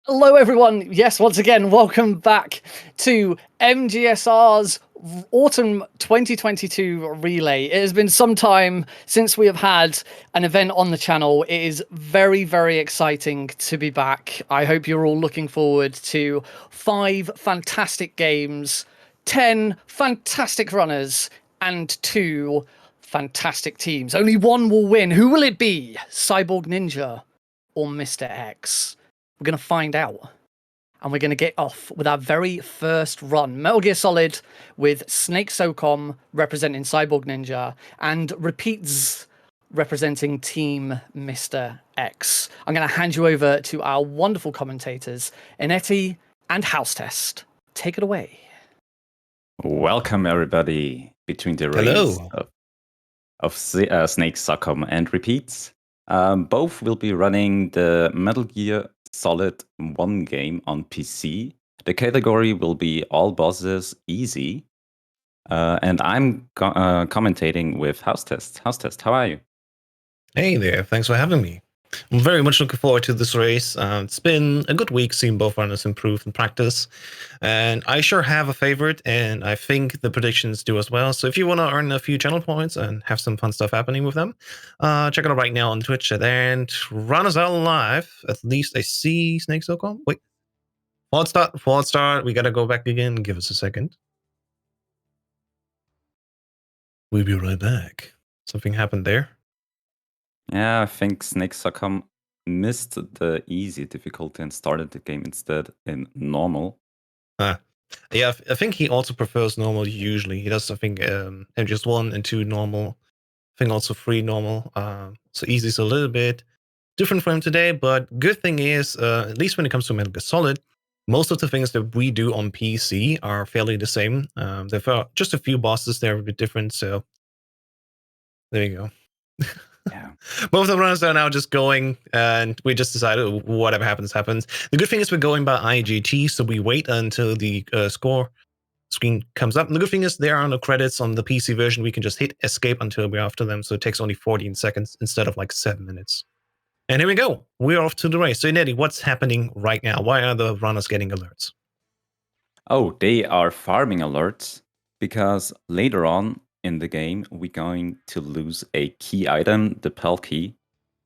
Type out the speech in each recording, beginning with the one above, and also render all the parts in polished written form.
Hello, everyone. Yes, once again, welcome back to MGSR's Autumn 2022 Relay. It has been some time since we have had an event on the channel. It is very, very exciting to be back. I hope you're all looking forward to 5 fantastic games, 10 fantastic runners, and 2 fantastic teams. Only one will win. Who will it be? Cyborg Ninja or Mr. X? We're going to find out. And we're going to get off with our very first run. Metal Gear Solid with Snake SOCOM representing Cyborg Ninja and Repeats representing Team Mr. X. I'm going to hand you over to our wonderful commentators, Inetti and House Test. Take it away. Welcome, everybody, between the race of Snake SOCOM and Repeats. Both will be running the Metal Gear Solid 1 game on PC. The category will be all bosses easy. And I'm commentating with House Test. House Test, how are you? Hey there, thanks for having me. I'm very much looking forward to this race. It's been a good week seeing both runners improve in practice. And I sure have a favorite, and I think the predictions do as well. So if you want to earn a few channel points and have some fun stuff happening with them, check it out right now on Twitch. And runners are live. At least I see Snake SOCOM. Wait. False start. We got to go back again. Give us a second. We'll be right back. Something happened there. Yeah, I think Snake SOCOM missed the easy difficulty and started the game instead in normal. Yeah, I think he also prefers normal usually. He does, I think, just 1 and 2 normal. I think also 3 normal. So easy is a little bit different for him today, but good thing is, at least when it comes to Metal Gear Solid, most of the things that we do on PC are fairly the same. There are just a few bosses there are a bit different, so there you go. Yeah. Both of the runners are now just going, and we just decided whatever happens, happens. The good thing is we're going by IGT, so we wait until the score screen comes up. And the good thing is there are no credits on the PC version. We can just hit escape until we're after them, so it takes only 14 seconds instead of like 7 minutes. And here we go. We're off to the race. So, Nettie, what's happening right now? Why are the runners getting alerts? Oh, they are farming alerts because later on in the game, we're going to lose a key item, the PAL key,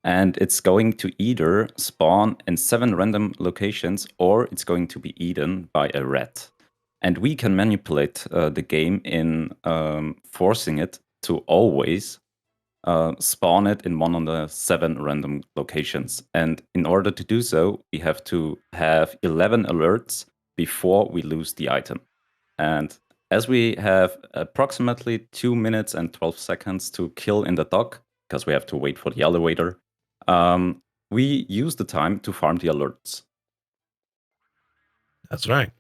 and it's going to either spawn in 7 random locations or it's going to be eaten by a rat. And we can manipulate the game in forcing it to always spawn it in one of the 7 random locations. And in order to do so, we have to have 11 alerts before we lose the item. And as we have approximately 2 minutes and 12 seconds to kill in the dock, because we have to wait for the elevator, we use the time to farm the alerts. That's right.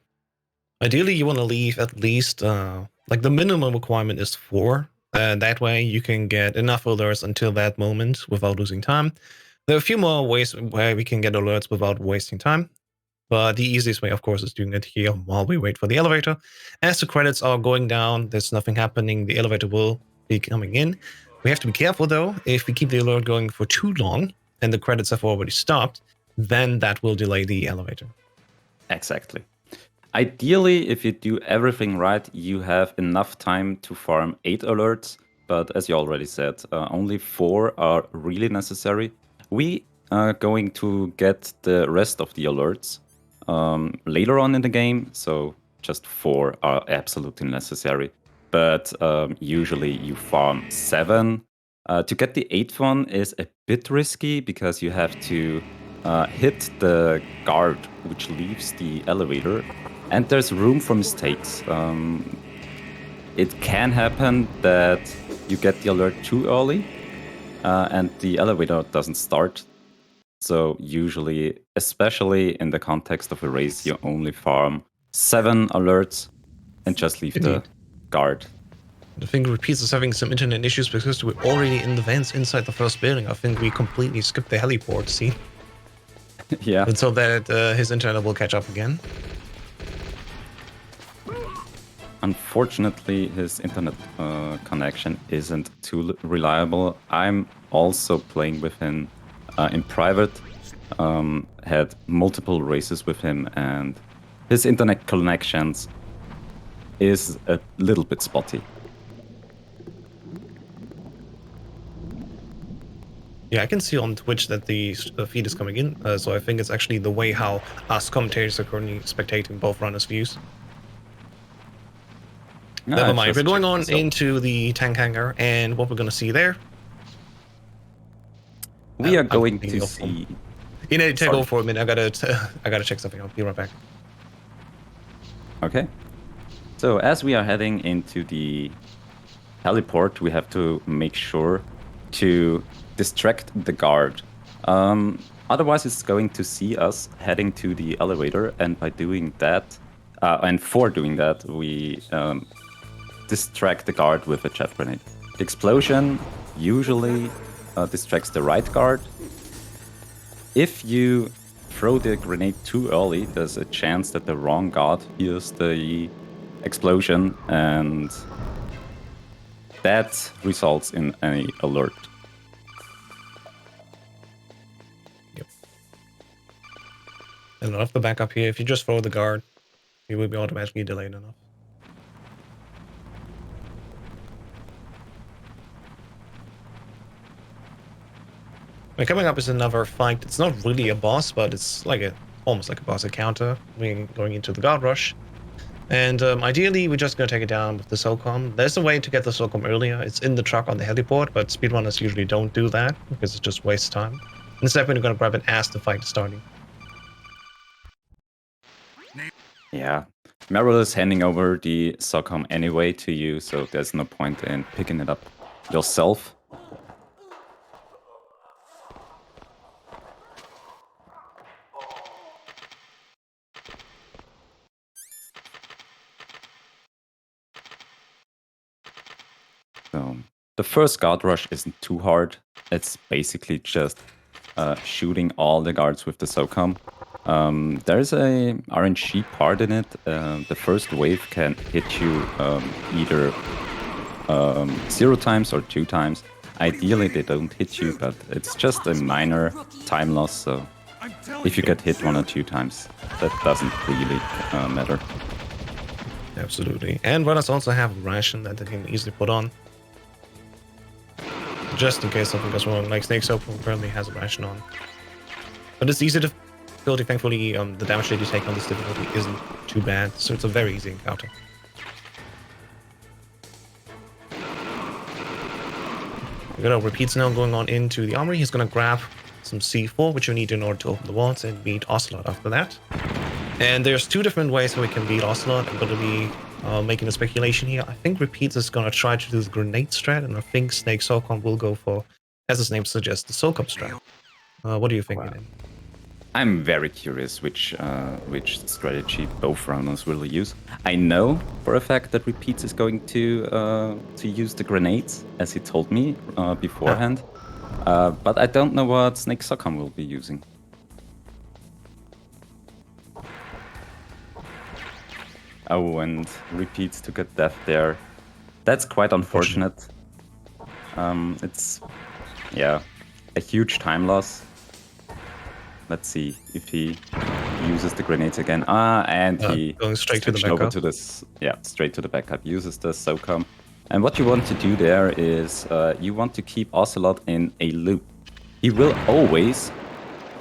Ideally, you want to leave at least, like the minimum requirement is 4. That way you can get enough alerts until that moment without losing time. There are a few more ways where we can get alerts without wasting time. But the easiest way, of course, is doing it here while we wait for the elevator. As the credits are going down, there's nothing happening. The elevator will be coming in. We have to be careful, though. If we keep the alert going for too long and the credits have already stopped, then that will delay the elevator. Exactly. Ideally, if you do everything right, you have enough time to farm 8 alerts. But as you already said, only 4 are really necessary. We are going to get the rest of the alerts later on in the game, so just 4 are absolutely necessary. But usually you farm 7. To get the 8th one is a bit risky because you have to hit the guard which leaves the elevator, and there's room for mistakes. It can happen that you get the alert too early and the elevator doesn't start. So usually, especially in the context of a race, you only farm 7 alerts and just leave the guard. I think Repeats is having some internet issues because we're already in the vents inside the first building. I think we completely skipped the heliport scene. Yeah. And so that his internet will catch up again. Unfortunately, his internet connection isn't too reliable. I'm also playing with him in private, had multiple races with him, and his internet connections is a little bit spotty. Yeah, I can see on Twitch that the feed is coming in, so I think it's actually the way how us commentators are currently spectating both runners' views. Never mind, we're going on into the tank hangar, and what we're going to see there... We are going to see... You know, take over for a minute, I gotta check something, I'll be right back. Okay. So, as we are heading into the heliport, we have to make sure to distract the guard. Otherwise, it's going to see us heading to the elevator, and by doing that, and for doing that, we distract the guard with a chaff grenade. The explosion usually distracts the right guard. If you throw the grenade too early, there's a chance that the wrong guard hears the explosion, and that results in an alert. Yep. And off the backup here, if you just throw the guard, you will be automatically delayed enough. And coming up is another fight. It's not really a boss, but it's like almost like a boss encounter. We're going into the guard rush. And ideally, we're just going to take it down with the SOCOM. There's a way to get the SOCOM earlier. It's in the truck on the heliport, but speedrunners usually don't do that because it just wastes time. Instead, we're going to grab it as the fight is starting. Yeah. Meryl is handing over the SOCOM anyway to you, so there's no point in picking it up yourself. So the first guard rush isn't too hard. It's basically just shooting all the guards with the SOCOM. There's a RNG part in it. The first wave can hit you either 0 times or 2 times. Ideally, they don't hit you, but it's just a minor time loss. So if you get hit 1 or 2 times, that doesn't really matter. Absolutely. And runners also have a ration that they can easily put on. Just in case something goes wrong, like Snake SOCOM currently has a ration on. But it's easy to difficulty. Thankfully, the damage that you take on this difficulty isn't too bad, so it's a very easy encounter. We got our repeats now going on into the armory. He's going to grab some C4, which you need in order to open the walls, and beat Ocelot after that. And there's 2 different ways that we can beat Ocelot. I'm going to be making a speculation here. I think Repeats is going to try to do the grenade strat, and I think Snake SOCOM will go for, as his name suggests, the SOCOM strat. What do you think? Wow. I'm very curious which strategy both runners will use. I know for a fact that Repeats is going to use the grenades, as he told me beforehand. But I don't know what Snake SOCOM will be using. Oh, and Repeats took a death there. That's quite unfortunate. It's, yeah, a huge time loss. Let's see if he uses the grenades again. And he going straight to the backup. Over to this, straight to the backup. Uses the SOCOM. And what you want to do there is you want to keep Ocelot in a loop. He will always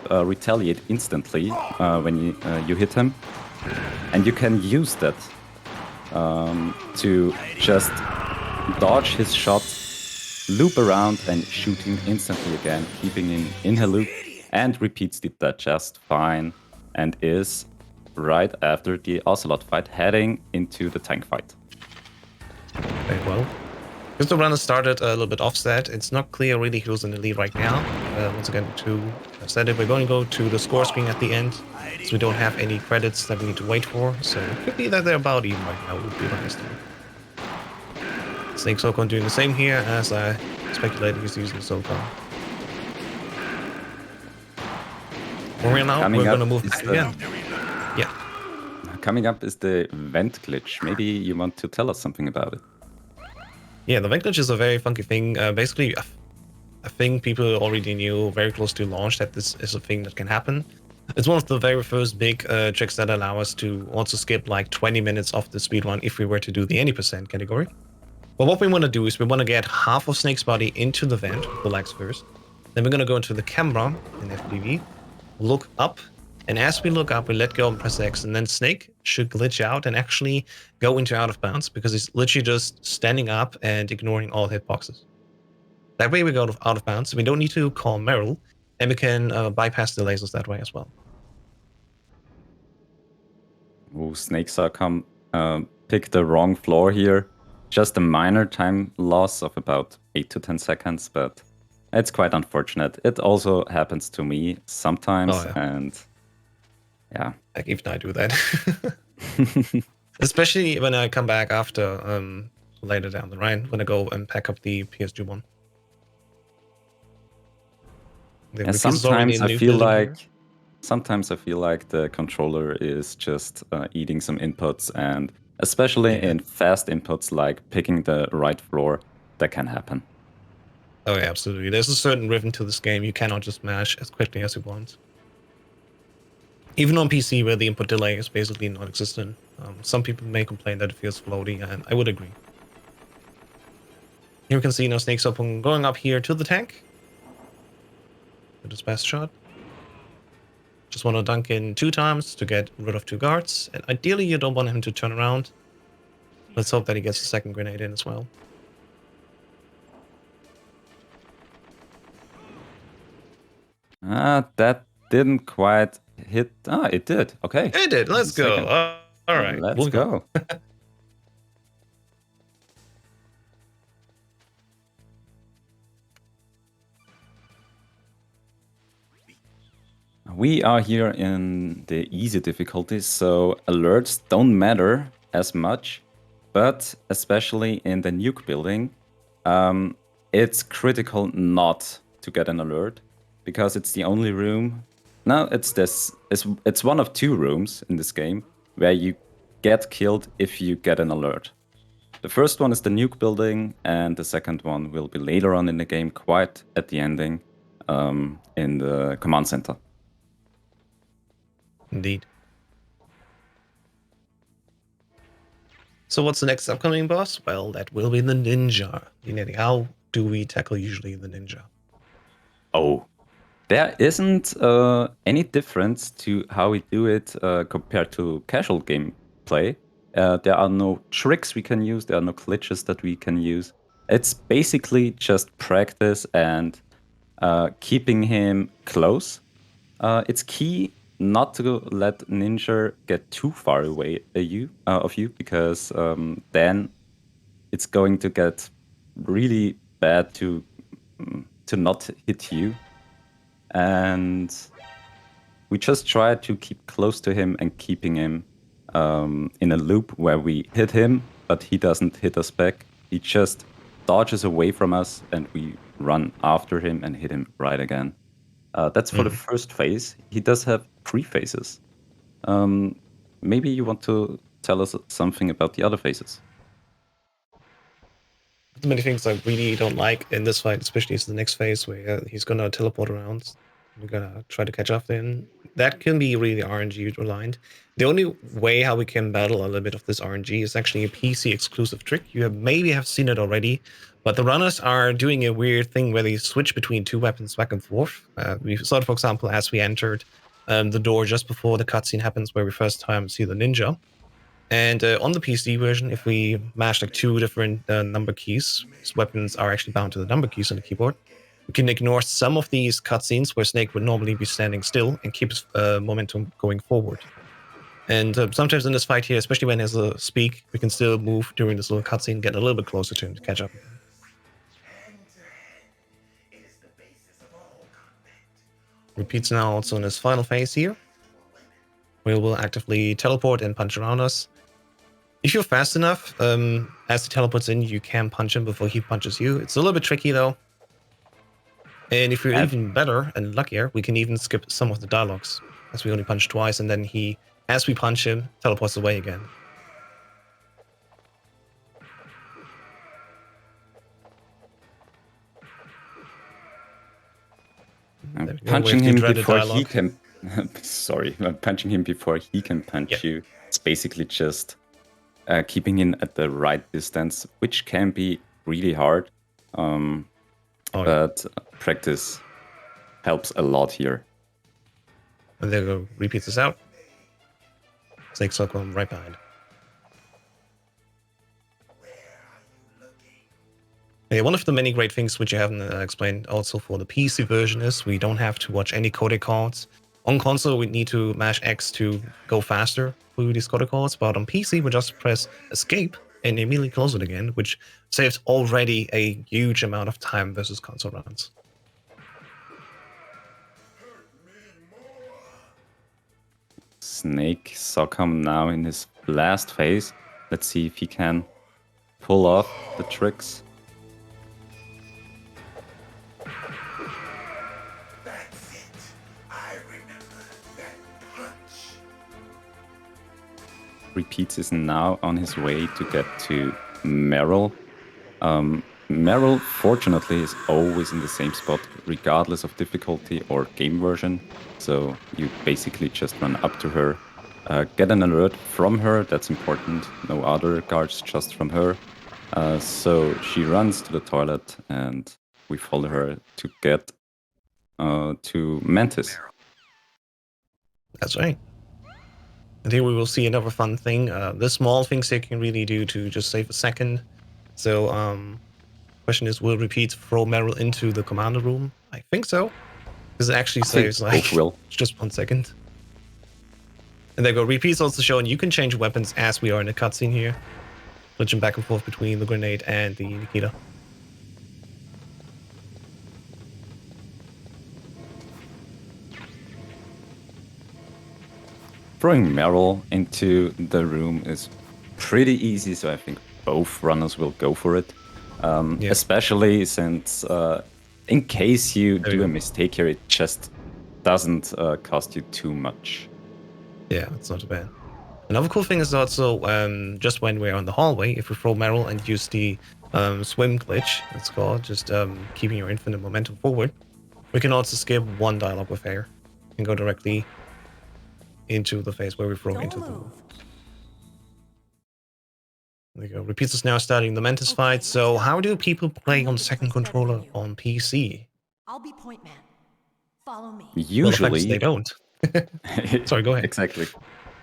retaliate instantly when you hit him. And you can use that to just dodge his shot, loop around and shoot him instantly again, keeping him in a loop. And Repeats did that just fine and is right after the Ocelot fight heading into the tank fight. Very well. Because the runner started a little bit offset, it's not clear really who's in the lead right now. Once again, to set it, we're going to go to the score screen at the end, so we don't have any credits that we need to wait for. So it could be that they're about even right now, would be my estimate. Snake SOCOM doing the same here, as I speculated he's using SOCOM. We're going to move back again. Yeah. Coming up is the vent glitch. Maybe you want to tell us something about it. Yeah, the vent glitch is a very funky thing. Basically, I think people already knew very close to launch that this is a thing that can happen. It's one of the very first big tricks that allow us to also skip like 20 minutes off the speedrun if we were to do the any percent category. But what we want to do is we want to get half of Snake's body into the vent, the legs first. Then we're going to go into the camera in FPV, look up, and as we look up, we let go and press X, and then Snake should glitch out and actually go into out of bounds because he's literally just standing up and ignoring all hitboxes. That way we go out of bounds. We don't need to call Meryl, and we can bypass the lasers that way as well. Oh, Snakes are pick the wrong floor here. Just a minor time loss of about 8 to 10 seconds, but it's quite unfortunate. It also happens to me sometimes, and yeah. Like even I do that. Especially when I come back after later down the line, when I go and pack up the PSG one. Yeah, sometimes I feel like the controller is just eating some inputs, and especially in fast inputs like picking the right floor, that can happen. Oh yeah, absolutely. There's a certain rhythm to this game. You cannot just mash as quickly as you want. Even on PC, where the input delay is basically non-existent. Some people may complain that it feels floaty, and I would agree. Here we can see Snake's up going up here to the tank. With his best shot. Just want to dunk in 2 times to get rid of 2 guards. And ideally you don't want him to turn around. Let's hope that he gets the second grenade in as well. That didn't quite hit. It did. Okay. It did. Let's go. All right. Let's go. We are here in the easy difficulty, so alerts don't matter as much, but especially in the nuke building, it's critical not to get an alert because it's the only room. No, it's one of 2 rooms in this game where you get killed if you get an alert. The first one is the nuke building, and the second one will be later on in the game, quite at the ending, in the command center. Indeed. So what's the next upcoming boss? Well, that will be the ninja. How do we tackle usually the ninja? Oh, there isn't any difference to how we do it compared to casual gameplay. There are no tricks we can use. There are no glitches that we can use. It's basically just practice and keeping him close. It's key not to let Ninja get too far away of you, because then it's going to get really bad to not hit you. And we just try to keep close to him and keeping him in a loop where we hit him, but he doesn't hit us back. He just dodges away from us, and we run after him and hit him right again. That's for the first phase. He does have 3 phases. Maybe you want to tell us something about the other phases. Many things I really don't like in this fight, especially is the next phase where he's gonna teleport around. We're gonna try to catch up then. That can be really RNG reliant. The only way how we can battle a little bit of this RNG is actually a PC exclusive trick. You maybe have seen it already, but the runners are doing a weird thing where they switch between 2 weapons back and forth. We saw it, for example, as we entered the door just before the cutscene happens, where we first time see the ninja. And on the PC version, if we mash like 2 different number keys, these weapons are actually bound to the number keys on the keyboard. We can ignore some of these cutscenes where Snake would normally be standing still and keep his momentum going forward. And sometimes in this fight here, especially when there's a speak, we can still move during this little cutscene, get a little bit closer to him to catch up. Repeats now also in his final phase here. We will actively teleport and punch around us. If you're fast enough, as he teleports in, you can punch him before he punches you. It's a little bit tricky though. And if you're even better and luckier, we can even skip some of the dialogues, as we only punch twice, and then he, as we punch him, teleports away again. I'm We have punching the him dreaded before he dialogue. can. Sorry, I'm punching him before he can punch Yeah. you. It's basically just keeping him at the right distance, which can be really hard. But practice helps a lot here. And there go, repeats this out. Snake circle right behind. Yeah, one of the many great things which you haven't explained also for the PC version is we don't have to watch any codec cards. On console, we need to mash X to go faster through these codec cards, but on PC, we just press escape and immediately close it again, which saves already a huge amount of time versus console runs. Snake Sockham now in his last phase. Let's see if he can pull off the tricks. Repeats is now on his way to get to Meryl. Meryl, fortunately, is always in the same spot, regardless of difficulty or game version. So you basically just run up to her, get an alert from her, that's important, no other guards, just from her. So she runs to the toilet and we follow her to get to Mantis. That's right. And here we will see another fun thing. The small things they can really do to just save a second. So, question is, will Repeat throw Meryl into the commander room? I think so. Because it actually saves like just 1 second. And there you go. Repeat's also showing you can change weapons as we are in the cutscene here. Switching back and forth between the grenade and the Nikita. Throwing Meryl into the room is pretty easy, so I think both runners will go for it. Especially since in case you do a mistake here, it just doesn't cost you too much. Yeah, it's not bad. Another cool thing is also just when we're on the hallway, if we throw Meryl and use the swim glitch, it's called, just keeping your infinite momentum forward, we can also skip one dialogue with air and go directly into the phase where we throw into the room. There you go. Repeats is now starting the Mantis fight. So how do people play on second controller on PC? I'll be point man. Follow me. Usually, well, the they don't. Sorry, go ahead. Exactly.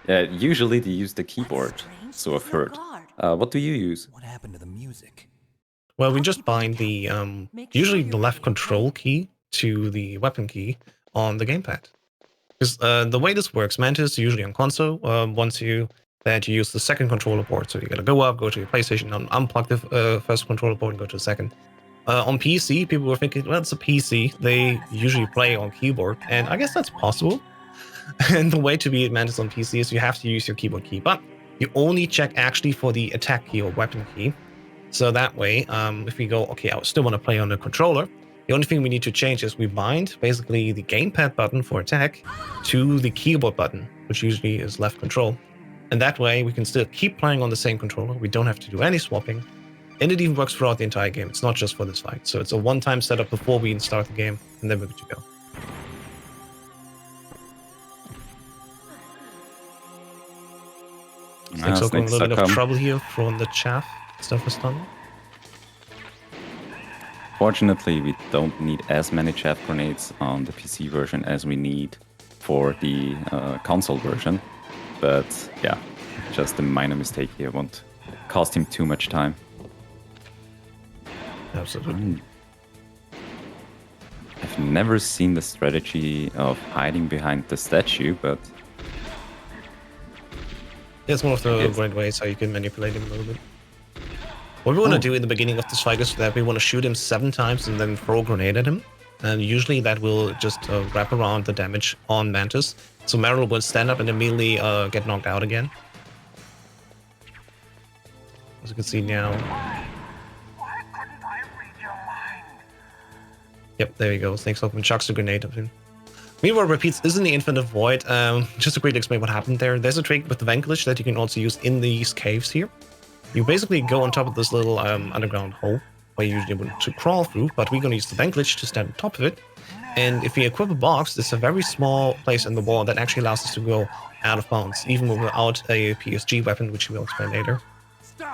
Usually they use the keyboard, so I've heard. What do you use? What happened to the music? Well, we just bind the usually the left control key to the weapon key on the gamepad. Because the way this works, Mantis usually on console wants you that you use the second controller board. So you gotta go up, go to your PlayStation, unplug the first controller board and go to the second. On PC, people were thinking, well, it's a PC. They usually play on keyboard, and I guess that's possible. And the way to beat Mantis on PC is you have to use your keyboard key, but you only check actually for the attack key or weapon key. So that way, if we go, okay, I still want to play on the controller, the only thing we need to change is we bind basically the gamepad button for attack to the keyboard button, which usually is left control. And that way we can still keep playing on the same controller. We don't have to do any swapping. And it even works throughout the entire game. It's not just for this fight. So it's a one-time setup before we start the game, and then we're good to go. Thanks for a little bit of trouble here from the chaff stuff is done. Fortunately, we don't need as many chaff grenades on the PC version as we need for the console version. But yeah, just a minor mistake here won't cost him too much time. Absolutely. I've never seen the strategy of hiding behind the statue, but it's one of the great ways how you can manipulate him a little bit. What we want to do in the beginning of this fight is that we want to shoot him 7 times and then throw a grenade at him. And usually that will just wrap around the damage on Mantis. So Meryl will stand up and immediately get knocked out again. As you can see now. Yep, there you go. Snakes open, chucks the grenade at him. Meanwhile, Repeats is in the Infinite Void. Just to quickly explain what happened there. There's a trick with the Van glitch that you can also use in these caves here. You basically go on top of this little underground hole where you usually want to crawl through, but we're going to use the Van glitch to stand on top of it. And if we equip a box, it's a very small place in the wall that actually allows us to go out of bounds, even without a PSG weapon, which we'll explain later.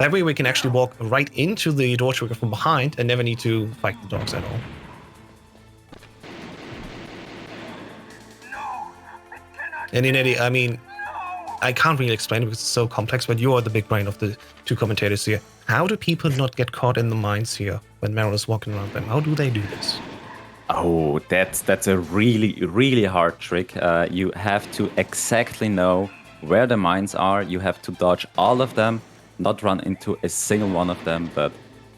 That way we can actually walk right into the door trigger from behind and never need to fight the dogs at all. And in any, I mean, I can't really explain it because it's so complex, but you are the big brain of the two commentators here. How do people not get caught in the mines here when Meryl is walking around them? How do they do this? Oh, that's a really hard trick. You have to exactly know where the mines are. You have to dodge all of them, not run into a single one of them. But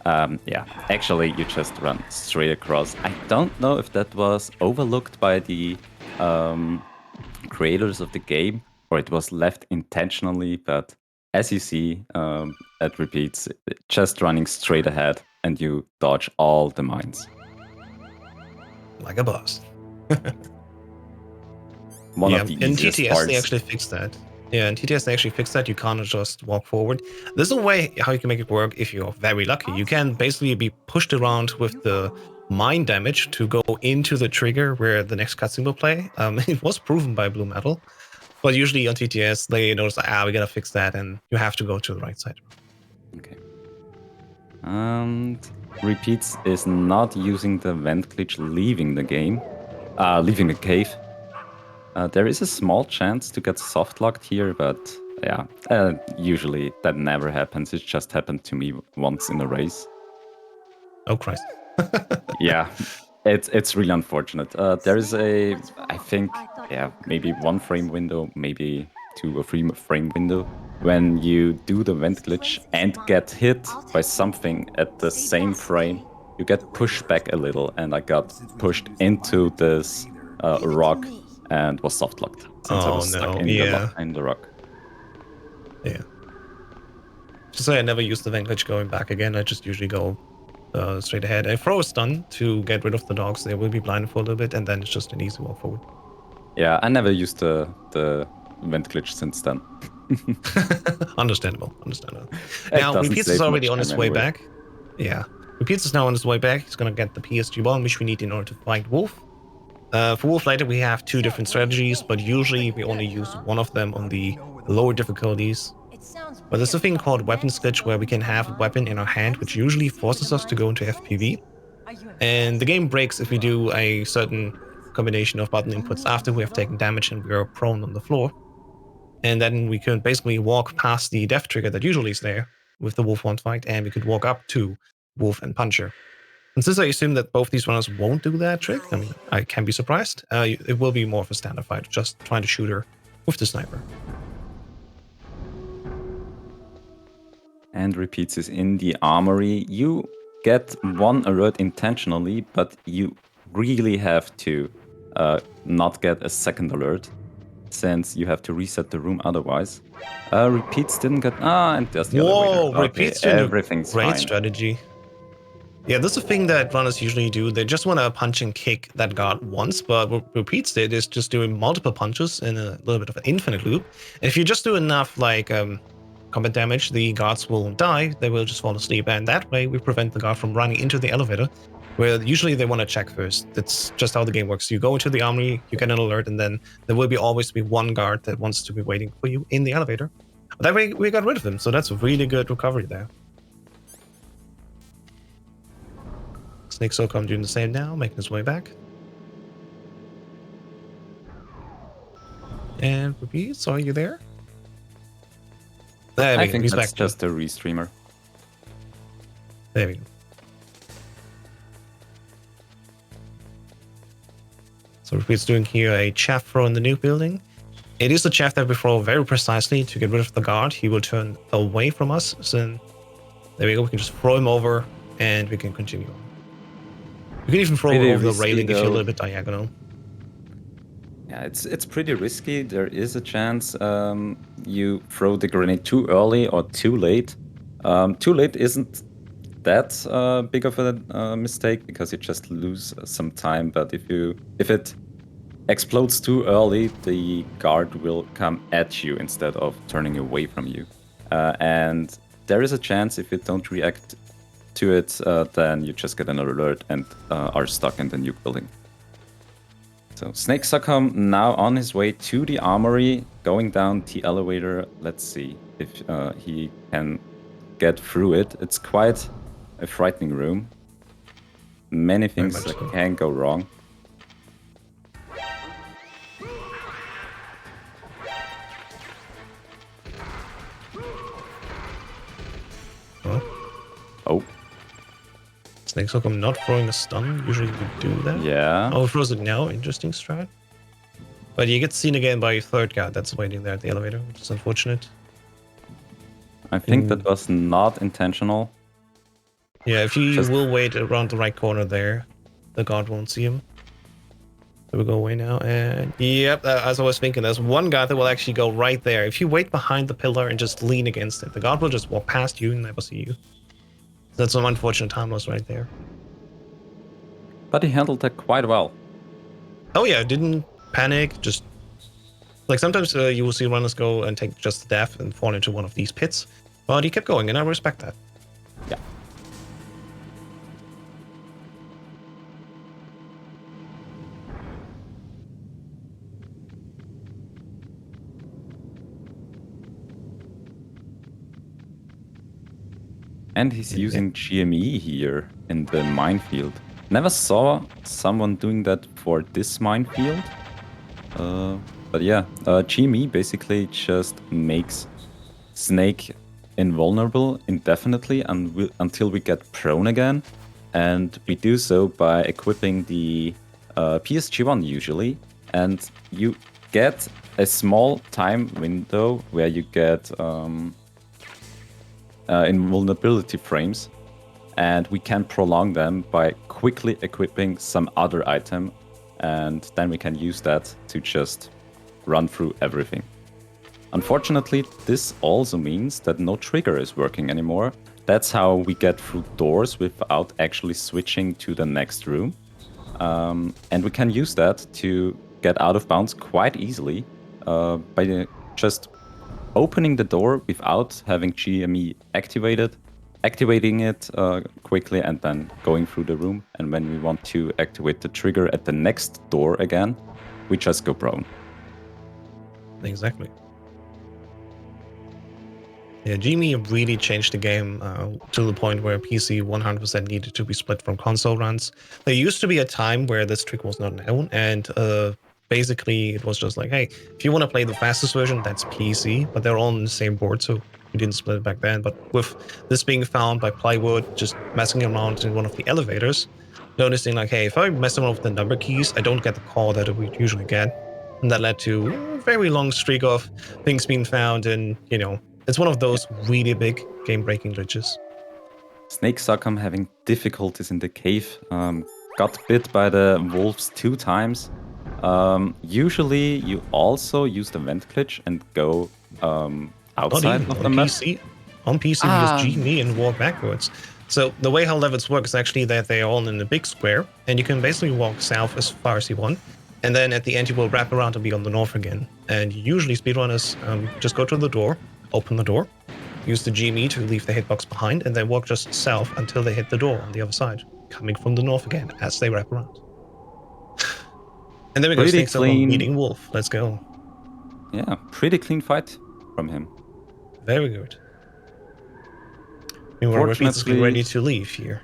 yeah, actually, you just run straight across. I don't know if that was overlooked by the creators of the game or it was left intentionally. But as you see, it repeats, just running straight ahead and you dodge all the mines. Like a boss. One of the in easiest TTS parts. they actually fixed that. Yeah, in TTS they actually fixed that. You can't just walk forward. There's a way how you can make it work if you're very lucky. You can basically be pushed around with the mine damage to go into the trigger where the next cutscene will play. It was proven by Blue Metal, but usually on TTS they notice we gotta fix that, and you have to go to the right side. Okay. And Repeats is not using the vent glitch leaving the game, leaving the cave. There is a small chance to get soft locked here, but yeah, usually that never happens. It just happened to me once in a race. Oh Christ. Yeah, it's really unfortunate. There is I think, yeah, maybe 1 frame window, maybe 2 or 3 frame window when you do the vent glitch and get hit by something at the same frame. You get pushed back a little, and I got pushed into this rock and was soft locked since I was stuck in the rock. Yeah. Just say I never use the vent glitch going back again. I just usually go straight ahead. I throw a stun to get rid of the dogs. They will be blinded for a little bit, and then it's just an easy walk forward. Yeah, I never used the vent glitch since then. Understandable. Now, Repeats is already on his way back. Yeah. Repeats is now on his way back. He's going to get the PSG bomb, which we need in order to fight Wolf. For Wolf later, we have 2 different strategies, but usually we only use one of them on the lower difficulties. But there's a thing called weapon glitch where we can have a weapon in our hand, which usually forces us to go into FPV. And the game breaks if we do a certain combination of button inputs after we have taken damage and we are prone on the floor. And then we can basically walk past the death trigger that usually is there with the Wolf 1 fight, and we could walk up to Wolf and Puncher. And since I assume that both these runners won't do that trick, I mean, I can be surprised. It will be more of a standard fight, just trying to shoot her with the sniper. And Repeats is in the armory. You get 1 alert intentionally, but you really have to not get a second alert, since you have to reset the room otherwise. Repeats didn't get... and there's the elevator. Whoa, Repeats doing everything's great fine. strategy. Yeah, this is a thing that runners usually do. They just want to punch and kick that guard once, but what Repeats did is just doing multiple punches in a little bit of an infinite loop. And if you just do enough, like, combat damage, the guards will die, they will just fall asleep, and that way we prevent the guard from running into the elevator, where usually they want to check first. That's just how the game works. You go into the armory, you get an alert, and then there will always be 1 guard that wants to be waiting for you in the elevator. But that way we got rid of him, so that's a really good recovery there. Snake Soulcom doing the same now, making his way back. And Repeats, are you there? There we I go. think He's that's back. just a restreamer. There we go. So Repeat's doing here a chaff throw in the new building. It is a chaff that we throw very precisely to get rid of the guard. He will turn away from us. So there we go. We can just throw him over and we can continue on. You can even throw him over the railing if you're a little bit diagonal. Yeah, it's pretty risky. There is a chance you throw the grenade too early or too late. Too late isn't that big of a mistake because you just lose some time. But if it explodes too early, the guard will come at you instead of turning away from you. And there is a chance if you don't react to it, then you just get an alert and are stuck in the nuke building. So Snake Succumb now on his way to the armory, going down the elevator. Let's see if he can get through it. It's quite a frightening room. Many things much that so. can go wrong. Oh, Snake Succumb not throwing a stun. Usually you do that. yeah. Oh, throws it now. Interesting strat. But you get seen again by your third guard that's waiting there at the elevator, which is unfortunate. I think that was not intentional. Yeah, if you Just- will wait around the right corner there, the guard won't see him. So we'll go away now, and yep, as I was thinking, there's one guard that will actually go right there. If you wait behind the pillar and just lean against it, the guard will just walk past you and never see you. That's some unfortunate time loss right there. But he handled that quite well. Oh yeah, didn't panic, just... Like sometimes you will see runners go and take just the death and fall into one of these pits, but he kept going, and I respect that. Yeah. And he's using GME here in the minefield. Never saw someone doing that for this minefield. But yeah, GME basically just makes Snake invulnerable indefinitely until we get prone again. And we do so by equipping the PSG-1 usually. And you get a small time window where you get invulnerability frames, and we can prolong them by quickly equipping some other item, and then we can use that to just run through everything. Unfortunately, this also means that no trigger is working anymore. That's how we get through doors without actually switching to the next room. And we can use that to get out of bounds quite easily by just opening the door without having GME activated, activating it quickly, and then going through the room. And when we want to activate the trigger at the next door again, we just go prone. Exactly. Yeah, GME really changed the game to the point where PC 100% needed to be split from console runs. There used to be a time where this trick was not known, and basically it was just like, hey, if you want to play the fastest version, that's PC, but they're all on the same board, so we didn't split it back then. But with this being found by Plywood, just messing around in one of the elevators, noticing like, hey, if I mess around with the number keys, I don't get the call that we usually get. And that led to a very long streak of things being found, and, you know, it's one of those really big game-breaking glitches. Snake Succumb having difficulties in the cave. Got bit by the wolves 2 times. Usually you also use the vent glitch and go outside of the on map. PC. On PC, we use GME and walk backwards. So the way how levels work is actually that they're all in a big square, and you can basically walk south as far as you want. And then at the end, you will wrap around and be on the north again. And usually speedrunners just go to the door, open the door, use the GME to leave the hitbox behind, and then walk just south until they hit the door on the other side, coming from the north again as they wrap around. And then we go Pretty Snake Succumb clean. meeting Wolf. Let's go. Yeah, pretty clean fight from him. Very good. Meanwhile, Repeats is getting Fortunately- ready to leave here.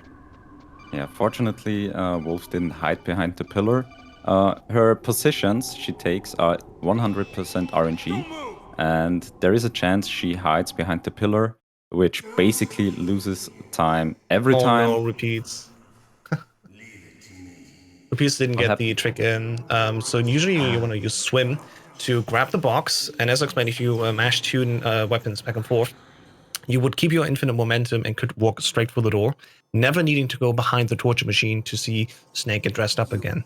Yeah, fortunately, Wolf didn't hide behind the pillar. Her positions she takes are 100% RNG, and there is a chance she hides behind the pillar, which basically loses time every time. Oh no, Repeats. Repeats didn't get the trick in. So usually you want to use Swim to grab the box, and as I explained, if you mash two weapons back and forth, you would keep your infinite momentum and could walk straight for the door, never needing to go behind the torture machine to see Snake get dressed up again.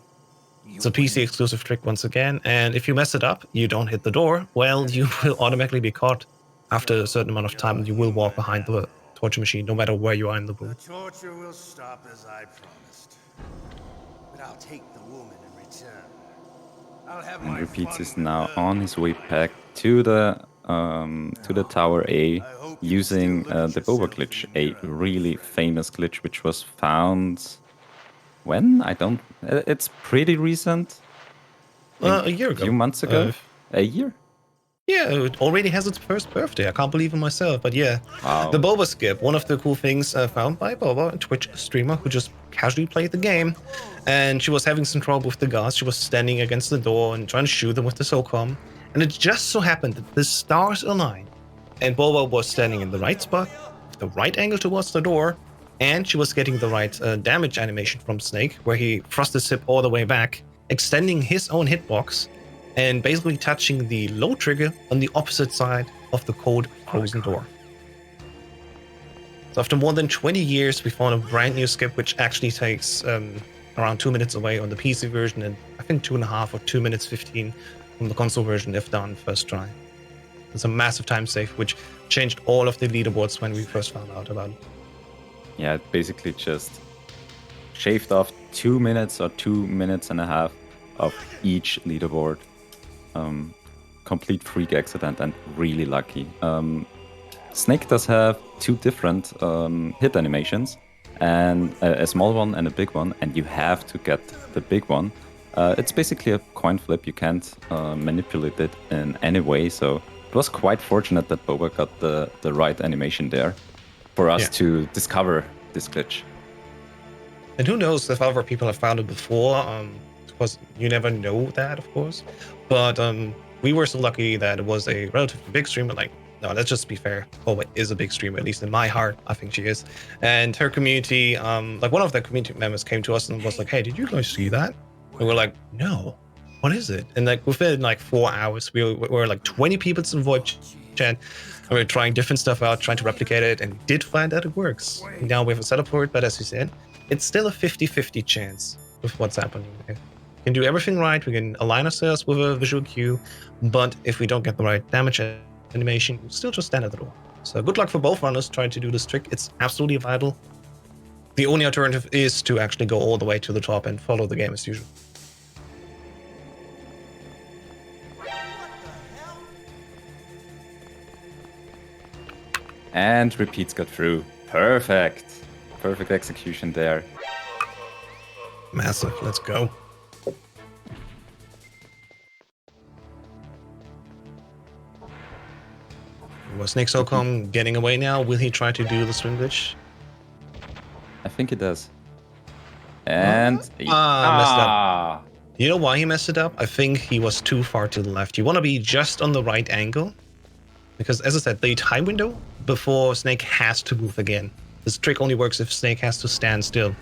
It's a PC exclusive trick once again, and if you mess it up, you don't hit the door, well, you will automatically be caught. After a certain amount of time, you will walk behind the torture machine, no matter where you are in the room. The torture will stop as I promised. But I'll take the woman in return. I'll have And my Repeats fun is with now her. on his way back to the tower A using the Boba glitch, a really famous glitch which was found when? It's pretty recent. A year A ago. few months ago? A year? Yeah, it already has its first birthday. I can't believe it myself, but yeah. Wow. The Boba skip, one of the cool things found by Boba, a Twitch streamer who just casually played the game. And she was having some trouble with the guards. She was standing against the door and trying to shoot them with the SOCOM. And it just so happened that the stars aligned. And Boba was standing in the right spot, with the right angle towards the door. And she was getting the right damage animation from Snake, where he thrust his hip all the way back, extending his own hitbox and basically touching the low trigger on the opposite side of the cold frozen door. So after more than 20 years, we found a brand new skip, which actually takes around 2 minutes away on the PC version, and I think 2.5 or 2 minutes 15 from the console version if done first try. It's a massive time save, which changed all of the leaderboards when we first found out about it. Yeah, it basically just shaved off 2 minutes or 2 minutes and a half of each leaderboard. Complete freak accident and really lucky. Snake does have 2 different hit animations, and a small one and a big one, and you have to get the big one. It's basically a coin flip. You can't manipulate it in any way, so it was quite fortunate that Boba got the right animation there for us to discover this glitch. And who knows if other people have found it before, because you never know that, of course. But we were so lucky that it was a relatively big streamer. Like, no, let's just be fair. Boba is a big streamer, at least in my heart. I think she is. And her community, like one of the community members came to us and was like, hey, did you guys see that? And we're like, no, what is it? And like within like 4 hours, we were like 20 people in VoIP chat. And we were trying different stuff out, trying to replicate it, and did find that it works. Now we have a setup for it, but as you said, it's still a 50-50 chance with what's happening. We can do everything right, we can align ourselves with a visual cue, but if we don't get the right damage animation, we'll still just stand at the door. So good luck for both runners trying to do this trick. It's absolutely vital. The only alternative is to actually go all the way to the top and follow the game as usual. And repeats got through. Perfect. Perfect execution there. Massive, let's go. Was Snake SOCOM getting away now? Will he try to do the swing glitch? I think it does. And messed up. You know why he messed it up? I think he was too far to the left. You want to be just on the right angle, because as I said, the time window before Snake has to move again, this trick only works if Snake has to stand still,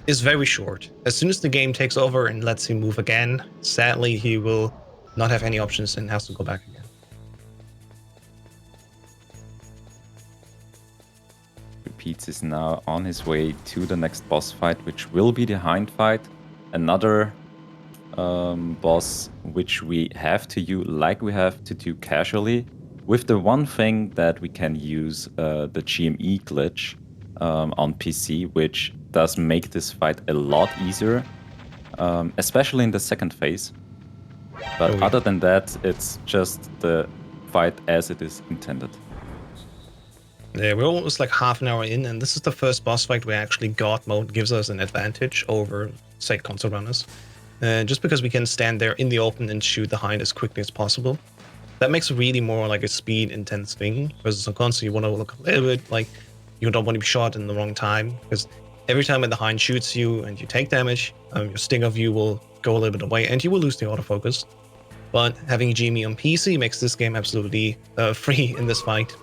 is very short. As soon as the game takes over and lets him move again, sadly he will not have any options and has to go back again. Repeats is now on his way to the next boss fight, which will be the Hind fight. Another boss which we have to use like we have to do casually, with the one thing that we can use the GME glitch on PC, which does make this fight a lot easier, especially in the second phase. But other than that, it's just the fight as it is intended. Yeah, we're almost like half an hour in, and this is the first boss fight where actually God mode gives us an advantage over, say, console runners. Just because we can stand there in the open and shoot the Hind as quickly as possible. That makes it really more like a speed intense thing, versus on console you want to look a little bit like you don't want to be shot in the wrong time, because every time when the Hind shoots you and you take damage, your stinger view will go a little bit away and you will lose the autofocus. But having GME on PC makes this game absolutely free in this fight.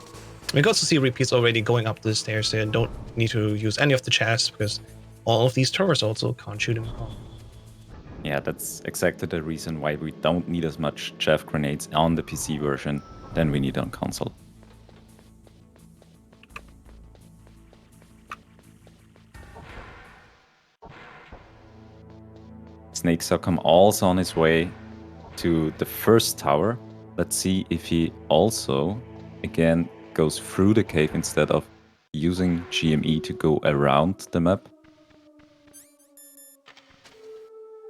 We got to see repeats already going up the stairs there and don't need to use any of the chests because all of these turrets also can't shoot him. Yeah, that's exactly the reason why we don't need as much chaff grenades on the PC version than we need on console. Snake SOCOM also on his way to the first tower. Let's see if he also, again, goes through the cave instead of using GME to go around the map.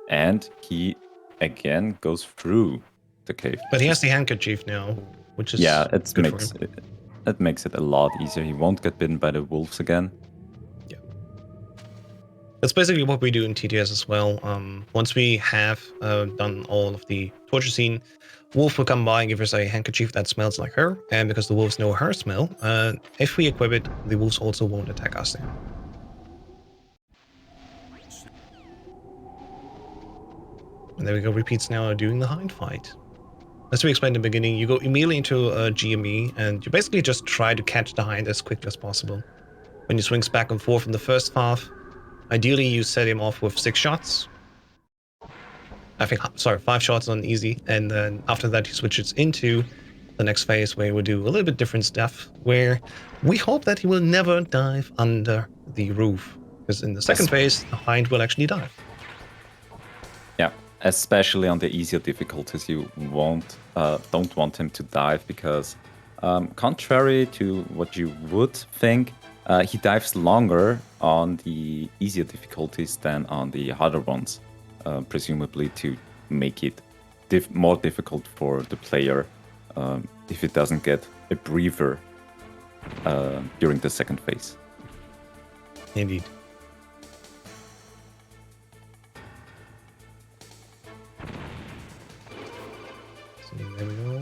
And he again goes through the cave. But he has the handkerchief now, which is it makes it a lot easier. He won't get bitten by the wolves again. Yeah. That's basically what we do in TTS as well. Once we have done all of the torture scene, Wolf will come by and give us a handkerchief that smells like her, and because the wolves know her smell, if we equip it, the wolves also won't attack us there. And there we go, repeats now are doing the hind fight. As we explained in the beginning, you go immediately into a GME, and you basically just try to catch the hind as quickly as possible. When he swings back and forth in the first half, ideally you set him off with 6 shots. I think, sorry, 5 shots on easy, and then after that he switches into the next phase where we'll do a little bit different stuff, where we hope that he will never dive under the roof, because in the second phase, the hind will actually dive. Yeah, especially on the easier difficulties, you don't want him to dive because, contrary to what you would think, he dives longer on the easier difficulties than on the harder ones, presumably to make it more difficult for the player if it doesn't get a breather during the second phase. Indeed. So there we go.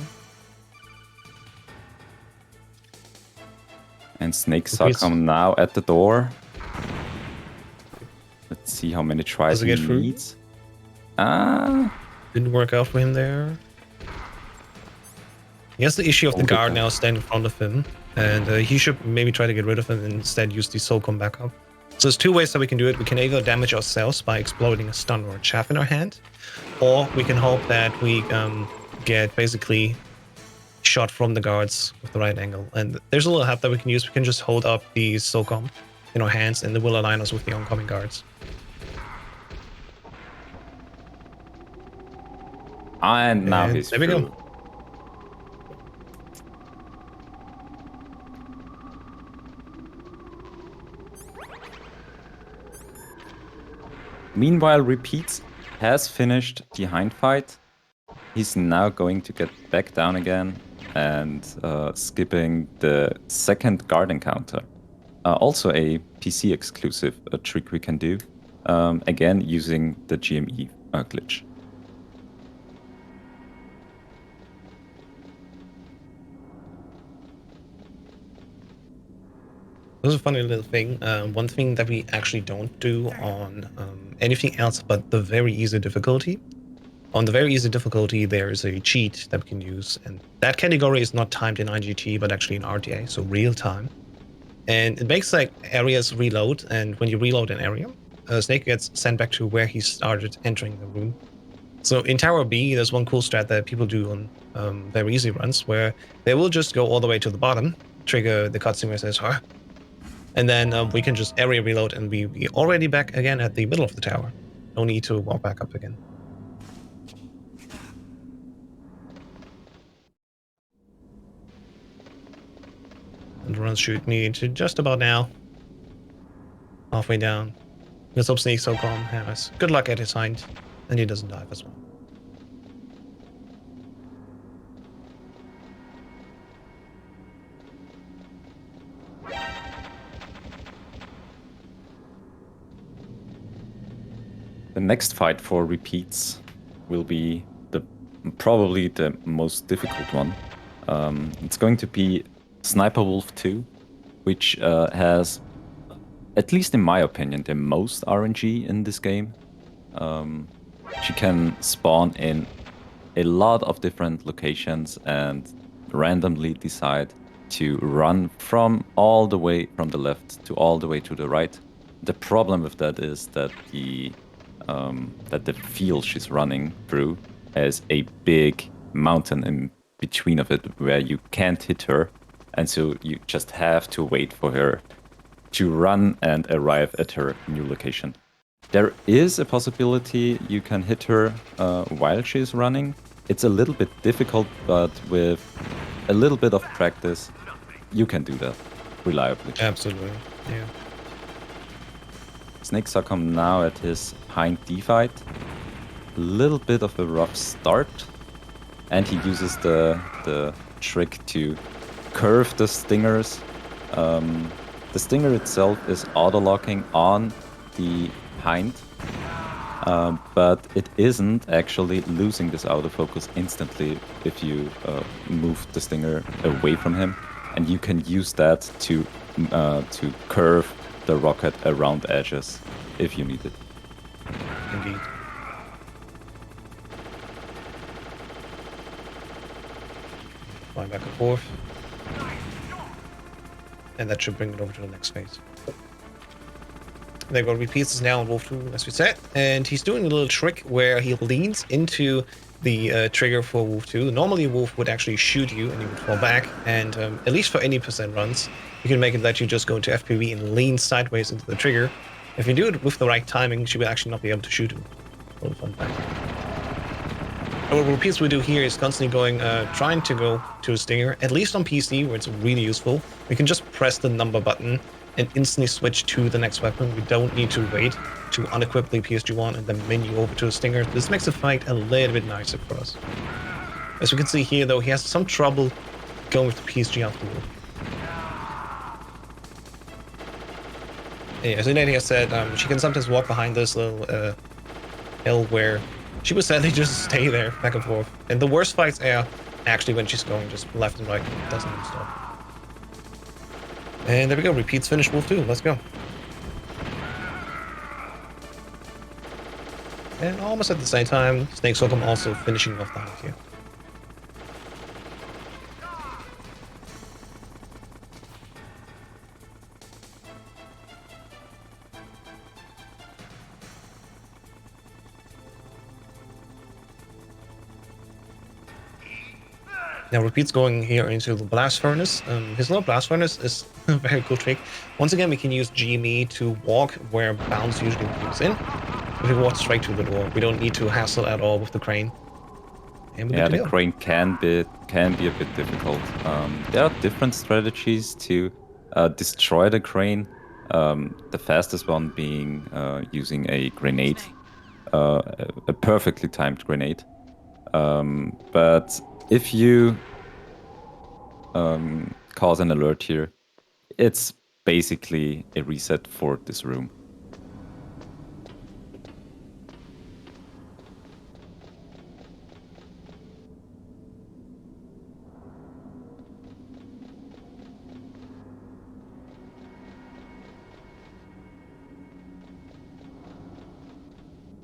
And snakes are come now at the door. Let's see how many tries he needs. Didn't work out for him there. He has the issue of the guard now standing in front of him, and he should maybe try to get rid of him and instead use the SOCOM backup. So there's 2 ways that we can do it. We can either damage ourselves by exploding a stun or a chaff in our hand, or we can hope that we get basically shot from the guards with the right angle. And there's a little help that we can use. We can just hold up the SOCOM in our hands, and it will align us with the oncoming guards. And now he's there we go. Meanwhile, Repeats has finished the hind fight. He's now going to get back down again and skipping the second guard encounter. Also a PC exclusive trick we can do, again using the GME glitch. This is a funny little thing. One thing that we actually don't do on anything else but the very easy difficulty. On the very easy difficulty, there is a cheat that we can use, and that category is not timed in IGT, but actually in RTA, so real time. And it makes like areas reload, and when you reload an area, Snake gets sent back to where he started entering the room. So in Tower B, there's one cool strat that people do on very easy runs, where they will just go all the way to the bottom, trigger the cutscene where it says, "Huh?" And then we can just area reload and be already back again at the middle of the tower. No need to walk back up again. And the run shoot me into just about now. Halfway down. Let's hope Snake SOCOM has good luck at his hind, and he doesn't dive as well. The next fight for Repeats will be probably the most difficult one. It's going to be Sniper Wolf 2, which has, at least in my opinion, the most RNG in this game. She can spawn in a lot of different locations and randomly decide to run from all the way from the left to all the way to the right. The problem with that is that the field she's running through has a big mountain in between of it where you can't hit her, and so you just have to wait for her to run and arrive at her new location. There is a possibility you can hit her while she's running. It's a little bit difficult, but with a little bit of practice, you can do that reliably. Absolutely, yeah. Snake SOCOM now at his hind D fight. A little bit of a rough start, and he uses the trick to curve the stingers. The stinger itself is auto-locking on the behind. But it isn't actually losing this autofocus instantly if you move the Stinger away from him, and you can use that to curve the rocket around edges if you need it. Indeed. Flying back and forth. And that should bring it over to the next phase. There we go, repeats is now on Wolf 2, as we said. And he's doing a little trick where he leans into the trigger for Wolf 2. Normally Wolf would actually shoot you and you would fall back. And at least for any percent runs, you can make it that you just go into FPV and lean sideways into the trigger. If you do it with the right timing, she will actually not be able to shoot him. A little fun fact. And what repeats we do here is constantly going, trying to go to a Stinger, at least on PC, where it's really useful. We can just press the number button and instantly switch to the next weapon. We don't need to wait to unequip the PSG-1 and then menu over to a Stinger. This makes the fight a little bit nicer for us. As we can see here, though, he has some trouble going with the PSG afterward. Yeah, as Nadia said, she can sometimes walk behind this little hill where she would sadly just stay there back and forth. And the worst fights are actually when she's going just left and right and doesn't even stop. And there we go, repeats finish Wolf 2, let's go. And almost at the same time, Snake Sorghum also finishing off the hunt here. Now Repeat's going here into the Blast Furnace. His little Blast Furnace is a very cool trick. Once again, we can use GME to walk where Bounce usually moves in. If we walk straight to the door, we don't need to hassle at all with the crane. And we're Yeah, good to the go. crane can be a bit difficult. There are different strategies to destroy the crane. The fastest one being using a grenade, a perfectly timed grenade. But if you cause an alert here, it's basically a reset for this room.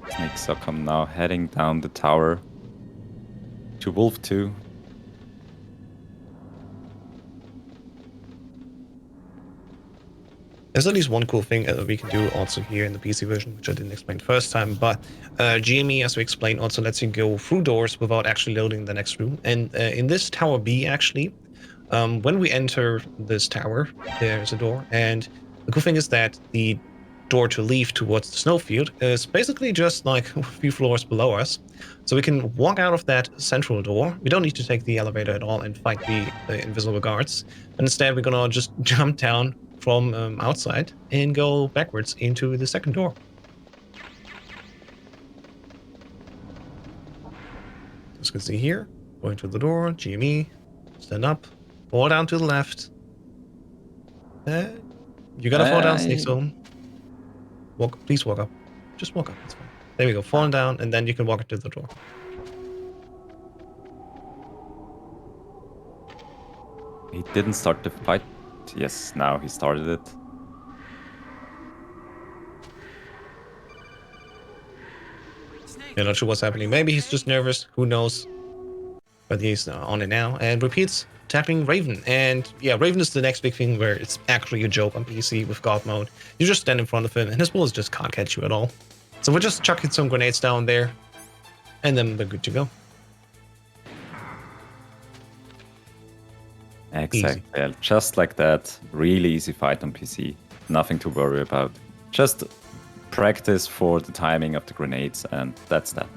Snake Succumb now heading down the tower to Wolf 2. There's at least one cool thing that we can do also here in the PC version, which I didn't explain the first time, but GME, as we explained, also lets you go through doors without actually loading the next room. And in this Tower B, actually, when we enter this tower, there's a door, and the cool thing is that the door to leave towards the snowfield is basically just like a few floors below us. So we can walk out of that central door. We don't need to take the elevator at all and fight the invisible guards. And instead, we're gonna just jump down from outside and go backwards into the second door. As you can see here, going to the door, GME, stand up, fall down to the left. You gotta fall down, Snake Zone. Walk, please walk up. Just walk up, it's fine. There we go, falling down, and then you can walk into the door. He didn't start the fight. Yes, now he started it. Yeah, not sure what's happening. Maybe he's just nervous, who knows. But he's on it now, and repeats tackling Raven. And yeah, Raven is the next big thing where it's actually a joke on PC with God mode. You just stand in front of him, and his bullets just can't catch you at all. So we're just chucking some grenades down there, and then we're good to go. Exactly. Yeah, just like that. Really easy fight on PC. Nothing to worry about. Just practice for the timing of the grenades, and that's that.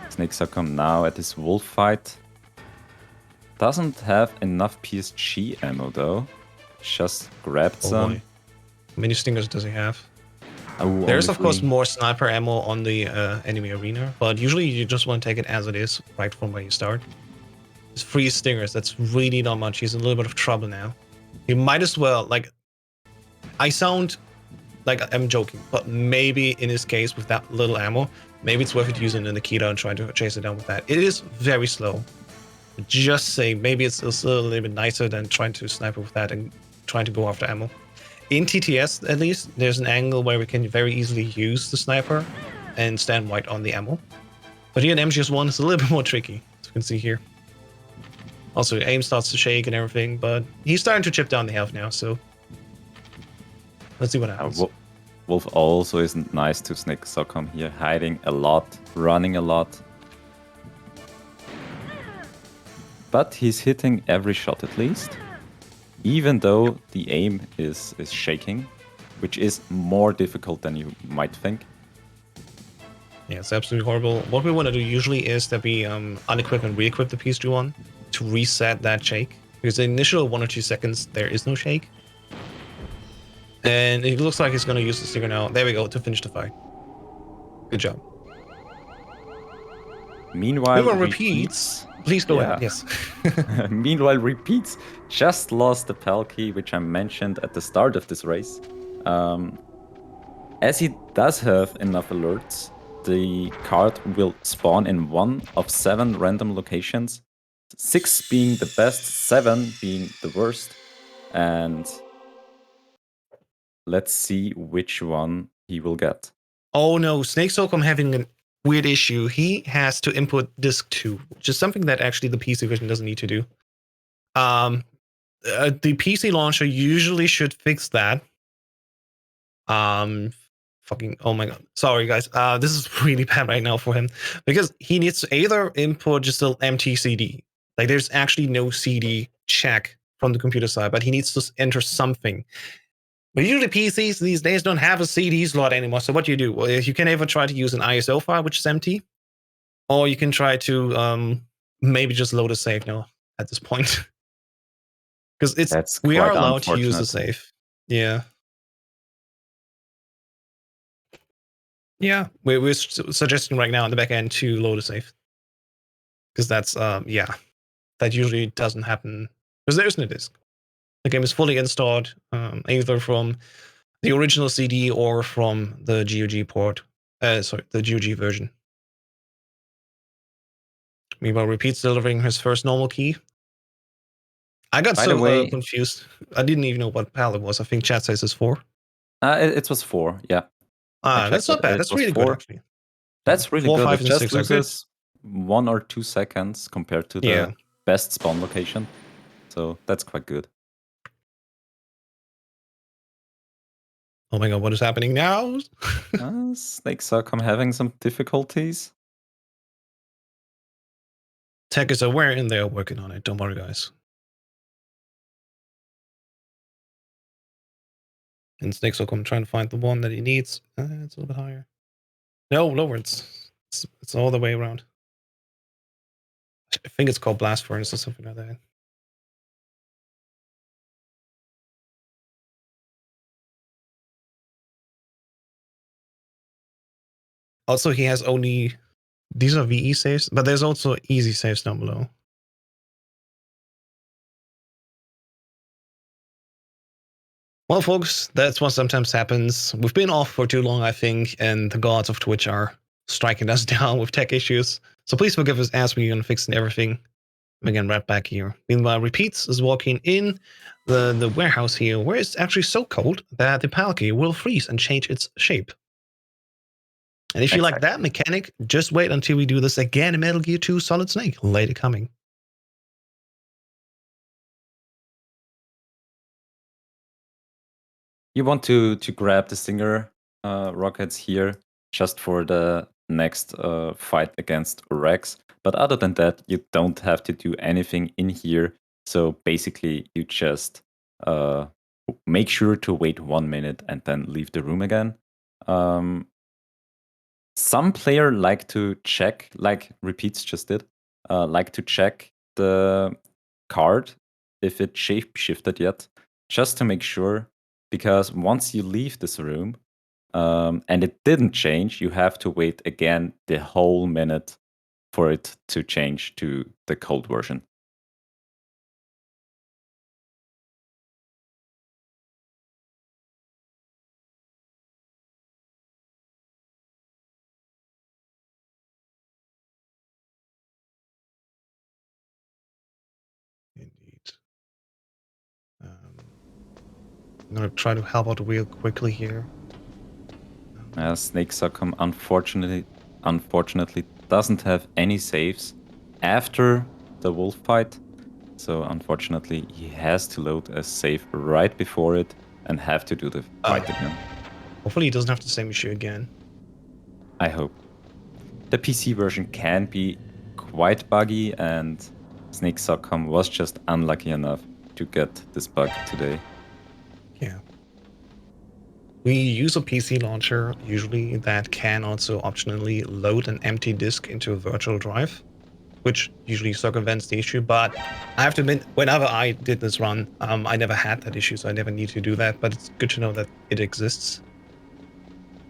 Snake Succumb now at this wolf fight. Doesn't have enough PSG ammo though. Just grabbed some. Boy. How many stingers does he have? Oh, There's only of course 3. more sniper ammo on the enemy arena, but usually you just want to take it as it is, right from where you start. It's 3 stingers, that's really not much. He's in a little bit of trouble now. You might as well, like, I sound like, I'm joking, but maybe in this case with that little ammo, maybe it's worth it using the Nikita and trying to chase it down with that. It is very slow. Just say maybe it's a little bit nicer than trying to sniper with that and trying to go after ammo. In TTS, at least, there's an angle where we can very easily use the sniper and stand right on the ammo. But here in MGS1, it's a little bit more tricky, as you can see here. Also, aim starts to shake and everything, but he's starting to chip down the health now, so let's see what happens. Wolf also isn't nice to Snake Socom here, hiding a lot, running a lot. But he's hitting every shot at least, even though the aim is shaking, which is more difficult than you might think. Yeah, it's absolutely horrible. What we want to do usually is that we unequip and re-equip the PS2 to reset that shake. Because the initial 1 or 2 seconds, there is no shake. And it looks like he's going to use the stinger now. There we go, to finish the fight. Good job. Meanwhile, repeats. Please go ahead, yes. Meanwhile, Repeats just lost the Palki, which I mentioned at the start of this race. As he does have enough alerts, the card will spawn in 1 of 7 random locations, 6 being the best, 7 being the worst. And let's see which one he will get. Oh no, Snake Socom having a weird issue. He has to input disk 2, which is something that actually the PC version doesn't need to do. The PC launcher usually should fix that. Oh my god, sorry guys. This is really bad right now for him because he needs to either input just an empty CD. Like there's actually no CD check from the computer side, but he needs to enter something. But usually PCs these days don't have a CD slot anymore. So what do? Well, you can either try to use an ISO file, which is empty, or you can try to maybe just load a save now at this point. Because we are allowed to use a save. Yeah. Yeah, we're suggesting right now in the back end to load a save. Because that's, that usually doesn't happen. Because there isn't a disk. The game is fully installed, either from the original CD or from the GOG port. The GOG version. Meanwhile, Repeat's delivering his first normal key. I got so confused. I didn't even know what palette was. I think chat says it's 4. It was 4, yeah. That's not bad. That's really good, actually. That's really 4, good. 5, it and just 6 loses 1 or 2 seconds compared to the best spawn location. So that's quite good. Oh my god, what is happening now? Snake Socom having some difficulties. Tech is aware and they're working on it. Don't worry, guys. And Snake Socom trying to find the one that he needs. It's a little bit higher. No, lower. It's all the way around. I think it's called Blast Furnace or something like that. Also, he has only... These are VE saves, but there's also easy saves down below. Well, folks, that's what sometimes happens. We've been off for too long, I think, and the gods of Twitch are striking us down with tech issues. So please forgive us as we're going to fix everything. Again, right back here. Meanwhile, Repeats is walking in the warehouse here, where it's actually so cold that the Palki will freeze and change its shape. And if you like that mechanic, just wait until we do this again in Metal Gear 2 Solid Snake, later coming. You want to grab the Stinger rockets here just for the next fight against Rex. But other than that, you don't have to do anything in here. So basically, you just make sure to wait 1 minute and then leave the room again. Some player like to check, like Repeats just did, like to check the card if it shape shifted yet, just to make sure. Because once you leave this room and it didn't change, you have to wait again the whole minute for it to change to the cold version. I'm gonna try to help out real quickly here. Snake Succum unfortunately doesn't have any saves after the wolf fight. So unfortunately, he has to load a save right before it and have to do the fight again. Hopefully he doesn't have the same issue again. I hope. The PC version can be quite buggy, and Snake Succum was just unlucky enough to get this bug today. Yeah. We use a PC launcher usually that can also optionally load an empty disk into a virtual drive, which usually circumvents the issue. But I have to admit, whenever I did this run, I never had that issue, so I never need to do that. But it's good to know that it exists.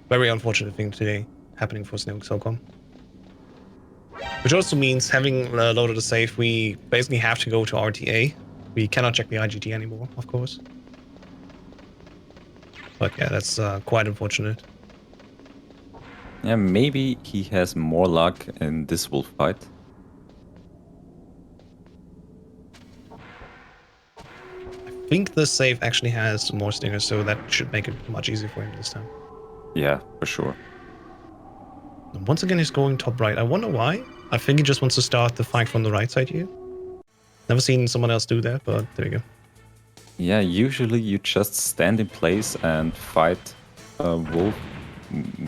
Very unfortunate thing today happening for Snake Succum. Which also means having loaded a save, we basically have to go to RTA. We cannot check the IGT anymore, of course. But yeah, that's quite unfortunate. Yeah, maybe he has more luck in this wolf fight. I think the save actually has more stingers, so that should make it much easier for him this time. Yeah, for sure. And once again, he's going top right. I wonder why. I think he just wants to start the fight from the right side here. Never seen someone else do that, but there you go. Yeah, usually you just stand in place and fight a wolf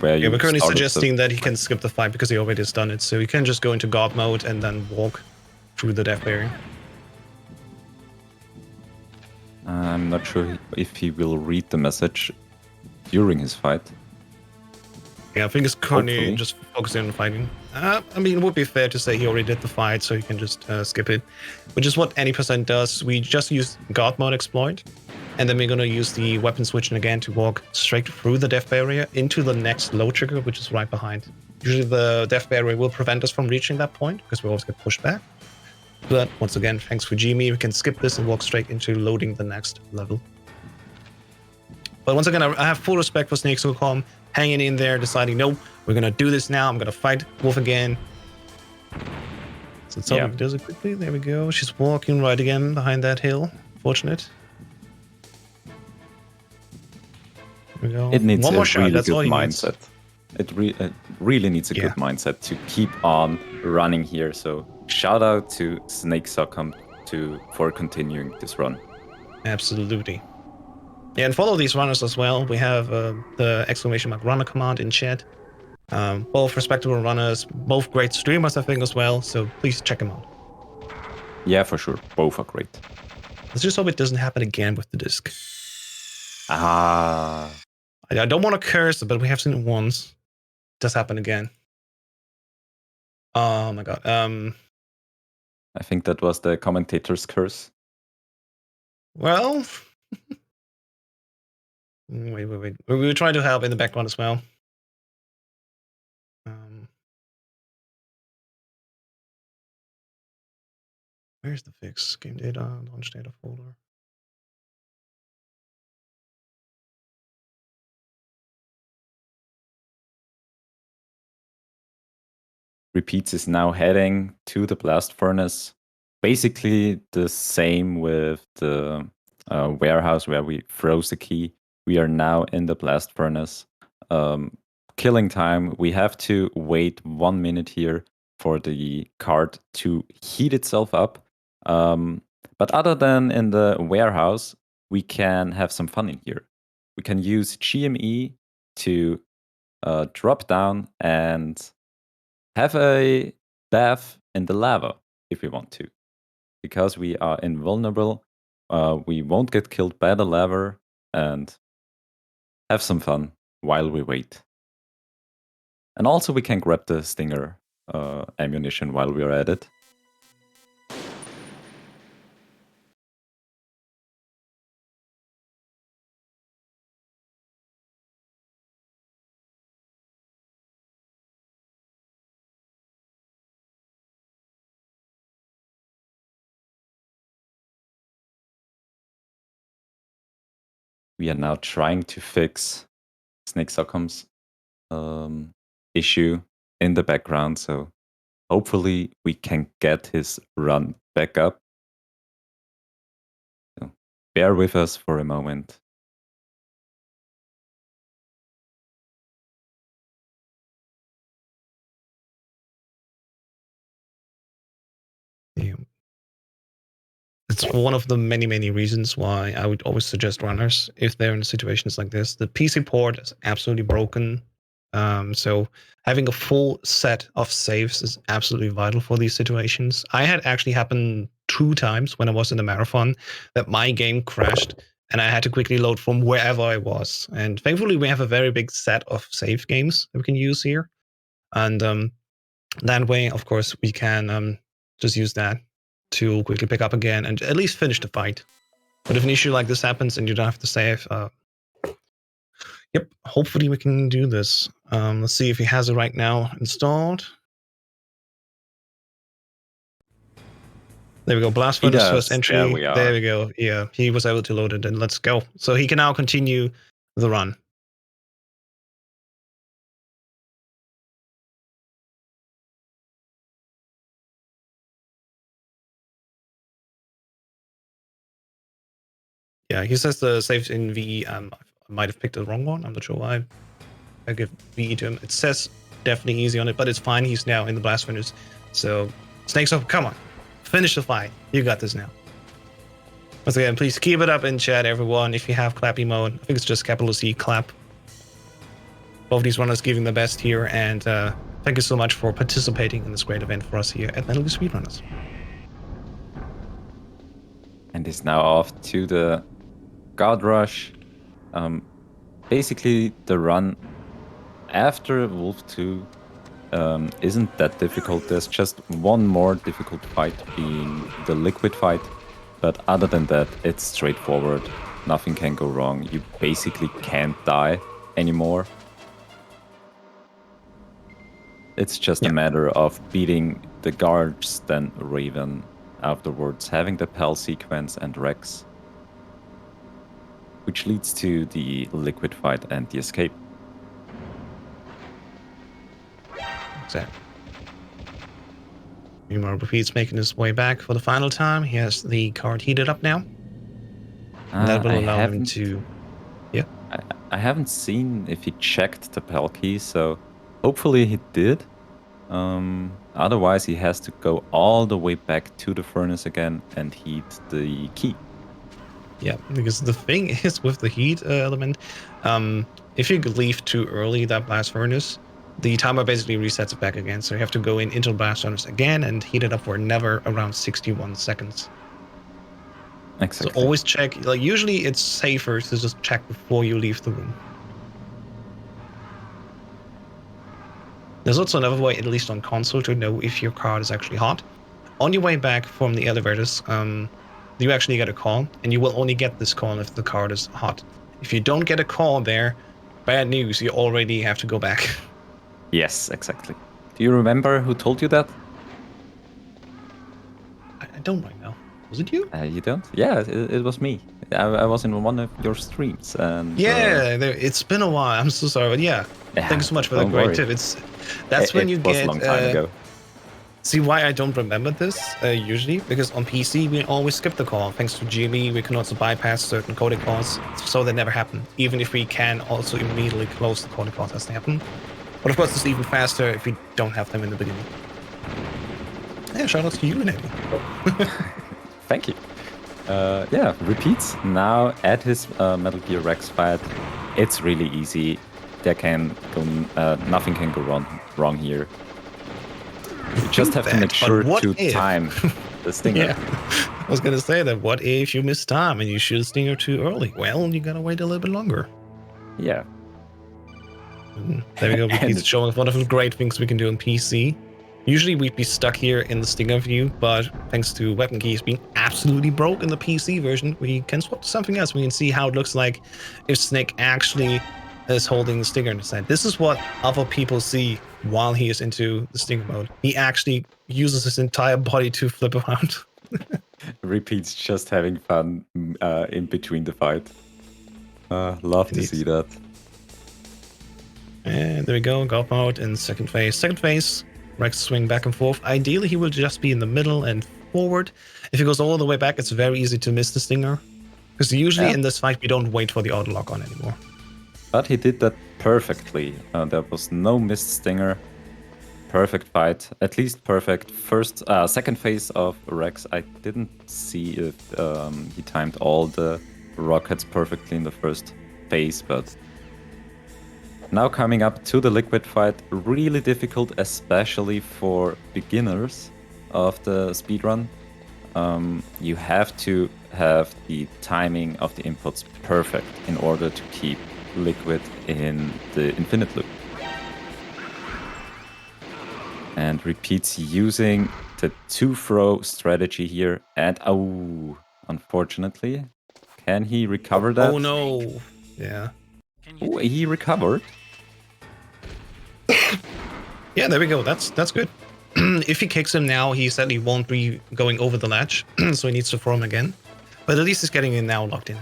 where you. Yeah, we're currently started suggesting that he can skip the fight because he already has done it, so he can just go into God mode and then walk through the death barrier. I'm not sure if he will read the message during his fight. Yeah, I think he's currently Hopefully. just focusing on fighting. I mean, it would be fair to say he already did the fight, so he can just skip it. Which is what any percent does. We just use God mode exploit, and then we're gonna use the weapon switching again to walk straight through the death barrier into the next low trigger, which is right behind. Usually the death barrier will prevent us from reaching that point, because we always get pushed back. But once again, thanks for Jimmy, we can skip this and walk straight into loading the next level. But once again, I have full respect for Snake Succum, hanging in there, deciding, no, we're gonna do this now. I'm gonna fight Wolf again. So let's hope he does it quickly. There we go. She's walking right again behind that hill. Fortunate. There we go. It needs one a more shot. really That's all good he needs. mindset. It really needs a good mindset to keep on running here. So shout out to Snake Succum for continuing this run. Absolutely. Yeah, and follow these runners as well. We have the exclamation mark runner command in chat. Both respectable runners, both great streamers, I think, as well. So please check them out. Yeah, for sure. Both are great. Let's just hope it doesn't happen again with the disc. Ah. I don't want to curse, but we have seen it once. It does happen again. Oh my god. I think that was the commentator's curse. Well, wait. We were trying to help in the background as well. Where's the fix? Game data, launch data folder. Repeats is now heading to the blast furnace. Basically the same with the warehouse where we froze the key. We are now in the blast furnace. Killing time. We have to wait 1 minute here for the card to heat itself up. But other than in the warehouse, we can have some fun in here. We can use GME to drop down and have a bath in the lava if we want to. Because we are invulnerable, we won't get killed by the lava and have some fun while we wait. And also we can grab the stinger ammunition while we are at it. We are now trying to fix Snake Succum's issue in the background, so hopefully we can get his run back up. So bear with us for a moment. It's one of the many reasons why I would always suggest runners if they're in situations like this. The PC port is absolutely broken. So having a full set of saves is absolutely vital for these situations. I had actually happened 2 times when I was in the marathon that my game crashed and I had to quickly load from wherever I was. And thankfully, we have a very big set of save games that we can use here. And that way, of course, we can just use that to quickly pick up again and at least finish the fight. But if an issue like this happens and you don't have to save, yep, hopefully we can do this. Let's see if he has it right now installed. There we go. Blast He Furnace does. first entry. There we are. There we go. Yeah, he was able to load it, and let's go. So he can now continue the run. Yeah, he says the saves in VE. I might have picked the wrong one. I'm not sure why. I give VE to him. It says definitely easy on it, but it's fine. He's now in the Blast Furnace. So, Snakes up, come on. Finish the fight. You got this now. Once again, please keep it up in chat, everyone. If you have clappy mode, I think it's just capital C, clap. Both these runners giving the best here, and thank you so much for participating in this great event for us here at Metal Gear Speedrunners. And is now off to the guard rush. Basically, the run after Wolf 2 isn't that difficult. There's just one more difficult fight, being the liquid fight. But other than that, it's straightforward. Nothing can go wrong. You basically can't die anymore. It's just a matter of beating the guards, then Raven afterwards, having the Pal sequence and Rex, which leads to the liquid fight and the escape. Exactly. Meanwhile, Repeat's making his way back for the final time. He has the card heated up now. And that will allow him to... Yeah. I haven't seen if he checked the Pal key, so hopefully he did. Otherwise, he has to go all the way back to the furnace again and heat the key. Yeah, because the thing is with the heat element, if you leave too early that blast furnace, the timer basically resets it back again. So you have to go into the blast furnace again and heat it up for never around 61 seconds. Exactly. So always check. Like usually it's safer to just check before you leave the room. There's also another way, at least on console, to know if your card is actually hot. On your way back from the elevators, you actually get a call, and you will only get this call if the card is hot. If you don't get a call there, bad news, you already have to go back. Yes, exactly. Do you remember who told you that? I don't right now. Was it you? You don't? Yeah, it was me. I was in one of your streams. And yeah, it's been a while. I'm so sorry, but yeah. Thanks so much for the great tip. That's when you get. It was a long time ago. See why I don't remember this usually? Because on PC we always skip the call. Thanks to GME, we can also bypass certain codec calls, so they never happen. Even if we can also immediately close the codec calls as they happen. But of course, it's even faster if we don't have them in the beginning. Yeah, shout out to you, Navy. Thank you. Yeah, repeats now at his Metal Gear Rex fight. It's really easy. There can go, nothing can go wrong here. You just have to make sure to time the stinger. Yeah, I was gonna say that. What if you miss time and you shoot a stinger too early? Well, you gotta wait a little bit longer. Yeah. There we go. He's showing off one of the great things we can do on PC. Usually we'd be stuck here in the stinger view, but thanks to weapon keys being absolutely broke in the PC version, we can swap to something else. We can see how it looks like if Snake actually is holding the stinger in his hand. This is what other people see while he is into the stinger mode. He actually uses his entire body to flip around. Repeats just having fun in between the fight. Love to see that. And there we go, golf mode in second phase. Second phase, Rex swing back and forth. Ideally, he will just be in the middle and forward. If he goes all the way back, it's very easy to miss the stinger. Because usually in this fight, we don't wait for the auto lock on anymore. But he did that perfectly. There was no missed stinger. perfect fight. At least perfect second phase of Rex. I didn't see if he timed all the rockets perfectly in the first phase, but now coming up to the liquid fight, really difficult, especially for beginners of the speedrun. You have to have the timing of the inputs perfect in order to keep liquid in the infinite loop. And repeats using the 2-throw strategy here. And unfortunately, can he recover that? Oh no. Yeah. Oh, he recovered. Yeah, there we go. That's good. If he kicks him now, he sadly won't be going over the ledge, so he needs to throw him again. But at least he's getting it now locked in.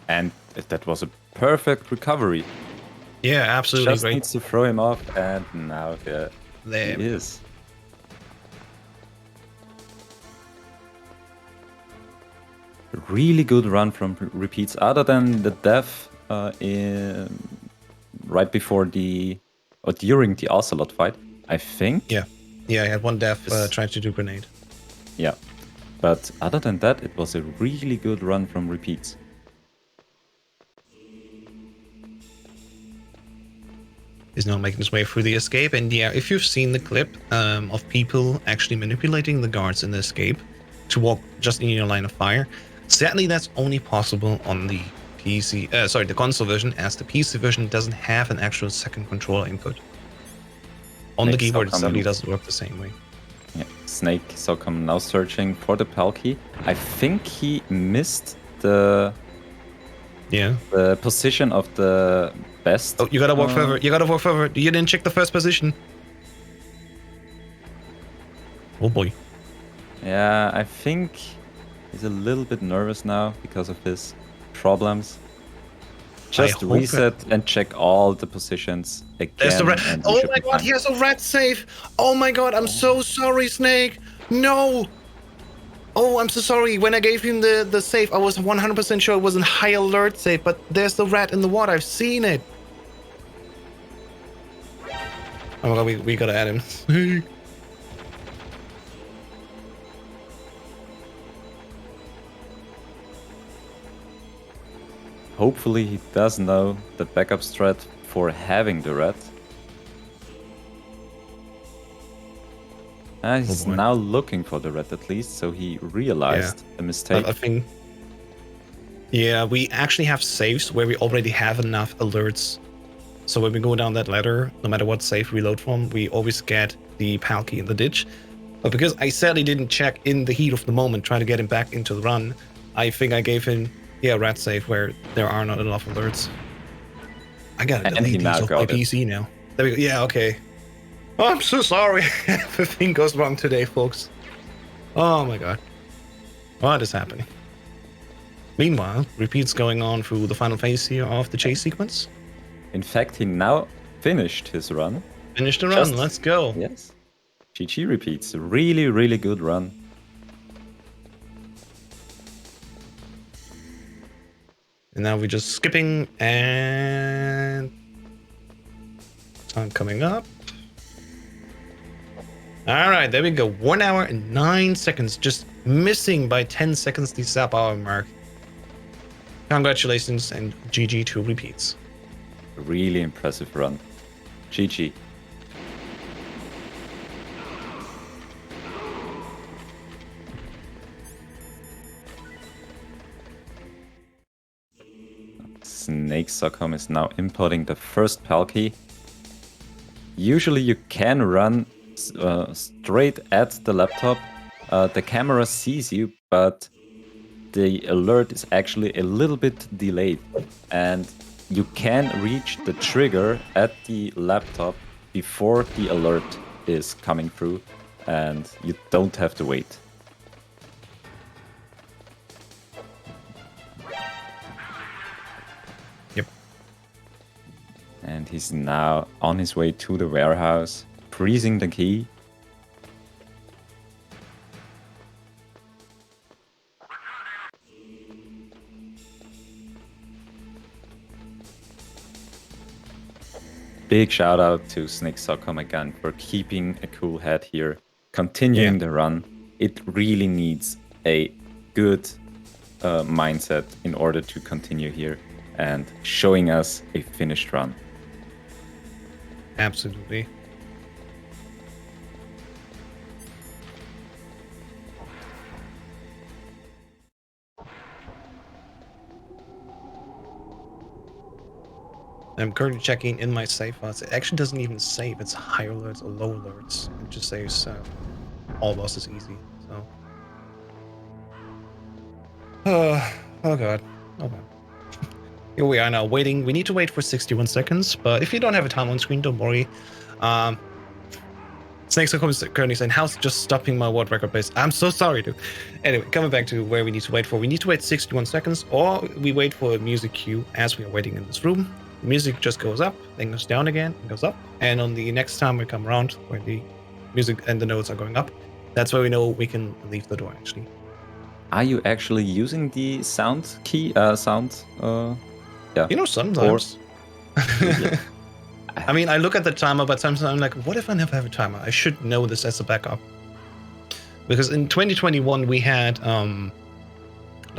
And that was a perfect recovery. Yeah, absolutely Just great. needs to throw him off, and now There he is. Really good run from repeats, other than the death right before or during the Ocelot fight, I think. Yeah, I had one death trying to do grenade. Yeah, but other than that, it was a really good run from repeats. He's now making his way through the escape, and yeah, if you've seen the clip of people actually manipulating the guards in the escape to walk just in your line of fire, sadly that's only possible on the the console version, as the PC version doesn't have an actual second controller input. On the keyboard, it sadly doesn't work the same way. Yeah, Snake Socom now searching for the Palki. I think he missed the position of the best. Oh, you gotta walk further. You gotta walk further. You didn't check the first position. Oh boy. Yeah, I think he's a little bit nervous now because of his problems. Just reset and check all the positions again. There's the rat. Oh my god, he has a rat safe. Oh my god, I'm so sorry, Snake. No. Oh, I'm so sorry. When I gave him the save, I was 100% sure it was a high alert save, but there's the rat in the water. I've seen it. Oh my god, we gotta add him. Hopefully he does know the backup strat for having the rat. He's now looking for the rat at least, so he realized the mistake. I think... Yeah, we actually have saves where we already have enough alerts. So when we go down that ladder, no matter what save we load from, we always get the Palki in the ditch. But because I sadly didn't check in the heat of the moment, trying to get him back into the run, I think I gave him rat save where there are not enough alerts. I gotta delete these off my PC now. There we go. Yeah, okay. Oh, I'm so sorry. Everything goes wrong today, folks. Oh my god. What is happening? Meanwhile, repeats going on through the final phase here of the chase sequence. In fact, he now finished his run. Finished the run, let's go. Yes. GG repeats. Really, really good run. And now we're just skipping and time coming up. All right, there we go. 1 hour and 9 seconds, just missing by 10 seconds the sub-hour mark. Congratulations and GG to repeats. Really impressive run. GG. Snake.com is now importing the first Palki. Usually you can run straight at the laptop. The camera sees you, but the alert is actually a little bit delayed. And you can reach the trigger at the laptop before the alert is coming through, and you don't have to wait. And he's now on his way to the warehouse, freezing the key. big shout out to Snake Socom again for keeping a cool head here, continuing the run. It really needs a good mindset in order to continue here and showing us a finished run. Absolutely. I'm currently checking in my save files. It actually doesn't even save. It's high alerts or low alerts. It just saves all bosses easy. So. Oh god. Oh god. Here we are now waiting. We need to wait for 61 seconds, but if you don't have a time on screen, don't worry. Snakes are currently saying, how's just stopping my world record pace? I'm so sorry, dude. Anyway, coming back to where we need to wait for. We need to wait 61 seconds, or we wait for a music cue as we are waiting in this room. The music just goes up, then goes down again, and goes up. And on the next time we come around, where the music and the notes are going up, that's where we know we can leave the door, actually. Are you actually using the sound key? Yeah. You know, sometimes. I mean, I look at the timer, but sometimes I'm like, what if I never have a timer? I should know this as a backup. Because in 2021, we had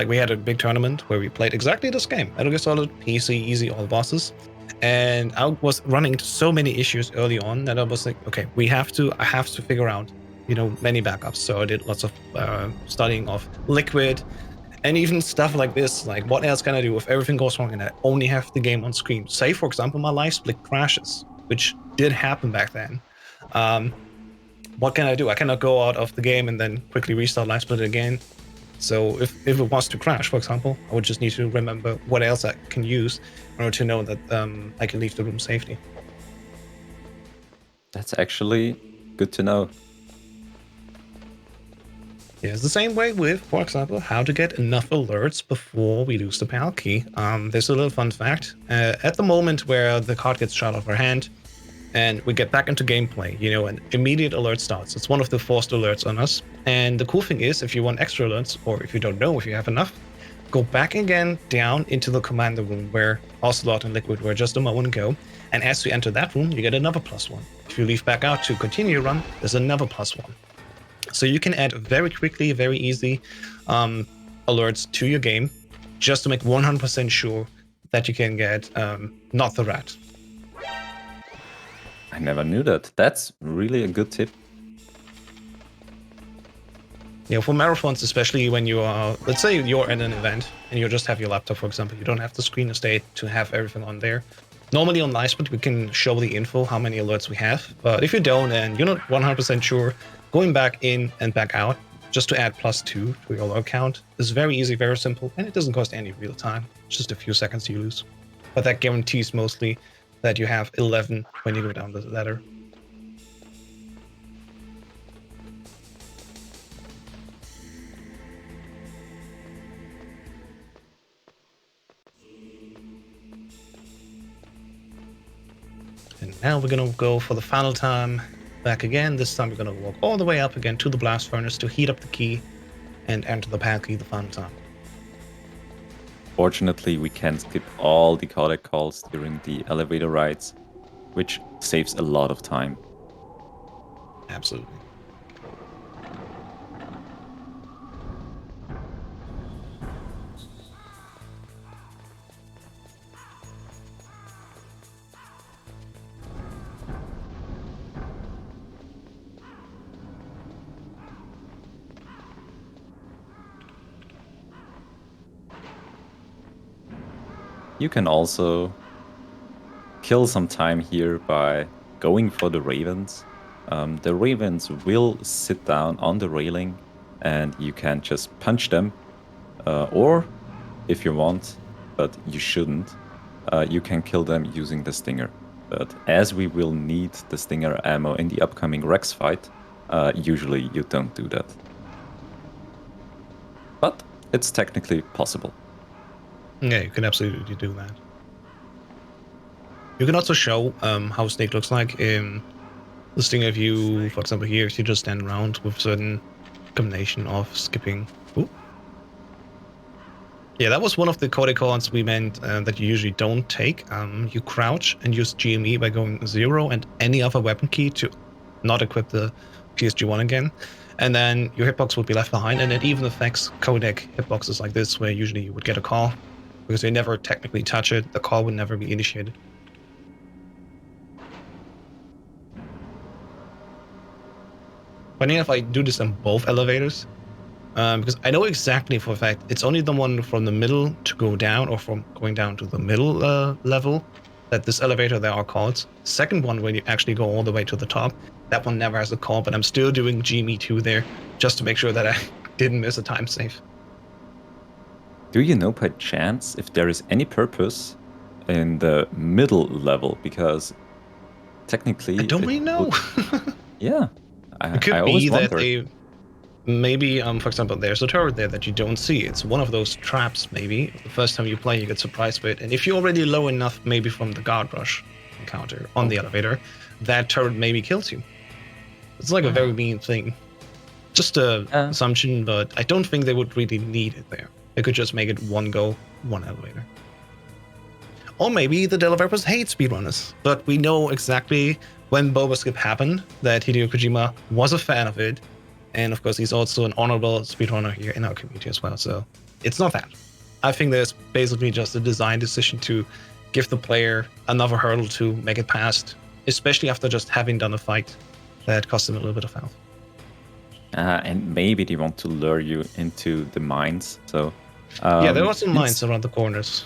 we had a big tournament where we played exactly this game. Metal Gear Solid, PC, easy, all bosses. And I was running into so many issues early on that I was like, okay, I have to figure out, many backups. So I did lots of studying of Liquid, and even stuff like this, like what else can I do if everything goes wrong and I only have the game on screen? Say, for example, my live split crashes, which did happen back then. What can I do? I cannot go out of the game and then quickly restart live split again. So if it was to crash, for example, I would just need to remember what else I can use in order to know that I can leave the room safely. That's actually good to know. Yeah, it's the same way with, for example, how to get enough alerts before we lose the PAL key. There's a little fun fact. At the moment where the card gets shot off our hand and we get back into gameplay, an immediate alert starts. It's one of the forced alerts on us. And the cool thing is, if you want extra alerts, or if you don't know if you have enough, go back again down into the commander room where Ocelot and Liquid were just a moment ago. And as you enter that room, you get another +1. If you leave back out to continue your run, there's another +1. So you can add very quickly, very easy alerts to your game just to make 100% sure that you can get not the rat. I never knew that. That's really a good tip. Yeah, for marathons, especially when you are, let's say you're at an event and you just have your laptop, for example, you don't have the screen state to have everything on there. Normally on Livesplit, we can show the info, how many alerts we have. But if you don't and you're not 100% sure, going back in and back out just to add +2 to your alert count is very easy, very simple, and it doesn't cost any real time. Just a few seconds you lose. But that guarantees mostly that you have 11 when you go down the ladder. And now we're gonna go for the final time back again. This time we're gonna walk all the way up again to the blast furnace to heat up the key and enter the PAL key the final time. Fortunately, we can skip all the codec calls during the elevator rides, which saves a lot of time. Absolutely. You can also kill some time here by going for the ravens. The ravens will sit down on the railing and you can just punch them. Or if you want, but you shouldn't, you can kill them using the stinger. But as we will need the stinger ammo in the upcoming Rex fight, usually you don't do that. But it's technically possible. Yeah, you can absolutely do that. You can also show how Snake looks like in the stinger view. For example, here, if you just stand around with certain combination of skipping. Ooh. Yeah, that was one of the code cards we meant that you usually don't take. You crouch and use GME by going 0 and any other weapon key to not equip the PSG1 again. And then your hitbox would be left behind, and it even affects codec hitboxes like this, where usually you would get a call, because they never technically touch it. The call would never be initiated. Funny enough, I do this on both elevators. Because I know exactly for a fact it's only the one from the middle to go down, or from going down to the middle level, that this elevator there are calls. Second one, when you actually go all the way to the top, that one never has a call, but I'm still doing GME2 there just to make sure that I didn't miss a time save. Do you know by chance if there is any purpose in the middle level? Because technically, I don't really know. Yeah, It could I be always that wonder. they maybe, for example, there's a turret there that you don't see. It's one of those traps, maybe. The first time you play, you get surprised by it. And if you're already low enough, maybe from the guard rush encounter on the elevator, that turret maybe kills you. It's like a very mean thing. Just a assumption, but I don't think they would really need it there. They could just make it one go, one elevator. Or maybe the developers hate speedrunners, but we know exactly when Boba Skip happened that Hideo Kojima was a fan of it. And of course, he's also an honorable speedrunner here in our community as well. So it's not that. I think there's basically just a design decision to give the player another hurdle to make it past, especially after just having done a fight that cost him a little bit of health. And maybe they want to lure you into the mines. So yeah, there are some mines around the corners.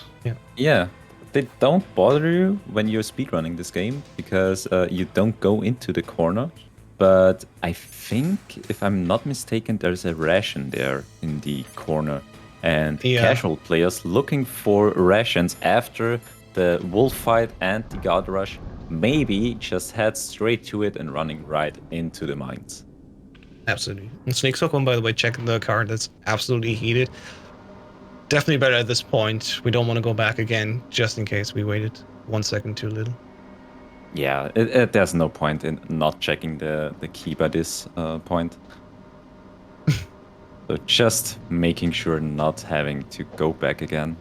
Yeah, they don't bother you when you're speedrunning this game because you don't go into the corner. But I think, if I'm not mistaken, there's a ration there in the corner. And casual players looking for rations after the wolf fight and the guard rush maybe just head straight to it and running right into the mines. Absolutely. And Snake Sokon, by the way, checking the card, that's absolutely heated. Definitely better at this point. We don't want to go back again, just in case we waited 1 second too little. Yeah, there's no point in not checking the key by this point. So just making sure not having to go back again.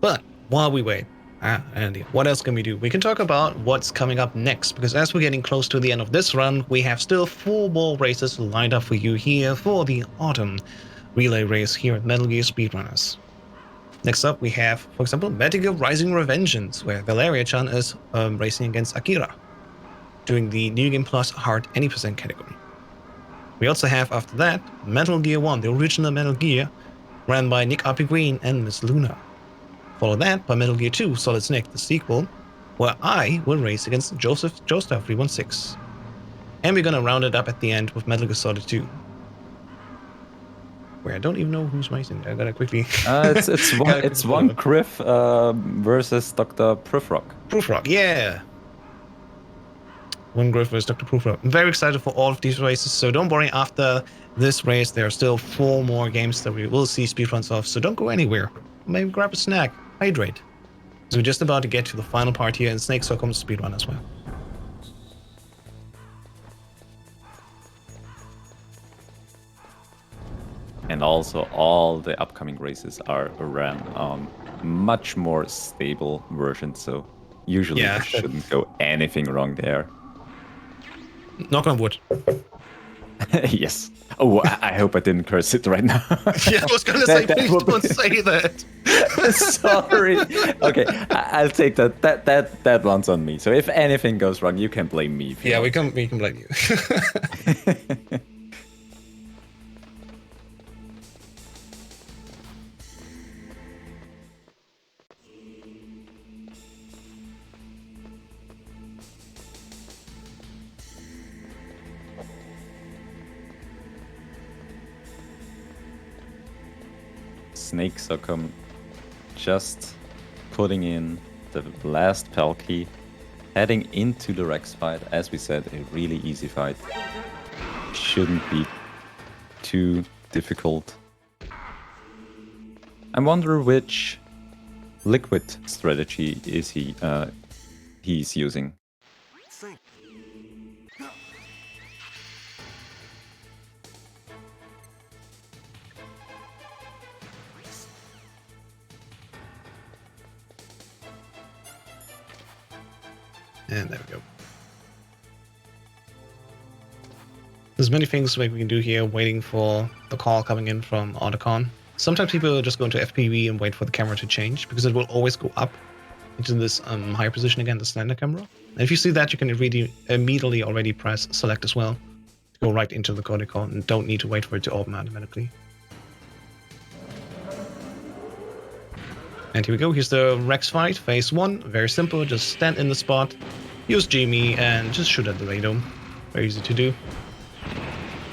But while we wait, Andy, what else can we do? We can talk about what's coming up next, because as we're getting close to the end of this run, we have still 4 more races lined up for you here for the autumn relay race here at Metal Gear Speedrunners. Next up, we have, for example, Metal Gear Rising Revengeance, where Valeria-chan is racing against Akira, doing the New Game Plus Hard Any Percent category. We also have, after that, Metal Gear 1, the original Metal Gear, ran by Nick R.P. Green and Miss Luna. Follow that by Metal Gear 2 Solid Snake, the sequel, where I will race against Joseph Joestar 316. And we're gonna round it up at the end with Metal Gear Solid 2, where I don't even know who's racing. I gotta quickly. It's one Griff versus Dr. Prufrock. Prufrock, yeah. One Griff versus Dr. Prufrock. I'm very excited for all of these races, so don't worry. After this race, there are still 4 more games that we will see speedruns of, so don't go anywhere. Maybe grab a snack, hydrate. So we're just about to get to the final part here, and Snake comes speedrun as well. And also, all the upcoming races are ran on much more stable versions, so usually there shouldn't go anything wrong there. Knock on wood. Yes. Oh, I hope I didn't curse it right now. Yeah, I was gonna say, please don't say that. Sorry. Okay, I'll take that. That one's on me. So if anything goes wrong, you can blame me. Yeah, we can blame you. Snake Sockum just putting in the last Palkey, heading into the Rex fight. As we said, a really easy fight. Shouldn't be too difficult. I wonder which liquid strategy is he's using. Think. And there we go. There's many things we can do here, waiting for the call coming in from Otacon. Sometimes people just go into FPV and wait for the camera to change, because it will always go up into this higher position again, the standard camera. And if you see that, you can really immediately already press select as well to go right into the Codicon and don't need to wait for it to open automatically. And here we go, here's the Rex fight, phase 1, very simple, just stand in the spot, use Jimmy, and just shoot at the radome. Very easy to do.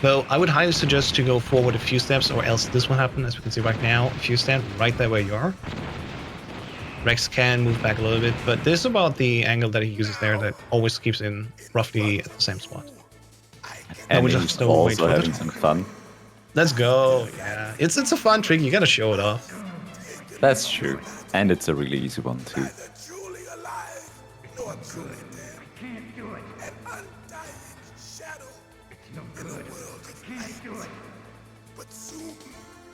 Though I would highly suggest to go forward a few steps, or else this will happen, as we can see right now, if you stand right there where you are. Rex can move back a little bit, but this is about the angle that he uses there that always keeps in roughly at the same spot. And we he's just don't wait also for having the some fun. Let's go, yeah. It's a fun trick, you gotta show it off. That's true. And it's a really easy one too. Neither truly alive nor truly dead. Can't do it. An undying shadow It's no in a good. world of Can't do it. but soon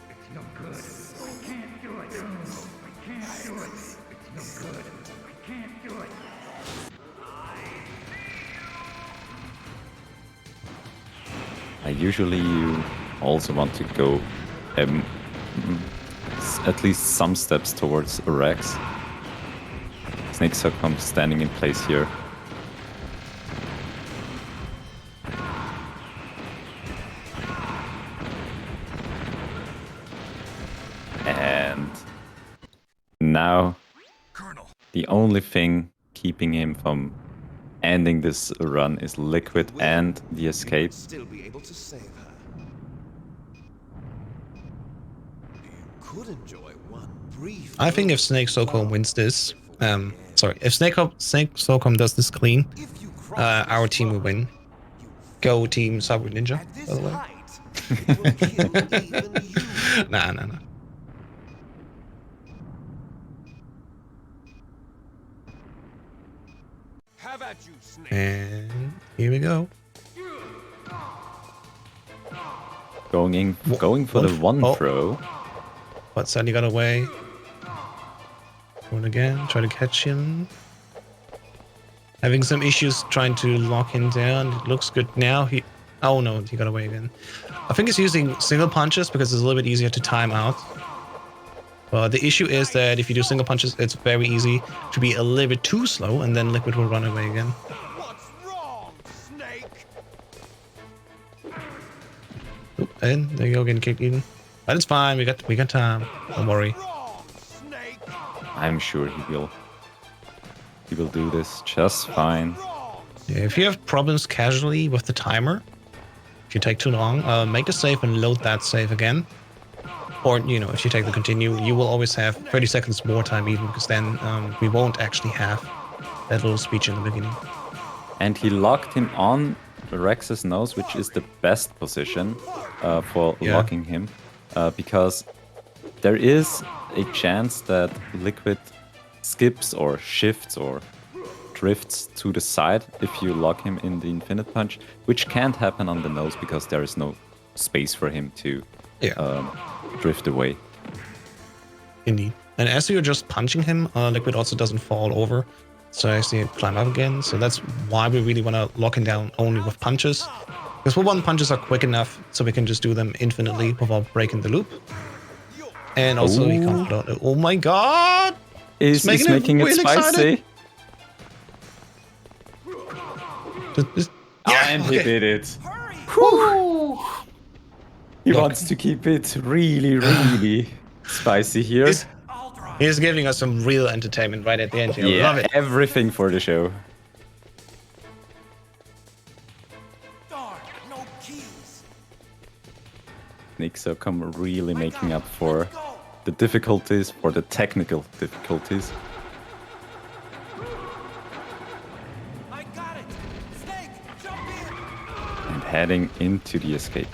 It's no good. I can't do it. I can't do it. It's no good. I can't do it. Usually you also want to go at least some steps towards a Rex. Snake Circum standing in place here. And now Colonel. the only thing keeping him from ending this run is Liquid and the escape. Still be able to save her. You could enjoy one brief. I think if Snake Socom wins this, if Snake Socom does this clean, If you cross our this team will line, win. Go Team Cyborg Ninja, at this by the way. height, it will kill even you. Nah. Have at you, Snake. And here we go. Going for the one Oh. throw. But Sandy got away. Going again, try to catch him. Having some issues trying to lock him down. It looks good now. Oh no, he got away again. I think he's using single punches because it's a little bit easier to time out. But the issue is that if you do single punches, it's very easy to be a little bit too slow, and then Liquid will run away again. What's wrong, Snake? Oop, and there you go, getting kicked even. But it's fine. We got time. Don't worry. Wrong, Snake. I'm sure he will do this just fine. Wrong. Yeah, if you have problems casually with the timer, if you take too long, make a save and load that save again. Or, if you take the continue, you will always have 30 seconds more time even, because then we won't actually have that little speech in the beginning. And he locked him on Rex's nose, which is the best position for Yeah. locking him. Because there is a chance that Liquid skips or shifts or drifts to the side if you lock him in the Infinite Punch, which can't happen on the nose because there is no space for him to drift away. Indeed. And as you're just punching him, Liquid also doesn't fall over. So I see it climb up again. So that's why we really want to lock him down only with punches. Because for one, punches are quick enough, so we can just do them infinitely without breaking the loop. And also he can't float. Oh my god! He's making making it it really spicy. Just- And he okay. did it. Hurry. He wants to keep it really, really spicy here. He's, he's giving us some real entertainment right at the end here. Yeah, Love it. everything for the show. Darn, no keys. Nixo come really making up for Let's go. the difficulties, for the technical difficulties. I got it. Snake, jump in. And heading into the escape.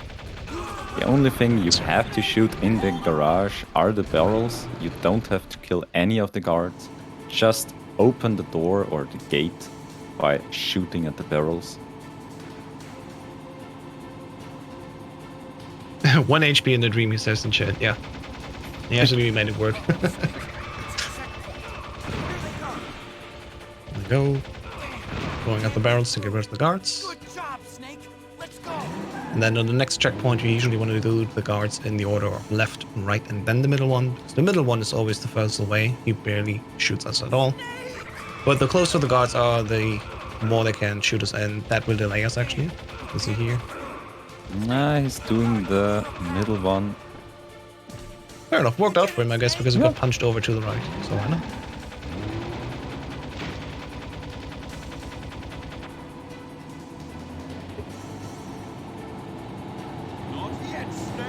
The only thing you have to shoot in the garage are the barrels. You don't have to kill any of the guards. Just open the door or the gate by shooting at the barrels. 1 HP in the dream, he says in chat. Yeah. He actually made it work. There we go. Going at the barrels to get rid of the guards. Good job, Snake. Let's go. And then on the next checkpoint, you usually want to do the guards in the order of left, right, and then the middle one. Because the middle one is always the furthest away. He barely shoots us at all. But the closer the guards are, the more they can shoot us, and that will delay us actually. You see here. Nah, he's doing the middle one. Fair enough, worked out for him, I guess, because he got punched over to the right. So why not?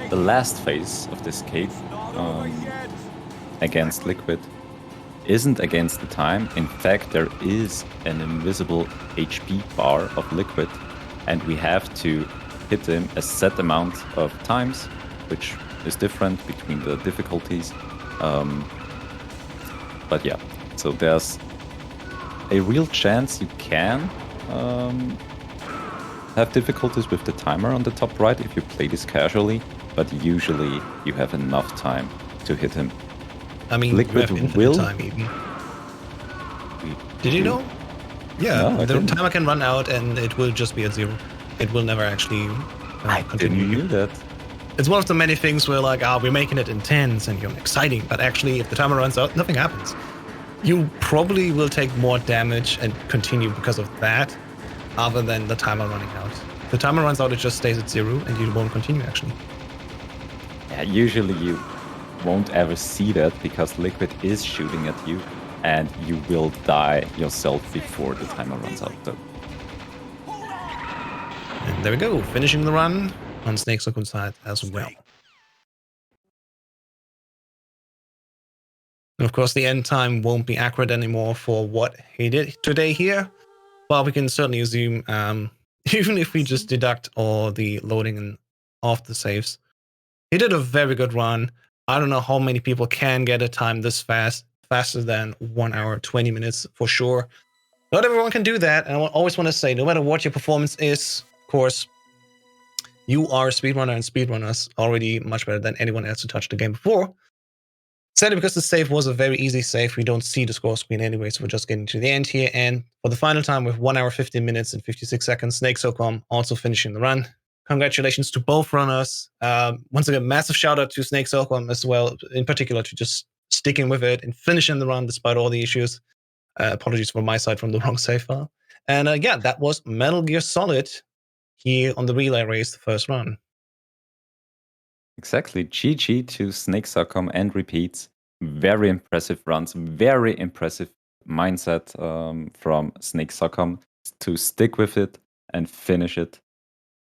The last phase of this cape against Liquid isn't against the time. In fact, there is an invisible HP bar of Liquid, and we have to hit him a set amount of times, which is different between the difficulties. But yeah, so there's a real chance you can have difficulties with the timer on the top right if you play this casually, but usually you have enough time to hit him. I mean, Liquid you have will infinite time even. Did you know? Yeah, No, I the didn't. timer can run out and it will just be at 0. It will never actually I continue. didn't know that. It's one of the many things where like, we're making it intense and exciting, but actually if the timer runs out, nothing happens. You probably will take more damage and continue because of that, other than the timer running out. If the timer runs out, it just stays at 0 and you won't continue actually. Yeah, usually you won't ever see that because Liquid is shooting at you and you will die yourself before the timer runs out though. And there we go, finishing the run on Snake Sokun's side as well. And of course, the end time won't be accurate anymore for what he did today here, but we can certainly assume, even if we just deduct all the loading and off the saves, he did a very good run. I don't know how many people can get a time this fast, faster than 1 hour, 20 minutes for sure. Not everyone can do that, and I always want to say, no matter what your performance is, of course, you are a speedrunner, and speedrunners already much better than anyone else who touched the game before. Sadly, because the save was a very easy save, we don't see the score screen anyway, so we're just getting to the end here. And for the final time with 1 hour, 15 minutes and 56 seconds, Snake Socom also finishing the run. Congratulations to both runners. Once again, massive shout out to Snake Socom as well, in particular to just sticking with it and finishing the run despite all the issues. Apologies from my side from the wrong save file. And yeah, that was Metal Gear Solid here on the relay race, the first run. Exactly. GG to Snake Socom and Repeats. Very impressive runs, very impressive mindset from Snake Socom to stick with it and finish it.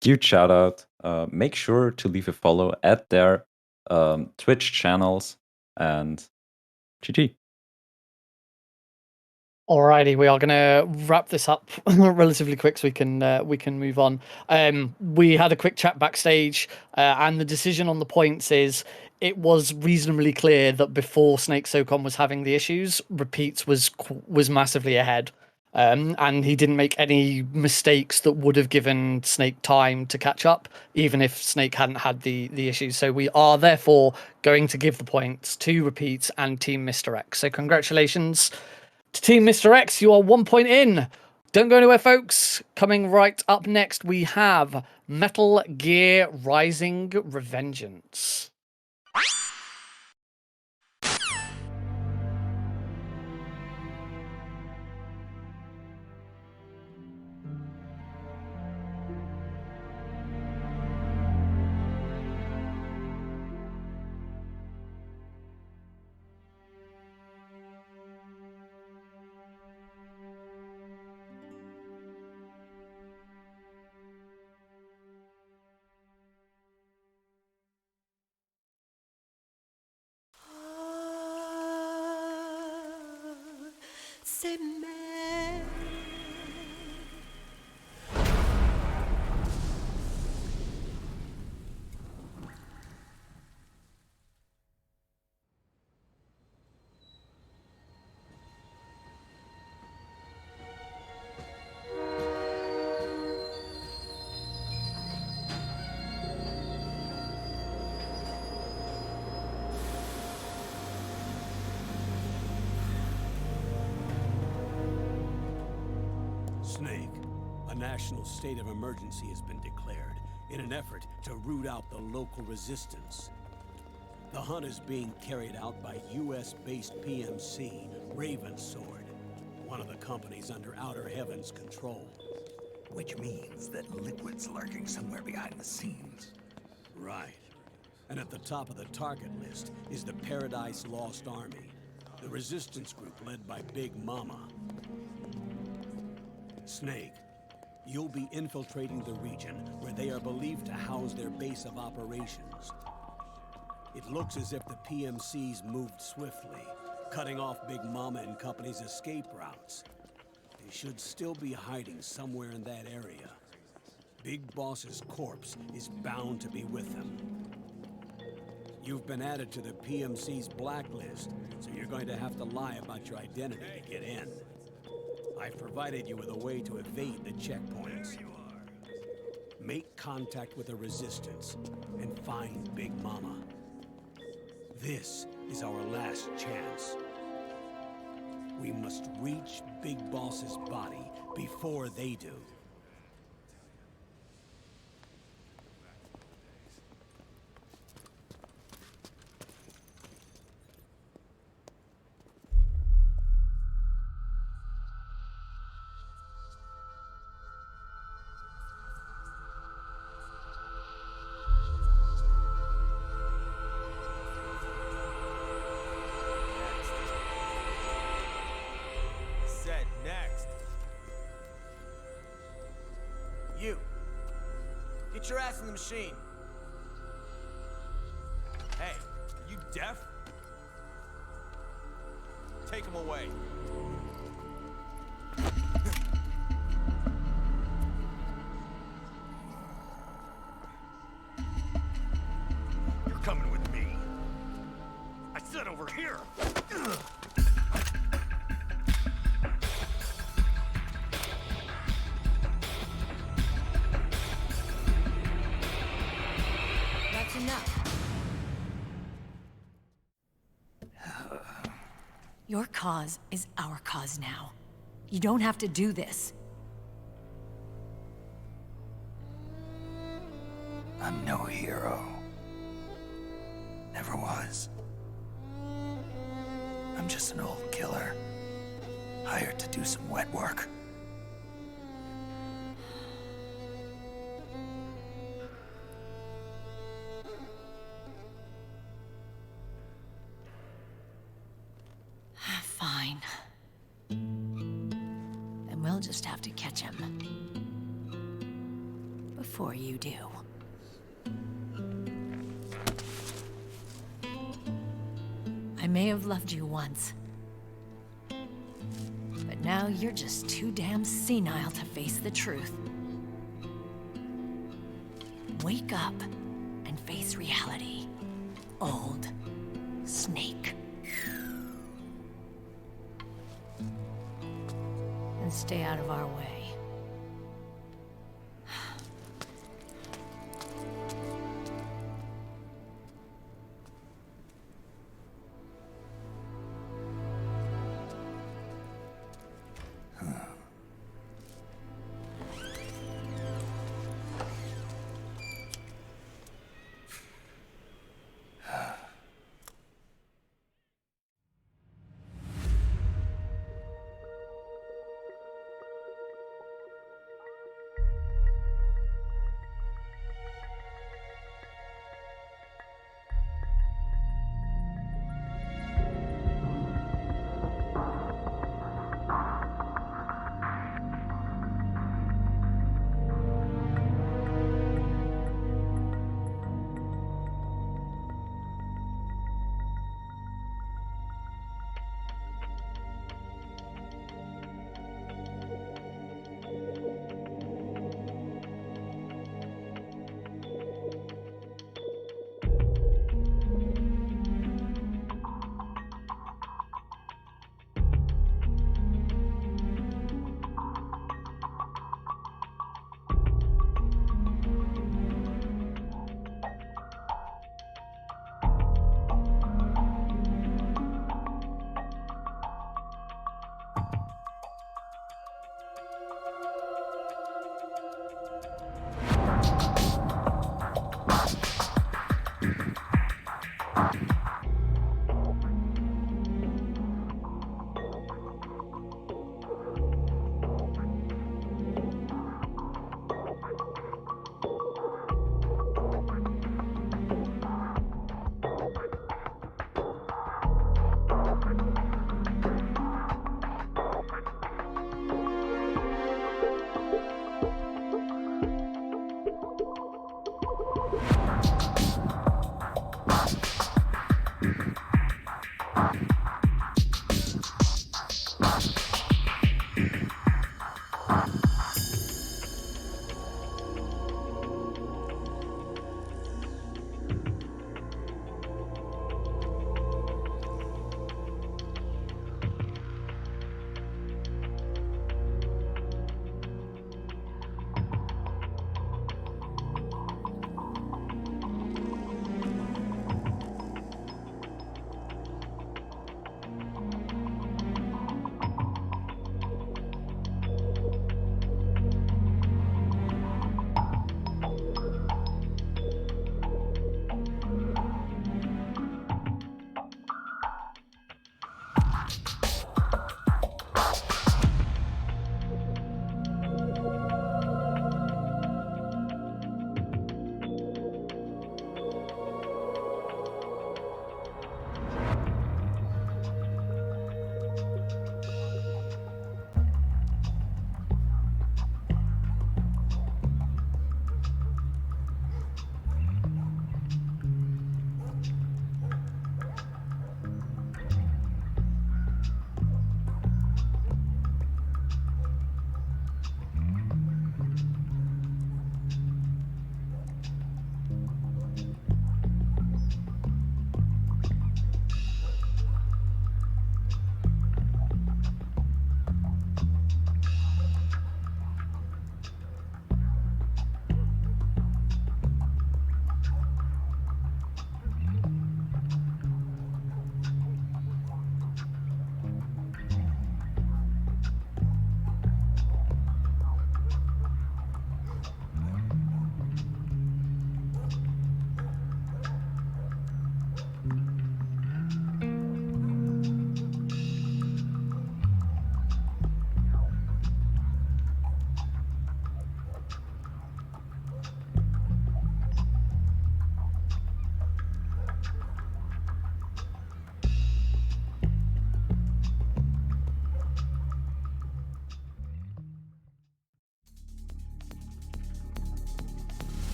Huge shout out. Make sure to leave a follow at their Twitch channels and GG. Alrighty, we are going to wrap this up relatively quick so we can move on. We had a quick chat backstage, and the decision on the points is it was reasonably clear that before Snake Socom was having the issues, Repeats was massively ahead, and he didn't make any mistakes that would have given Snake time to catch up, even if Snake hadn't had the issues. So we are therefore going to give the points to Repeats and Team Mr. X. So congratulations to Team Mr. X, you are 1 point in. Don't go anywhere, folks. Coming right up next, we have Metal Gear Rising Revengeance. Snake, a national state of emergency has been declared in an effort to root out the local resistance. The hunt is being carried out by US-based PMC, Ravensword, one of the companies under Outer Heaven's control. Which means that Liquid's lurking somewhere behind the scenes. Right. And at the top of the target list is the Paradise Lost Army, the resistance group led by Big Mama. Snake, you'll be infiltrating the region where they are believed to house their base of operations. It looks as if the PMC's moved swiftly, cutting off Big Mama and company's escape routes. They should still be hiding somewhere in that area. Big Boss's corpse is bound to be with them. You've been added to the PMC's blacklist, so you're going to have to lie about your identity to get in. I've provided you with a way to evade the checkpoints. Make contact with the Resistance and find Big Mama. This is our last chance. We must reach Big Boss's body before they do. Next. You. Get your ass in the machine. Hey, are you deaf? Take him away. You're coming with me. I said over here. Your cause is our cause now. You don't have to do this. I'm no hero. Never was. I'm just an old killer, hired to do some wet work. Fine. Then we'll just have to catch him. Before you do. I may have loved you once. But now you're just too damn senile to face the truth. Wake up and face reality. Old Snake. And stay out of our way.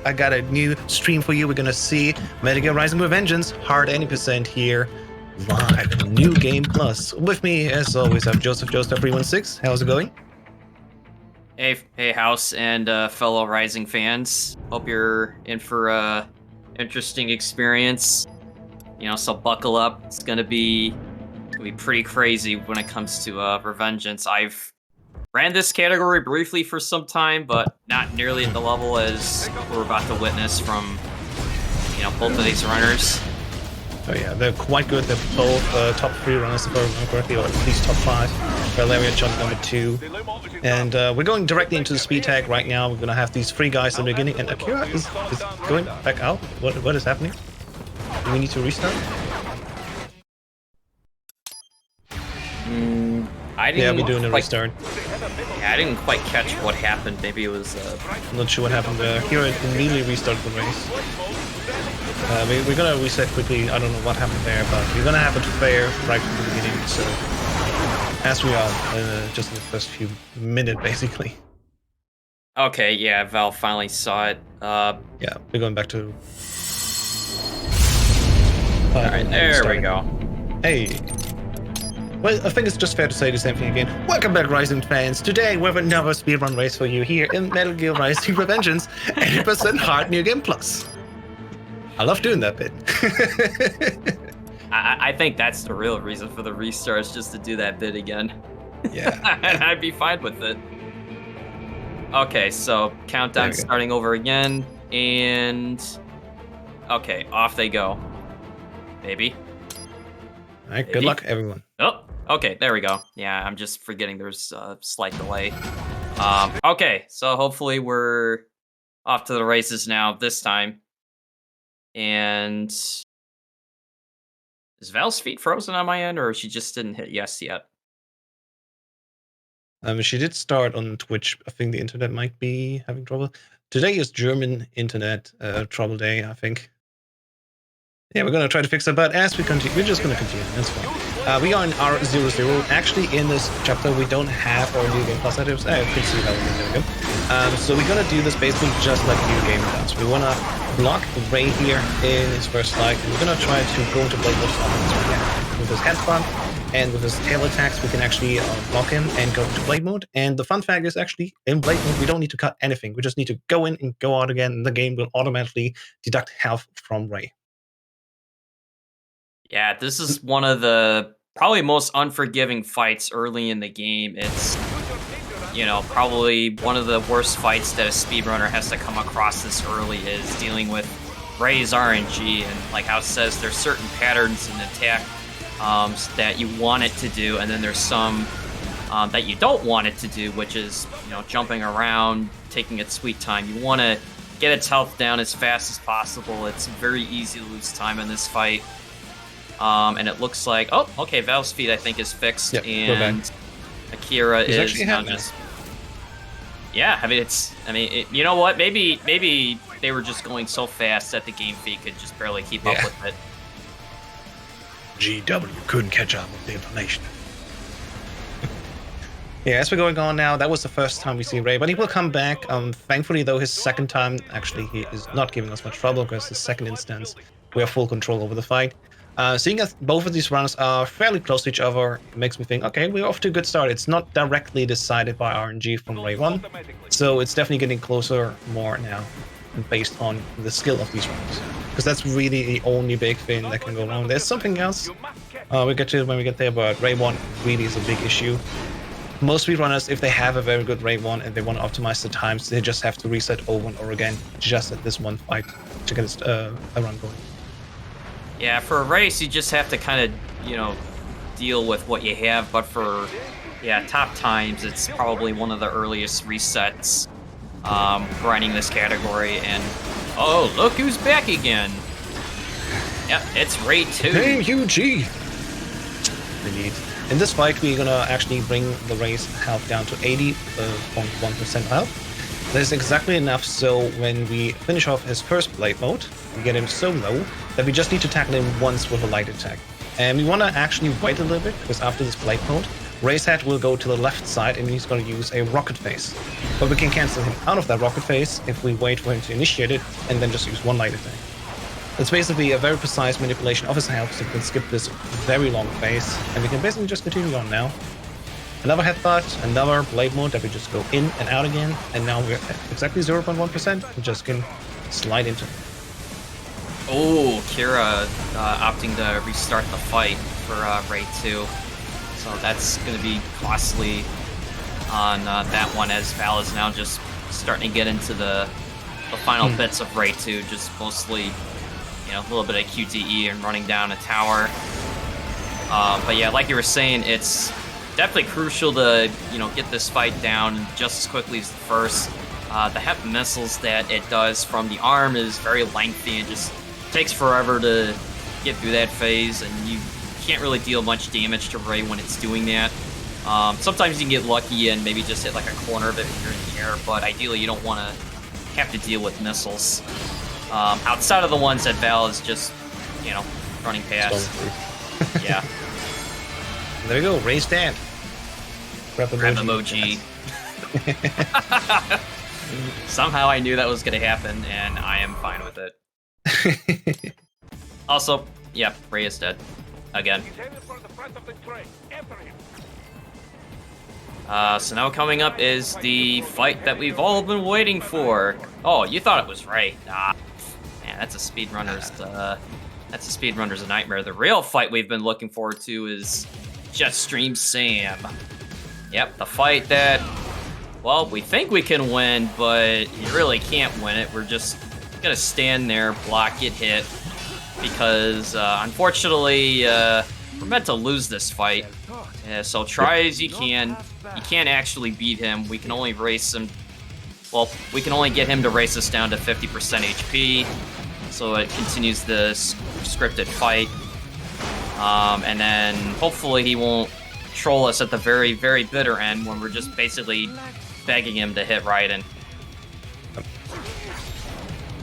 I got a new stream for you. We're gonna see Metal Gear Rising Revengeance, hard 80% here, live, New Game Plus. With me, as always, I'm Joseph316. How's it going? Hey, House and fellow Rising fans. Hope you're in for a interesting experience. You know, so buckle up. It's gonna be pretty crazy when it comes to Revengeance. I've ran this category briefly for some time, but not nearly at the level as we're about to witness from, you know, both of these runners. Oh yeah, they're quite good. They're both top 3 runners, if I remember correctly, or at least top 5. Valeria jumped number 2. And we're going directly into the speed tag right now. We're gonna have these 3 guys in the beginning, and Akira is going back out. What is happening? Do we need to restart? I didn't. Yeah, we're doing a restart. Yeah, I didn't quite catch what happened. Maybe it was. I'm not sure what happened there. Akira immediately restarted the race. We're gonna reset quickly. I don't know what happened there, but we're gonna have it fair right from the beginning. So, as we are, just in the first few minutes, basically. Okay, yeah, Val finally saw it. Yeah, we're going back to. Alright, there we go. Hey. Well, I think it's just fair to say the same thing again. Welcome back, Rising fans. Today we have another speedrun race for you here in Metal Gear Rising Revengeance, 80% hard New Game Plus. I love doing that bit. I think that's the real reason for the restarts, just to do that bit again. Yeah. And I'd be fine with it. Okay, so countdown starting over again, and okay, off they go. Maybe. All right, good luck, everyone. Oh, okay, there we go. Yeah, I'm just forgetting there's a slight delay. Okay, so hopefully we're off to the races now this time. And is Val's feet frozen on my end, or she just didn't hit yes yet? She did start on Twitch. I think the internet might be having trouble. Today is German internet trouble day, I think. Yeah, we're going to try to fix it, but as we continue, we're just going to continue. That's fine. We are in R00. Actually, in this chapter, we don't have our New Game Plus items. I can see how we're going to go. So we're going to do this basically just like New Game does. We want to block Ray here in his first fight, and we're going to try to go into blade mode with his head front, and with his tail attacks, we can actually block him and go into blade mode. And the fun fact is actually, in blade mode, we don't need to cut anything. We just need to go in and go out again, and the game will automatically deduct health from Ray. Yeah, this is one of the probably most unforgiving fights early in the game. It's, you know, probably one of the worst fights that a speedrunner has to come across this early is dealing with Ray's RNG. And like how it says, there's certain patterns in attack that you want it to do, and then there's some that you don't want it to do, which is, you know, jumping around, taking its sweet time. You want to get its health down as fast as possible. It's very easy to lose time in this fight. And it looks like, oh, okay, Valve's feet I think is fixed, yep, and Akira is now just. Yeah, I mean, you know what? Maybe they were just going so fast that the game feed could just barely keep up with it. GW couldn't catch up with the information. Yeah, as we're going on now, that was the first time we see Ray, but he will come back. Thankfully, though, his second time, actually, he is not giving us much trouble, because the second instance, we have full control over the fight. Seeing as both of these runs are fairly close to each other makes me think, okay, we're off to a good start. It's not directly decided by RNG from Ray 1, so it's definitely getting closer more now, based on the skill of these runs. Because that's really the only big thing that can go wrong. There's something else we'll get to it when we get there, but Ray 1 really is a big issue. Most speedrunners, if they have a very good Ray 1 and they want to optimize the times, they just have to reset over and over again, just at this one fight, to get a run going. Yeah, for a race, you just have to kind of, you know, deal with what you have. But for, yeah, top times, it's probably one of the earliest resets grinding this category. And, oh, look who's back again. Yep, it's Ray 2. Name UG! Indeed. In this fight, we're going to actually bring the Ray's health down to 80.1% health. That is exactly enough so when we finish off his first blade mode, we get him so low that we just need to tackle him once with a light attack. And we want to actually wait a little bit, because after this blade mode, Racehead will go to the left side and he's going to use a rocket phase. But we can cancel him out of that rocket phase if we wait for him to initiate it and then just use one light attack. It's basically a very precise manipulation of his health, so we can skip this very long phase, and we can basically just continue on now. Another headbutt, another blade mode that we just go in and out again, and now we're at exactly 0.1%. We just can slide into it. Oh, Kira opting to restart the fight for Raid 2. So that's going to be costly on that one, as Val is now just starting to get into the final bits of Raid 2, just mostly, a little bit of QTE and running down a tower. But yeah, like you were saying, it's definitely crucial to, get this fight down just as quickly as the first. The HEP missiles that it does from the arm is very lengthy and just takes forever to get through that phase, and you can't really deal much damage to Rey when it's doing that. Sometimes you can get lucky and maybe just hit like a corner of it when you're in the air, but ideally you don't want to have to deal with missiles. Outside of the ones that Val is just, running past. Yeah. There we go, Ray's dead. Grab emoji. Somehow I knew that was going to happen, and I am fine with it. Also, yeah, Ray is dead. Again. So now coming up is the fight that we've all been waiting for. Oh, you thought it was Ray. Nah. Man, that's a speedrunner's nightmare. The real fight we've been looking forward to is Jetstream Sam. Yep, the fight that, well, we think we can win, but you really can't win it. We're just gonna stand there, block, get hit, because unfortunately, we're meant to lose this fight. So try as you can't actually beat him. We can only race him. Well, we can only get him to race us down to 50% HP, so it continues the scripted fight. And then hopefully he won't troll us at the very, very bitter end when we're just basically begging him to hit Raiden.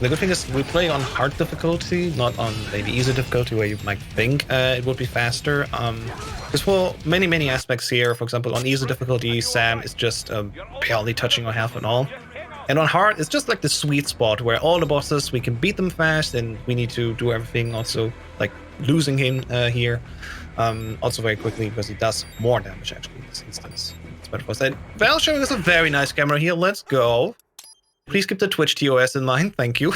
The good thing is we play on hard difficulty, not on maybe easy difficulty where you might think it would be faster. Because for many aspects here, for example, on easy difficulty, Sam is just barely touching our health and all. And on hard, it's just like the sweet spot where all the bosses, we can beat them fast, and we need to do everything also, like losing him here. Also very quickly, because he does more damage actually in this instance. It's better for us. And Val showing us a very nice camera here. Let's go. Please keep the Twitch TOS in mind. Thank you.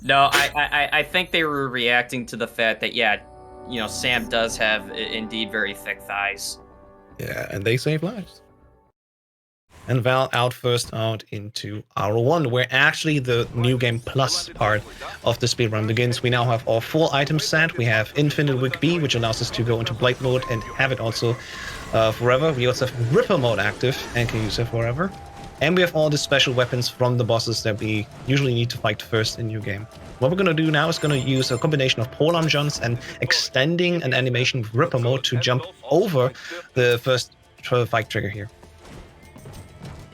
No, I think they were reacting to the fact that, yeah, Sam does have indeed very thick thighs. Yeah, and they save lives. And Val out into R1, where actually the New Game Plus part of the speedrun begins. We now have our full item set. We have Infinite Wick B, which allows us to go into Blade mode and have it also forever. We also have Ripper mode active and can use it forever. And we have all the special weapons from the bosses that we usually need to fight first in New Game. What we're going to do now is going to use a combination of polearm jumps and extending an animation with Ripper mode to jump over the first fight trigger here.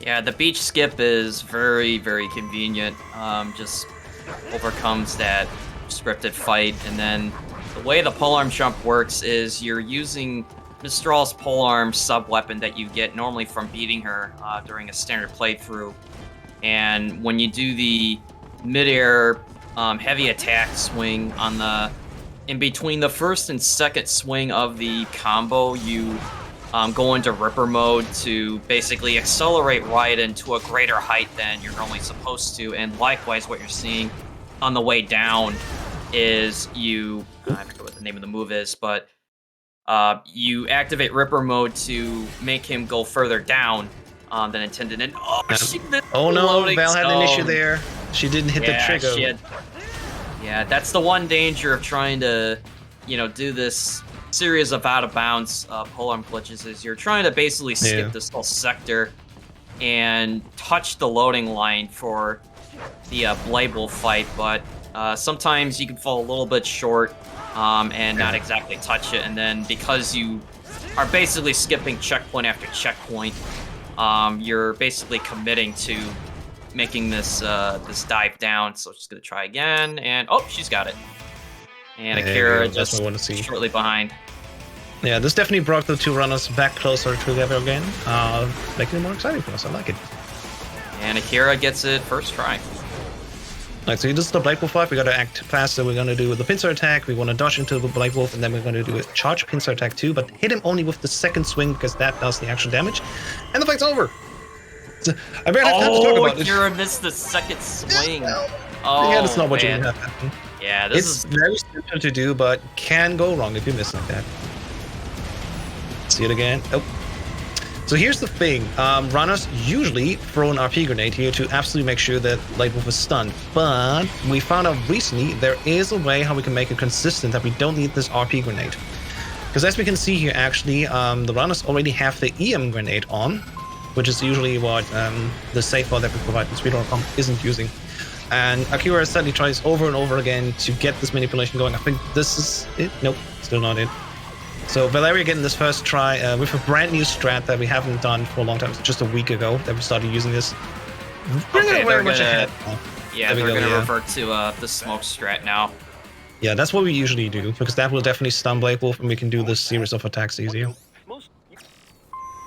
Yeah, the beach skip is very, very convenient. Just overcomes that scripted fight. And then the way the polearm jump works is you're using Mistral's polearm sub-weapon that you get normally from beating her during a standard playthrough. And when you do the mid-air heavy attack swing in between the first and second swing of the combo, you go into Ripper mode to basically accelerate Raiden to a greater height than you're normally supposed to. And likewise, what you're seeing on the way down is I forget what the name of the move is, but you activate Ripper mode to make him go further down than intended. And oh no, Val had an issue there. She didn't hit the trigger. Yeah, that's the one danger of trying to, do this series of out-of-bounds polearm glitches, is you're trying to basically skip this whole sector and touch the loading line for the Blade Wolf fight, but sometimes you can fall a little bit short and not exactly touch it, and then because you are basically skipping checkpoint after checkpoint, you're basically committing to making this dive down. So she's gonna try again, and oh, she's got it. And Akira just shortly behind. Yeah, this definitely brought the two runners back closer together again, making it more exciting for us. I like it. And Akira gets it first try. Alright, so this is the Blade Wolf fight. We gotta act faster. We're gonna do the pincer attack. We wanna dodge into the Blade Wolf, and then we're gonna do a charge pincer attack too, but hit him only with the second swing because that does the actual damage. And the fight's over. So, I barely have time to talk about it. Akira missed the second swing. Yeah, Oh, yeah, that's not what man. you want to happen. Yeah, this It's is very simple to do, but can go wrong if you miss like that. See it again. Oh. So here's the thing. Runners usually throw an RP grenade here to absolutely make sure that Blade Wolf is stunned. But we found out recently there is a way how we can make it consistent that we don't need this RP grenade. Because as we can see here, actually, the runners already have the EM grenade on, which is usually what the safe bar that we provide in speedrun.com isn't using. And Akira suddenly tries over and over again to get this manipulation going. I think this is it. Nope, still not it. So Valeria getting this first try with a brand new strat that we haven't done for a long time. It's just a week ago that we started using this. okay. Very much ahead. Yeah, There we they're go, gonna revert to the smoke strat now. Yeah, that's what we usually do, because that will definitely stun Blade Wolf and we can do this series of attacks easier.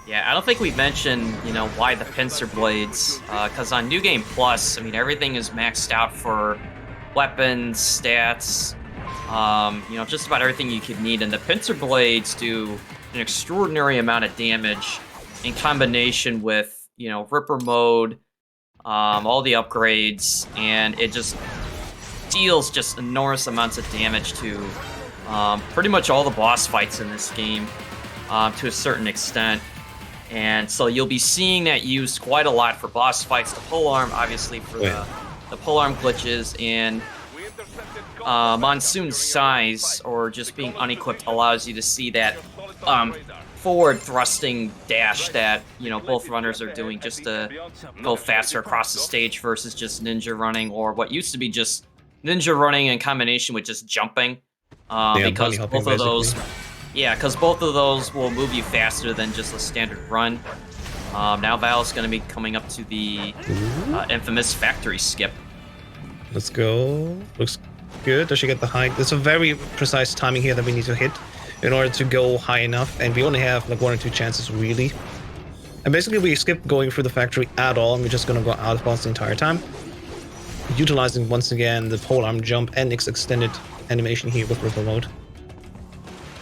Yeah, I don't think we've mentioned, why the pincer blades, because on New Game Plus, I mean, everything is maxed out for weapons, stats, just about everything you could need, and the pincer blades do an extraordinary amount of damage in combination with, Ripper mode, all the upgrades, and it just deals just enormous amounts of damage to pretty much all the boss fights in this game, to a certain extent. And so you'll be seeing that used quite a lot for boss fights. The polearm, obviously, for the polearm glitches, and Monsoon's size, or just being unequipped, allows you to see that forward thrusting dash that both runners are doing just to go faster across the stage versus just ninja running, or what used to be just ninja running in combination with just jumping. Because both of those. Yeah, because both of those will move you faster than just a standard run. Now Val's going to be coming up to the infamous factory skip. Let's go. Looks good. Does she get the high? There's a very precise timing here that we need to hit in order to go high enough, and we only have like 1 or 2 chances really. And basically we skip going through the factory at all, and we're just going to go out of bounds the entire time, utilizing once again the polearm jump and its extended animation here with Ripper mode.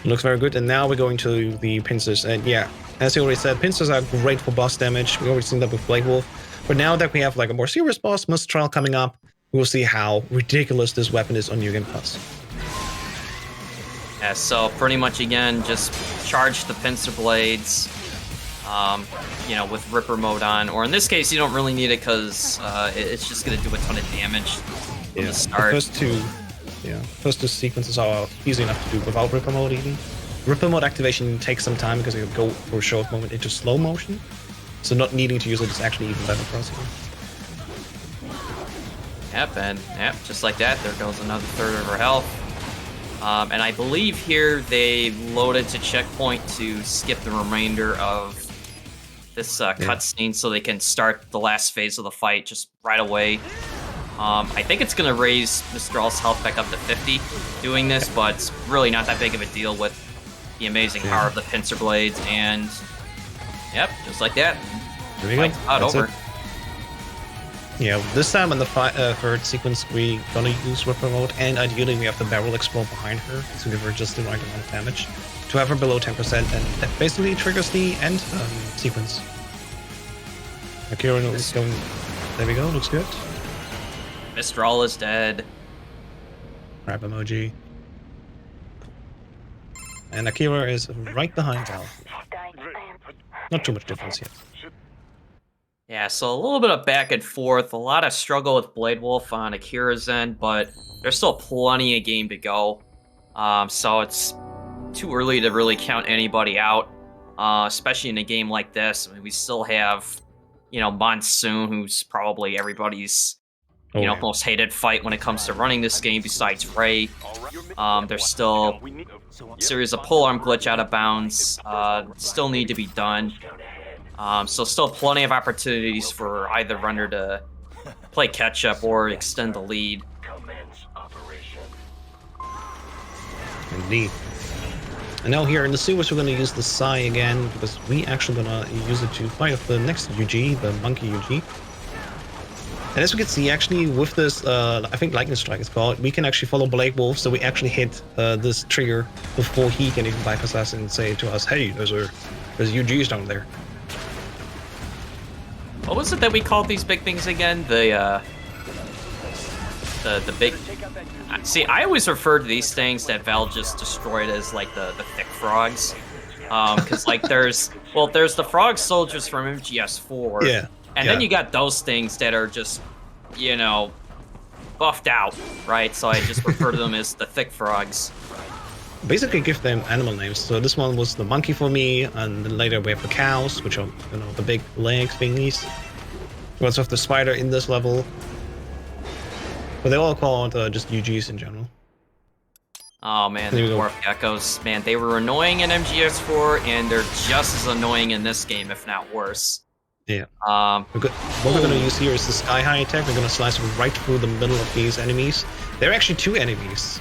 Looks very good, and now we're going to the pincers, and yeah, as you already said, pincers are great for boss damage. We've already seen that with Blade Wolf, but now that we have like a more serious boss, Mistral, coming up, we'll see how ridiculous this weapon is on New Game Plus. Yeah, so pretty much again, just charge the pincer blades, with Ripper mode on, or in this case, you don't really need it because it's just going to do a ton of damage from the start. First two sequences are easy enough to do without Ripper mode even. Ripper mode activation takes some time because you go for a short moment into slow motion, so not needing to use it is actually even better for us here. Yep, and just like that, there goes another third of her health. And I believe here they loaded to checkpoint to skip the remainder of this cutscene so they can start the last phase of the fight just right away. I think it's going to raise Mistral's health back up to 50 doing this, but it's really not that big of a deal with the amazing power of the pincer blades. And, yep, just like that. There we go. That's over. It. Yeah, this time in the third sequence, we're going to use Ripper mode, and ideally we have the barrel explode behind her to give her just the right amount of damage. To have her below 10%, and that basically triggers the end sequence. Akira is going... There we go, looks good. Mistral is dead. Crab emoji. And Akira is right behind Val. Not too much difference yet. Yeah, so a little bit of back and forth, a lot of struggle with Blade Wolf on Akira's end, but there's still plenty of game to go. So it's too early to really count anybody out, especially in a game like this. I mean, we still have, Monsoon, who's probably everybody's most hated fight when it comes to running this game besides Ray. There's still a series of polearm glitch out of bounds, still need to be done. So still plenty of opportunities for either runner to play catch up or extend the lead. Indeed. And now here in the sewers, we're going to use the Psy again, because we actually going to use it to fight off the next UG, the Monkey UG. And as we can see, actually, with this, I think Lightning Strike is called, we can actually follow Blake Wolf, so we actually hit this trigger before he can even bypass us and say to us, hey, there's UGs down there. What was it that we called these big things again? The big... See, I always refer to these things that Val just destroyed as, like, the thick frogs. Because, like, there's the frog soldiers from MGS4. Yeah. And then you got those things that are just, you know, buffed out, right? So I just refer to them as the thick frogs. Basically give them animal names. So this one was the monkey for me, and then later we have the cows, which are, you know, the big legs thingies. We also have the spider in this level. But they're all called just UGs in general. Oh man, the dwarf geckos, man, they were annoying in MGS4, and they're just as annoying in this game, if not worse. Yeah. What we're going to use here is the Sky High attack. We're going to slice right through the middle of these enemies. There are actually two enemies.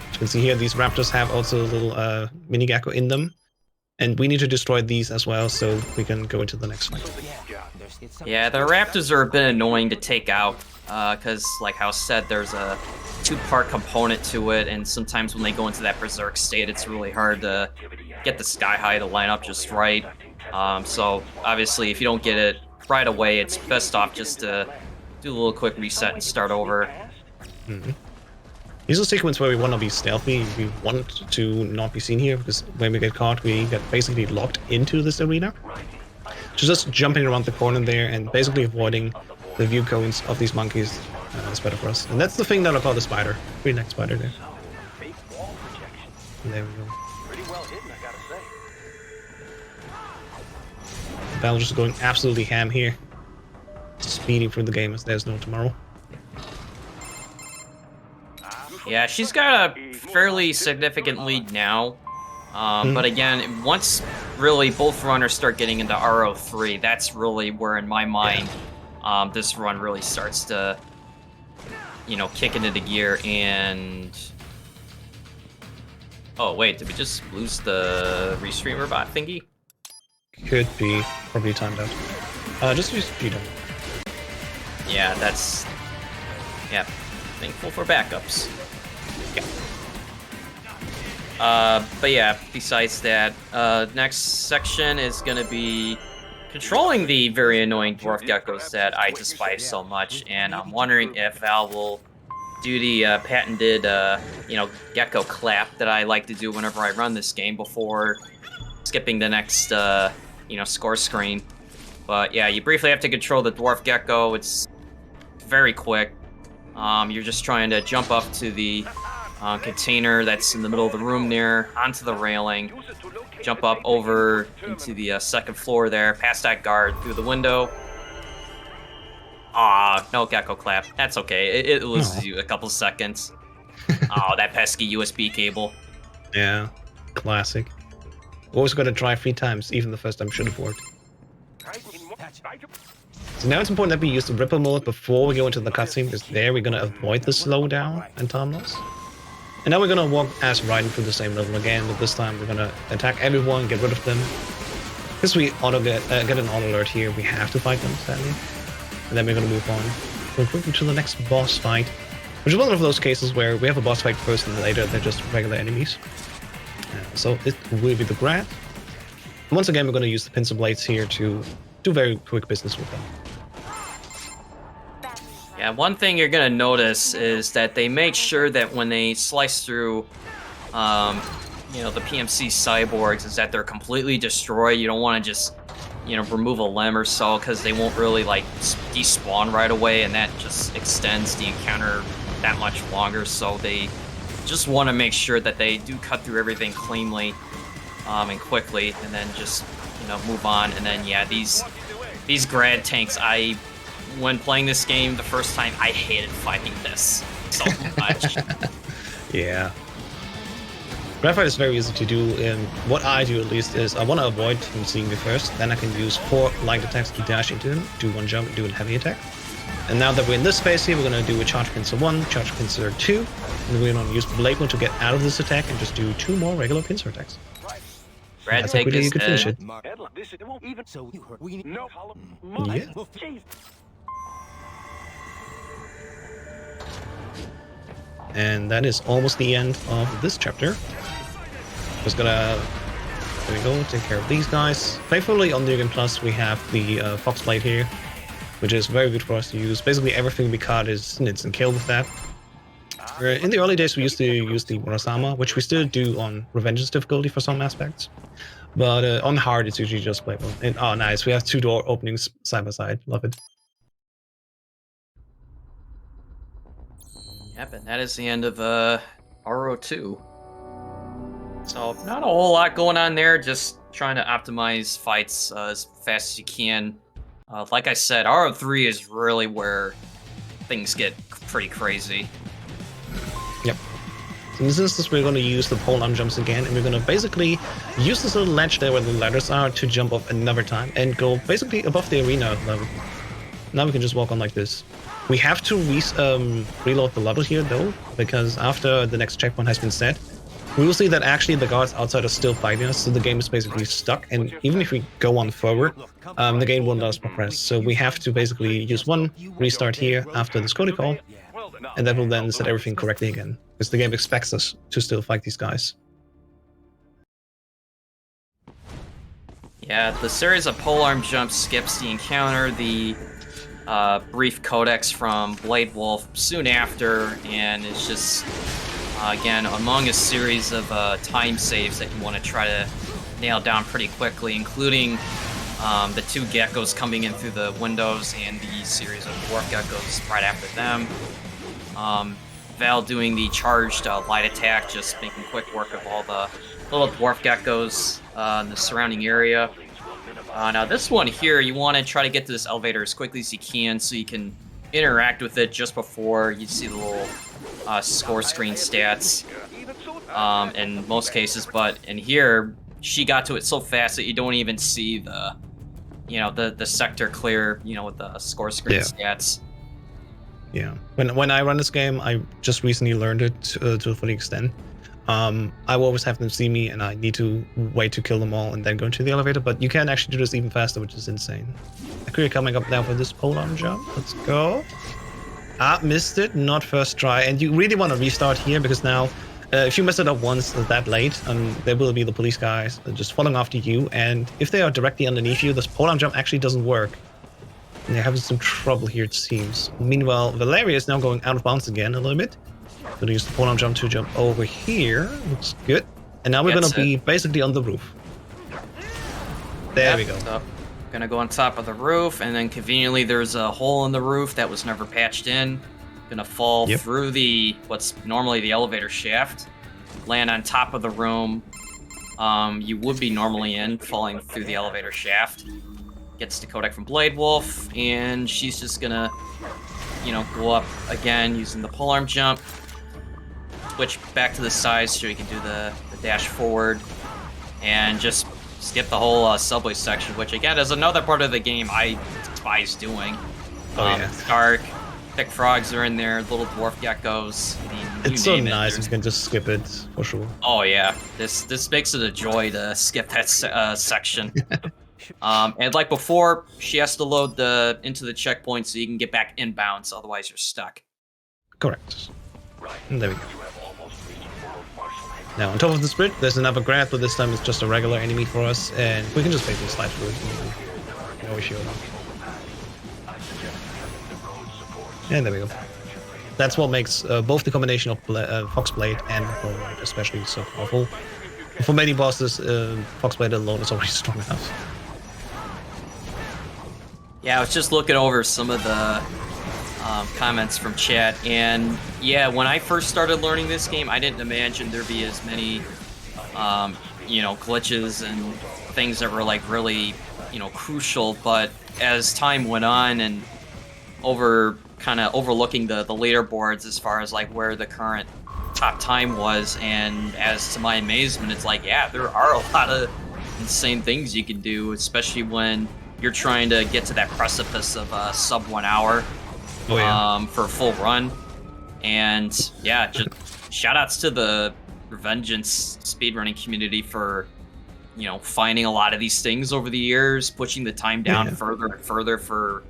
As you can see here, these raptors have also a little mini gecko in them. And we need to destroy these as well, so we can go into the next fight. Yeah, the raptors are a bit annoying to take out, because, like House said, there's a two-part component to it, and sometimes when they go into that berserk state, it's really hard to get the Sky High to line up just right. So obviously, if you don't get it right away, it's best off just to do a little quick reset and start over. Mm-hmm. Here's a sequence where we want to be stealthy. We want to not be seen here, because when we get caught, we get basically locked into this arena. So just jumping around the corner there and basically avoiding the view cones of these monkeys is better for us. And that's the thing that I call the spider. Green-necked spider there. And there we go. Val just going absolutely ham here. Speeding through the game as there's no tomorrow. Yeah, she's got a fairly significant lead now. But again, once really both runners start getting into RO3, that's really where, in my mind, this run really starts to, you know, kick into the gear. And oh wait, did we just lose the restreamer bot thingy? Could be probably timed out. Just use speed. Yeah, that's thankful for backups. But yeah, besides that, next section is going to be controlling the very annoying dwarf geckos that I despise so much, and I'm wondering if Val will do the patented, you know, gecko clap that I like to do whenever I run this game before skipping the next, you know, score screen. But yeah, you briefly have to control the dwarf gecko. It's very quick. You're just trying to jump up to the container that's in the middle of the room there, onto the railing, jump up over into the second floor there, past that guard, through the window. Aw, no gecko clap. That's okay. It loses you a couple seconds. Oh, that pesky USB cable. Yeah, classic. Always got to try 3 times, even the first time should have worked. So now it's important that we use the Ripper mode before we go into the cutscene, because there we're going to avoid the slowdown and time loss. And now we're going to walk as Raiden through the same level again, but this time we're going to attack everyone, get rid of them. Because we auto get an auto alert here, we have to fight them, sadly. And then we're going to move on. We're quickly to the next boss fight, which is one of those cases where we have a boss fight first and later they're just regular enemies. So it will be the Grad. And once again, we're going to use the Pincer Blades here to do very quick business with them. Yeah, one thing you're gonna notice is that they make sure that when they slice through, you know, the PMC cyborgs, is that they're completely destroyed. You don't want to just, you know, remove a limb or so, because they won't really like despawn right away, and that just extends the encounter that much longer. So they just want to make sure that they do cut through everything cleanly and quickly, and then just, you know, move on. And then yeah, these grad tanks, when playing this game the first time, I hated fighting this so much. Yeah. Grad fight is very easy to do, and what I do at least is I want to avoid him seeing me first, then I can use 4 light attacks to dash into him, do 1 jump, do a heavy attack. And now that we're in this space here, we're going to do a Charge Pincer 1, Charge Pincer 2, and we're going to use Blade Mode to get out of this attack and just do 2 more regular pincer attacks. Brad That's how take quickly is you could finish dead. it. Yeah. And that is almost the end of this chapter. Just gonna, there we go, take care of these guys. Thankfully on New Game Plus we have the Fox Blade here, which is very good for us to use. Basically everything we caught is instant kill with that. In the early days we used to use the Murasama, which we still do on Revengeance difficulty for some aspects. But on hard it's usually just play. And oh nice, we have 2 door openings side by side, love it. Yep, and that is the end of RO2. So not a whole lot going on there, just trying to optimize fights as fast as you can. Like I said, RO3 is really where things get pretty crazy. Yep. So in this instance, we're going to use the pole arm jumps again, and we're going to basically use this little ledge there where the ladders are to jump off another time and go basically above the arena level. Now we can just walk on like this. We have to reload the level here though, because after the next checkpoint has been set, we will see that actually the guards outside are still fighting us, so the game is basically stuck, and even if we go on forward, the game won't let us progress. So we have to basically use one restart here after this Cody call, and that will then set everything correctly again, because the game expects us to still fight these guys. Yeah, the series of polearm jumps skips the encounter, the brief codex from Blade Wolf soon after, and it's just again among a series of time saves that you want to try to nail down pretty quickly, including the 2 geckos coming in through the windows and the series of dwarf geckos right after them. Val doing the charged light attack, just making quick work of all the little dwarf geckos in the surrounding area. Now this one here, you want to try to get to this elevator as quickly as you can so you can interact with it just before you see the little score screen stats in most cases, but in here she got to it so fast that you don't even see the the sector clear, with the score screen stats. Yeah, when I run this game, I just recently learned it to a full extent. I will always have them see me, and I need to wait to kill them all and then go into the elevator, but you can actually do this even faster, which is insane. Akira coming up now for this pole arm jump. Let's go. Ah, missed it. Not first try. And you really want to restart here, because now, if you mess it up once that late, there will be the police guys just following after you, and if they are directly underneath you, this pole arm jump actually doesn't work. And they're having some trouble here, it seems. Meanwhile, Valeria is now going out of bounds again a little bit. Gonna use the pole arm jump to jump over here. Looks good. And now we're gonna be basically on the roof. There we go. So, gonna go on top of the roof, and then conveniently there's a hole in the roof that was never patched in. Gonna fall through what's normally the elevator shaft, land on top of the room you would be normally in, falling through the elevator shaft. Gets the codec from Blade Wolf, and she's just gonna, go up again using the polearm jump. Switch back to the side so you can do the dash forward, and just skip the whole subway section, which again is another part of the game I despise doing. It's dark, thick frogs are in there, little dwarf geckos. It's so nice if you can just skip it, for sure. Oh yeah, this makes it a joy to skip that section. And like before, she has to load into the checkpoint so you can get back inbounds, otherwise you're stuck. Correct. And there we go. Now, on top of the sprint, there's another grab, but this time it's just a regular enemy for us, and we can just basically slide through it. No issue at all. And there we go. That's what makes both the combination of Foxblade and Polearm especially so powerful. For many bosses, Foxblade alone is already strong enough. Yeah, I was just looking over some of the comments from chat, and yeah, when I first started learning this game, I didn't imagine there'd be as many, glitches and things that were like really, crucial. But as time went on, and overlooking the leaderboards as far as like where the current top time was, and as to my amazement, it's like, yeah, there are a lot of insane things you can do, especially when you're trying to get to that precipice of sub 1 hour. For a full run. And yeah, just shout outs to the Revengeance speedrunning community for finding a lot of these things over the years, pushing the time down further and further for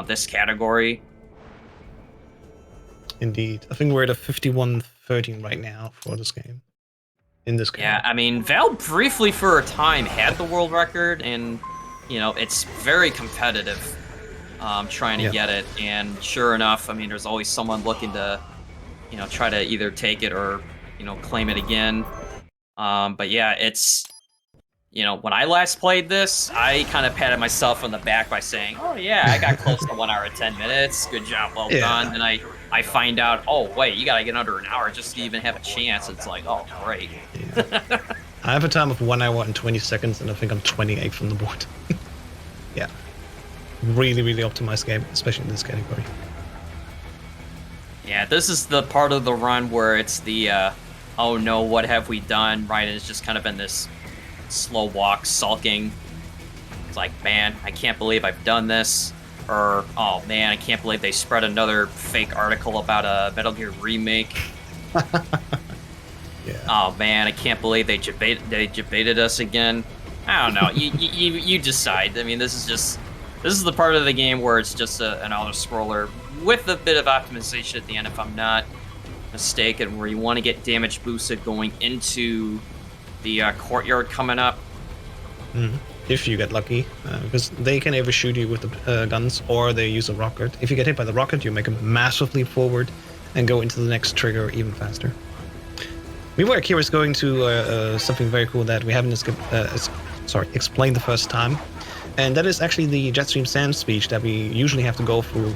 this category. Indeed. I think we're at a 51-13 right now for this game. In this game. Yeah, I mean, Val briefly for a time had the world record, and it's very competitive trying to get it. And sure enough, I mean, there's always someone looking to try to either take it or claim it again. But yeah, it's when I last played this, I kind of patted myself on the back by saying, oh yeah, I got close to 1 hour 10 minutes, good job, well done. And I find out, oh wait, you gotta get under an hour just to even have a chance. It's like, oh great. I have a time of 1 hour and 20 seconds, and I think I'm 28 from the board. Yeah, really optimized game, especially in this category. Yeah, this is the part of the run where it's the oh no, what have we done? Right, and it's just kind of been this slow walk, sulking. It's like, man, I can't believe I've done this. Or, oh man, I can't believe they spread another fake article about a Metal Gear remake. Oh man, I can't believe they debated us again. I don't know. You decide. I mean, this is the part of the game where it's just an auto scroller with a bit of optimization at the end, if I'm not mistaken, where you want to get damage boosted going into the courtyard coming up. If you get lucky, because they can either shoot you with the guns or they use a rocket. If you get hit by the rocket, you make a massive leap forward and go into the next trigger even faster. Meanwhile, Kira's going to something very cool that we haven't explained the first time, and that is actually the Jetstream Sam speech that we usually have to go through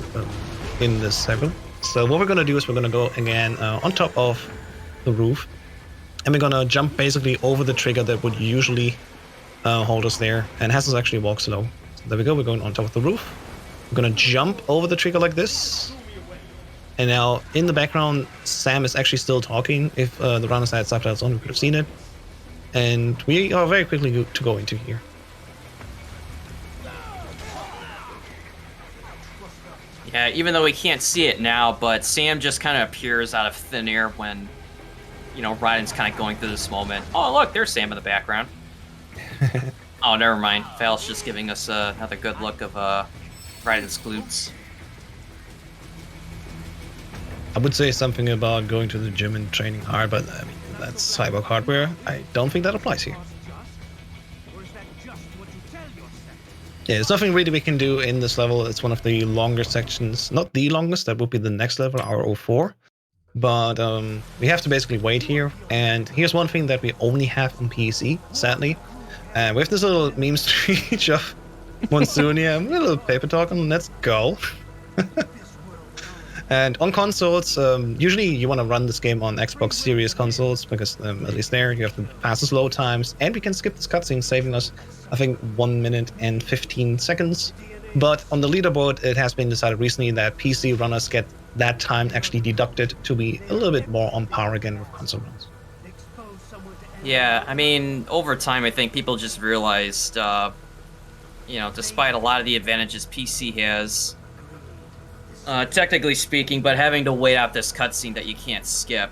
in this segment. So what we're going to do is we're going to go again on top of the roof, and we're going to jump basically over the trigger that would usually hold us there, and has us actually walk slow. So there we go, we're going on top of the roof. We're going to jump over the trigger like this. And now, in the background, Sam is actually still talking. If the runners had subtitles on, we could have seen it. And we are very quickly to go into here. Yeah, even though we can't see it now, but Sam just kind of appears out of thin air when, Raiden's kind of going through this moment. Oh, look, there's Sam in the background. Oh, never mind. Val's just giving us another good look of Raiden's glutes. I would say something about going to the gym and training hard, but I mean, that's Cyborg hardware. I don't think that applies here. Yeah, there's nothing really we can do in this level. It's one of the longer sections. Not the longest, that would be the next level, R04. But we have to basically wait here. And here's one thing that we only have on PC, sadly. We have this little meme speech of Monsunia, a little paper talking, let's go. And on consoles, usually you want to run this game on Xbox Series consoles, because at least there you have the fastest load times, and we can skip this cutscene, saving us, I think, 1 minute and 15 seconds. But on the leaderboard, it has been decided recently that PC runners get that time actually deducted to be a little bit more on par again with console runs. Yeah, I mean, over time, I think people just realized, despite a lot of the advantages PC has, technically speaking, but having to wait out this cutscene that you can't skip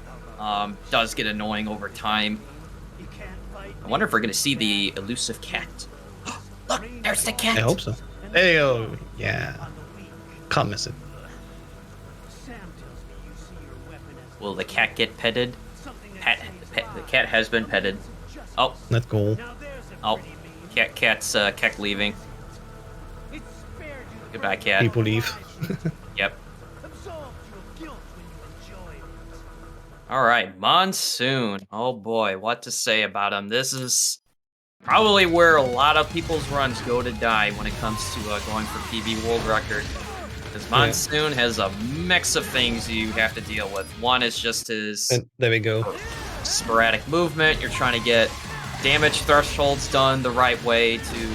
does get annoying over time. I wonder if we're going to see the elusive cat. Look, there's the cat! I hope so. Hey, oh, yeah. Can't miss it. Will the cat get petted? The cat has been petted. Oh. Let's go. Oh. Cat's leaving. Goodbye, cat. People leave. Yep. Alright, Monsoon. Oh boy, what to say about him. This is probably where a lot of people's runs go to die when it comes to going for PB World Record. Because Monsoon has a mix of things you have to deal with. One is just his there we go. Sporadic movement. You're trying to get damage thresholds done the right way to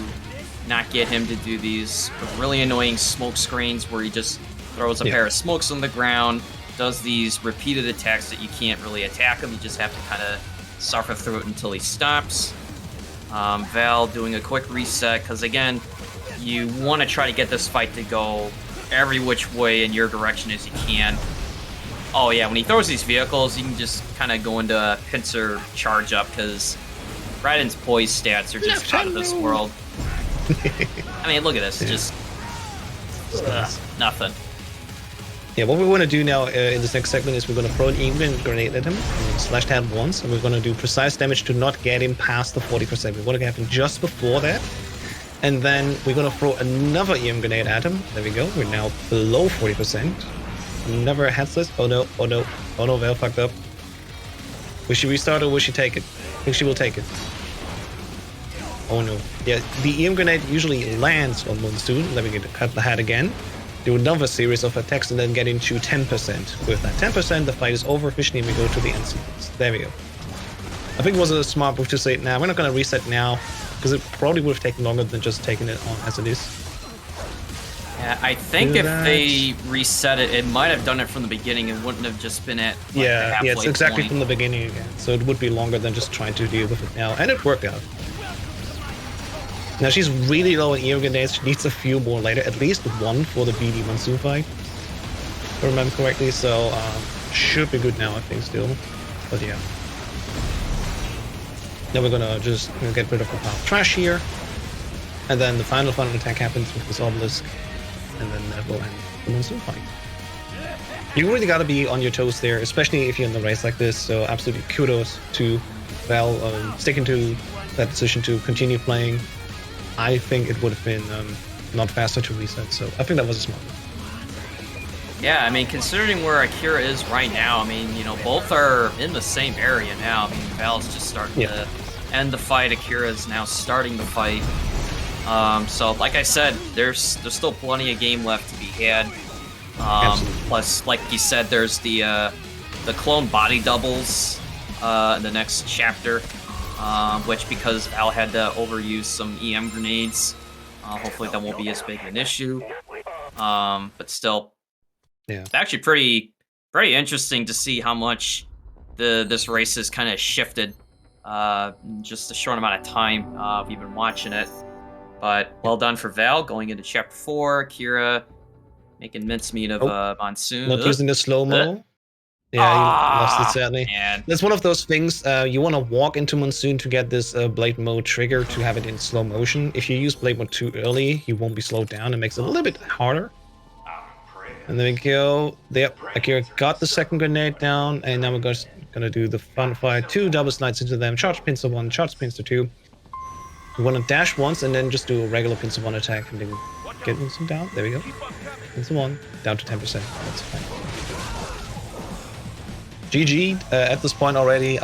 not get him to do these really annoying smoke screens where he just throws a pair of smokes on the ground, does these repeated attacks that you can't really attack him. You just have to kind of suffer through it until he stops. Val doing a quick reset, because again, you want to try to get this fight to go every which way in your direction as you can. Oh yeah, when he throws these vehicles, you can just kind of go into a pincer charge up, because Raiden's poise stats are just out of this world. I mean, look at this. Just nothing. Yeah, what we want to do now in this next segment is we're going to throw an even grenade at him, and slash that once, and we're going to do precise damage to not get him past the 40%. We want to get him just before that, and then we're going to throw another EM grenade at him. There we go. We're now below 40%. Never headless. Oh no, oh no, oh no, Val fucked up. Will she restart or will she take it? I think she will take it. Oh no. Yeah, the EM grenade usually lands on Monsoon. Let me get cut the hat again. Do another series of attacks and then get into 10%. With that 10%, the fight is over officially and we go to the end sequence. There we go. I think it was a smart move to say, nah, we're not going to reset now, because it probably would have taken longer than just taking it on as it is. Yeah, I think if they reset it, it might have done it from the beginning and wouldn't have just been at like, yeah, the it's exactly point. from the beginning again. So it would be longer than just trying to deal with it now. And it worked out. Now she's really low in EM grenades. She needs a few more later, at least one for the BD Monsoon fight, if I remember correctly. So should be good now, I think, still. But yeah. Now we're gonna just get rid of the pile of trash here. And then the final attack happens with this obelisk. And then that will end the Monsoon fight. You really gotta be on your toes there, especially if you're in the race like this. So absolutely kudos to Val sticking to that decision to continue playing. I think it would have been not faster to reset, so I think that was a smart move. Yeah, I mean, considering where Akira is right now, I mean, you know, both are in the same area now. I mean, Val's just starting to end the fight. Akira is now starting the fight. So, like I said, there's still plenty of game left to be had. Plus, like you said, there's the clone body doubles in the next chapter. Which, because Val had to overuse some EM grenades, hopefully that won't be as big an issue. But still, it's actually pretty interesting to see how much this race has kind of shifted in just a short amount of time. We've been watching it, but well done for Val going into Chapter 4. Akira making mincemeat of Monsoon. Not using the slow-mo. Yeah, you lost it sadly. Man. That's one of those things, you want to walk into Monsoon to get this Blade Mode trigger to have it in slow motion. If you use Blade Mode too early, you won't be slowed down. It makes it a little bit harder. And there we go. Yep, Akira got the second grenade down, and now we're just gonna do the fun fight. 2 double slides into them, charge pincer 1, charge pincer 2. We want to dash once and then just do a regular pincer 1 attack and then get Monsoon down. There we go. Pincer 1, down to 10%. That's fine. GG at this point already.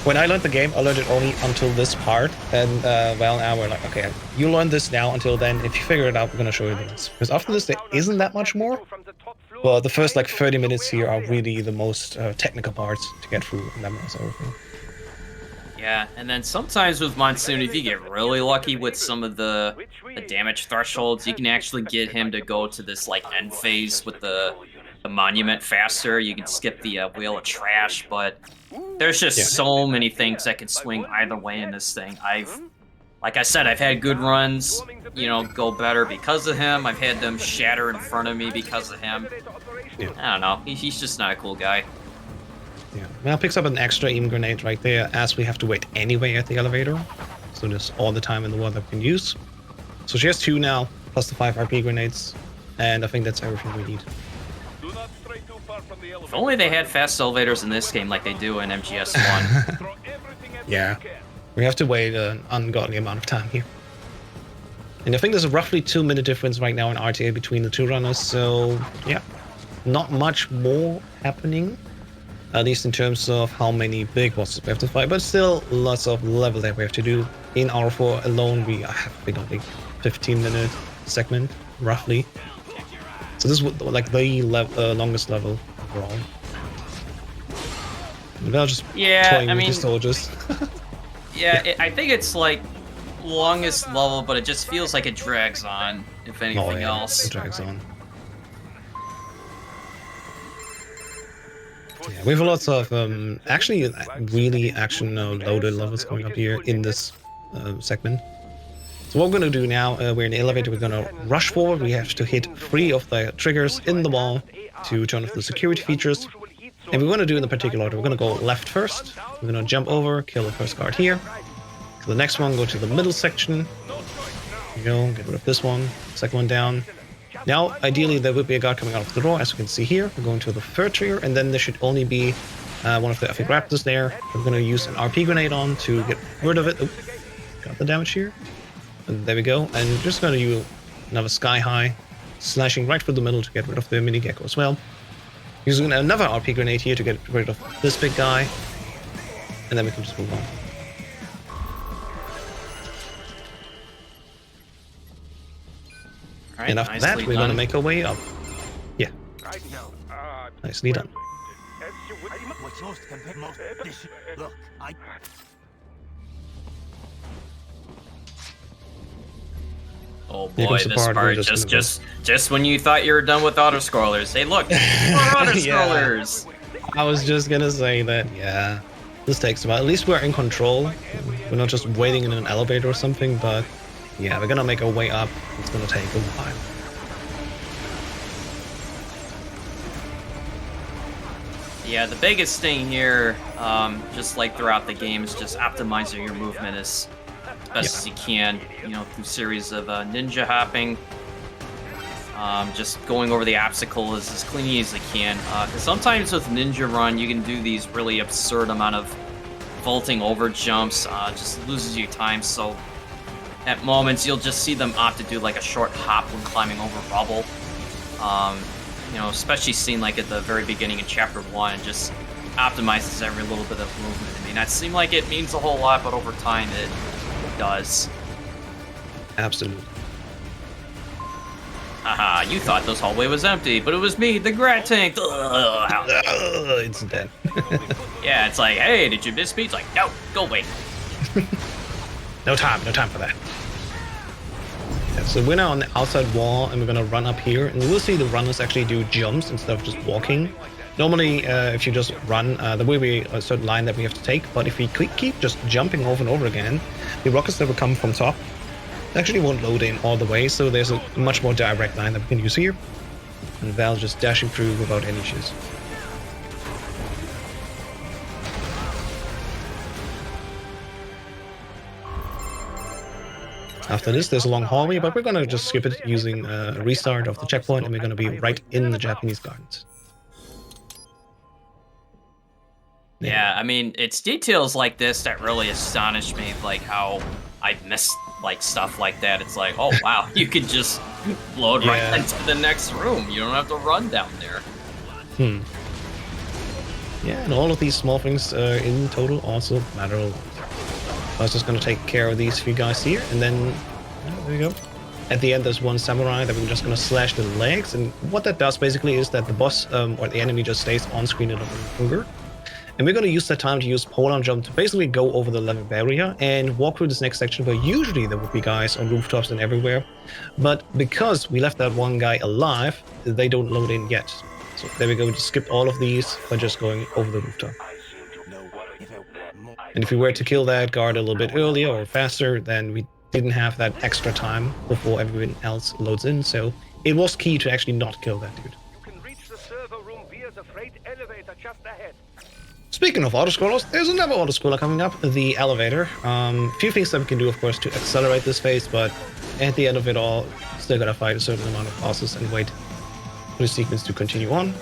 When I learned the game, I learned it only until this part, and well, now we're like, okay, you learn this now. Until then, if you figure it out, we're gonna show you this. Because after this, there isn't that much more. But the first like 30 minutes here are really the most technical parts to get through, and then that's everything. Yeah, and then sometimes with Monsoon, if you get really lucky with some of the damage thresholds, you can actually get him to go to this like end phase with the monument faster. You can skip the wheel of trash, but there's just so many things that can swing either way in this thing. Like I said, I've had good runs, you know, go better because of him. I've had them shatter in front of me because of him. I don't know. He's just not a cool guy. Yeah, now picks up an extra EM grenade right there, as we have to wait anyway at the elevator. So there's all the time in the world that we can use. So she has 2 now, plus the 5 RP grenades, and I think that's everything we need. If only they had fast elevators in this game like they do in MGS1. Yeah, we have to wait an ungodly amount of time here. And I think there's a roughly 2-minute difference right now in RTA between the 2 runners, so yeah, not much more happening, at least in terms of how many big bosses we have to fight, but still lots of level that we have to do. In R4 alone, we have only 15-minute segment, roughly. So this is like the longest level overall. They'll just toying with the soldiers. I think it's like longest level, but it just feels like it drags on, if anything else. It drags on. Yeah, we have lots of actually really action-loaded levels coming up here in this segment. So what we're going to do now, we're in the elevator, we're going to rush forward. We have to hit 3 of the triggers in the wall to turn off the security features. And we want to do in the particular order. We're going to go left first. We're going to jump over, kill the first guard here. Kill the next one, go to the middle section. There you go, get rid of this one. Second one down. Now, ideally, there would be a guard coming out of the door, as you can see here. We're going to the third trigger, and then there should only be one of the Epic Raptors there. We're going to use an RP grenade on to get rid of it. Oh, got the damage here. And there we go. And we're just going to use another Sky High, slashing right through the middle to get rid of the mini gecko as well. Using another RP grenade here to get rid of this big guy. And then we can just move on. All right, And after that, we're going to make our way up. Yeah. Nicely done. Look, Oh Here boy, comes the this part where part we're just when you thought you were done with auto-scrollers. Hey, look, more auto-scrollers! I was just going to say that, yeah. This takes a while. At least we're in control. We're not just waiting in an elevator or something, but yeah, we're going to make our way up. It's going to take a while. Yeah, the biggest thing here, just like throughout the game, is just optimizing your movement as best as you can, you know, through series of ninja hopping, just going over the obstacles as cleanly as you can. Because sometimes with Ninja Run, you can do these really absurd amount of vaulting over jumps, just loses you time. So at moments, you'll just see them opt to do like a short hop when climbing over rubble. You know, especially seen like at the very beginning in Chapter 1, it just optimizes every little bit of movement. It may not seem like it means a whole lot, but over time it does. Absolutely. Haha, you thought this hallway was empty, but it was me, the Grat Tank. It's dead. Yeah, it's like, hey, did you miss me? It's like, no, go away. No time for that. Yeah, so we're now on the outside wall, and we're gonna run up here, and we'll see the runners actually do jumps instead of just walking. Normally, if you just run, there will be a certain line that we have to take, but if we keep just jumping over and over again, the rockets that will come from top actually won't load in all the way, so there's a much more direct line that we can use here. And Val just dashing through without any issues. After this, there's a long hallway, but we're gonna just skip it using a restart of the checkpoint, and we're gonna be right in the Japanese gardens. Yeah, I mean, it's details like this that really astonish me, like how I missed like stuff like that. It's like, oh wow, you could just load right into the next room. You don't have to run down there. Yeah, and all of these small things in total also matter a lot. I was just going to take care of these few guys here, and then there we go. At the end, there's one samurai that we're just going to slash the legs, and what that does basically is that the boss or the enemy just stays on screen a little longer. And we're going to use that time to use pole-arm jump to basically go over the level barrier and walk through this next section where usually there would be guys on rooftops and everywhere. But because we left that one guy alive, they don't load in yet. So there we go, we just skipped all of these by just going over the rooftop. And if we were to kill that guard a little bit earlier or faster, then we didn't have that extra time before everyone else loads in. So it was key to actually not kill that dude. You can reach the server room via the freight elevator just ahead. Speaking of autoscrollers, there's another autoscroller coming up, the elevator. A few things that we can do, of course, to accelerate this phase, but at the end of it all, still gotta fight a certain amount of bosses and wait for the sequence to continue on.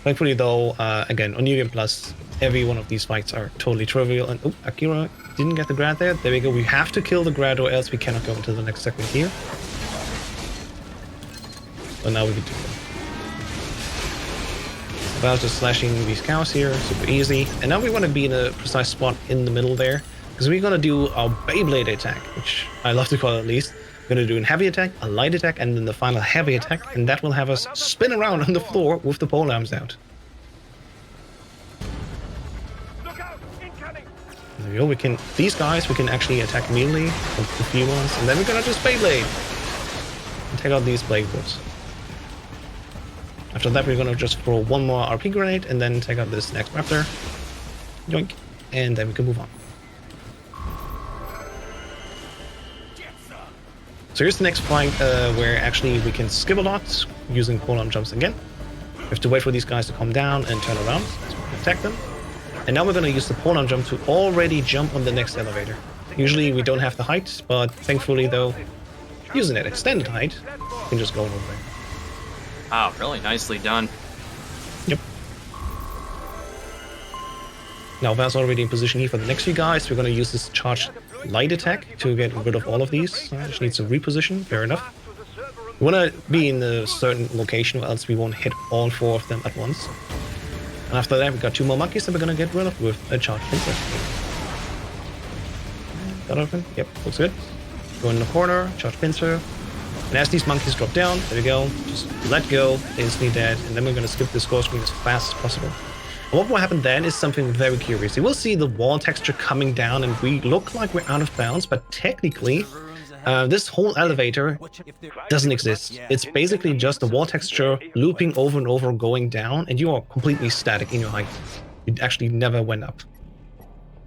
Thankfully, though, again, on New Game Plus, every one of these fights are totally trivial. And oh, Akira didn't get the grad there. There we go. We have to kill the grad, or else we cannot go into the next segment here. But now we can do it. I was just slashing these cows here, super easy. And now we want to be in a precise spot in the middle there, because we're going to do our Beyblade attack, which I love to call it at least. We're going to do a heavy attack, a light attack, and then the final heavy attack, and that will have us spin around on the floor with the pole arms out. Look out! Incoming! There we go. We can, these guys we can actually attack immediately, the few ones, and then we're going to just Beyblade and take out these blade wolves. After that, we're going to just throw one more RP grenade and then take out this next raptor. Yoink. And then we can move on. So here's the next fight where actually we can skip a lot using pole-arm jumps again. We have to wait for these guys to come down and turn around so we can attack them. And now we're going to use the pawn jump to already jump on the next elevator. Usually we don't have the height, but thankfully though, using that extended height, we can just go over there. Wow, really nicely done. Yep. Now Val's already in position here for the next few guys. We're going to use this charged light attack to get rid of all of these. Just need some reposition, fair enough. We want to be in a certain location or else we won't hit all 4 of them at once. And after that we've got 2 more monkeys that we're going to get rid of with a charged pincer. That open? Yep, looks good. Go in the corner, charged pincer. And as these monkeys drop down, there we go, just let go, instantly dead, and then we're going to skip the score screen as fast as possible. And what will happen then is something very curious. You will see the wall texture coming down and we look like we're out of bounds, but technically this whole elevator doesn't exist. It's basically just the wall texture looping over and over, going down, and you are completely static in your height. It actually never went up.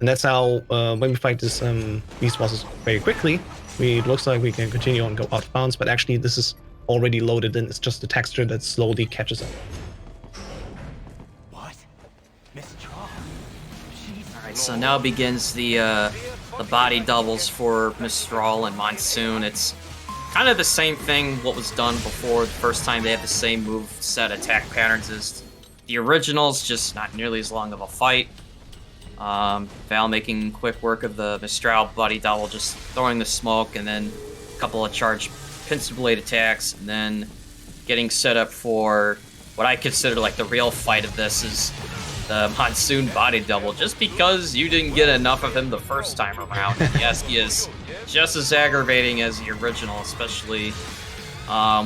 And that's how, when we fight these bosses very quickly, it looks like we can continue and go out of bounds, but actually this is already loaded in. It's just the texture that slowly catches up. Alright, so now begins the body doubles for Mistral and Monsoon. It's kind of the same thing what was done before. The first time they have the same move set attack patterns as the originals, just not nearly as long of a fight. Val making quick work of the Mistral body double, just throwing the smoke, and then a couple of charged pincer blade attacks, and then getting set up for what I consider like the real fight of this is the Monsoon body double, just because you didn't get enough of him the first time around. Yes, he is just as aggravating as the original, especially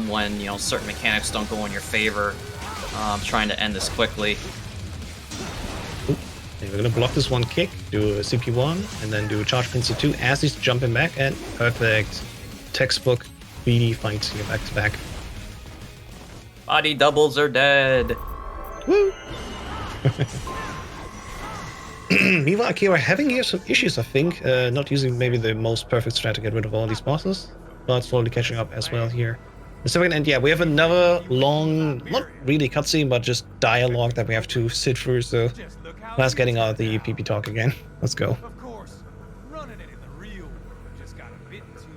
when, you know, certain mechanics don't go in your favor. Trying to end this quickly. And we're gonna block this one kick, do a CP1, and then do a charge pincer 2 as he's jumping back, and perfect textbook BD fights here back to back. Body doubles are dead. Woo! Meanwhile, Akira having here some issues, I think. Not using maybe the most perfect strat to get rid of all these bosses, but slowly catching up as well here. And yeah, we have another long, not really cutscene, but just dialogue that we have to sit through, so let's getting out the PP talk again. Let's go. Of course, running it in the real world just got a bit too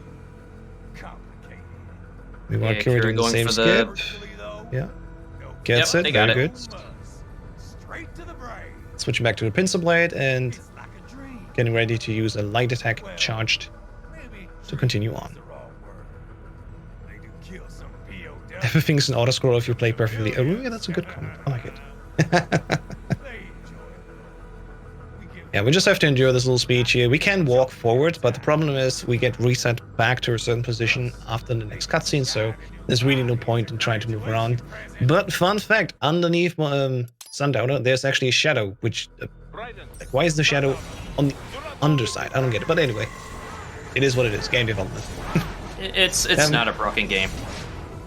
complicated. We want Akira doing the same skip. Yeah. Gets it, very good. Straight to the brain. Switching back to the pincer blade and getting ready to use a light attack charged to continue on. Everything's an auto scroll if you play perfectly. Oh yeah, that's a good comment. I like it. Yeah, we just have to endure this little speech here. We can walk forward, but the problem is we get reset back to a certain position after the next cutscene, so there's really no point in trying to move around. But fun fact, underneath Sundowner, there's actually a shadow, which... like, why is the shadow on the underside? I don't get it. But anyway, it is what it is. Game development. It's not a broken game.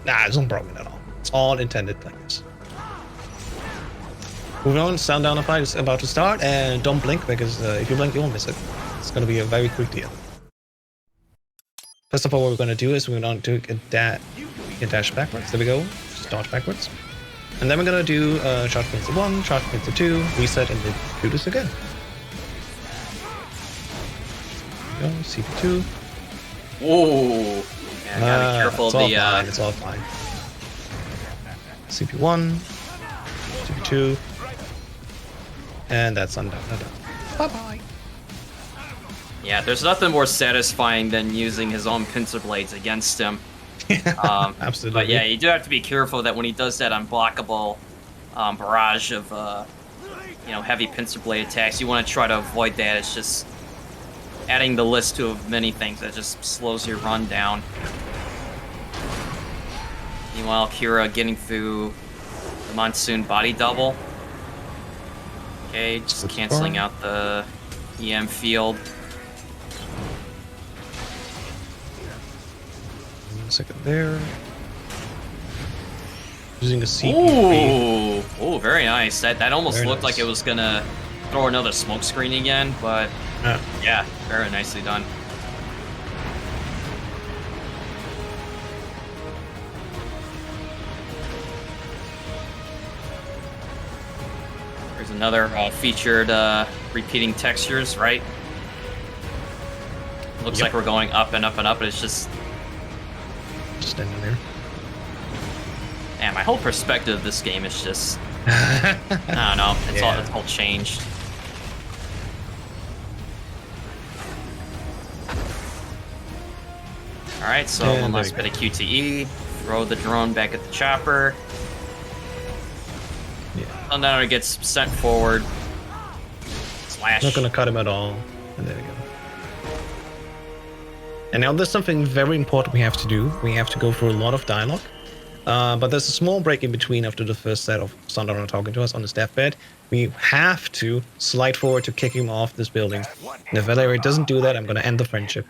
Nah, it's not broken at all. It's all intended like this. Moving on, Sundowner fight is about to start, and don't blink, because if you blink, you won't miss it. It's going to be a very quick deal. First of all, what we're going to do is we're going to do a dash backwards. There we go. Just dodge backwards. And then we're going to do charge pincer 1, charge pincer 2, reset, and then do this again. There we go, CP2. Whoa! Yeah, gotta be careful of the... It's all fine. CP1, CP2, and that's undone. Bye-bye. Yeah, there's nothing more satisfying than using his own pincer blades against him. Absolutely. But yeah, you do have to be careful that when he does that unblockable barrage of heavy pincer blade attacks, you want to try to avoid that. It's just adding the list to many things that just slows your run down. Meanwhile, Kira getting through the Monsoon body double. Okay, just canceling out the EM field. One second there. Using a CP. Ooh, very nice. That almost looked like it was gonna throw another smoke screen again, but yeah, very nicely done. another featured repeating textures, right? Looks like we're going up and up and up, and it's just standing there. Man, my whole perspective of this game is just I don't know. It's all changed. All right, so one last bit of QTE. Throw the drone back at the chopper. Yeah. Sundowner gets sent forward. Slash. Not gonna cut him at all. And there we go. And now there's something very important we have to do. We have to go through a lot of dialogue. But there's a small break in between after the first set of Sundowner talking to us on his deathbed. We have to slide forward to kick him off this building. And if Valerie doesn't do that, I'm gonna end the friendship.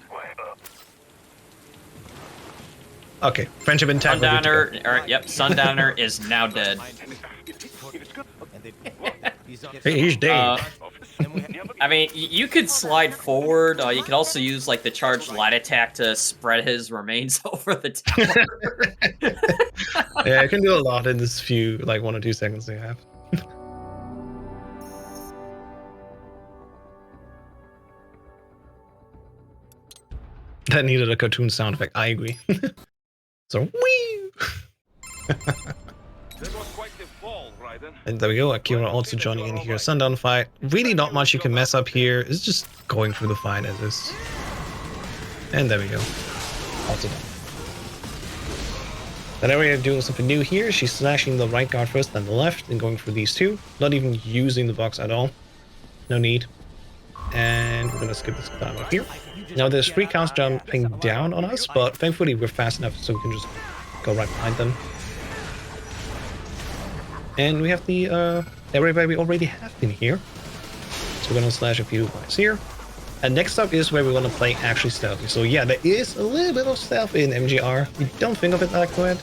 Okay, friendship intact. Sundowner, yep, Sundowner is now dead. Hey, he's dead. I mean, you could slide forward. You could also use like the charged light attack to spread his remains over the tower. Yeah, I can do a lot in this few, like 1 or 2 seconds they have. That needed a cartoon sound effect, I agree. So, wee! And there we go, Akira also joining in here. Sundown fight. Really not much you can mess up here. It's just going through the fight as is. And there we go. Also done. That area doing something new here. She's slashing the right guard first, then the left, and going for these two. Not even using the box at all. No need. And we're gonna skip this time up here. Now there's 3 counts jumping down on us, but thankfully we're fast enough so we can just go right behind them. And we have the area where we already have been here. So we're gonna slash a few guys here. And next up is where we want to play actually stealthy. So yeah, there is a little bit of stealth in MGR. We don't think of it like that,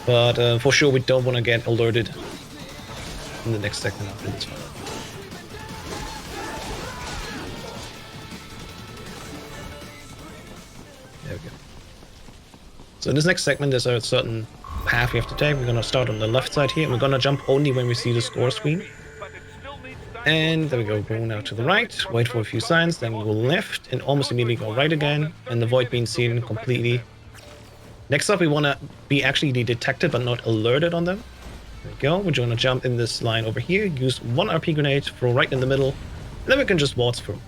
but for sure we don't want to get alerted in the next segment after this one. There we go. So in this next segment, there's a certain path we have to take. We're gonna start on the left side here, and we're gonna jump only when we see the score screen. And there we go, go now to the right, wait for a few signs, then go left, and almost immediately go right again, and avoid being seen completely. Next up, we want to be actually detected but not alerted on them. There we go, we're going to jump in this line over here, use 1 RP grenade, throw right in the middle, and then we can just waltz through.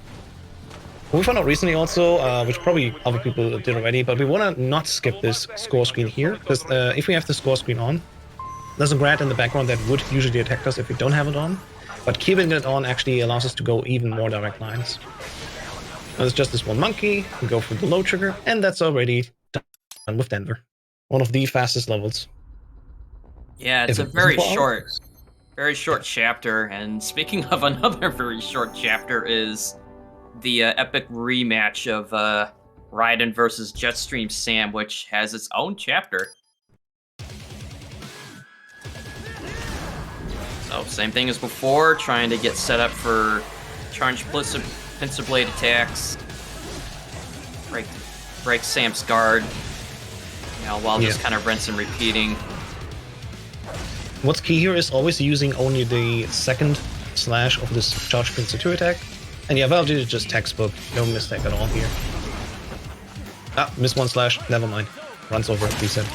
We found out recently also, which probably other people did already, but we want to not skip this score screen here, because if we have the score screen on, there's a grad in the background that would usually detect us if we don't have it on. But keeping it on actually allows us to go even more direct lines. Now there's just this one monkey, we go for the low trigger, and that's already done with Denver. One of the fastest levels. Yeah, it's a very short chapter, and speaking of another very short chapter is the epic rematch of Raiden versus Jetstream Sam, which has its own chapter. So, same thing as before, trying to get set up for charged pincer blade attacks. Break Sam's guard. You know, while just kind of rinse and repeating. What's key here is always using only the second slash of this charged pincer 2 attack. And yeah, Valve is just textbook, no mistake at all here. Ah, missed 1 slash, never mind. Runs over, reset.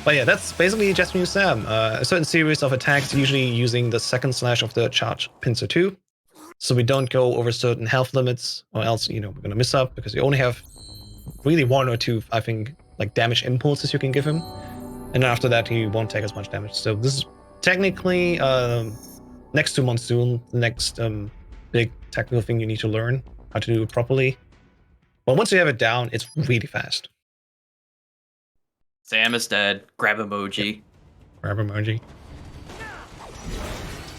But yeah, that's basically Jetstream Sam. A certain series of attacks, usually using the second slash of the charge pincer 2. So we don't go over certain health limits, or else, you know, we're gonna miss up, because you only have really 1 or 2, I think, like damage impulses you can give him. And after that, he won't take as much damage. So this is technically, next to Monsoon, the next big technical thing you need to learn how to do it properly. But once you have it down, it's really fast. Sam is dead. Grab emoji. Yep. Grab emoji.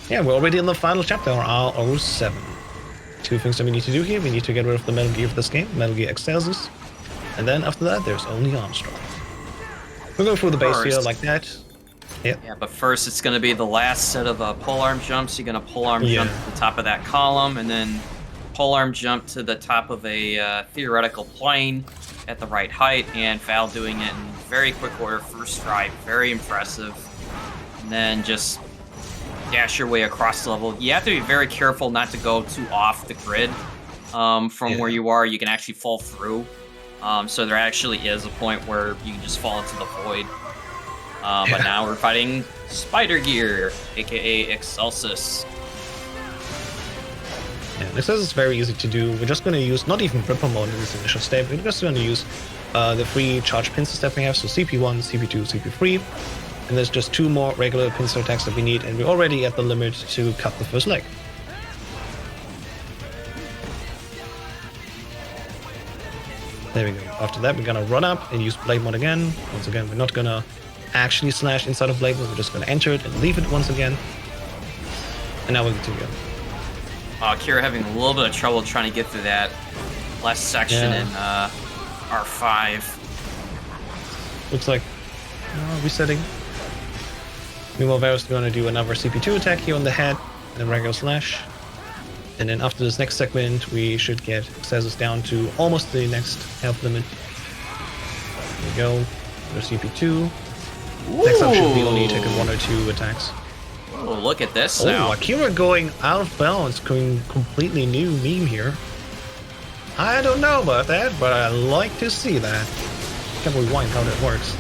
Yeah, we're already in the final chapter, R07. 2 things that we need to do here. We need to get rid of the Metal Gear of this game, Metal Gear Excelsus. And then after that, there's only Armstrong. We'll go through the base here like that. Yep. Yeah, but first it's going to be the last set of polearm jumps. You're going to polearm jump to the top of that column, and then polearm jump to the top of a theoretical plane at the right height, and Val doing it in very quick order, first try, very impressive. And then just dash your way across the level. You have to be very careful not to go too off the grid from where you are. You can actually fall through. So there actually is a point where you can just fall into the void. But now we're fighting Spider Gear, aka Excelsis. Yeah, this is very easy to do. We're just going to use not even Ripper mode in this initial step. We're just going to use the 3 charge pincers that we have, so CP1, CP2, CP3. And there's just 2 more regular pincer attacks that we need, and we're already at the limit to cut the first leg. There we go. After that, we're gonna run up and use Blade Mode again. Once again, we're not gonna actually slash inside of Blade Mode, we're just gonna enter it and leave it once again. And now we're good to go. Kira having a little bit of trouble trying to get through that last section in R5. Looks like resetting. Meanwhile, Varus is going to do another CP2 attack here on the head, and then regular slash. And then after this next segment, we should get Excelsis down to almost the next health limit. There we go. There's CP2. Ooh. Next up should be only taking 1 or 2 attacks. Oh, look at this now. Akira going out of bounds, going completely new meme here. I don't know about that, but I like to see that. Can't rewind how that works.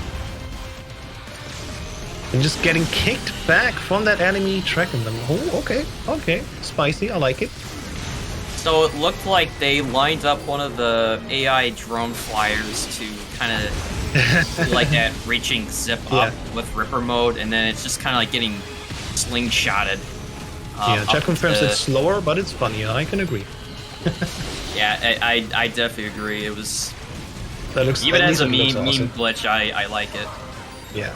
And just getting kicked back from that enemy, tracking them. Oh, okay. Spicy, I like it. So it looked like they lined up one of the AI drone flyers to kind of do like that reaching zip up with Ripper mode, and then it's just kind of like getting slingshotted. Chat confirms it's slower, but it's funnier. I can agree. Yeah, I definitely agree. It was that looks, even as a meme awesome. glitch, I like it. Yeah.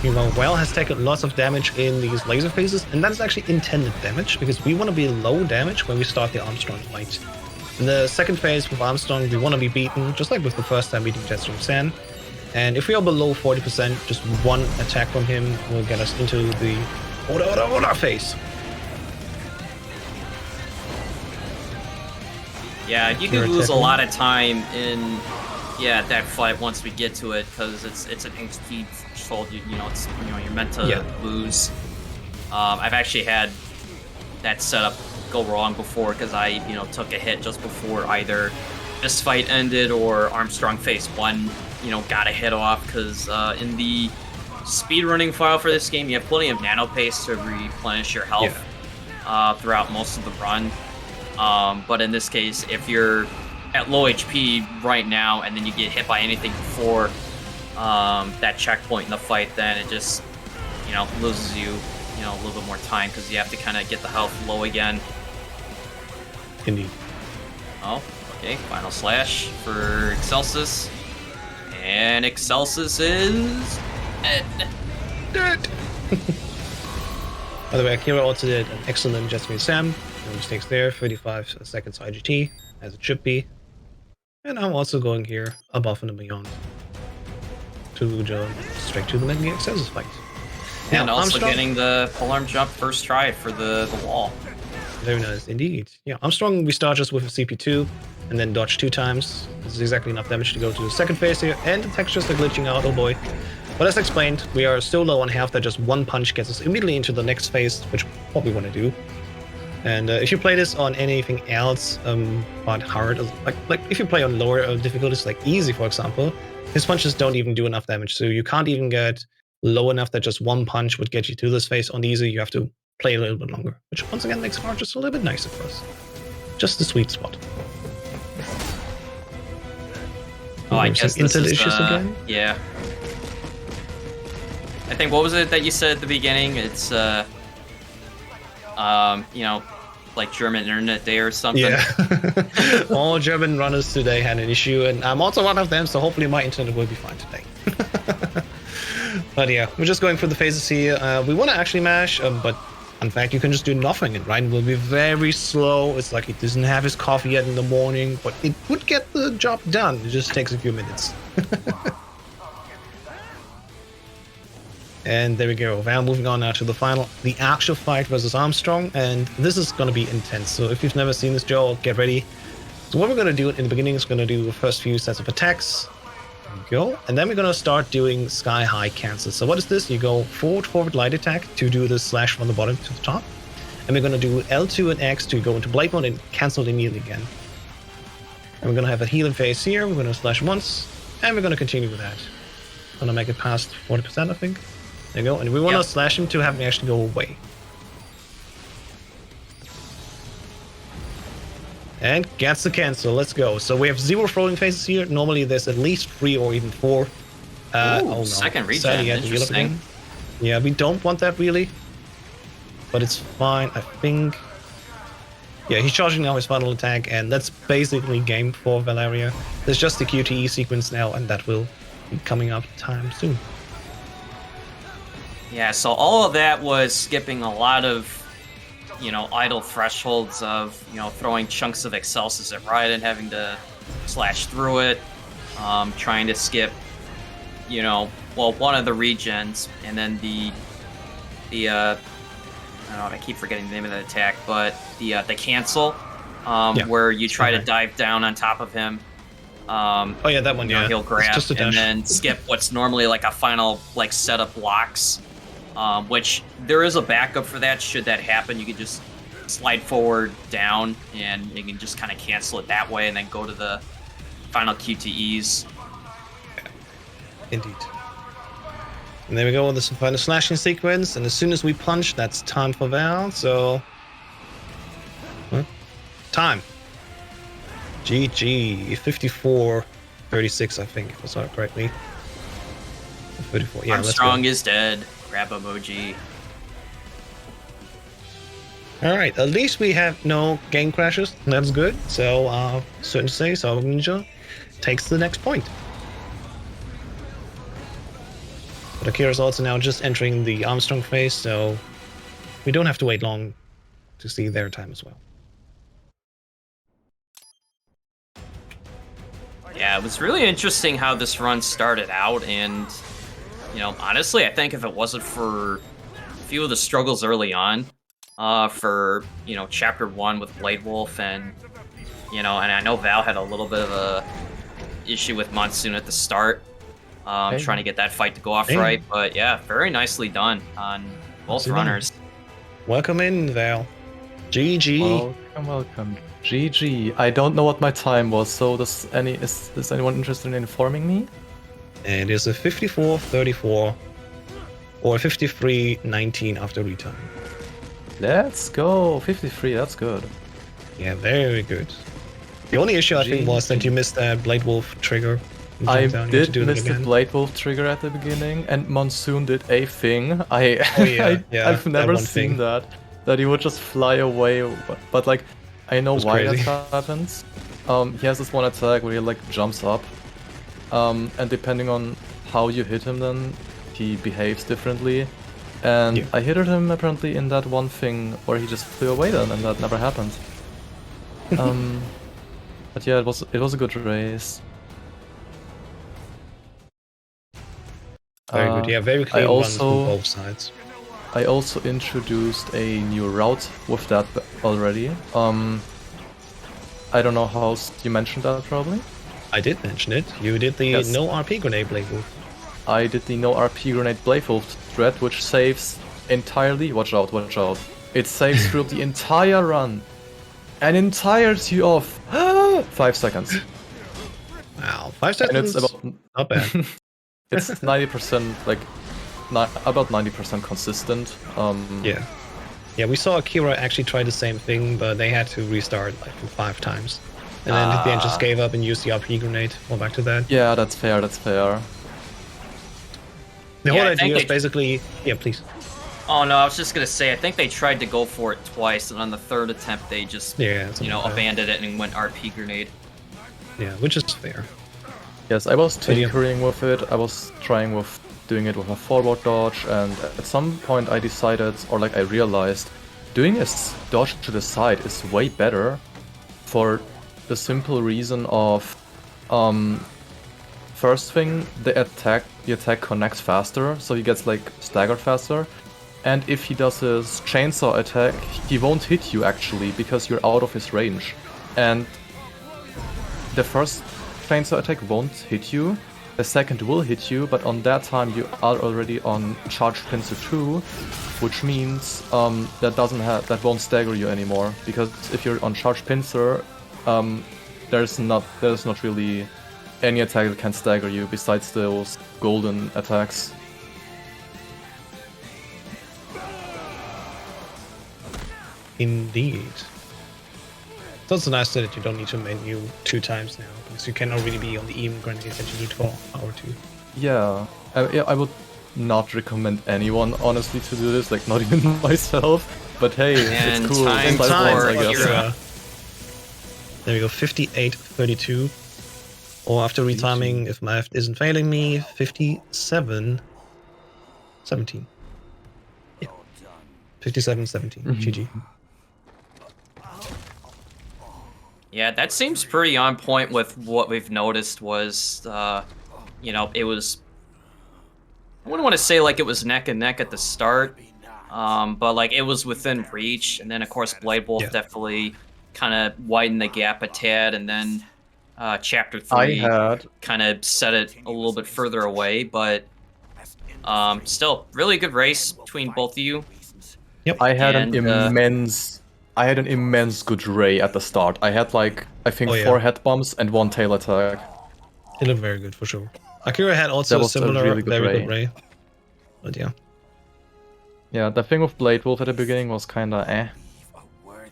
Meanwhile, Well has taken lots of damage in these laser phases, and that is actually intended damage, because we want to be low damage when we start the Armstrong fight. In the second phase with Armstrong, we want to be beaten, just like with the first time beating Jetstream San. And if we are below 40%, just 1 attack from him will get us into the order phase. Yeah, you can lose a lot of time in that fight once we get to it, because it's an HP threshold. You're meant to lose. I've actually had that setup go wrong before, because I took a hit just before either this fight ended or Armstrong phase 1 got a hit off, because in the speedrunning file for this game you have plenty of nano paste to replenish your health throughout most of the run. But in this case, if you're at low HP right now and then you get hit by anything before that checkpoint in the fight, then it just loses you a little bit more time, because you have to kind of get the health low again. Indeed. Oh, okay. Final slash for Excelsis. And Excelsis is dead. By the way, Akira also did an excellent Jetstream Sam. No mistakes there. 35 seconds IGT, as it should be. And I'm also going here above and beyond to jump straight to the Metal Gear Excelsis fight. Now, and also getting the polearm jump first try for the wall. Very nice indeed. Yeah, Armstrong, we start just with a CP2 and then dodge 2 times. This is exactly enough damage to go to the second phase here, and the textures are glitching out, oh boy. But as explained, we are still low on health, that just 1 punch gets us immediately into the next phase, which what we want to do. And if you play this on anything else, but hard, like if you play on lower difficulties, like easy for example, his punches don't even do enough damage, so you can't even get low enough that just 1 punch would get you to this phase. On easy, you have to play a little bit longer, which once again makes hard just a little bit nicer for us. Just the sweet spot. Oh, I guess this is again? Yeah. I think, what was it that you said at the beginning? It's, like German Internet Day or something. Yeah. All German runners today had an issue, and I'm also one of them, so hopefully my internet will be fine today. But yeah, we're just going through the phases here. We want to actually mash, but in fact, you can just do nothing, and Ryan will be very slow. It's like he doesn't have his coffee yet in the morning, but it would get the job done. It just takes a few minutes. And there we go. Now moving on now to the final, the actual fight versus Armstrong, and this is going to be intense. So if you've never seen this, Joel, get ready. So what we're going to do in the beginning is going to do the first few sets of attacks, go. And then we're gonna start doing Sky High cancel. So what is this? You go forward light attack to do the slash from the bottom to the top. And we're gonna do L2 and X to go into blade mode and cancel it immediately again. And we're gonna have a healing phase here. We're gonna slash once, and we're gonna continue with that. Gonna make it past 40%, I think. There you go. And we wanna slash him to have him actually go away. And gets the cancel. Let's go. So we have 0 throwing phases here. Normally there's at least 3 or even 4. Ooh, oh no. second regen. Sadly, I have to heal up again. Yeah, we don't want that really. But it's fine, I think. Yeah, he's charging now his final attack, and that's basically game for Valeria. There's just the QTE sequence now, and that will be coming up time soon. Yeah, so all of that was skipping a lot of, you know, idle thresholds of, you know, throwing chunks of Excelsis at Raiden, having to slash through it, trying to skip, you know, well, one of the regens, and then the I don't know, I keep forgetting the name of the attack, but the cancel, where you try to dive down on top of him. Oh yeah, that one. Yeah, he'll grab and then skip what's normally like a final like set of blocks, which there is a backup for that. Should that happen, you can just slide forward down, and you can just kind of cancel it that way, and then go to the final QTEs. Yeah. Indeed. And there we go with the final slashing sequence, and as soon as we punch, that's time for Val, so... Time! GG, 54-36, I think, if I saw it correctly. 34, yeah, Armstrong is dead. Grab emoji. Alright, at least we have no game crashes, that's good. So, certain to say, Cyborg Ninja takes the next point. But Akira's also now just entering the Armstrong phase, so we don't have to wait long to see their time as well. Yeah, it was really interesting how this run started out, and, you know, honestly, I think if it wasn't for a few of the struggles early on, for, you know, Chapter 1 with Blade Wolf, and, you know, and I know Val had a little bit of a issue with Monsoon at the start, trying to get that fight to go off right, but yeah, very nicely done on both runners. Welcome in, Val. GG. Welcome. GG. I don't know what my time was, so is anyone interested in informing me? And it's a 54-34 or 53-19 after retime. Let's go. 53, that's good. Yeah, very good. The only issue I think was that you missed the Blade Wolf trigger. I did miss the Blade Wolf trigger at the beginning, and Monsoon did a thing. I've never seen that he would just fly away, but like, I know why that happens. He has this one attack where he like jumps up, and depending on how you hit him then, he behaves differently. And I hit him apparently in that one thing where he just flew away then, and that never happened. But yeah, it was a good race. Very good, yeah, very clean runs from both sides. I also introduced a new route with that already. I don't know how you mentioned that probably. I did mention it. You did the no RP grenade Blade Wolf. I did the no RP grenade Blade Wolf thread, which saves entirely. Watch out, watch out. It saves through the entire run. An entirety of 5 seconds. Wow, 5 seconds. And it's about not bad. It's 90%, like, about 90% consistent. Yeah, we saw Akira actually try the same thing, but they had to restart like 5 times. And then at the end just gave up and used the RP grenade. Well, back to that. Yeah, that's fair, that's fair. The whole idea is basically... Yeah, please. Oh no, I was just gonna say, I think they tried to go for it twice, and on the third attempt they just, you know, abandoned it and went RP grenade. Yeah, which is fair. Yes, I was tinkering with it. I was trying with doing it with a forward dodge, and at some point I decided, or like I realized, doing a dodge to the side is way better for the simple reason of, first thing, the attack connects faster, so he gets like staggered faster, and if he does his chainsaw attack, he won't hit you actually, because you're out of his range. And the first chainsaw attack won't hit you, the second will hit you, but on that time you are already on charged pincer 2, which means that won't stagger you anymore, because if you're on charged pincer, there's not really any attack that can stagger you besides those golden attacks. Indeed. It's also nice that you don't need to menu 2 times now, because you cannot really be on the even grenade that you need for power 2. Yeah, I would not recommend anyone, honestly, to do this, like, not even myself, but hey, and it's cool. Time for I guess. There we go, 58.32. Or after retiming, if my math isn't failing me, 57.17. Yeah. 57.17. GG. Yeah, that seems pretty on point with what we've noticed was, you know, it was... I wouldn't want to say like it was neck and neck at the start, but like it was within reach, and then of course Blade Wolf definitely kind of widened the gap a tad, and then Chapter 3 kind of set it a little bit further away, but still, really good race between both of you. Yep. I had an immense good ray at the start. I had like, I think 4 head bombs and 1 tail attack. It looked very good for sure. Akira had also a similar, very good ray. But yeah. Yeah, the thing with Blade Wolf at the beginning was kinda eh.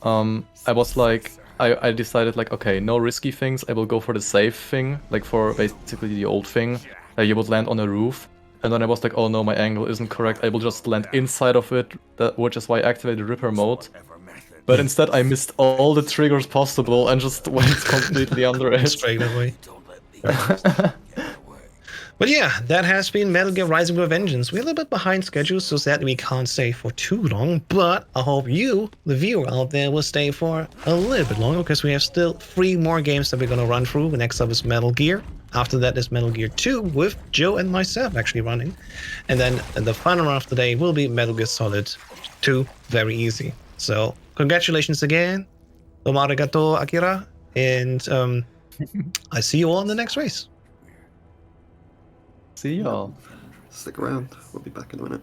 I was like, I decided like, okay, no risky things, I will go for the safe thing, like for basically the old thing, that you would land on a roof. And then I was like, oh no, my angle isn't correct, I will just land inside of it, which is why I activated Ripper mode. But instead I missed all the triggers possible and just went completely under it. Straight away. But yeah, that has been Metal Gear Rising Revengeance. We're a little bit behind schedule, so sadly we can't stay for too long, but I hope you, the viewer out there, will stay for a little bit longer, because we have still 3 more games that we're going to run through. Next up is Metal Gear. After that is Metal Gear 2, with Joe and myself actually running. And then the final run of the day will be Metal Gear Solid 2, very easy. So, congratulations again. Domo arigato, Akira. And I see you all in the next race. See y'all. Stick around. We'll be back in a minute.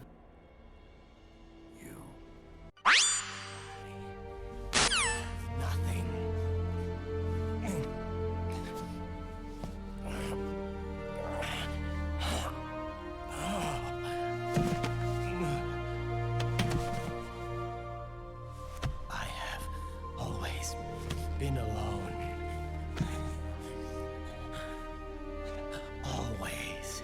I have always been alone. Always.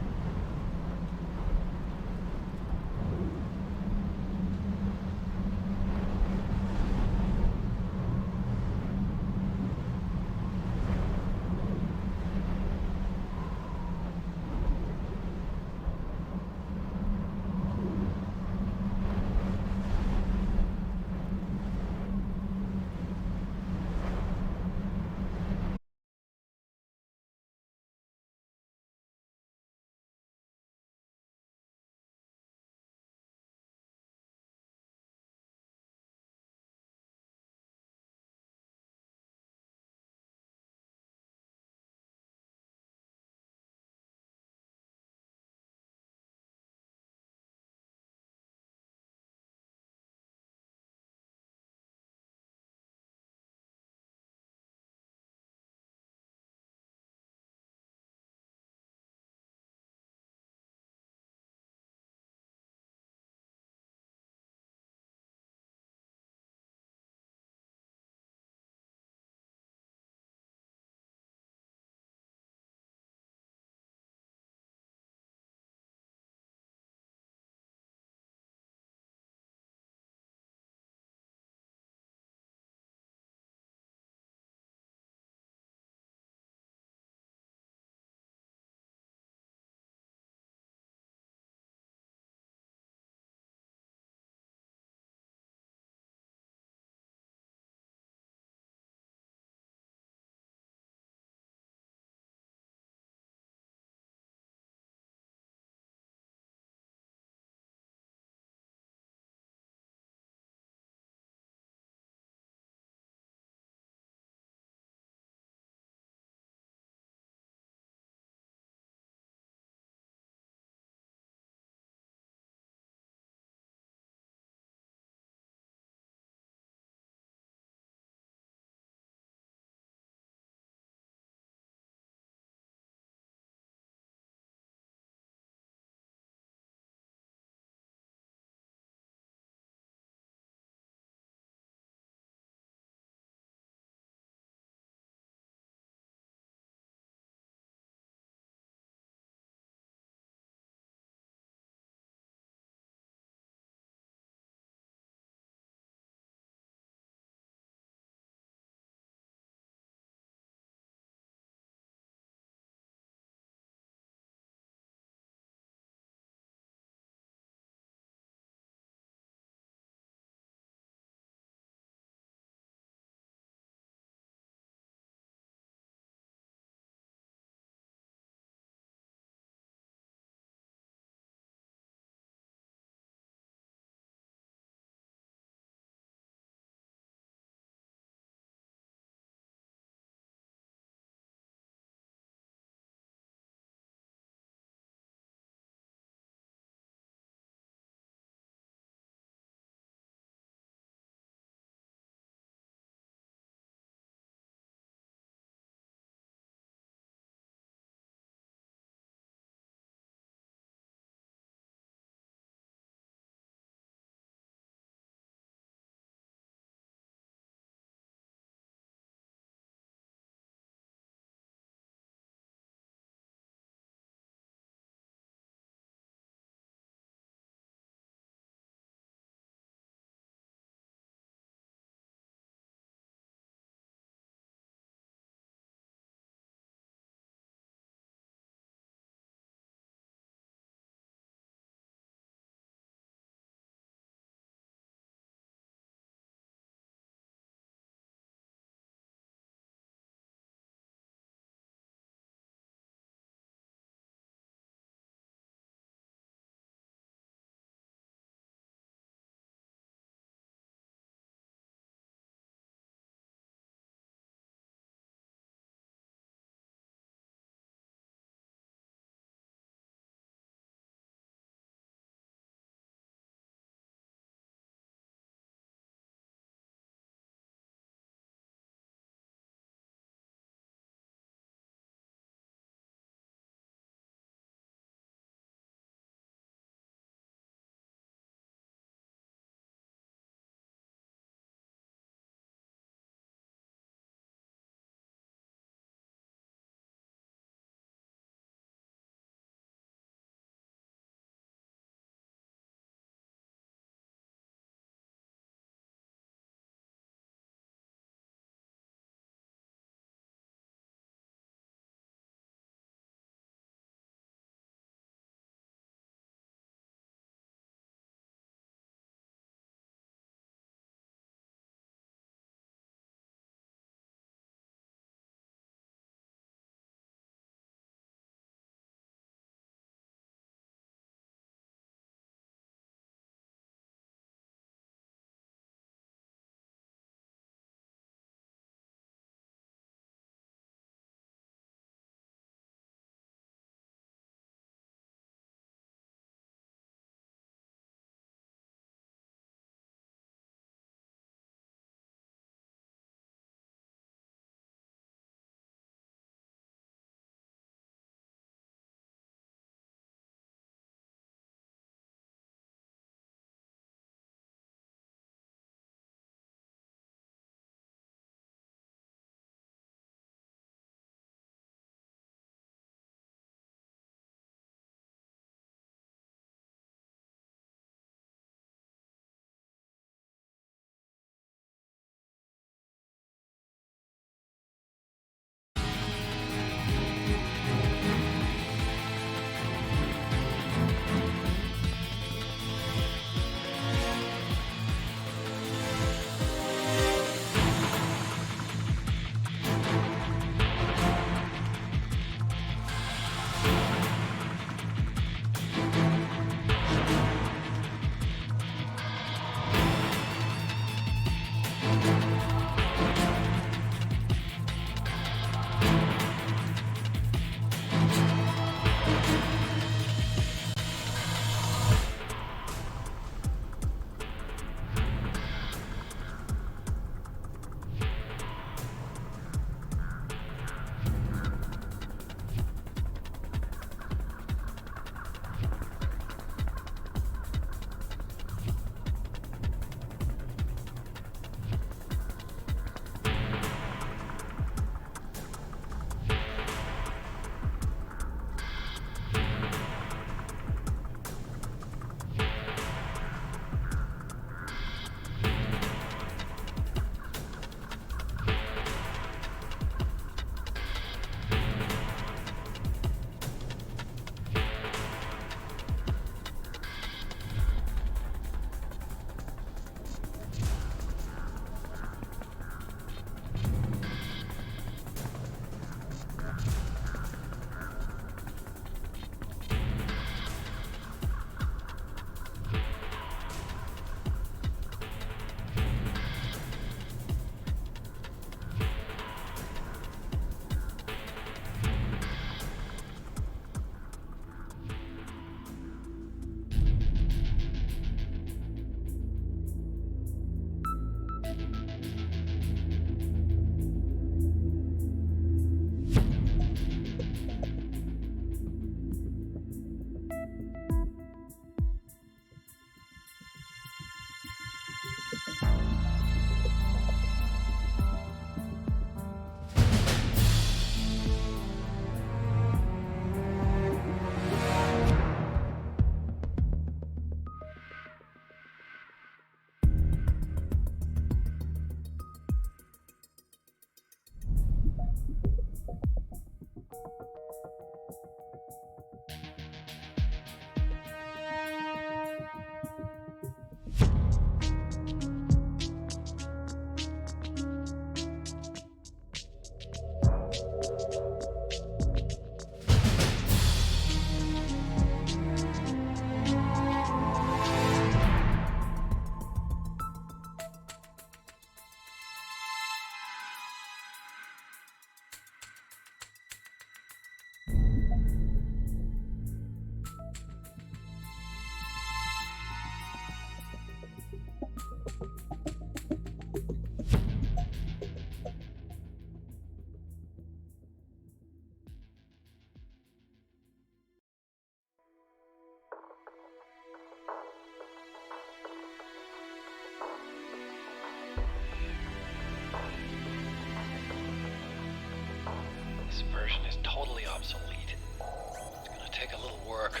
obsolete. It's gonna take a little work.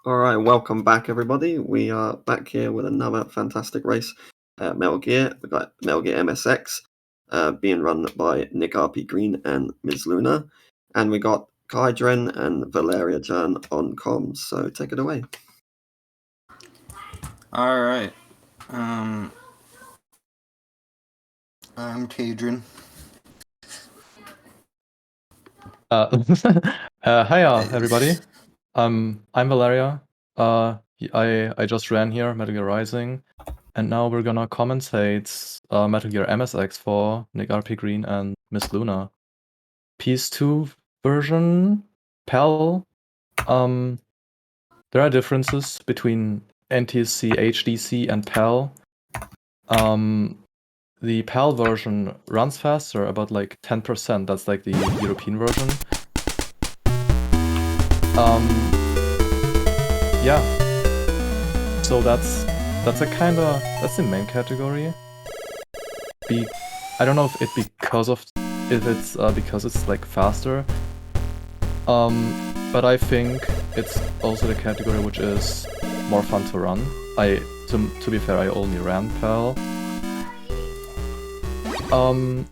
Alright, welcome back everybody. We are back here with another fantastic race. Metal Gear. We've got Metal Gear MSX being run by Nick RP Green and Ms. Luna. And we got Kydren and Valeria Jan on comms, so take it away. Alright. I'm Kydren. Hiya, everybody. I'm Valeria. I just ran here, Metal Gear Rising, and now we're gonna commentate Metal Gear MSX for Nick RP Green and Miss Luna. PS2 version, PAL. There are differences between NTSC, HDC, and PAL. The PAL version runs faster, about like 10%. That's like the European version. Yeah. So that's the main category. I don't know if it's because it's like faster. But I think it's also the category which is more fun to run. To be fair, I only ran PAL.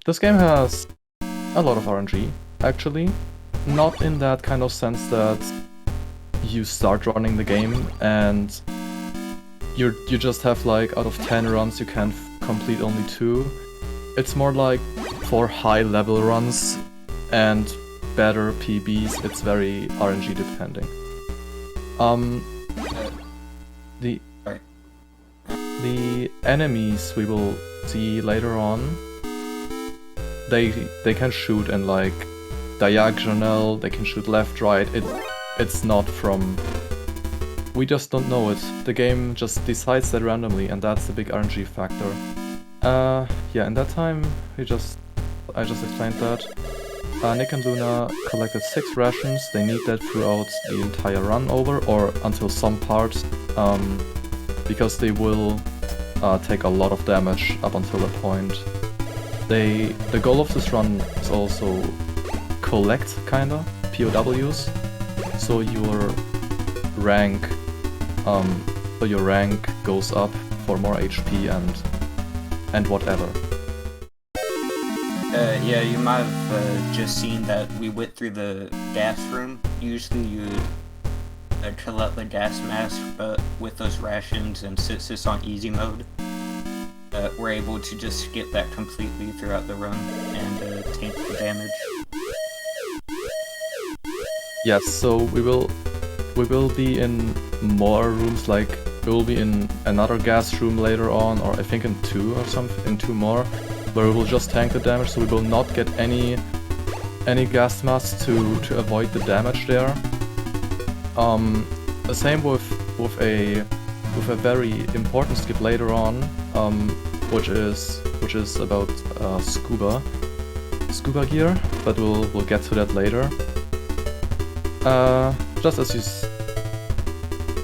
This game has a lot of RNG, actually. Not in that kind of sense that you start running the game and you just have like out of 10 runs you can complete only 2. It's more like for high level runs and better PBs, it's very RNG depending. The enemies we will see later on, they can shoot in like diagonal, they can shoot left, right. It's not from... We just don't know it. The game just decides that randomly, and that's the big RNG factor. Yeah, in that time, I just explained that. Nick and Luna collected 6 rations. They need that throughout the entire run over, or until some parts, because they will take a lot of damage up until a point. The goal of this run is also collect, kinda, POWs, so your rank goes up for more HP and whatever. Yeah, you might have just seen that we went through the gas room. Usually you'd fill up the gas mask, but with those rations and since it's on easy mode, we're able to just skip that completely throughout the run and tank the damage. Yes, so we will be in more rooms, like we will be in another gas room later on, or I think in 2 or something, in 2 more, where we will just tank the damage, so we will not get any gas masks to avoid the damage there. The same with a very important skip later on, which is about scuba gear, but we'll get to that later. Just as you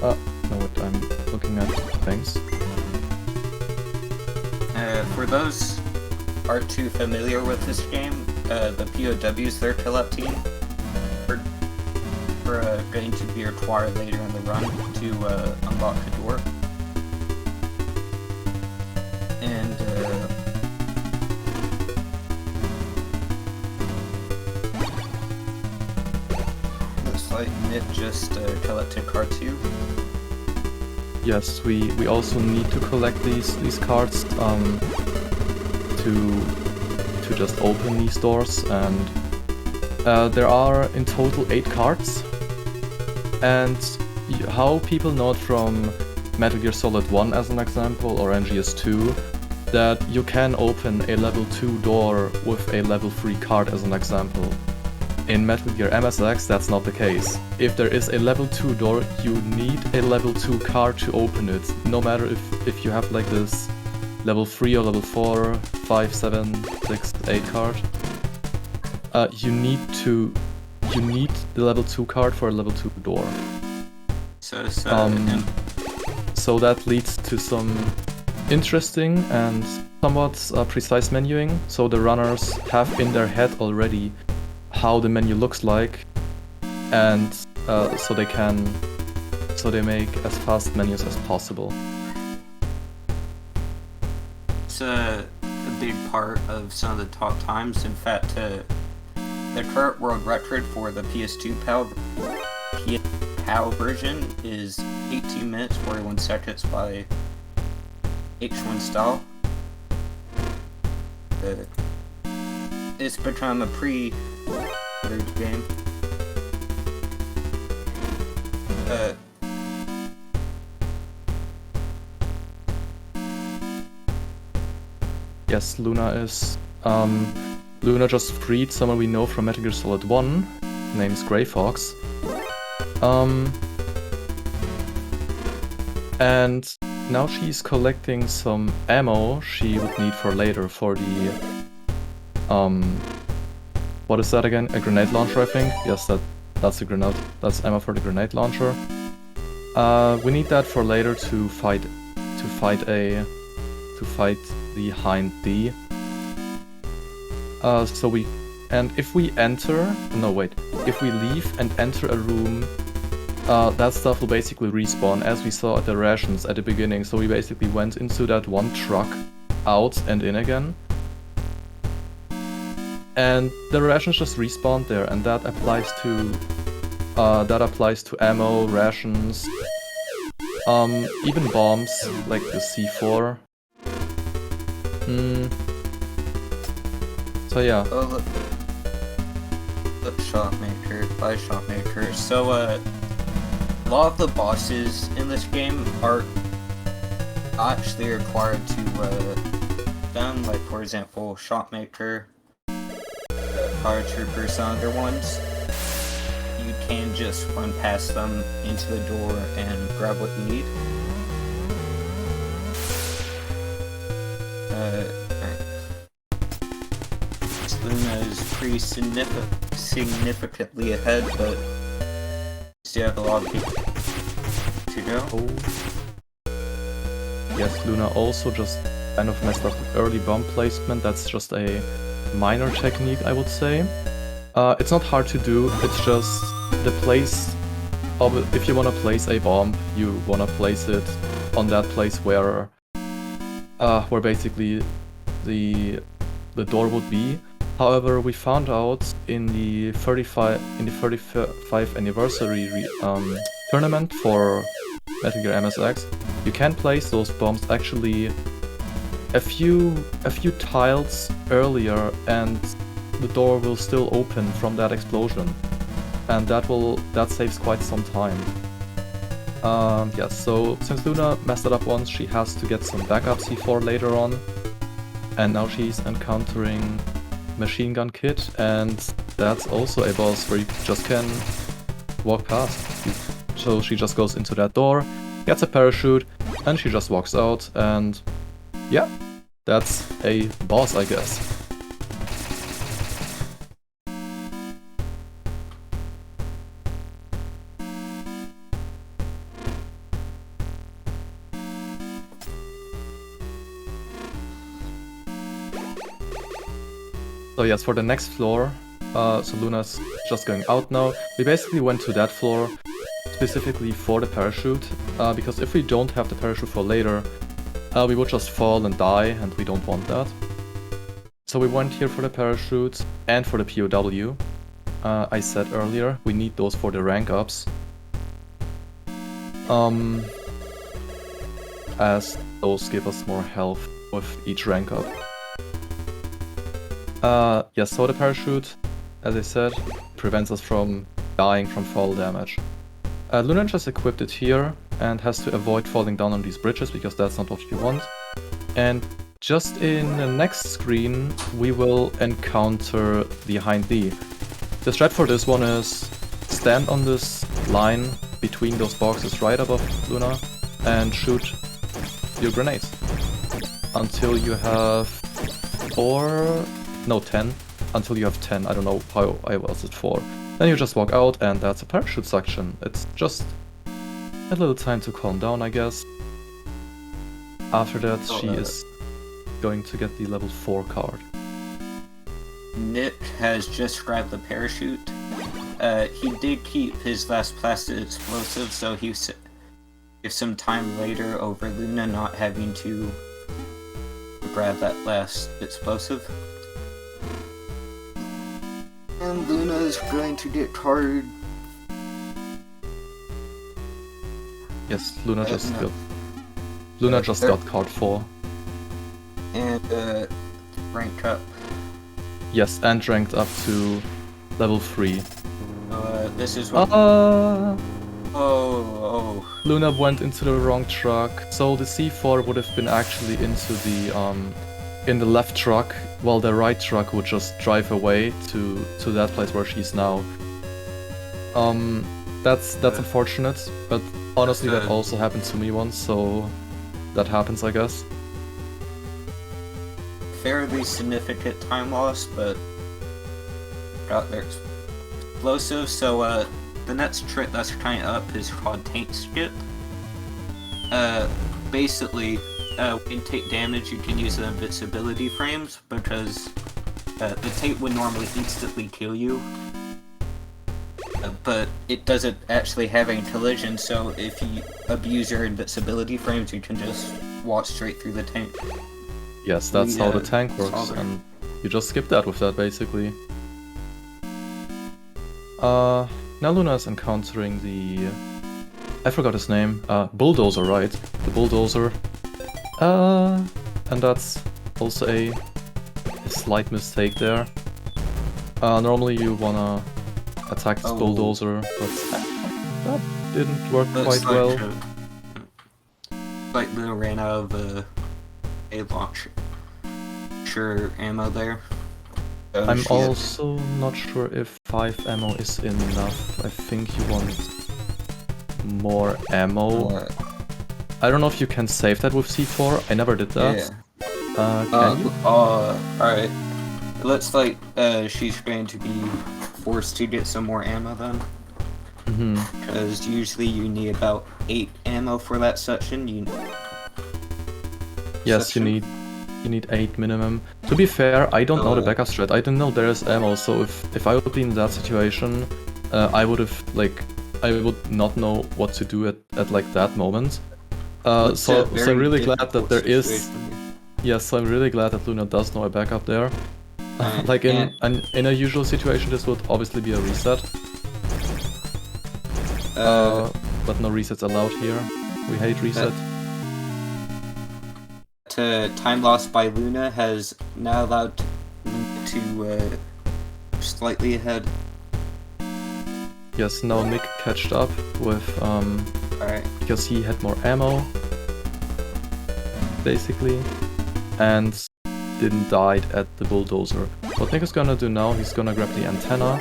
no, wait, I'm looking at things. For those aren't too familiar with this game, the POWs, their kill-up team, are going to be required later in the run to unlock the door. And looks like Nick just collected card 2. Yes, we also need to collect these cards to just open these doors, and there are in total 8 cards. And how people know it from Metal Gear Solid 1 as an example, or MGS2, that you can open a level 2 door with a level 3 card as an example. In Metal Gear MSX, that's not the case. If there is a level 2 door, you need a level 2 card to open it, no matter if you have like this level 3 or level 4, 5, 7, 6, 8 card. You need the level 2 card for a level 2 door. So that leads to some interesting and somewhat precise menuing, so the runners have in their head already how the menu looks like, and so they make as fast menus as possible. It's a big part of some of the top times. In fact, the current world record for the PS2 PAL version is 18 minutes 41 seconds by H1 style. It's become a pre-ordered game. Yes, Luna is. Luna just freed someone we know from Metal Gear Solid 1, named Grey Fox. And now she's collecting some ammo she would need for later for the what is that again? A grenade launcher, I think. Yes, that's a grenade. That's ammo for the grenade launcher. We need that for later to fight the Hind D. If we leave and enter a room, that stuff will basically respawn, as we saw at the rations at the beginning. So we basically went into that one truck, out and in again. And the rations just respawned there, and that applies to ammo, rations, even bombs, like the C4. So yeah. Oh, look, Shotmaker, by Shotmaker. So, a lot of the bosses in this game are actually required to, done, like, for example, Shotmaker, Fire Trooper, some other ones. You can just run past them into the door and grab what you need. Luna is pretty significantly ahead, but still have a lot of people to go. Yes, Luna also just kind of messed up with early bomb placement. That's just a minor technique, I would say. It's not hard to do, it's just the place of it. If you want to place a bomb, you want to place it on that place where basically the door would be. However, we found out in the 35 anniversary tournament for Metal Gear MSX, you can place those bombs actually a few tiles earlier, and the door will still open from that explosion, and that saves quite some time. Yeah, so since Luna messed it up once, she has to get some backup C4 later on, and now she's encountering Machine Gun Kid, and that's also a boss where you just can walk past. So she just goes into that door, gets a parachute, and she just walks out, and yeah, that's a boss, I guess. So yes, for the next floor, so Luna's just going out now. We basically went to that floor specifically for the parachute, because if we don't have the parachute for later, we would just fall and die, and we don't want that. So we went here for the parachute and for the POW. I said earlier, we need those for the rank ups, as those give us more health with each rank up. Yes, so the parachute, as I said, prevents us from dying from fall damage. Luna just equipped it here and has to avoid falling down on these bridges because that's not what you want. And just in the next screen, we will encounter the Hind D. The strat for this one is stand on this line between those boxes right above Luna and shoot your grenades until you have 10. Until you have 10. I don't know how I was at 4. Then you just walk out, and that's a parachute suction. It's just a little time to calm down, I guess. After that, she is... going to get the level 4 card. Nick has just grabbed the parachute. He did keep his last plastic explosive, so he give some time later over Luna not having to grab that last explosive. And Luna is going to get card. Yes, Luna just got card 4. And rank up. Yes, and ranked up to level 3. This is what... Luna went into the wrong truck, so the C4 would have been actually into the in the left truck, while the right truck would just drive away to that place where she's now. That's unfortunate, but honestly that also happened to me once, so that happens, I guess. Fairly significant time loss, but got their explosive. So the next trick that's trying up is called tank skip. Basically, when you take damage, you can use the invincibility frames because the tank would normally instantly kill you, but it doesn't actually have any collision. So if you abuse your invincibility frames, you can just walk straight through the tank. Yes, that's how the tank works, and you just skip that with that, basically. Now Luna is encountering the... I forgot his name. Bulldozer, right? The Bulldozer. And that's also a slight mistake there. Normally you wanna attack this Bulldozer, but that didn't work quite well. Like Luna ran out of a launcher ammo there. I'm also not sure if 5 ammo is enough. I think you want more ammo. I don't know if you can save that with C4. I never did that. Yeah. Can you? Alright. Looks like she's going to be forced to get some more ammo then. Because usually you need about 8 ammo for that section. Yes, you need 8 minimum. To be fair, I don't know the backup strat. I didn't know there is ammo, so if I would be in that situation, I would have, like, I would not know what to do at like that moment. So I'm really glad that there is... Yes, so I'm really glad that Luna does know a backup there. Like in a usual situation, this would obviously be a reset. But no resets allowed here. We hate reset. Time lost by Luna has now allowed to slightly ahead. Yes, now Nick catched up with because he had more ammo, basically, and didn't die at the Bulldozer. What Nick is gonna do now, he's gonna grab the antenna,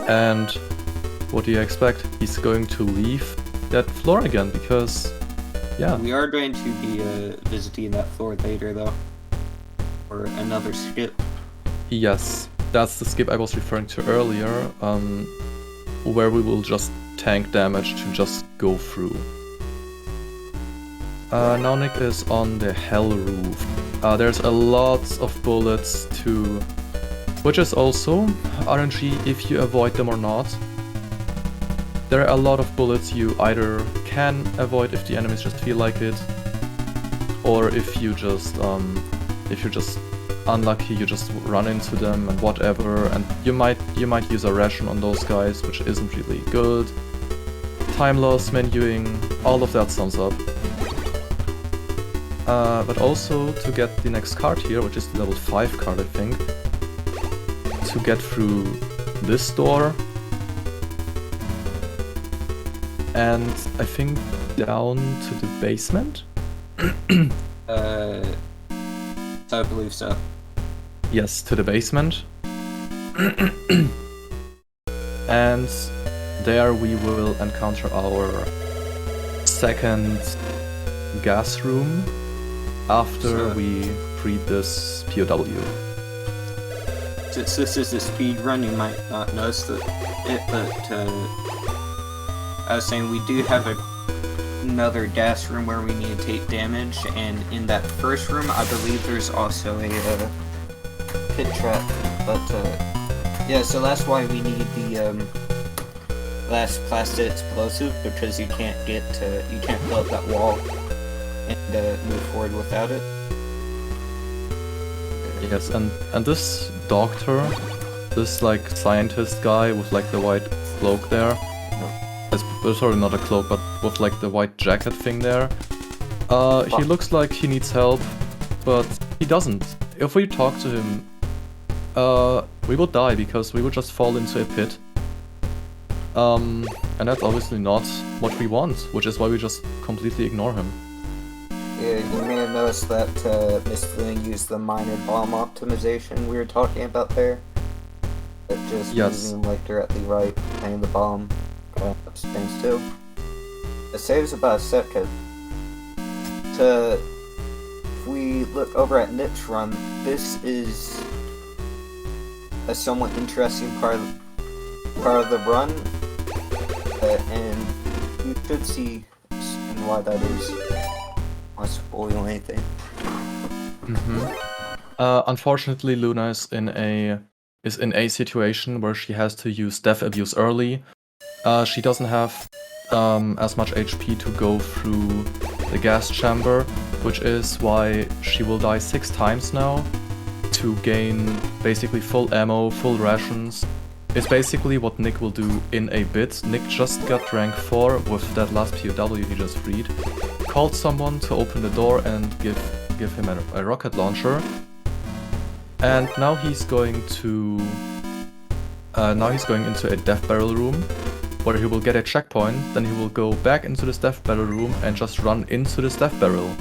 and what do you expect? He's going to leave that floor again, because, yeah. We are going to be visiting that floor later, though, or another skip. Yes, that's the skip I was referring to earlier, where we will just tank damage to just go through. Now Nick is on the hell roof. There's a lot of bullets too, which is also RNG if you avoid them or not. There are a lot of bullets you either can avoid if the enemies just feel like it, or if you're just unlucky, you just run into them and whatever, and you might use a ration on those guys, which isn't really good. Time loss, menuing, all of that sums up. But also to get the next card here, which is the level 5 card, I think, to get through this door, and I think down to the basement? I believe so. Yes, to the basement. And there we will encounter our second gas room after we freed this POW. Since this is a speed run, you might not notice it, but I was saying we do have a another gas room where we need to take damage, and in that first room, I believe there's also a pit trap. But yeah, so that's why we need the last plastic explosive, because you can't fill up that wall and move forward without it. Yes, and this doctor, this like scientist guy with like the white cloak there, sorry, not a cloak, but with like the white jacket thing there, he looks like he needs help, but he doesn't. If we talk to him, we will die because we will just fall into a pit. And that's obviously not what we want, which is why we just completely ignore him. Yeah, you may have noticed that Miss Lynn used the minor bomb optimization we were talking about there. That just moving like directly right, and the bomb spins too. It saves about a second. If we look over at Nick's run, this is a somewhat interesting part of the run, and you should see why that is. Not spoil anything. Unfortunately, Luna is in a situation where she has to use death abuse early. She doesn't have as much HP to go through the gas chamber, which is why she will die 6 times now to gain basically full ammo, full rations. It's basically what Nick will do in a bit. Nick just got rank 4 with that last POW he just freed. Called someone to open the door and give him a rocket launcher. And now he's going into a death barrel room where he will get a checkpoint, then he will go back into this death barrel room and just run into this death barrel.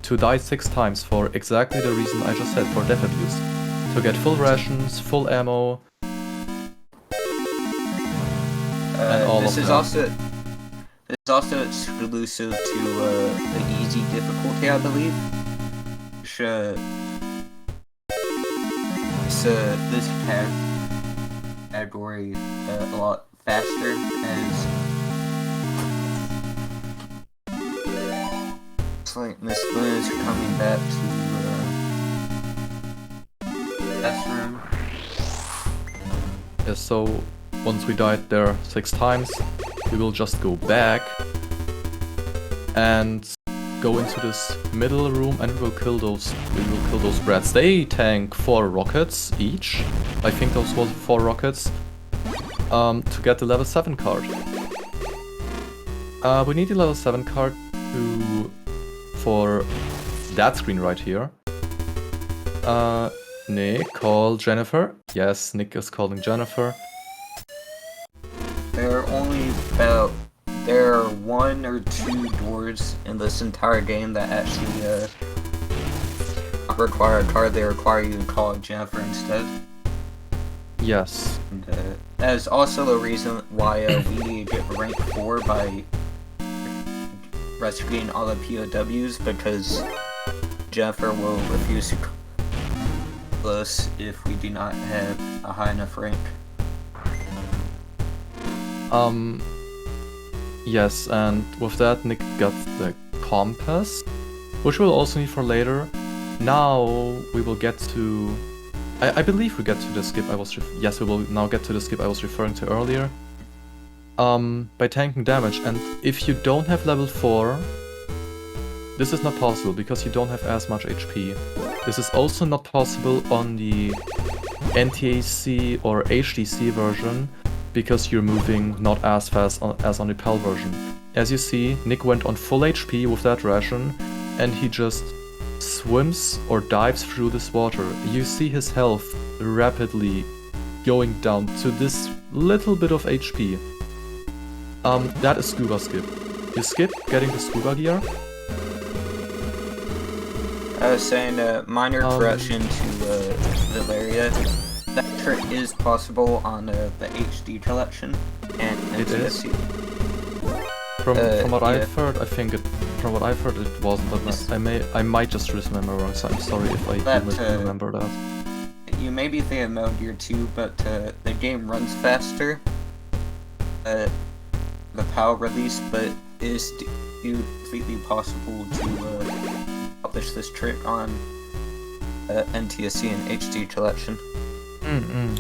To die 6 times for exactly the reason I just said, for death abuse. To get full rations, full ammo. This is also exclusive to the easy difficulty, I believe. Which, this category a lot faster, as it's like Miss Lynn is coming back to test room. Yeah, so once we died there 6 times, we will just go back and go into this middle room and we will kill those brats. They tank 4 rockets each. I think those were 4 rockets to get the level 7 card. We need the level 7 card for that screen right here. Nick, call Jennifer. Yes, Nick is calling Jennifer. There are 1 or 2 doors in this entire game that actually not require a card. They require you to call Jennifer instead. Yes. And that is also the reason why we need to get rank 4 by rescuing all the POWs, because Jennifer will refuse to call us if we do not have a high enough rank. Yes, and with that Nick got the compass, which we'll also need for later. Now we will get to... I believe we get to the skip yes, we will now get to the skip I was referring to earlier. By tanking damage, and if you don't have level 4, this is not possible because you don't have as much HP. This is also not possible on the NTAC or HDC version, because you're moving not as fast as on the PAL version. As you see, Nick went on full HP with that ration, and he just swims or dives through this water. You see his health rapidly going down to this little bit of HP. That is scuba skip. You skip getting the scuba gear. I was saying minor correction to Valeria. That trick is possible on the HD collection and it is. From what I've heard, from what I've heard, it wasn't. But I might just remember wrong. So I'm sorry if I didn't remember that. You may be thinking of Metal Gear 2, but the game runs faster. The PAL release, but you be completely possible to publish this trick on NTSC and HT collection.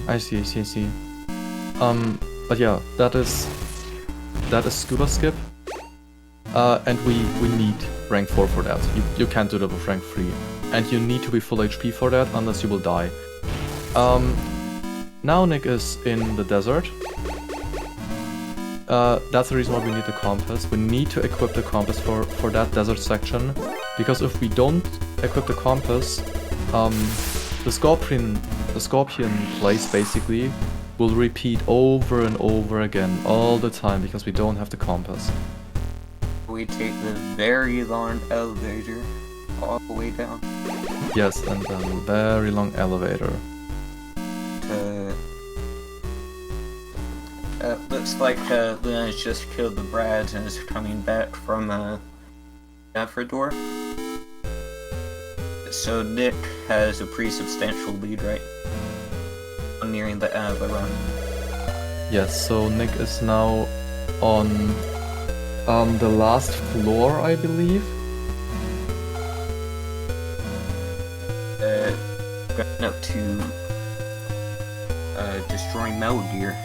I see. But yeah, that is scuba skip. And we need rank 4 for that. You can't do that with rank 3. And you need to be full HP for that, unless you will die. Now Nick is in the desert. That's the reason why we need the compass. We need to equip the compass for that desert section. Because if we don't equip the compass, the scorpion place basically will repeat over and over again all the time because we don't have the compass. We take the very long elevator all the way down. Yes, and a very long elevator. Looks like Luna's just killed the Brads and is coming back from Aphrodor. So Nick has a pretty substantial lead, right? Nearing the run. Yes, so Nick is now on the last floor, I believe. Going up to destroying Metal Gear.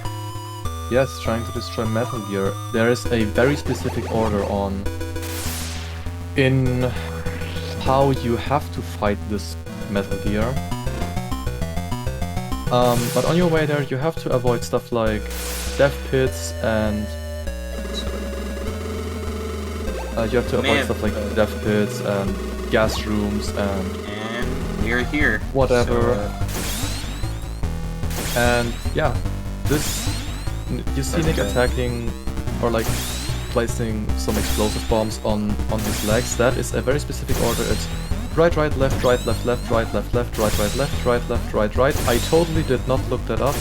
Yes, trying to destroy Metal Gear. There is a very specific order in how you have to fight this Metal Gear. But on your way there, you have to avoid stuff like death pits and you have to avoid stuff like death pits and gas rooms and we're here. Whatever. And yeah, you see Nick attacking or like placing some explosive bombs on his legs. That is a very specific order. It's right, left, right, left, left, right, left, left, right, right, left, right, left, right, right. I totally did not look that up.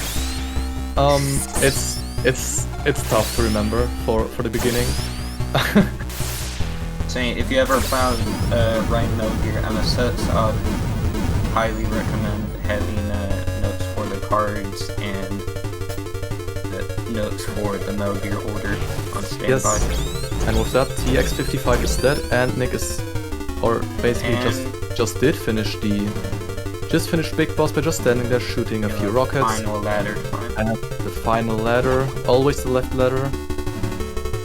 It's tough to remember for the beginning. Saying if you ever found Ryan Metal Gear MSX, I'd highly recommend having notes for the cards and the notes for the Metal Gear order on standby. Yes, and with that, TX55 is dead, and Nick is, or basically just did finish Big Boss by just standing there shooting a few rockets. Final ladder. And the final ladder, always the left ladder,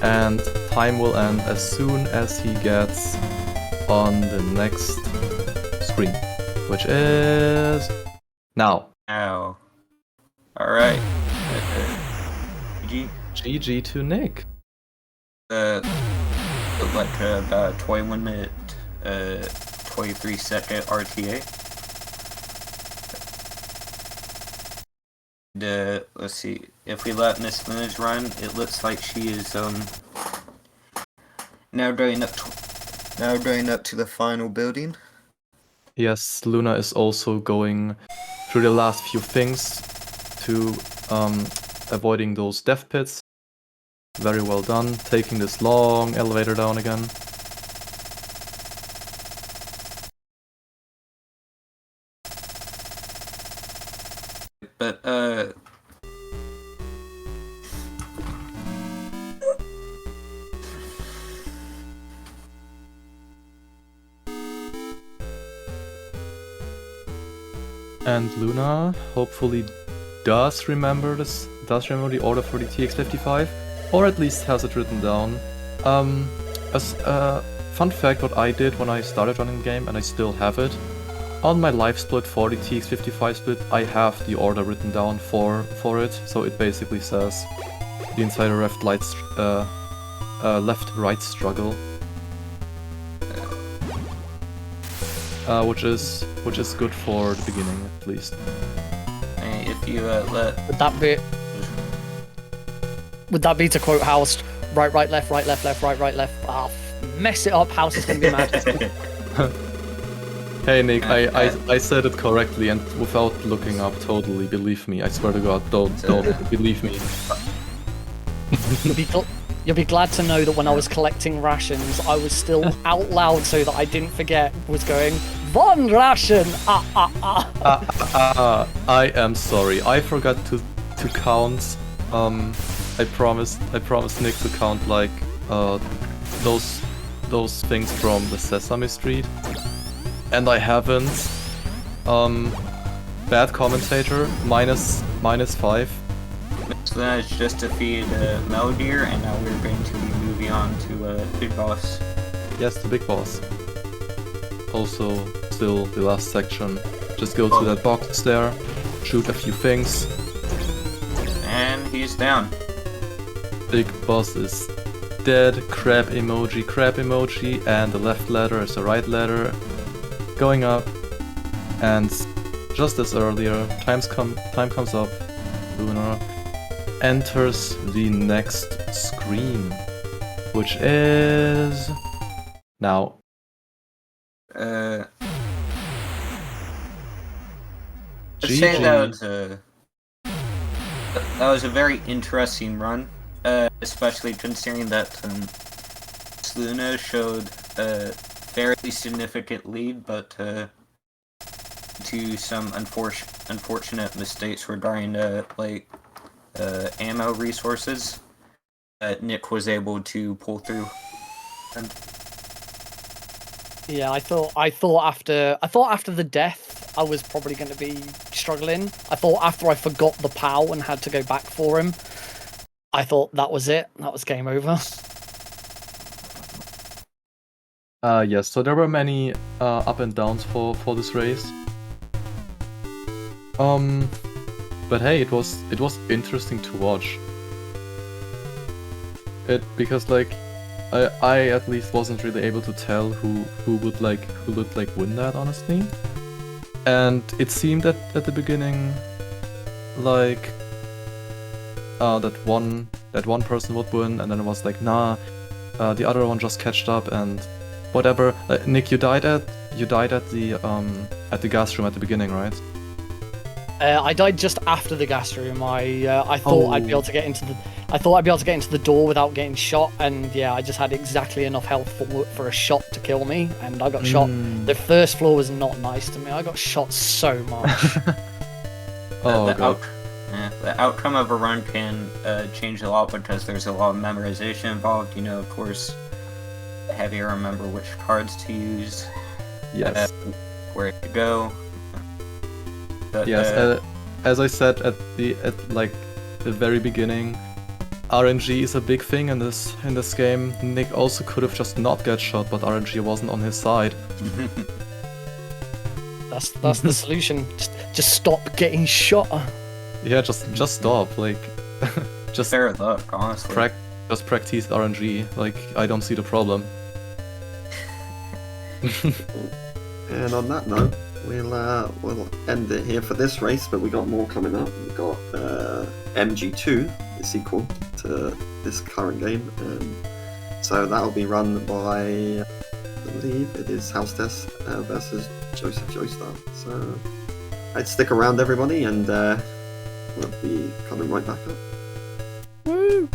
and time will end as soon as he gets on the next screen, which is now. Ow. Alright. GG to Nick. Like about 21 minute, 23 second RTA. Let's see, if we let Miss Luna's run, it looks like she is now going up to the final building. Yes, Luna is also going through the last few things to avoiding those death pits. Very well done, taking this long elevator down again. But and Luna hopefully does remember the order for the TX55, or at least has it written down. As a fun fact, what I did when I started running the game, and I still have it, on my live split for the TX55 split, I have the order written down for it, so it basically says the entire left-right struggle, which is good for the beginning at least. If you let Would that be to quote House, right, left, right, left, left, right, left? Ah, mess it up, House is gonna be mad. Hey Nick, I said it correctly and without looking up, totally, believe me, I swear to God, don't believe me. You'll be glad to know that when I was collecting rations, I was still out loud so that I didn't forget, was going, one ration! I am sorry, I forgot to count, I promised Nick to count like those those things from the Sesame Street, and I haven't. Bad commentator, -5. So then it's just defeated Metal Gear, and now we're going to be moving on to Big Boss. Yes, the Big Boss. Also, still the last section. Just go to that box there, shoot a few things. And he's down. Big Boss is dead, crab emoji, and the left ladder is the right ladder. Going up, and just as earlier, time comes up, Luna enters the next screen, which is now. I'd say that was a very interesting run, especially considering that Luna showed a fairly significant lead, but to some unfortunate mistakes regarding ammo resources, Nick was able to pull through. And yeah, I thought after the death, I was probably going to be struggling. I thought after I forgot the POW and had to go back for him, I thought that was it. That was game over. Yes, so there were many up and downs for this race. But hey, it was interesting to watch. Because like I at least wasn't really able to tell who would win that, honestly. And it seemed at the beginning like that one person would win, and then it was like, nah, the other one just catched up and whatever. Nick, you died at the gas room at the beginning, right? I died just after the gas room. I thought I'd be able to get into the door without getting shot, and yeah, I just had exactly enough health for a shot to kill me, and I got shot. The first floor was not nice to me. I got shot so much. God. The outcome of a run can change a lot because there's a lot of memorization involved. You know, of course, have you remember which cards to use, yes, where to go. But, yes, as I said at the very beginning, RNG is a big thing in this game. Nick also could have just not get shot, but RNG wasn't on his side. That's the solution. Just stop getting shot. Yeah, just stop. Like, just fair luck, honestly. Just practice RNG. Like, I don't see the problem. And on that note, we'll end it here for this race, but we got more coming up. We got MG2, the sequel to this current game, so that'll be run by, I believe it is House Test versus Joseph Joestar. So I'd stick around, everybody, and we'll be coming right back up. Woo!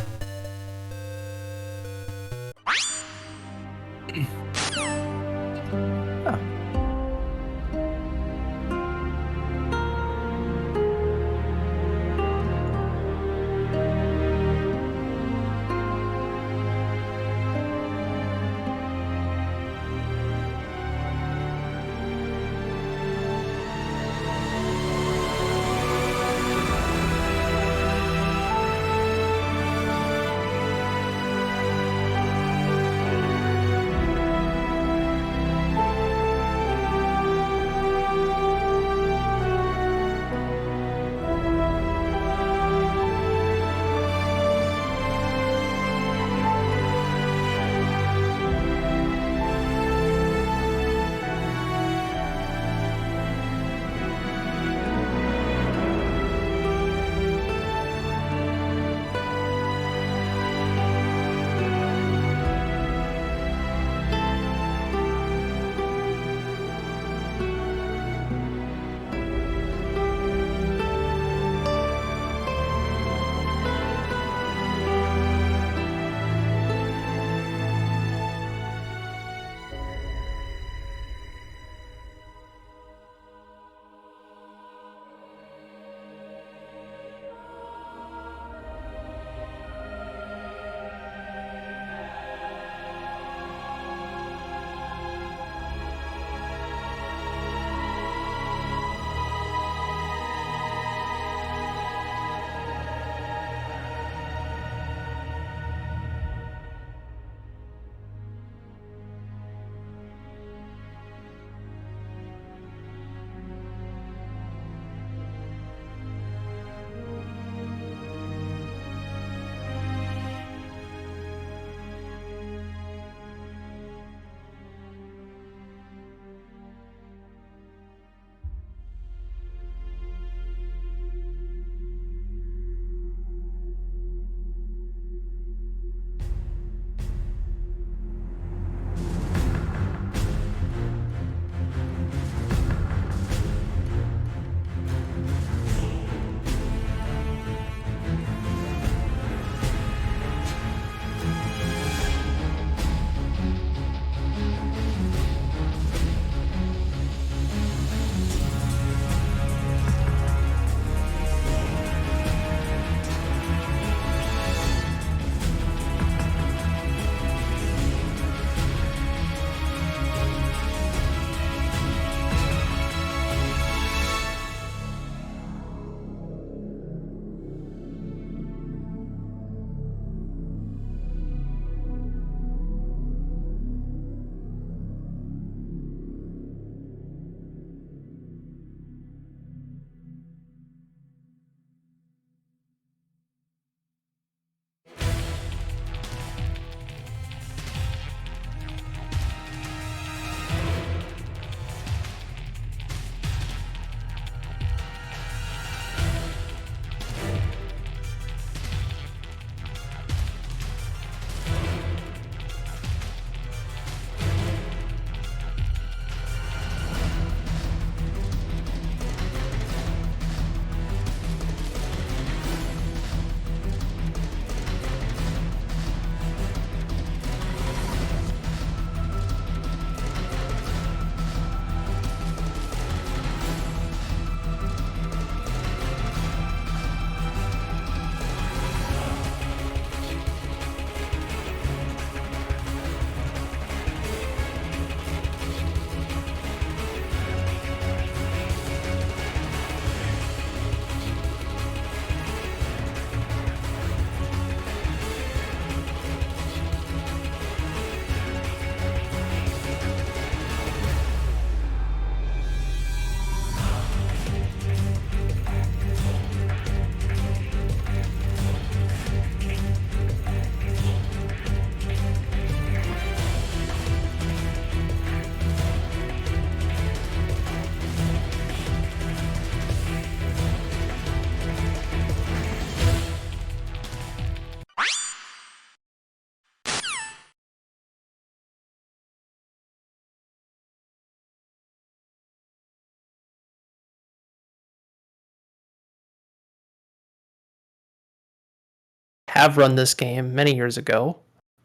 have run this game many years ago,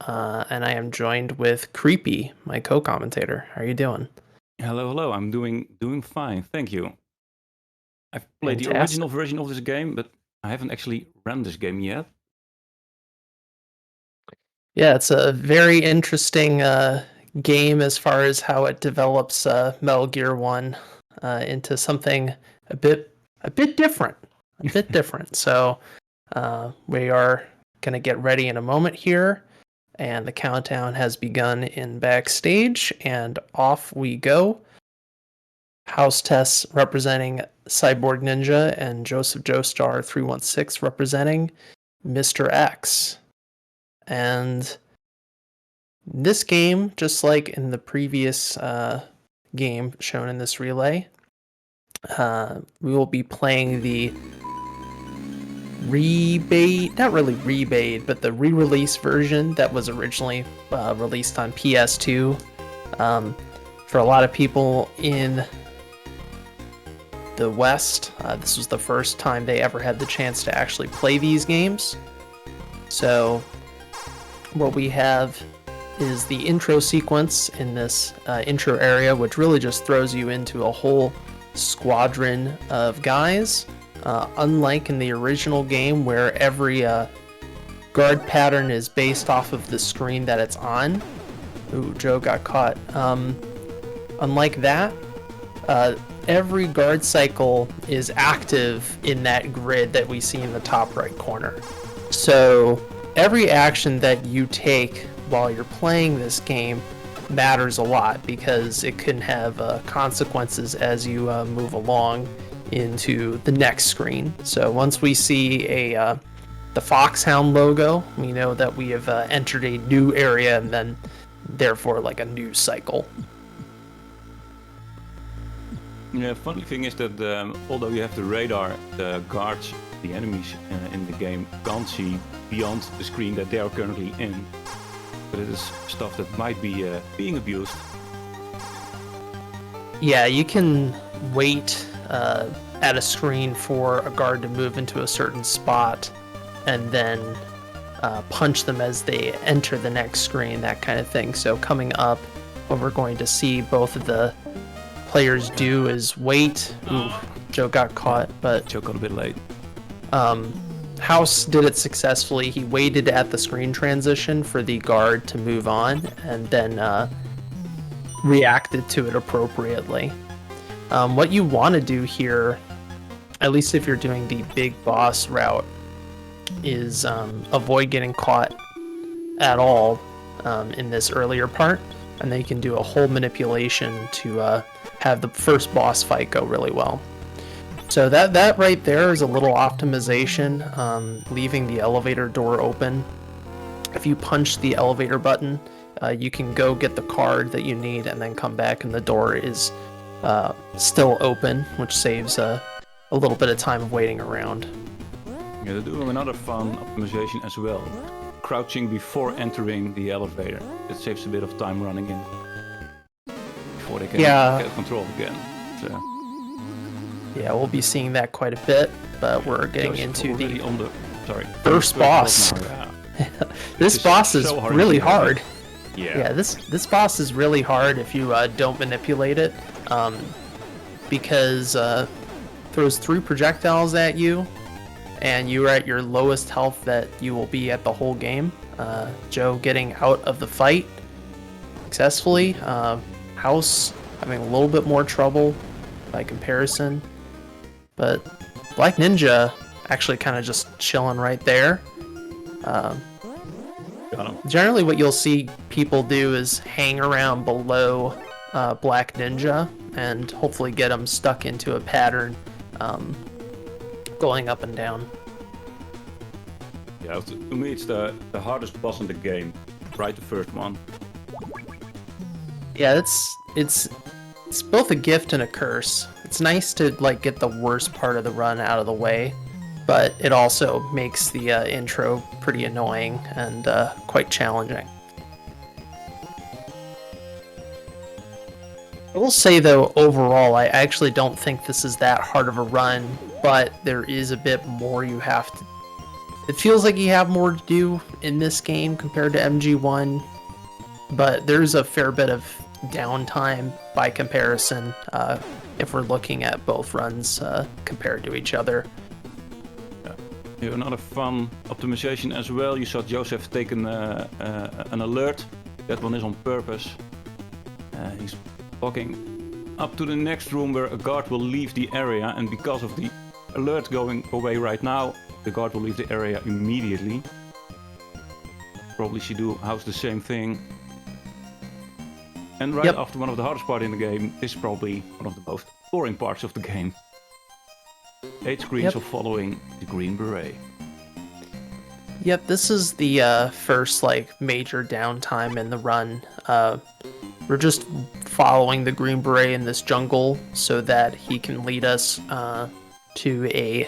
and I am joined with Creepy, my co-commentator. How are you doing? Hello. I'm doing fine, thank you. I've played the Fantastic. original version of this game, but I haven't actually run this game yet. Yeah, it's a very interesting game as far as how it develops Metal Gear 1 into something a bit different. A bit different. So we are going to get ready in a moment here, and the countdown has begun in backstage, and off we go. House Tess representing Cyborg Ninja, and Joseph Joestar 316 representing Mr. X. And this game, just like in the previous game shown in this relay, we will be playing the not really rebate, but the re-release version that was originally released on PS2. For a lot of people in the West, this was the first time they ever had the chance to actually play these games. So what we have is the intro sequence in this intro area, which really just throws you into a whole squadron of guys. Unlike in the original game, where every guard pattern is based off of the screen that it's on. Ooh, Joe got caught. Unlike that, every guard cycle is active in that grid that we see in the top right corner. So every action that you take while you're playing this game matters a lot, because it can have consequences as you move along into the next screen. So once we see the Foxhound logo, we know that we have entered a new area, and then therefore like a new cycle. Yeah, funny thing is that although you have the radar, the guards, the enemies in the game can't see beyond the screen that they are currently in. But it is stuff that might be being abused. Yeah, you can wait at a screen for a guard to move into a certain spot, and then punch them as they enter the next screen, that kind of thing. So coming up, what we're going to see both of the players do is wait. Ooh, Joe got caught, but Joe got a bit late. House did it successfully. He waited at the screen transition for the guard to move on, and then reacted to it appropriately. What you want to do here, at least if you're doing the big boss route, is avoid getting caught at all in this earlier part, and then you can do a whole manipulation to have the first boss fight go really well. So that right there is a little optimization, leaving the elevator door open. If you punch the elevator button, you can go get the card that you need and then come back, and the door is still open, which saves a little bit of time of waiting around. Yeah, they're doing another fun optimization as well. Crouching before entering the elevator. It saves a bit of time running in before they can get control again. So. Yeah, we'll be seeing that quite a bit, but we're getting into the first boss. This boss is really hard. Yeah, this boss is really hard if you don't manipulate it, because throws 3 projectiles at you, and you're at your lowest health that you will be at the whole game. Joe getting out of the fight successfully. House having a little bit more trouble by comparison. But Black Ninja actually kind of just chilling right there. Generally what you'll see people do is hang around below Black Ninja and hopefully get them stuck into a pattern going up and down. Yeah, to me it's the hardest boss in the game. Right, the first one. Yeah, it's both a gift and a curse. It's nice to like get the worst part of the run out of the way, but it also makes the intro pretty annoying and quite challenging. I will say though, overall, I actually don't think this is that hard of a run, but there is a bit more you have to it feels like you have more to do in this game compared to MG1, but there's a fair bit of downtime by comparison if we're looking at both runs compared to each other. Here, another fun optimization as well. You saw Joseph taken an alert. That one is on purpose. He's walking up to the next room where a guard will leave the area, and because of the alert going away right now, the guard will leave the area immediately. Probably Shido house the same thing. And right after one of the hardest parts in the game is probably one of the most boring parts of the game. 8 screens of following the Green Beret. Yep, this is the first like major downtime in the run. We're just following the Green Beret in this jungle so that he can lead us to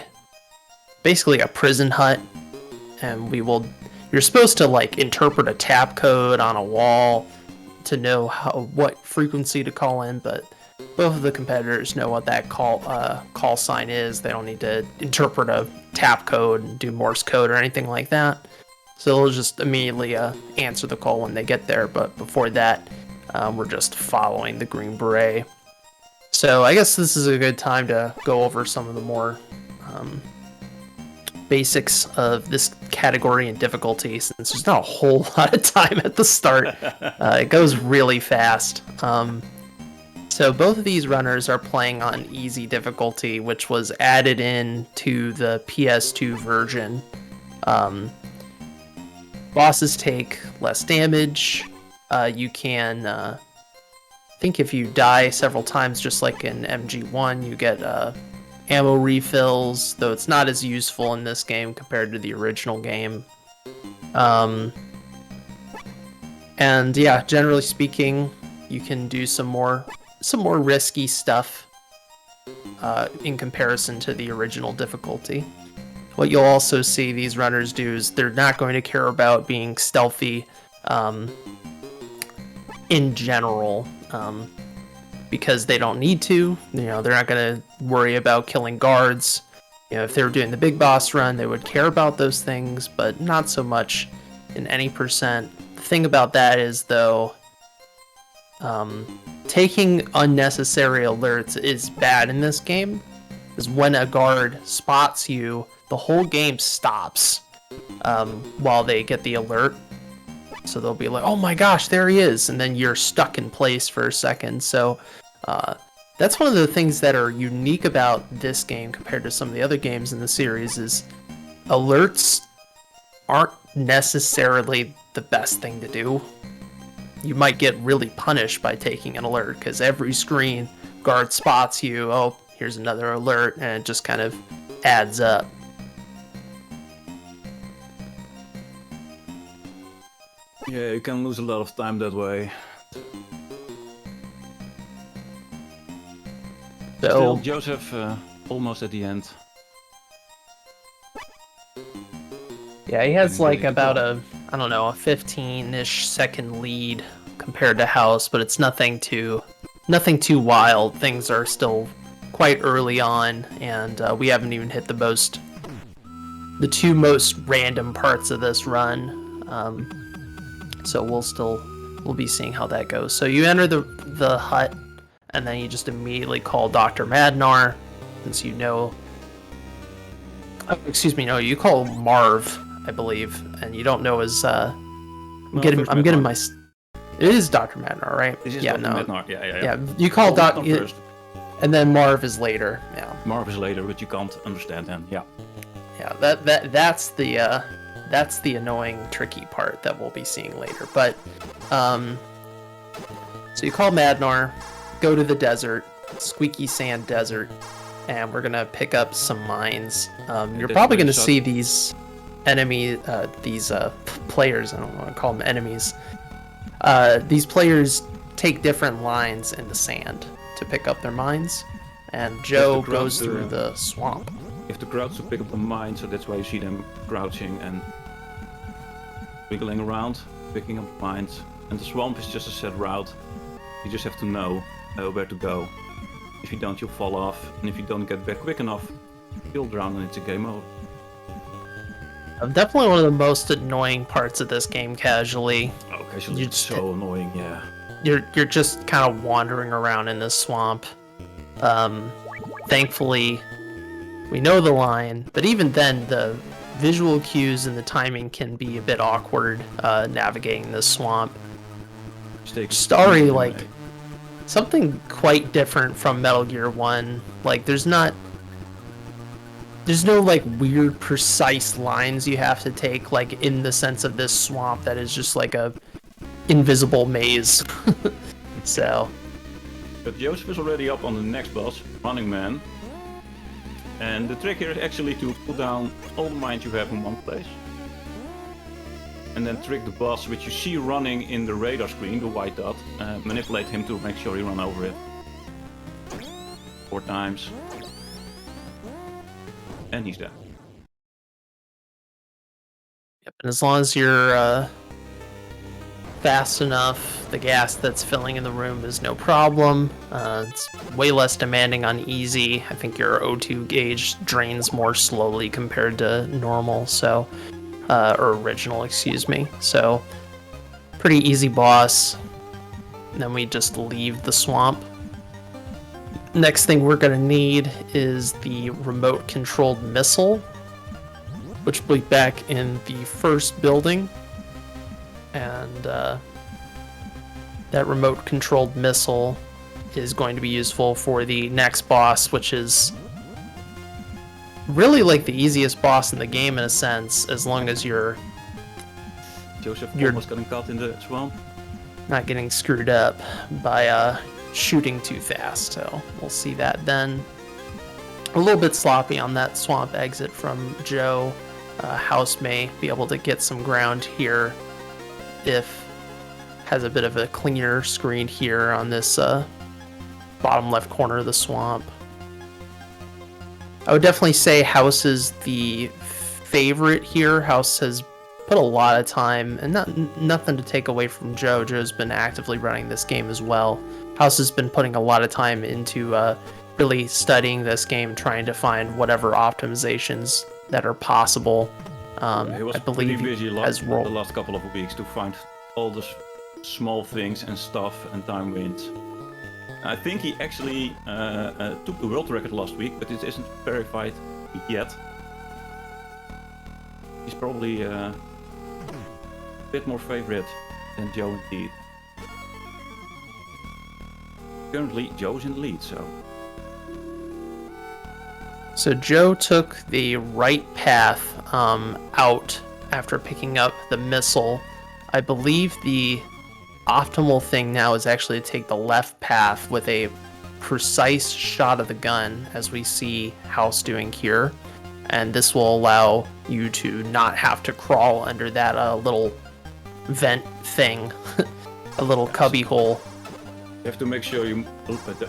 basically a prison hut, and you're supposed to like interpret a tap code on a wall to know what frequency to call in, but both of the competitors know what that call sign is. They don't need to interpret a tap code and do Morse code or anything like that. So they'll just immediately answer the call when they get there. But before that, we're just following the Green Beret. So I guess this is a good time to go over some of the more basics of this category and difficulty, since there's not a whole lot of time at the start. It goes really fast. So both of these runners are playing on easy difficulty, which was added in to the PS2 version. Bosses take less damage. You can, I think if you die several times, just like in MG1, you get ammo refills, though it's not as useful in this game compared to the original game. And yeah, generally speaking, you can do some more risky stuff in comparison to the original difficulty. What you'll also see these runners do is they're not going to care about being stealthy in general, because they don't need to. You know, they're not going to worry about killing guards. You know, if they were doing the big boss run, they would care about those things, but not so much in any percent. The thing about that is, though, taking unnecessary alerts is bad in this game, because when a guard spots you, the whole game stops while they get the alert. So they'll be like, oh my gosh, there he is, and then you're stuck in place for a second. So that's one of the things that are unique about this game compared to some of the other games in the series, is alerts aren't necessarily the best thing to do. You might get really punished by taking an alert, because every screen guard spots you, oh, here's another alert, and it just kind of adds up. Yeah, you can lose a lot of time that way. Still, Joseph almost at the end. Yeah, he has like about a 15-ish second lead compared to House, but it's nothing too wild. Things are still quite early on, and we haven't even hit the two most random parts of this run. So we'll be seeing how that goes. So you enter the hut, and then you just immediately call Dr. Madnar, since you know. You call Marv, I believe, and you don't know his. I'm getting my. It is Dr. Madnar, right? Madnar. Yeah. You call Dr. And then Marv is later. Yeah. Marv is later, but you can't understand him. Yeah. Yeah. That's the annoying, tricky part that we'll be seeing later. But, so you call Madnar, go to the desert, squeaky sand desert, and we're gonna pick up some mines. You're probably gonna see these players. I don't want to call them enemies. These players take different lines in the sand to pick up their mines, and Joe goes through the swamp. You have to crouch to pick up the mine, so that's why you see them crouching and wiggling around, picking up mines. And the swamp is just a set route. You just have to know where to go. If you don't, you'll fall off, and if you don't get back quick enough, you'll drown and it's a game over. Definitely one of the most annoying parts of this game casually. Oh, casually it's so annoying, yeah. You're just kind of wandering around in this swamp. Thankfully, we know the line, but even then, the visual cues and the timing can be a bit awkward navigating this swamp. Story, like, something quite different from Metal Gear 1. Like, there's no, like, weird, precise lines you have to take, like, in the sense of this swamp that is just like a invisible maze. So. But Joseph is already up on the next boss, Running Man. And the trick here is actually to put down all the mines you have in one place. And then trick the boss, which you see running in the radar screen, the white dot, manipulate him to make sure you run over it. 4 times. And he's dead. Yep, and as long as you're fast enough, the gas that's filling in the room is no problem. It's way less demanding on easy. I think your O2 gauge drains more slowly compared to normal, so or original, excuse me. So pretty easy boss. And then we just leave the swamp. Next thing we're gonna need is the remote controlled missile, which will be back in the first building. And that remote controlled missile is going to be useful for the next boss, which is really like the easiest boss in the game in a sense, as long as you're almost getting caught in the swamp. Not getting screwed up by shooting too fast. So we'll see that then. A little bit sloppy on that swamp exit from Joe. House may be able to get some ground here if has a bit of a cleaner screen here on this bottom left corner of the swamp. I would definitely say House is the favorite here. House has put a lot of time, and nothing to take away from Joe. Joe's been actively running this game as well. House has been putting a lot of time into really studying this game, trying to find whatever optimizations that are possible. He was pretty busy the last couple of weeks to find all the small things and stuff and time wins. I think he actually took the world record last week, but it isn't verified yet. He's probably a bit more favorite than Joe indeed. Currently, Joe's in the lead, so... So Joe took the right path out after picking up the missile. I believe the optimal thing now is actually to take the left path with a precise shot of the gun, as we see House doing here. And this will allow you to not have to crawl under that little vent thing, a little cubby hole. You have to make sure you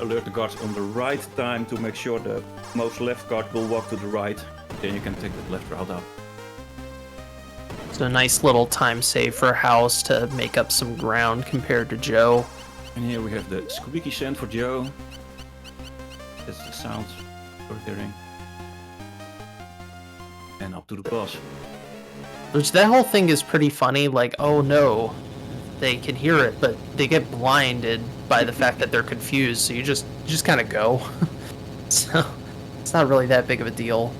alert the guards on the right time to make sure the most left guard will walk to the right. Then you can take the left route up. So a nice little time save for House to make up some ground compared to Joe. And here we have the squeaky sound for Joe. That's the sound we're hearing. And up to the boss. Which that whole thing is pretty funny, like, oh no, they can hear it, but they get blinded by the fact that they're confused, so you just kind of go. So it's not really that big of a deal.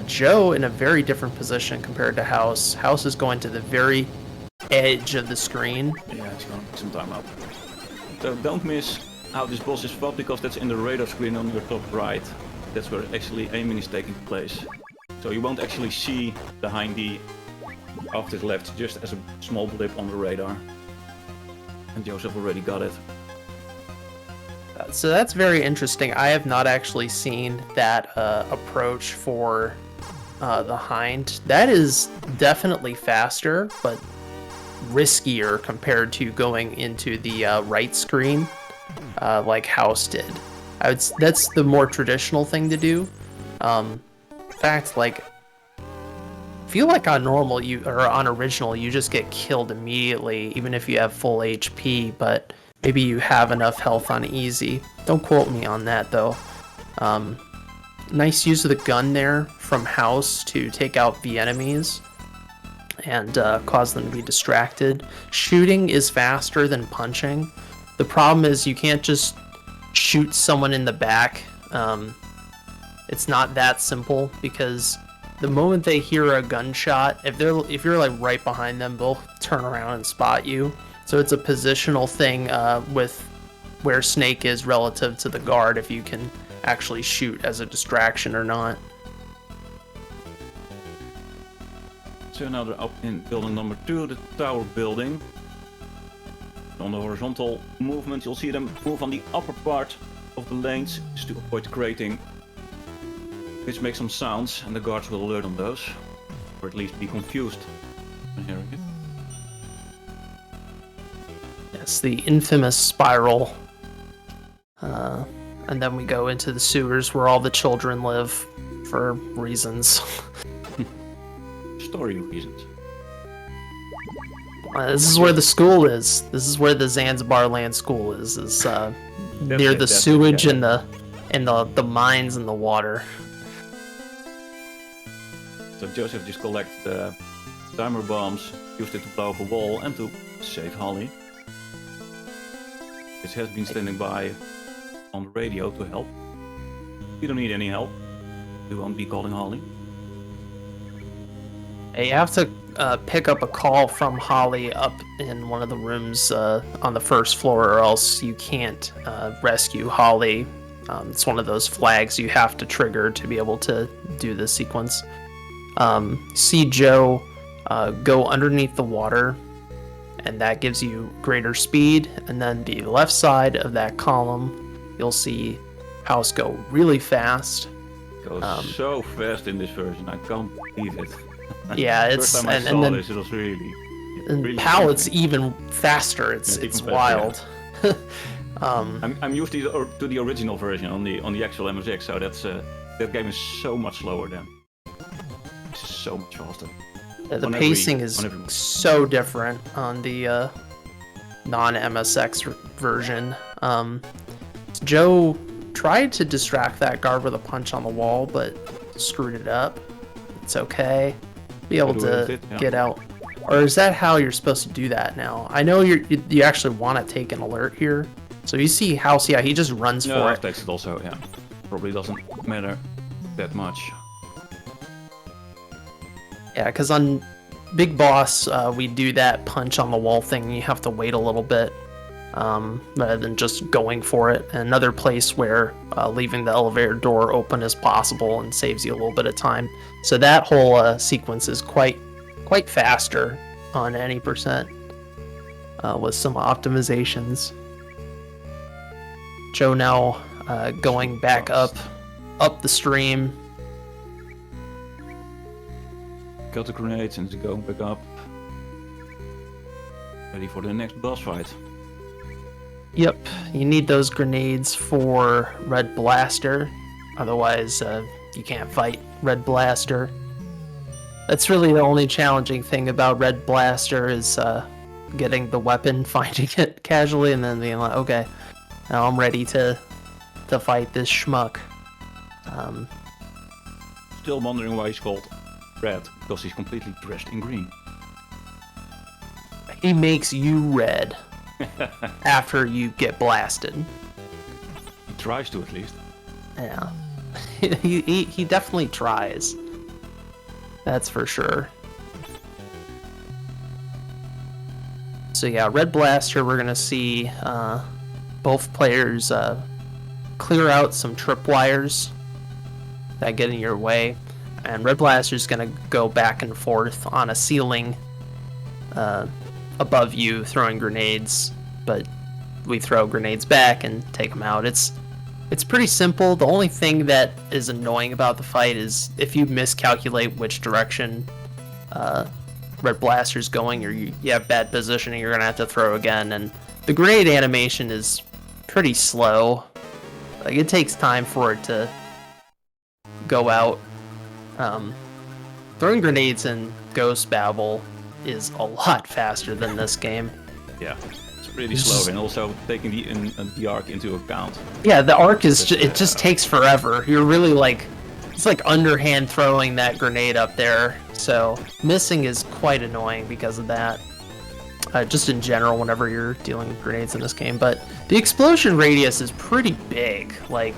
Joe in a very different position compared to House. House is going to the very edge of the screen. Yeah, it's going to take some time up. So don't miss how this boss is fought, because that's in the radar screen on your top right. That's where actually aiming is taking place. So you won't actually see the hindy off to the left, just as a small blip on the radar. And Joseph already got it. So that's very interesting. I have not actually seen that approach for the hind. That is definitely faster, but riskier compared to going into the right screen like House did. That's the more traditional thing to do. In fact, like, I feel like on normal or on original you just get killed immediately, even if you have full HP, but maybe you have enough health on easy. Don't quote me on that though. Nice use of the gun there from House to take out the enemies. and cause them to be distracted. Shooting is faster than punching. The problem is you can't just shoot someone in the back. It's not that simple, because the moment they hear a gunshot, if you're like right behind them, they'll turn around and spot you. So it's a positional thing with where Snake is relative to the guard, if you can actually shoot as a distraction or not. So now they're up in building number 2, the tower building. On the horizontal movement, you'll see them move on the upper part of the lanes just to avoid grating, which makes some sounds, and the guards will alert on those, or at least be confused when hearing it. Yes, the infamous spiral. And then we go into the sewers where all the children live for reasons. Story reasons. This is where the school is. This is where the Zanzibar Land School is near the sewage and the mines and the water. So Joseph just collected the timer bombs, used it to blow up a wall and to save Holly. Which has been standing by on the radio to help. You don't need any help. You won't be calling Holly. Hey, you have to pick up a call from Holly up in one of the rooms on the first floor, or else you can't rescue Holly. It's one of those flags you have to trigger to be able to do this sequence. See Joe go underneath the water, and that gives you greater speed. And then the left side of that column, you'll see House go really fast. Goes so fast in this version, I can't believe it. Yeah, it's First time I saw this, it was really Pal, it's even faster. It's wild. I'm used to the original version on the actual MSX, so that game is so much slower then. It's so much faster. The pacing is so different on the non-MSX version. Joe tried to distract that guard with a punch on the wall, but screwed it up. It's okay. Be able to get out. Or is that how you're supposed to do that now? I know you actually want to take an alert here. So you see House, yeah, he just runs for it. Takes it also, yeah. Probably doesn't matter that much. Yeah, because on Big Boss, we do that punch on the wall thing, and you have to wait a little bit rather than just going for it. And another place where leaving the elevator door open as possible and saves you a little bit of time. So that whole sequence is quite faster on any percent with some optimizations. Joe now going back up the stream. Got the grenades and it's going back up. Ready for the next boss fight. Yep, you need those grenades for Red Blaster. Otherwise, you can't fight Red Blaster. That's really the only challenging thing about Red Blaster is getting the weapon, finding it casually, and then being like, okay, now I'm ready to fight this schmuck. Still wondering why he's called Red, because he's completely dressed in green. He makes you red after you get blasted. He tries to, at least. Yeah. he definitely tries. That's for sure. So yeah, Red Blaster, we're gonna see both players clear out some tripwires that get in your way, and Red Blaster's gonna go back and forth on a ceiling above you, throwing grenades, but we throw grenades back and take them out. It's pretty simple. The only thing that is annoying about the fight is if you miscalculate which direction Red Blaster's going, or you have bad positioning, you're gonna have to throw again. And the grenade animation is pretty slow. Like, it takes time for it to go out. Throwing grenades in Ghost Babel is a lot faster than this game. Yeah, it's really slow, and also taking the arc into account. Yeah, the arc is it just takes forever. You're really like, it's like underhand throwing that grenade up there So missing is quite annoying because of that. Just in general, whenever you're dealing with grenades in this game. But the explosion radius is pretty big. Like,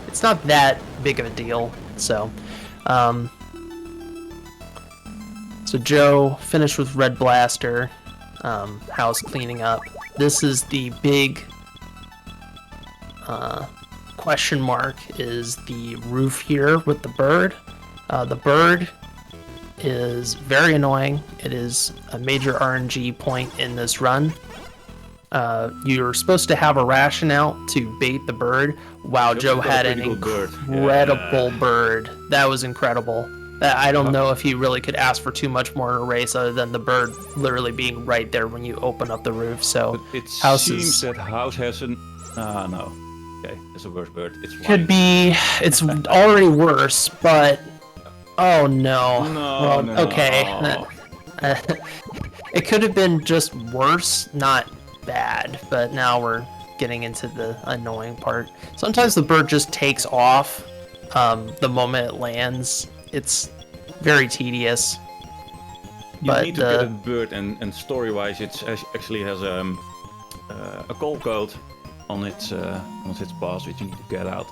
it's not that big of a deal. So, so Joe finished with Red Blaster. House cleaning up. This is the big question mark, is the roof here with the bird. The bird is very annoying. It is a major RNG point in this run. You're supposed to have a ration out to bait the bird. Wow, Joe had an incredible bird. That was incredible. I don't know if he really could ask for too much more in a race other than the bird literally being right there when you open up the roof. So But it House seems that House has an... no. Okay, it's a worse bird. It's could be... It's already worse, but... Oh no. No, no. Okay. It could have been just worse, not bad, but now we're getting into the annoying part. Sometimes the bird just takes off the moment it lands. It's very tedious. You need to get a bird, and story-wise, it actually has a call code on its pass, which you need to get out.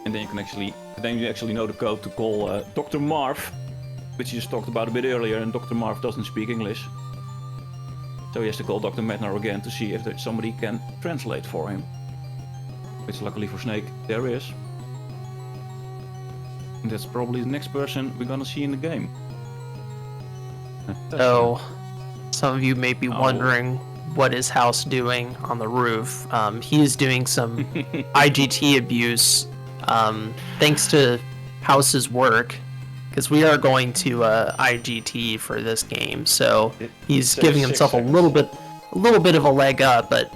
And then you actually know the code to call Dr. Marv, which you just talked about a bit earlier, and Dr. Marv doesn't speak English. So he has to call Dr. Mednar again to see if somebody can translate for him. Which luckily for Snake, there is. And that's probably the next person we're gonna see in the game. So, some of you may be wondering, what is House doing on the roof? He is doing some IGT abuse, thanks to House's work, because we are going to IGT for this game. So he's giving himself a little bit of a leg up, but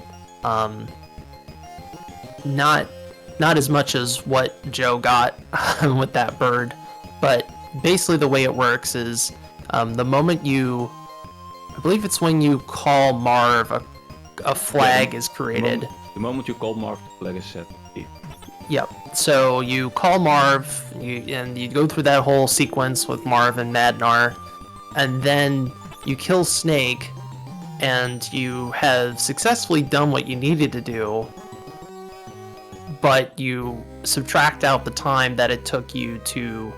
not as much as what Joe got with that bird. But basically the way it works is the moment I believe it's when you call Marv, a flag is created. The moment you call Marv, the flag is set. Yep. So you call Marv, and you go through that whole sequence with Marv and Madnar, and then you kill Snake, and you have successfully done what you needed to do, but you subtract out the time that it took you to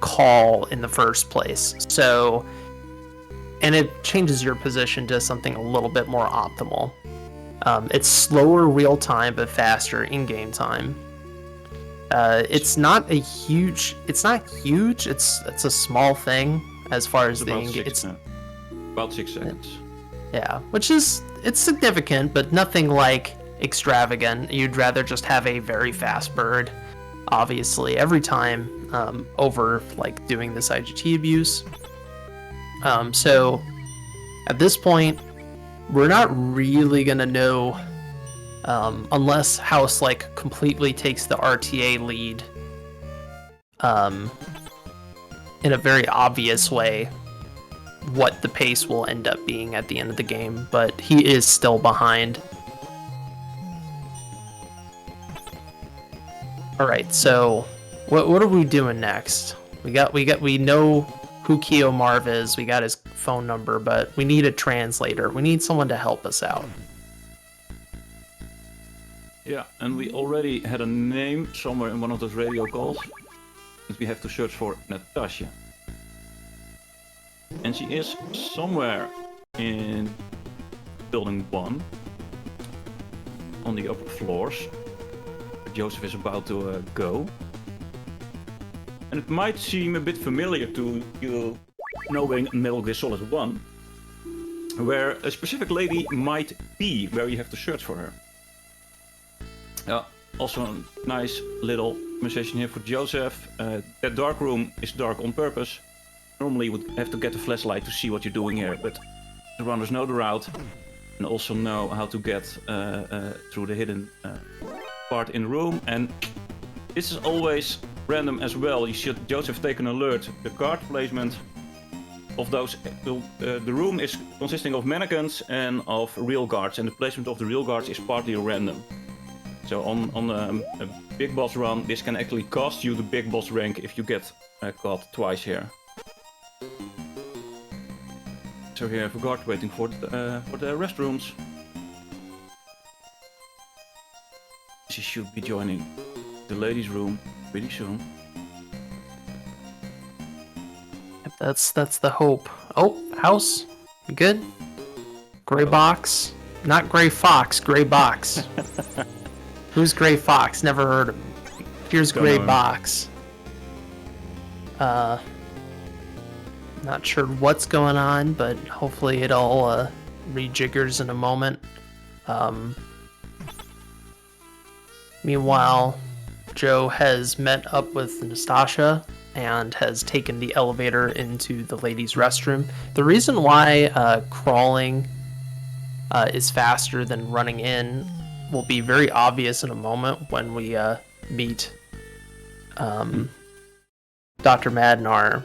call in the first place. So, and it changes your position to something a little bit more optimal. It's slower real time, but faster in-game time. It's not huge. It's a small thing as far as it's about 6 seconds. Yeah, it's significant, but nothing like extravagant. You'd rather just have a very fast bird, obviously, every time over like doing this IGT abuse. So at this point, we're not really gonna know unless House like completely takes the RTA lead in a very obvious way, what the pace will end up being at the end of the game, but he is still behind. Alright, so what are we doing next? We know who Keo Marv is, we got his phone number, but we need a translator. We need someone to help us out. Yeah, and we already had a name somewhere in one of those radio calls. We have to search for Natasha. And she is somewhere in building 1 on the upper floors. Joseph is about to go. And it might seem a bit familiar to you knowing Metal Gear Solid 1, where a specific lady might be, where you have to search for her. Yeah, also a nice little conversation here for Joseph. That dark room is dark on purpose. Normally you would have to get a flashlight to see what you're doing here, but the runners know the route and also know how to get through the hidden part in the room. And this is always random as well. You should Joseph take an alert. The guard placement of those, the room is consisting of mannequins and of real guards, and the placement of the real guards is partly random. So on a big boss run, this can actually cost you the big boss rank if you get caught twice here. So here I have a guard waiting for the restrooms. She should be joining the ladies' room pretty soon. That's the hope. Oh, house, you good? Gray box, not gray fox, gray box. Who's Gray Fox? Never heard of him. Here's Gray Box. Not sure what's going on, but hopefully it all rejiggers in a moment. Meanwhile, Joe has met up with Nastasha and has taken the elevator into the ladies' restroom. The reason why crawling is faster than running in will be very obvious in a moment when we meet Dr. Madnar,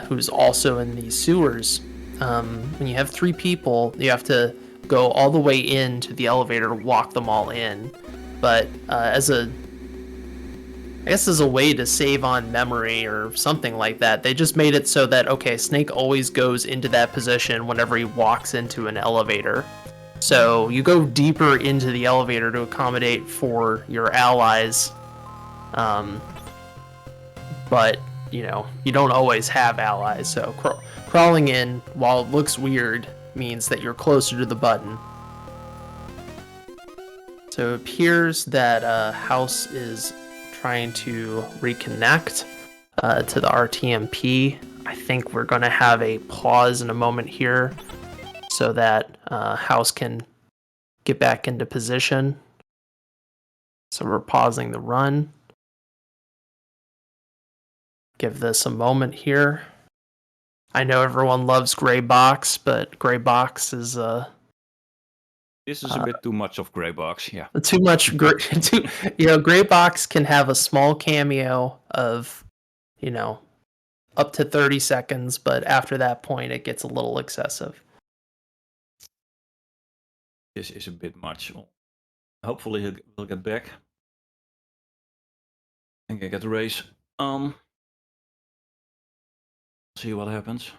who's also in the sewers. When you have 3 people, you have to go all the way into the elevator, walk them all in. But as a way to save on memory or something like that, they just made it so that, okay, Snake always goes into that position whenever he walks into an elevator. So you go deeper into the elevator to accommodate for your allies, but you know, you don't always have allies. So crawling in, while it looks weird, means that you're closer to the button. So it appears that House is trying to reconnect to the RTMP. I think we're going to have a pause in a moment here so that House can get back into position. So we're pausing the run. Give this a moment here. I know everyone loves Gray Box, but Gray Box is this is a bit too much of Gray Box, yeah. Too much. Gray Box can have a small cameo of, up to 30 seconds, but after that point, it gets a little excessive. This is a bit much. Hopefully he'll get back. I think I get the race. See what happens.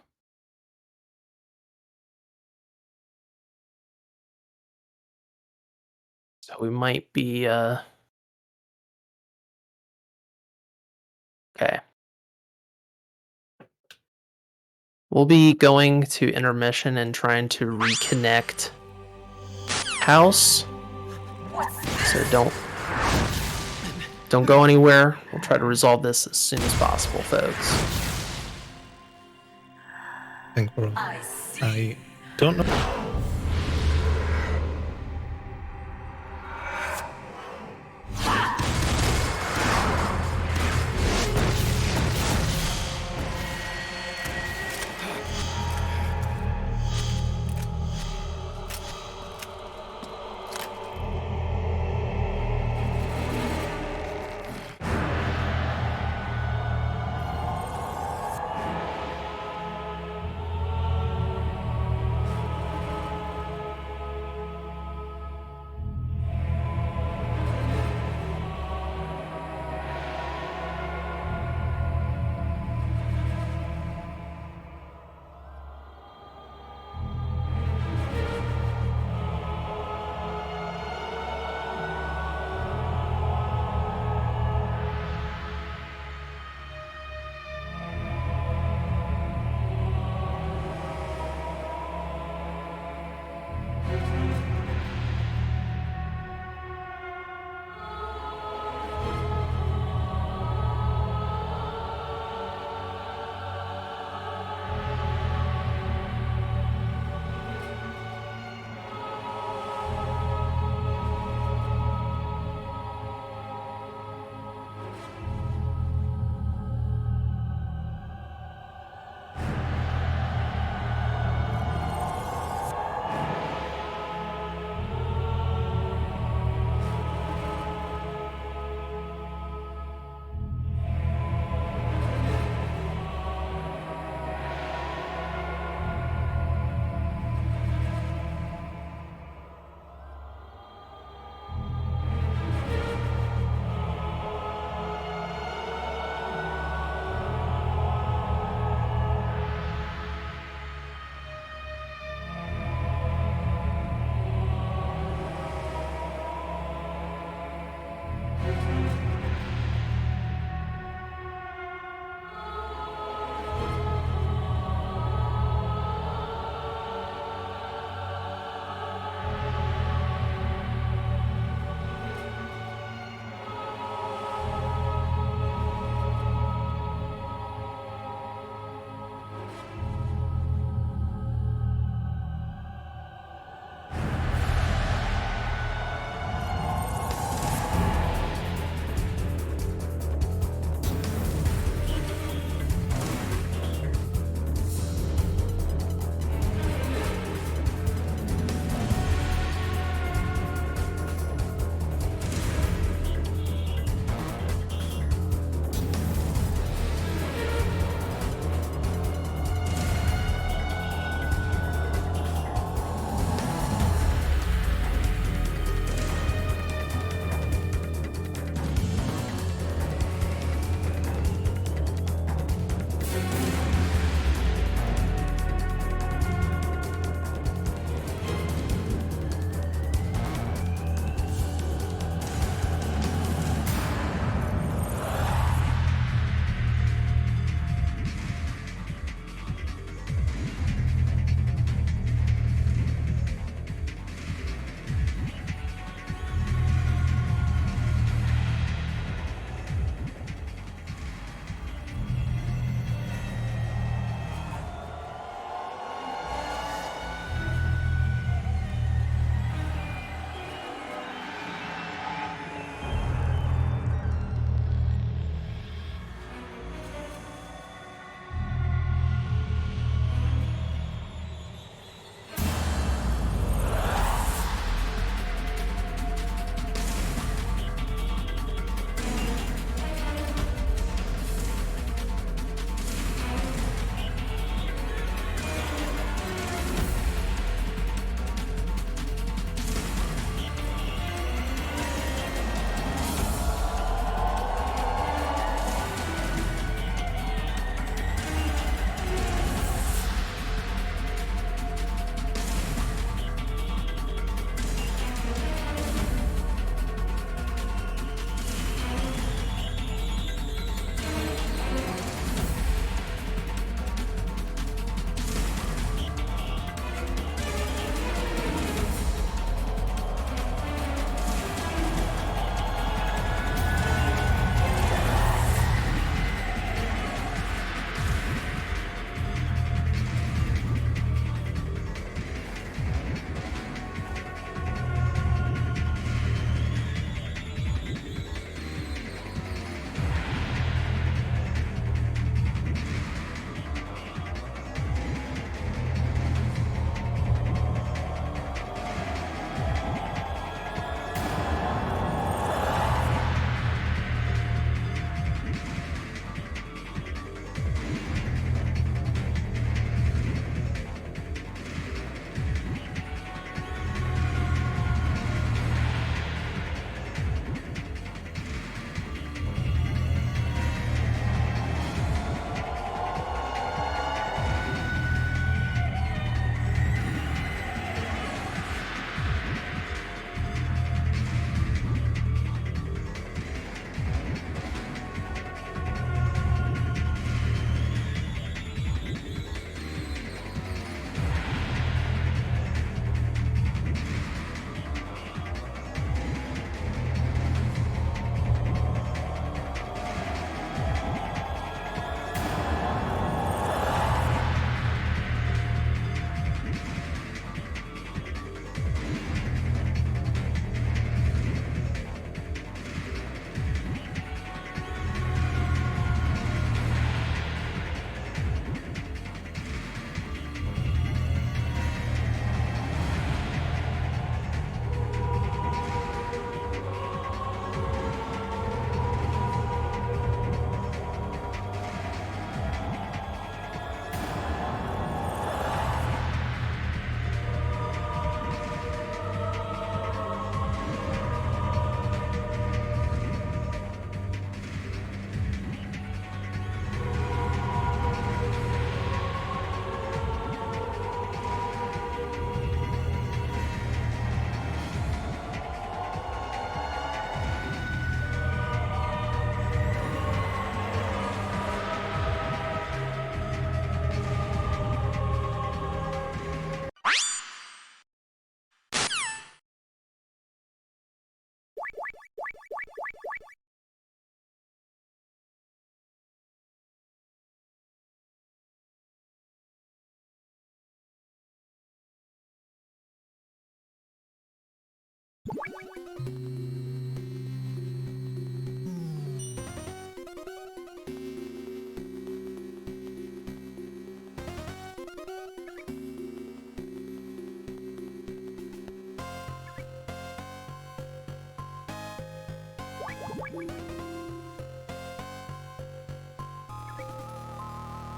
So we might be okay. We'll be going to intermission and trying to reconnect House. So don't go anywhere. We'll try to resolve this as soon as possible, folks. Thank you. I don't know.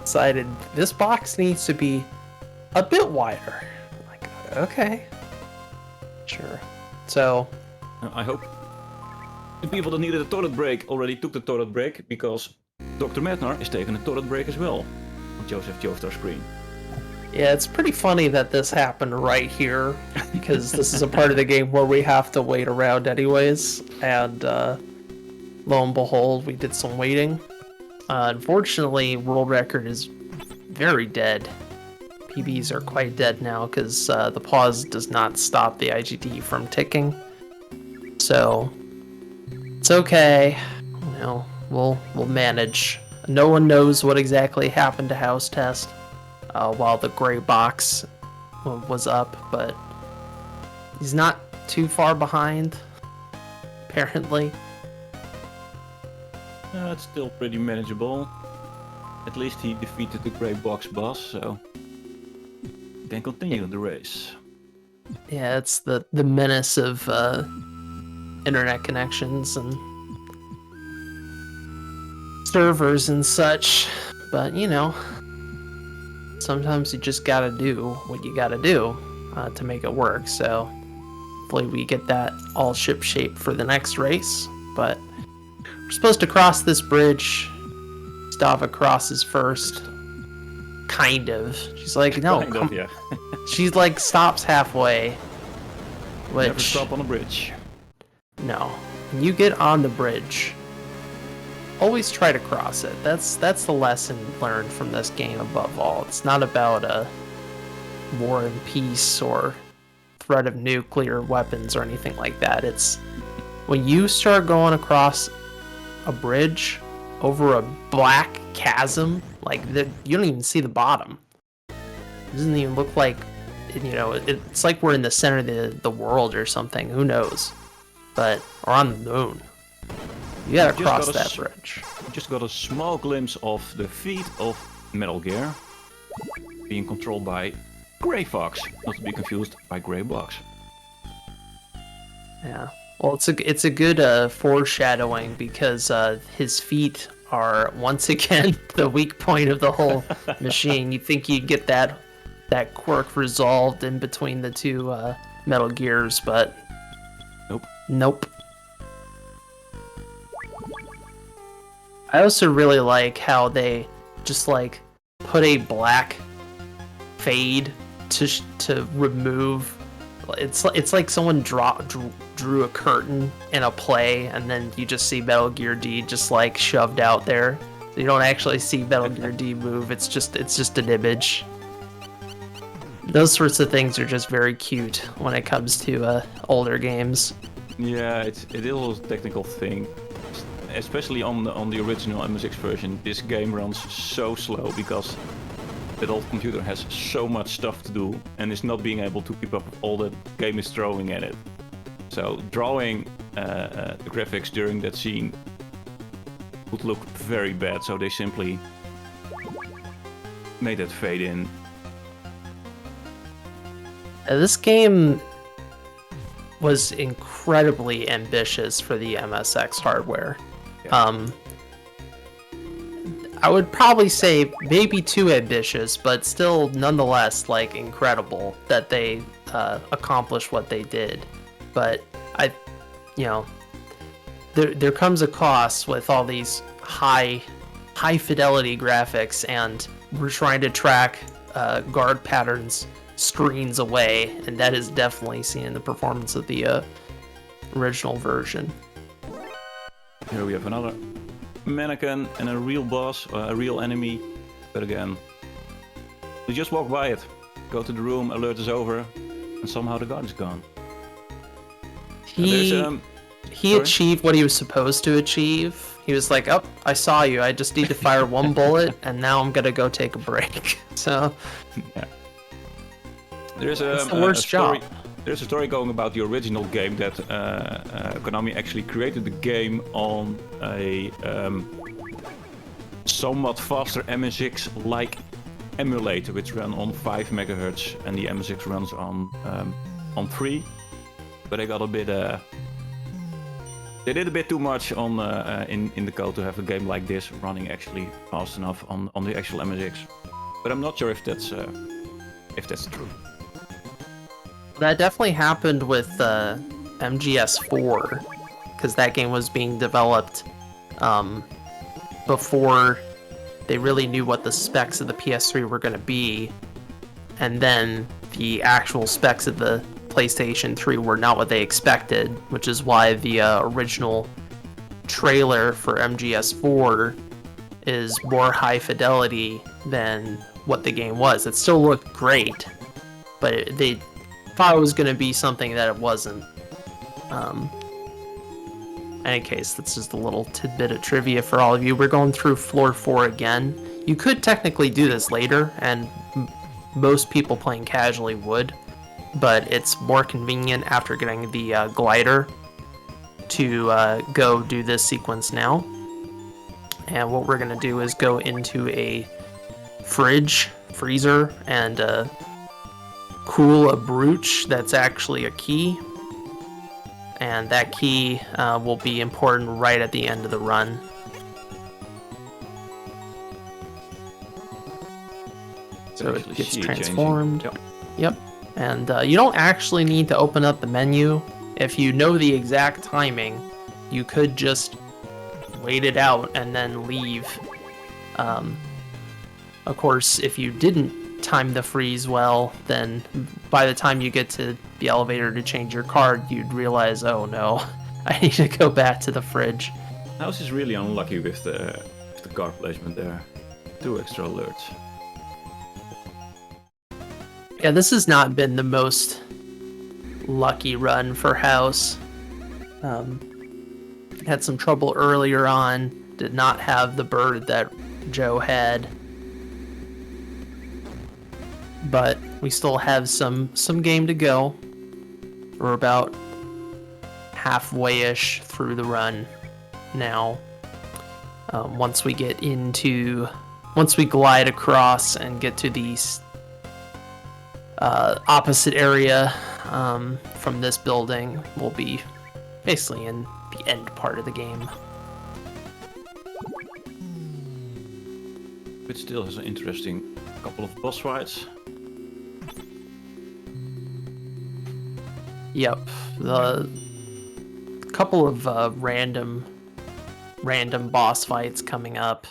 decided this box needs to be a bit wider. I'm like, okay, sure. So I hope the people that needed a toilet break already took the toilet break, because Dr. Mednar is taking a toilet break as well on Joseph Joestar's screen. yeah, it's pretty funny that this happened right here, because this is a part of the game where we have to wait around anyways, and lo and behold, we did some waiting. Unfortunately, world record is very dead. PBs are quite dead now, because the pause does not stop the IGD from ticking. So it's okay. You know, we'll manage. No one knows what exactly happened to House Test while the gray box was up, but he's not too far behind, apparently. It's still pretty manageable. At least he defeated the gray box boss, so he can continue the race. Yeah, it's the menace of internet connections and servers and such, but you know, sometimes you just gotta do what you gotta do to make it work. So hopefully we get that all ship shape for the next race. But we're supposed to cross this bridge. Stava crosses first, kind of. She's like, no, kind of, yeah. She's like stops halfway, which never stop on a bridge. No, when you get on the bridge, always try to cross it. That's the lesson learned from this game above all. It's not about a war and peace or threat of nuclear weapons or anything like that. It's when you start going across a bridge over a black chasm, like you don't even see the bottom. It doesn't even look like, you know, it's like we're in the center of the world or something. Who knows? But or on the moon. You gotta cross that bridge. You just got a small glimpse of the feet of Metal Gear being controlled by Grey Fox, not to be confused by Grey Box. Yeah. Well, it's a good foreshadowing, because his feet are once again the weak point of the whole machine. You think you'd get that quirk resolved in between the two Metal Gears, but nope. I also really like how they just like put a black fade to remove. It's like someone drew a curtain in a play, and then you just see Metal Gear D just like shoved out there. So you don't actually see Metal Gear D move. It's just an image. Those sorts of things are just very cute when it comes to older games. Yeah, it is a technical thing, especially on the original MSX version. This game runs so slow because that old computer has so much stuff to do and is not being able to keep up with all the game is throwing at it. So drawing the graphics during that scene would look very bad, so they simply made that fade in. This game was incredibly ambitious for the MSX hardware. Yeah. I would probably say maybe too ambitious, but still nonetheless like incredible that they accomplished what they did. But there comes a cost with all these high fidelity graphics, and we're trying to track guard patterns screens away, and that is definitely seen in the performance of the original version. Here we have another mannequin and a real boss, a real enemy, but again, we just walk by it, go to the room, alert is over, and somehow the guard is gone. He achieved what he was supposed to achieve. He was like, oh, I saw you, I just need to fire one bullet, and now I'm gonna go take a break. So yeah. There's the worst story, job. There's a story going about the original game that Konami actually created the game on a somewhat faster MSX-like emulator, which ran on 5 MHz, and the MSX runs on 3. But they got a bit They did a bit too much on in the code to have a game like this running actually fast enough on the actual MSX. But I'm not sure if that's true. That definitely happened with MGS4, because that game was being developed before they really knew what the specs of the PS3 were going to be, and then the actual specs of the PlayStation 3 were not what they expected, which is why the original trailer for MGS4 is more high fidelity than what the game was. It still looked great, but they thought it was going to be something that it wasn't. In any case, that's just a little tidbit of trivia for all of you. We're going through floor 4 again. You could technically do this later, and most people playing casually would, but it's more convenient after getting the glider to go do this sequence now. And what we're going to do is go into a freezer, and cool a brooch that's actually a key. And that key will be important right at the end of the run. So it gets transformed. Yep. And you don't actually need to open up the menu. If you know the exact timing, you could just wait it out and then leave. Of course, if you didn't time the freeze well, then by the time you get to the elevator to change your card, you'd realize, oh no, I need to go back to the fridge. House is really unlucky with the card placement there. 2 extra alerts. Yeah, this has not been the most lucky run for House. Had some trouble earlier on, did not have the bird that Joe had. But we still have some game to go. We're about halfway-ish through the run now. Once we glide across and get to the opposite area from this building, we'll be basically in the end part of the game. It still has an interesting couple of boss fights. Yep, the couple of random boss fights coming up.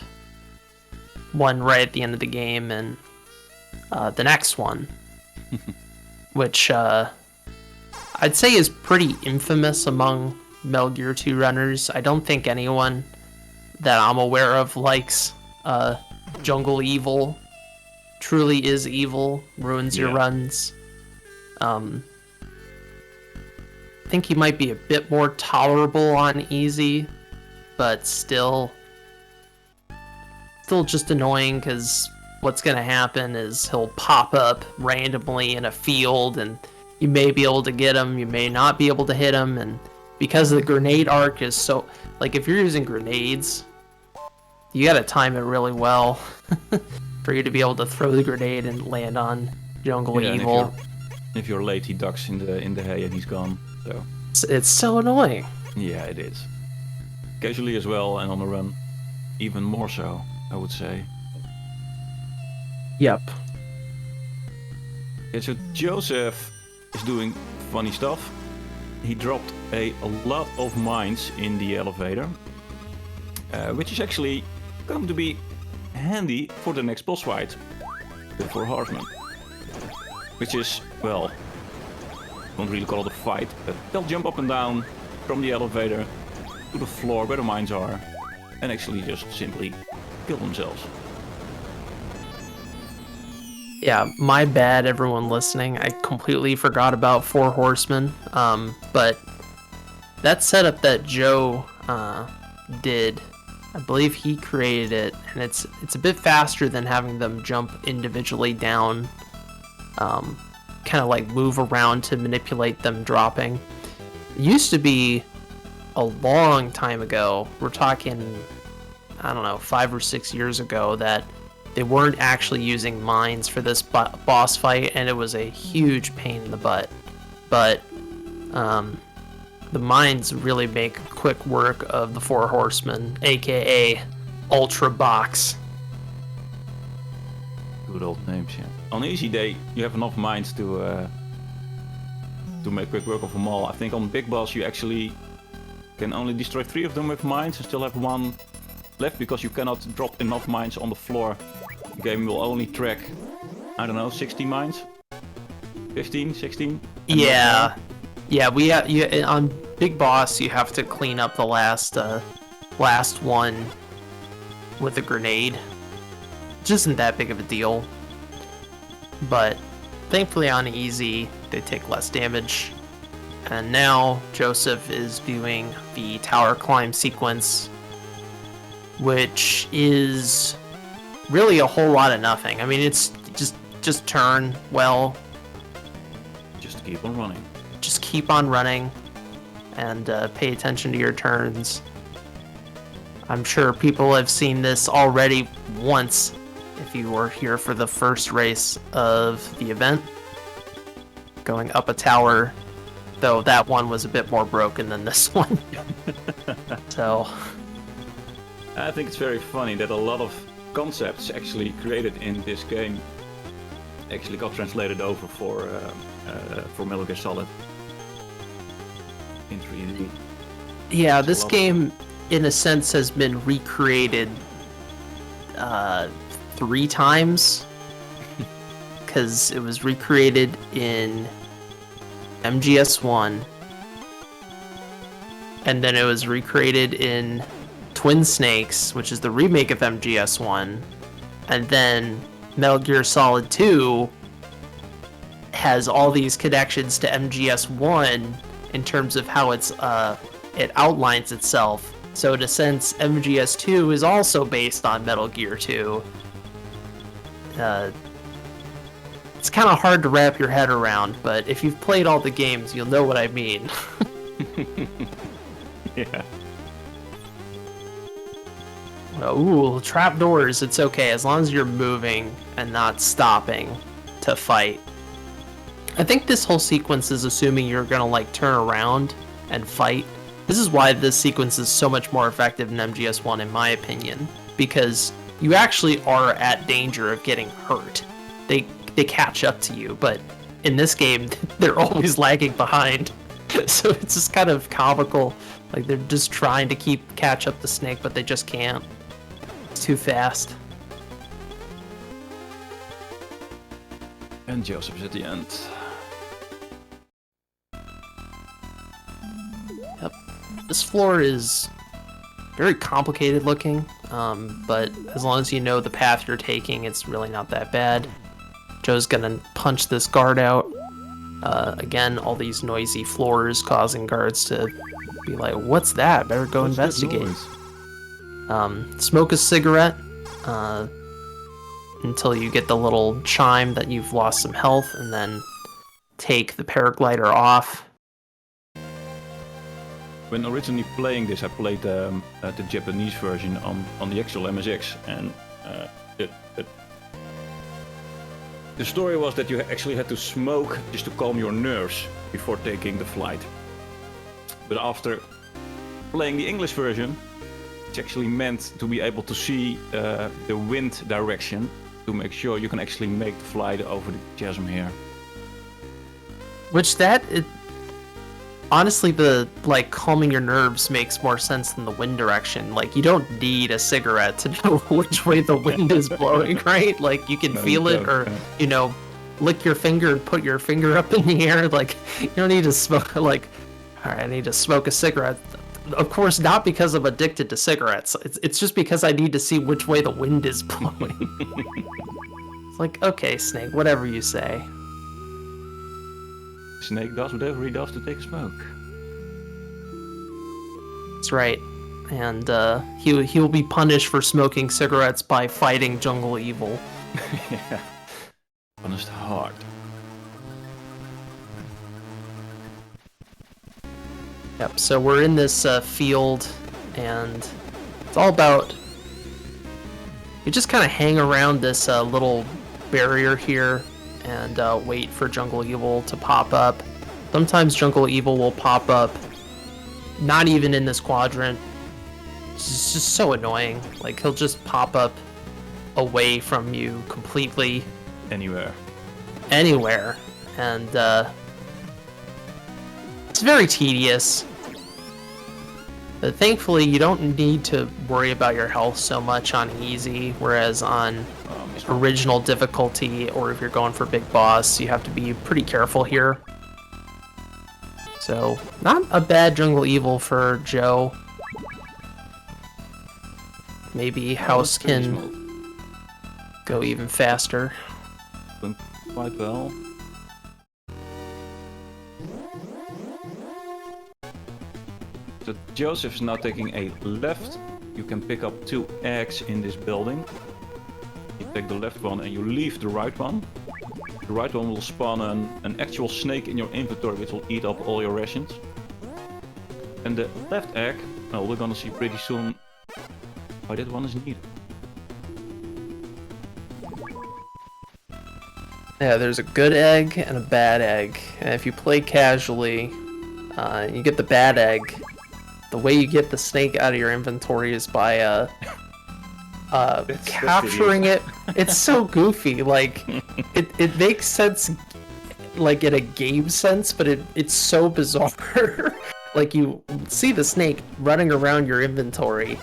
One right at the end of the game, and the next one, which I'd say is pretty infamous among Metal Gear 2 runners. I don't think anyone that I'm aware of likes Jungle Evil. Truly is evil, ruins your runs. I think he might be a bit more tolerable on easy, but still just annoying, because what's going to happen is he'll pop up randomly in a field, and you may be able to get him, you may not be able to hit him, and because the grenade arc is so... Like, if you're using grenades, you gotta time it really well for you to be able to throw the grenade and land on Jungle Evil. If you're late, he ducks in the hay and he's gone. So it's so annoying. Yeah, it is. Casually as well, and on the run, even more so, I would say. Yep. Okay, so Joseph is doing funny stuff. He dropped a lot of mines in the elevator, which is actually going to be handy for the next boss fight, for Horseman. Which is, well, I don't really call it a fight, but they'll jump up and down from the elevator to the floor where the mines are, and actually just simply kill themselves. Yeah, my bad, everyone listening. I completely forgot about Four Horsemen. But that setup that Joe did, I believe he created it, and it's a bit faster than having them jump individually down. Kind of like move around to manipulate them dropping. It used to be a long time ago. We're talking, I don't know, 5 or 6 years ago, that they weren't actually using mines for this boss fight, and it was a huge pain in the butt. But the mines really make quick work of the Four Horsemen, aka Ultra Box. Good old names, yeah. On easy day, you have enough mines to make quick work of them all. I think on Big Boss you actually can only destroy 3 of them with mines and still have 1 left because you cannot drop enough mines on the floor. The game will only track, I don't know, 60 mines? 15, 16? Yeah. Yeah, on Big Boss you have to clean up the last one with a grenade. Which isn't that big of a deal. But thankfully on easy they take less damage. And now Joseph is doing the tower climb sequence, which is really a whole lot of nothing. I mean, it's just turn well. Just keep on running. Just keep on running and pay attention to your turns. I'm sure people have seen this already once if you were here for the first race of the event. Going up a tower, though that one was a bit more broken than this one. So I think it's very funny that a lot of concepts actually created in this game actually got translated over for Metal Gear Solid in 3D. Yeah, this game, in a sense, has been recreated 3 times. Because it was recreated in MGS1, and then it was recreated in Twin Snakes, which is the remake of MGS1, and then Metal Gear Solid 2 has all these connections to MGS1 in terms of how it outlines itself. So in a sense, MGS2 is also based on Metal Gear 2. It's kind of hard to wrap your head around, but if you've played all the games, you'll know what I mean. Yeah. Ooh, trapdoors, it's okay, as long as you're moving and not stopping to fight. I think this whole sequence is assuming you're gonna, like, turn around and fight. This is why this sequence is so much more effective than MGS1, in my opinion, because you actually are at danger of getting hurt. They catch up to you, but in this game, they're always lagging behind. So it's just kind of comical. Like, they're just trying to catch up the Snake, but they just can't. It's too fast. And Joseph's at the end. Yep. This floor is very complicated looking, but as long as you know the path you're taking, it's really not that bad. Joe's gonna punch this guard out. Again, all these noisy floors causing guards to be like, what's that? Better go investigate. Smoke a cigarette until you get the little chime that you've lost some health, and then take the paraglider off. When originally playing this, I played the Japanese version on the actual MSX, and the story was that you actually had to smoke just to calm your nerves before taking the flight. But after playing the English version, it's actually meant to be able to see the wind direction to make sure you can actually make the flight over the chasm here. Honestly, the calming your nerves makes more sense than the wind direction. Like, you don't need a cigarette to know which way the wind is blowing, right? Like, you can feel it, or lick your finger and put your finger up in the air. Like, you don't need to smoke. Like, all right, I need to smoke a cigarette. Of course, not because I'm addicted to cigarettes. It's just because I need to see which way the wind is blowing. It's like, okay, Snake, whatever you say. Snake does whatever he does to take a smoke. That's right. And he will be punished for smoking cigarettes by fighting Jungle Evil. Yeah. Punished hard. Yep, so we're in this field, and it's all about... You just kind of hang around this little barrier here and wait for Jungle Evil to pop up. Sometimes Jungle Evil will pop up not even in this quadrant. It's just so annoying. Like, he'll just pop up away from you completely. Anywhere. And it's very tedious. But thankfully, you don't need to worry about your health so much on easy, whereas on original difficulty, or if you're going for big boss, you have to be pretty careful here. So, not a bad Jungle Evil for Joe. Maybe House can go even faster. Doing quite well. So Joseph is now taking a left. You can pick up 2 eggs in this building. You take the left one and you leave the right one. The right one will spawn an actual snake in your inventory, which will eat up all your rations. And the left egg, well, we're gonna see pretty soon why that one is needed. Yeah, there's a good egg and a bad egg. And if you play casually, you get the bad egg. The way you get the snake out of your inventory is by capturing it. It's so goofy. Like, it makes sense, like, in a game sense, but it's so bizarre. Like, you see the snake running around your inventory,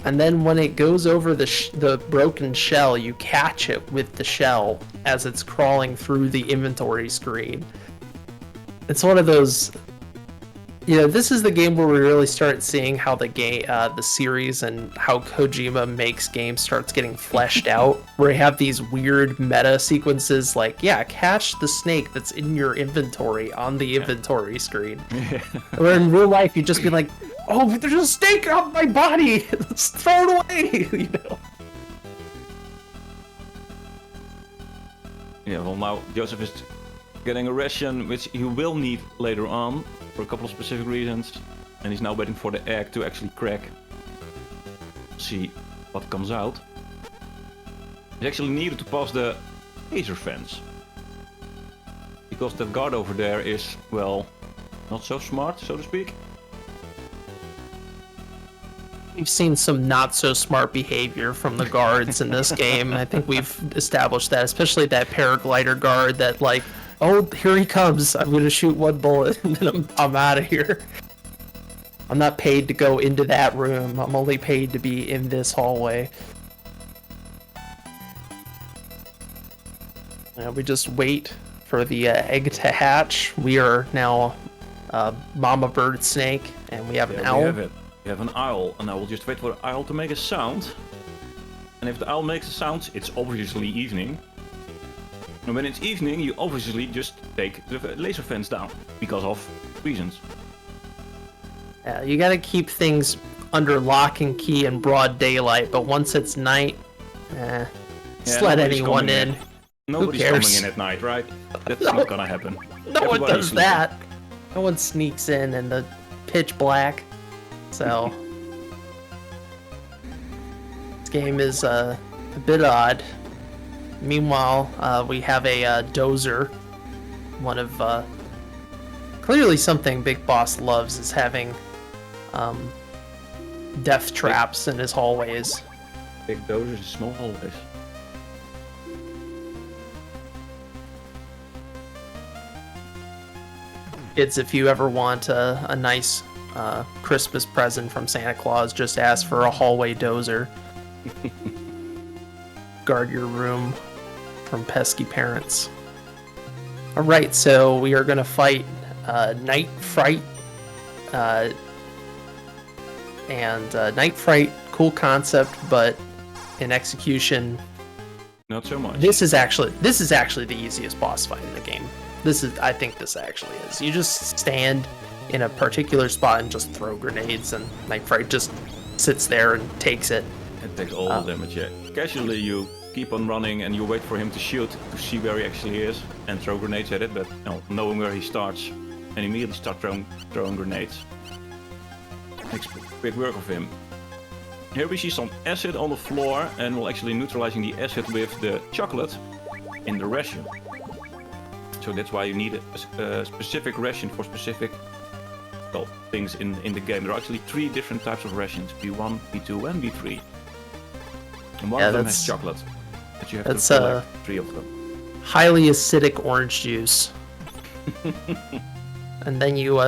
and then when it goes over the broken shell, you catch it with the shell as it's crawling through the inventory screen. It's one of those... You know, this is the game where we really start seeing how the series and how Kojima makes games starts getting fleshed out. Where you have these weird meta sequences like, yeah, catch the snake that's in your inventory on the inventory screen. Where in real life you'd just be like, oh, there's a snake on my body! Let's throw it away! You know? Yeah, well now Joseph is getting a ration which he will need later on. For a couple of specific reasons, and he's now waiting for the egg to actually crack. See what comes out. He's actually needed to pass the laser fence, because that guard over there is, well, not so smart, so to speak. We've seen some not so smart behavior from the guards in this game. I think we've established that, especially that paraglider guard that, like, oh, here he comes. I'm gonna shoot one bullet and then I'm out of here. I'm not paid to go into that room. I'm only paid to be in this hallway. We just wait for the egg to hatch. We are now Mama Bird Snake, and we have an owl. We have an owl, and I will just wait for the owl to make a sound. And if the owl makes a sound, it's obviously evening. And when it's evening, you obviously just take the laser fence down, because of reasons. Yeah, you gotta keep things under lock and key in broad daylight, but once it's night, just let anyone in. Nobody's coming in at night, right? That's not gonna happen. No one does that. No one sneaks in the pitch black. So this game is a bit odd. Meanwhile, we have a dozer. One of clearly something Big Boss loves is having death traps in his hallways. Big dozers, small hallways. Kids, if you ever want a nice Christmas present from Santa Claus, just ask for a hallway dozer. Guard your room from pesky parents. Alright, so we are going to fight Night Fright. Night Fright, cool concept, but in execution, not so much. This is actually the easiest boss fight in the game. I think this actually is. You just stand in a particular spot and just throw grenades, and Night Fright just sits there and takes it. It takes all the damage, yeah. Casually you keep on running and you wait for him to shoot to see where he actually is and throw grenades at it, but knowing where he starts and immediately start throwing grenades. Makes quick work of him. Here we see some acid on the floor, and we're actually neutralizing the acid with the chocolate in the ration. So that's why you need a specific ration for specific things in the game. There are actually 3 different types of rations: B1, B2, and B3. And one of them has chocolate, but you have to collect 3 of them. Highly acidic orange juice. And then you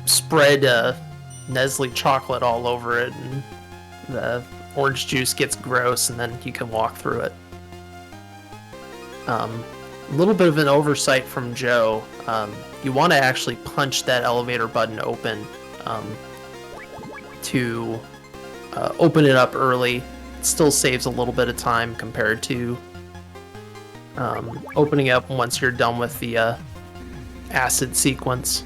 spread Nestle chocolate all over it, and the orange juice gets gross, and then you can walk through it. A little bit of an oversight from Joe. You want to actually punch that elevator button open to open it up early. It still saves a little bit of time compared to opening up once you're done with the acid sequence.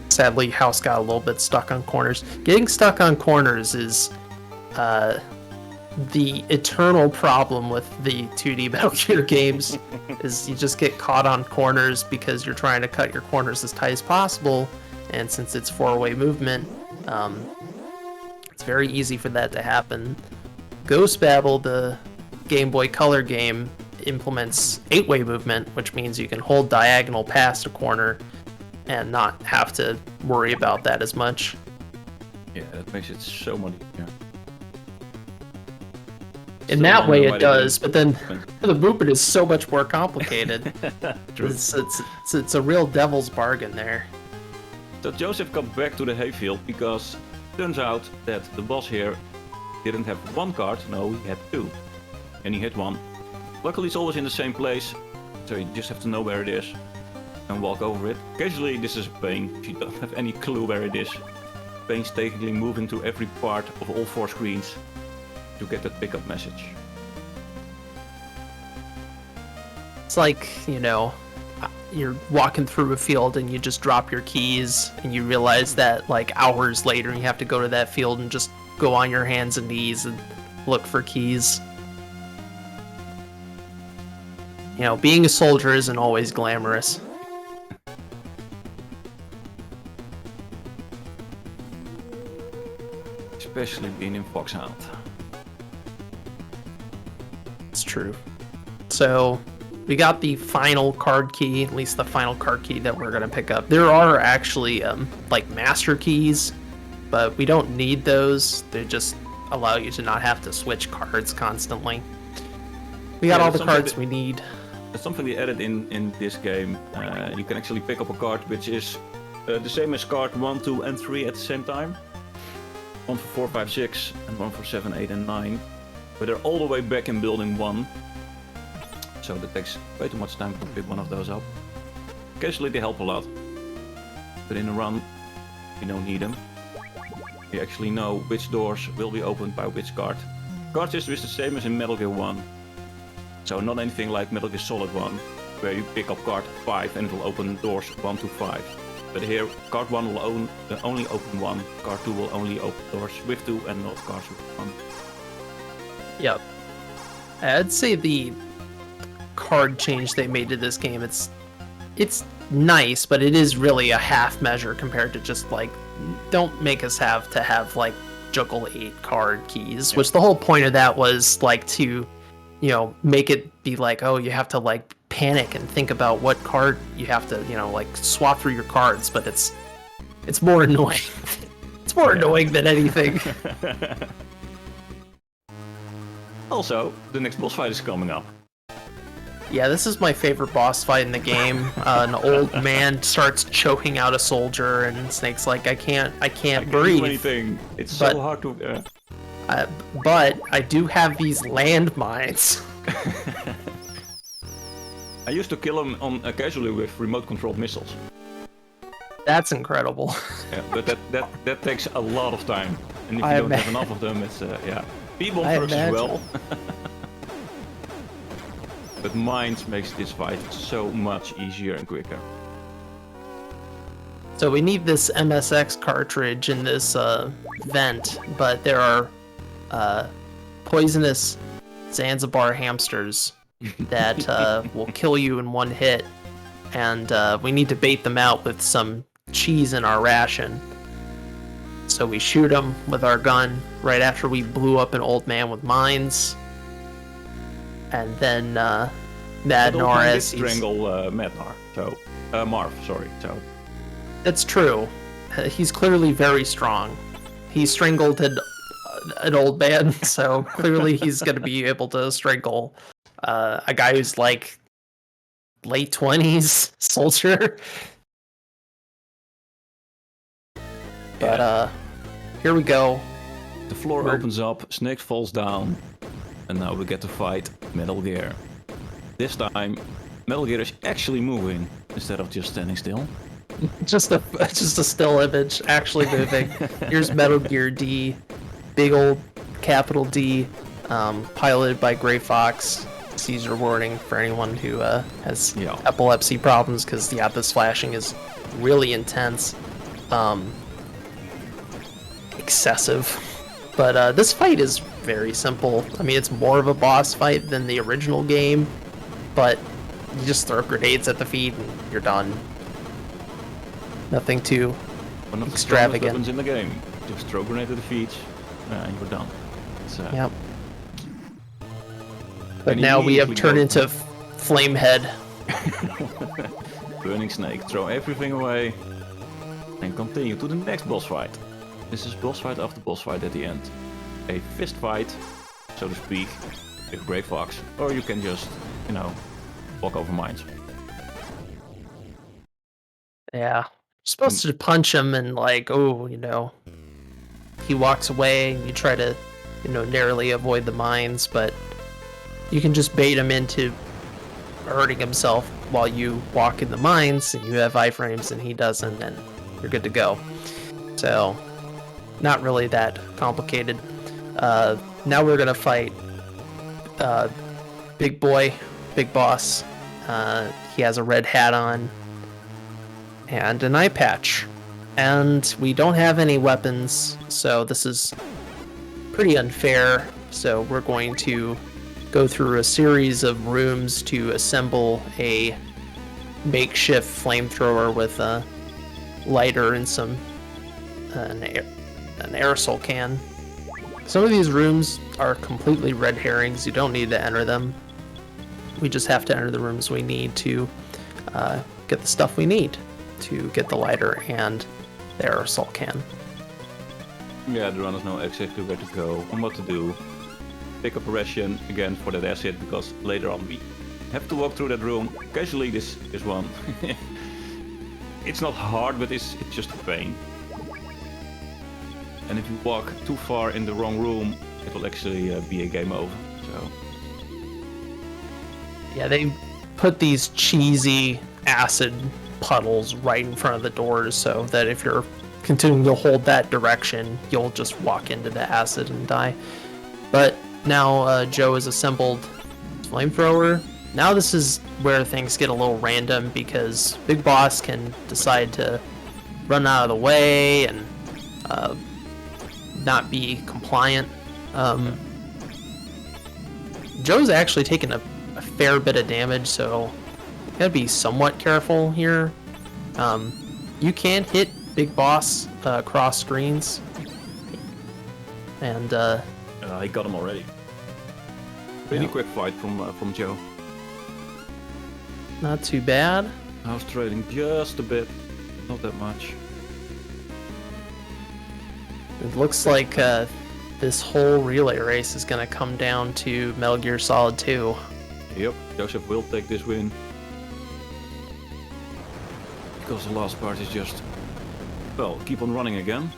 Sadly, House got a little bit stuck on corners. Getting stuck on corners is the eternal problem with the 2D Metal Gear games. Is you just get caught on corners because you're trying to cut your corners as tight as possible, and since it's 4-way movement, it's very easy for that to happen. Ghost Babel, the Game Boy Color game, implements 8-way movement, which means you can hold diagonal past a corner and not have to worry about that as much. Yeah, that makes it so much easier. In that way it does, but then the movement is so much more complicated. It's a real devil's bargain there. So Joseph comes back to the hayfield because it turns out that the boss here didn't have 1 card, no, he had 2. And he hit 1. Luckily it's always in the same place, so you just have to know where it is and walk over it. Occasionally this is a pain if you don't have any clue where it is. Painstakingly moving to every part of all 4 screens to get that pickup message. It's like, you're walking through a field and you just drop your keys and you realize that like hours later you have to go to that field and just go on your hands and knees and look for keys. Being a soldier isn't always glamorous. Especially being in Foxhound. It's true. So we got the final card key, at least the final card key that we're going to pick up. There are actually like master keys, but we don't need those. They just allow you to not have to switch cards constantly. We got all the cards we need. That's something they added in this game. You can actually pick up a card which is the same as card 1, 2 and 3 at the same time. 1 for 4, 5, 6 and 1 for 7, 8 and 9. But they're all the way back in building 1. So that takes way too much time to pick one of those up. Occasionally they help a lot. But in a run, you don't need them. You actually know which doors will be opened by which card. Card system is the same as in Metal Gear 1. So not anything like Metal Gear Solid 1, where you pick up card 5 and it will open doors 1 to 5. But here, card 1 will only open 1, card 2 will only open doors with 2 and not cards with 1. Yep. I'd say the card change they made to this game, it's nice, but it is really a half measure compared to just like, don't make us have to have like juggle 8 card keys, which the whole point of that was like to, make it be like, oh, you have to like panic and think about what card you have to, like swap through your cards, but it's more annoying. It's more annoying than anything. Also, the next boss fight is coming up. Yeah, this is my favorite boss fight in the game. An old man starts choking out a soldier, and Snake's like, I can't breathe. Do anything. It's so hard to. But I do have these landmines. I used to kill him occasionally with remote-controlled missiles. That's incredible. Yeah, but that takes a lot of time, and if you don't have enough of them, it's yeah. P-bomb works as well. But mines makes this fight so much easier and quicker. So we need this MSX cartridge in this vent, but there are poisonous Zanzibar hamsters that will kill you in one hit, and we need to bait them out with some cheese in our ration. So we shoot them with our gun right after we blew up an old man with mines. And then Madnar as strangle Madnar. So Marv, sorry. So that's true. he's clearly very strong. He strangled an old man, so clearly he's going to be able to strangle a guy who's like late 20s soldier. But here we go. The floor opens up, Snake falls down, and now we get to fight Metal Gear. This time, Metal Gear is actually moving instead of just standing still. Just a still image, actually moving. Here's Metal Gear D, big old capital D, piloted by Gray Fox. Seizure warning for anyone who has epilepsy problems, because this flashing is really intense, excessive. But this fight is very simple. I mean, it's more of a boss fight than the original game, but you just throw grenades at the feet and you're done. Nothing too extravagant. Weapons in the game. Just throw grenade at the feet, and you're done. Yep. But now we have turned into Flamehead. Burning Snake. Throw everything away and continue to the next boss fight. This is boss fight after boss fight at the end. A fist fight, so to speak, with Gray Fox, or you can just, walk over mines. Yeah. You're supposed to punch him and he walks away and you try to, narrowly avoid the mines, but you can just bait him into hurting himself while you walk in the mines, and you have iframes and he doesn't, and you're good to go. So, not really that complicated. Now we're gonna fight Big Boss. He has a red hat on and an eye patch, and we don't have any weapons, so this is pretty unfair. So we're going to go through a series of rooms to assemble a makeshift flamethrower with a lighter and an aerosol can. Some of these rooms are completely red herrings. You don't need to enter them. We just have to enter the rooms we need to get the stuff we need to get the lighter and the aerosol can. Yeah, the runners know exactly where to go and what to do. Pick up a ration again for that acid, because later on we have to walk through that room. Occasionally this one. It's not hard, but it's just a pain. And if you walk too far in the wrong room, it will actually be a game over. So. Yeah, they put these cheesy acid puddles right in front of the doors, so that if you're continuing to hold that direction, you'll just walk into the acid and die. But now Joe has assembled flamethrower. Now this is where things get a little random, because Big Boss can decide to run out of the way and not be compliant. Joe's actually taken a fair bit of damage, so you gotta be somewhat careful here. You can hit Big Boss across screens, and I got him already. Really quick fight from Joe. Not too bad. I was trading just a bit, not that much. It looks like this whole relay race is going to come down to Metal Gear Solid 2. Yep, Joseph will take this win. Because the last part is just, well, keep on running again.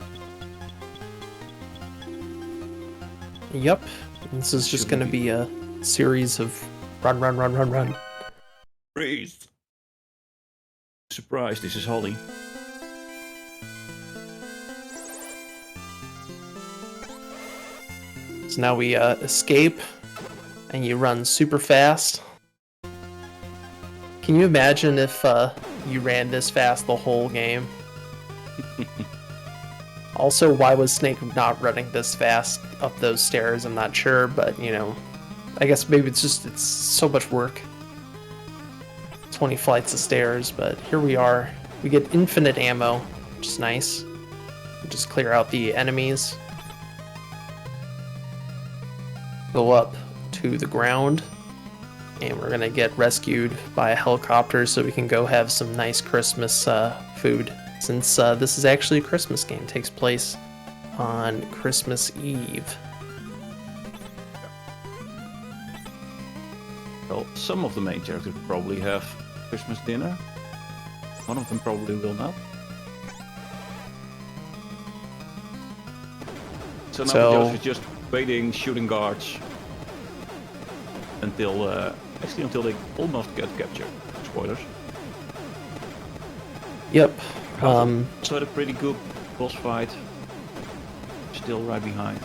Yep, this is just going to be a series of run. Freeze! Surprise, this is Holly. So now we escape, and you run super fast. Can you imagine if you ran this fast the whole game? Also, why was Snake not running this fast up those stairs? I'm not sure, but I guess maybe it's so much work. 20 flights of stairs, but here we are. We get infinite ammo, which is nice. We just clear out the enemies. Go up to the ground, and we're gonna get rescued by a helicopter so we can go have some nice Christmas food. since this is actually a Christmas game. It takes place on Christmas Eve. Well, some of the main characters probably have Christmas dinner. One of them probably will not. So now Joseph is just waiting, shooting guards until they almost get captured. Spoilers. Yep. So had a pretty good boss fight. Still right behind.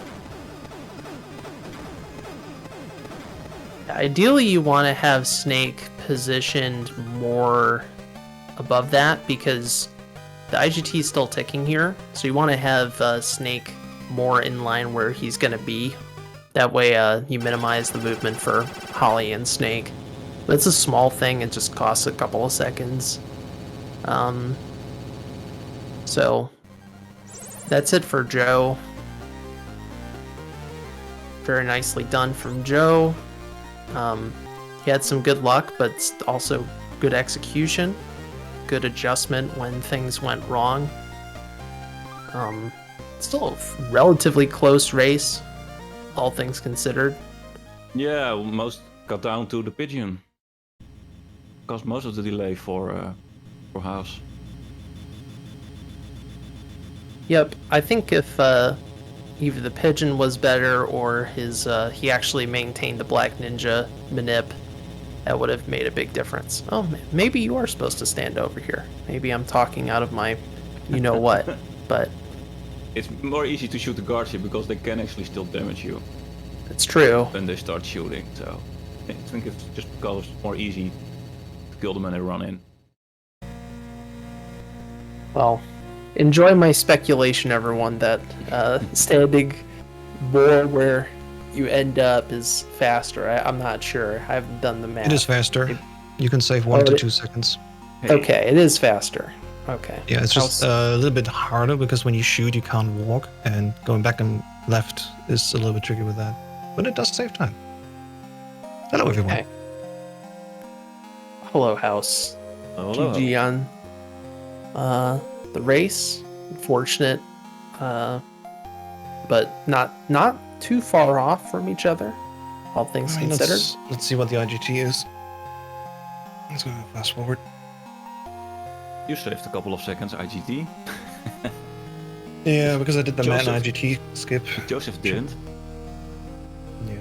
Ideally, you want to have Snake positioned more above that because the IGT is still ticking here. So you want to have Snake more in line where he's going to be. That way you minimize the movement for Holly and Snake. But it's a small thing. It just costs a couple of seconds. So that's it for Joe. Very nicely done from Joe. He had some good luck, but also good execution, good adjustment when things went wrong. Still a relatively close race, all things considered. Yeah, most got down to the pigeon. Caused most of the delay for House. Yep, I think if either the pigeon was better or he actually maintained the Black Ninja manip, that would have made a big difference. Oh, maybe you are supposed to stand over here. Maybe I'm talking out of my you-know-what, but... It's more easy to shoot the guards here because they can actually still damage you. It's true. When they start shooting, so... I think it's just because it's more easy to kill them when they run in. Well... Enjoy my speculation, everyone, that standing more where you end up is faster. I'm not sure. I haven't done the math. It is faster. You can save 1 to 2 seconds. Okay, it is faster. Okay. Yeah, it's just a little bit harder because when you shoot, you can't walk, and going back and left is a little bit tricky with that. But it does save time. Hello, everyone. Okay. Hello, House. Hello. GG on the race. Unfortunate, but not too far off from each other, all things considered. Let's see what the IGT is. Let's go fast forward. You saved a couple of seconds, IGT. Yeah, because I did the man IGT skip. Joseph didn't. Yeah.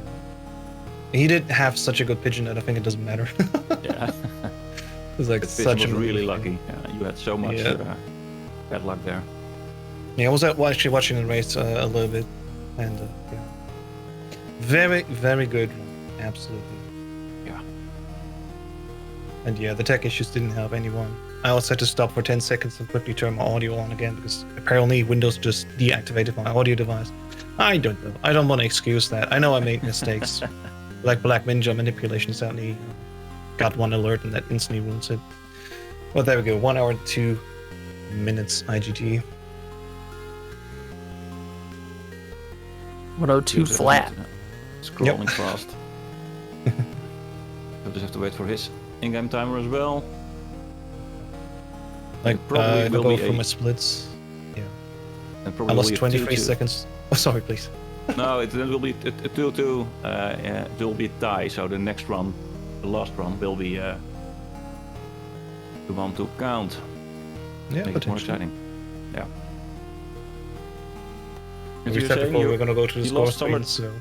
He did have such a good pigeon that I think it doesn't matter. Yeah. It's like such a really lucky. Yeah, you had so much bad luck there. Yeah, I was actually watching the race a little bit, and yeah, very, very good, absolutely. Yeah. And yeah, the tech issues didn't help anyone. I also had to stop for 10 seconds and quickly turn my audio on again because apparently Windows just deactivated my audio device. I don't know. I don't want to excuse that. I know I made mistakes. Like Black Ninja manipulation certainly got one alert and that instantly ruins it. Well, there we go. 1 hour 2 minutes IGT. 102 flat. Scrolling fast. We'll just have to wait for his in-game timer as well. Like, I go for my splits. Yeah. I lost 23 seconds. Oh, sorry, please. No, it will be a 2-2. Yeah, it will be a tie, so the next run, the last run, will be the one to count. Yeah, make it more exciting. Yeah. We said before we're gonna go to the score screen, so...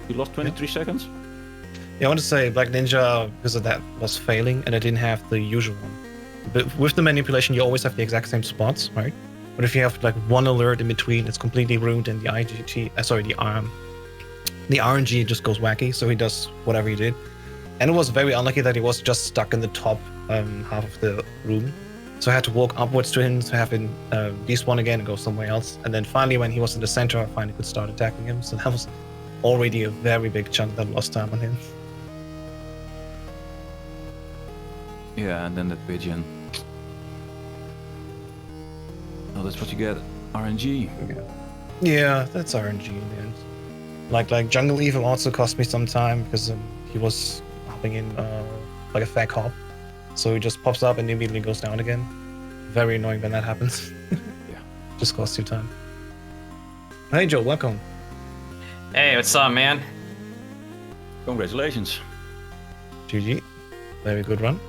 You lost 23 seconds? Yeah, I want to say Black Ninja, because of that, was failing, and I didn't have the usual one. But with the manipulation, you always have the exact same spots, right? But if you have like one alert in between, it's completely ruined, and the the RNG just goes wacky, so he does whatever he did. And it was very unlucky that he was just stuck in the top half of the room. So I had to walk upwards to him to have him despawn again and go somewhere else. And then finally, when he was in the center, I finally could start attacking him. So that was already a very big chunk that lost time on him. Yeah, and then that pigeon. Oh, that's what you get. RNG. Yeah, that's RNG in the end. Like Jungle Evil also cost me some time because he was hopping in like a fake hop. So he just pops up and immediately goes down again. very annoying when that happens. Yeah. Just costs you time. Hey Joe, welcome. Hey, what's up, man? Congratulations. GG. Very good run.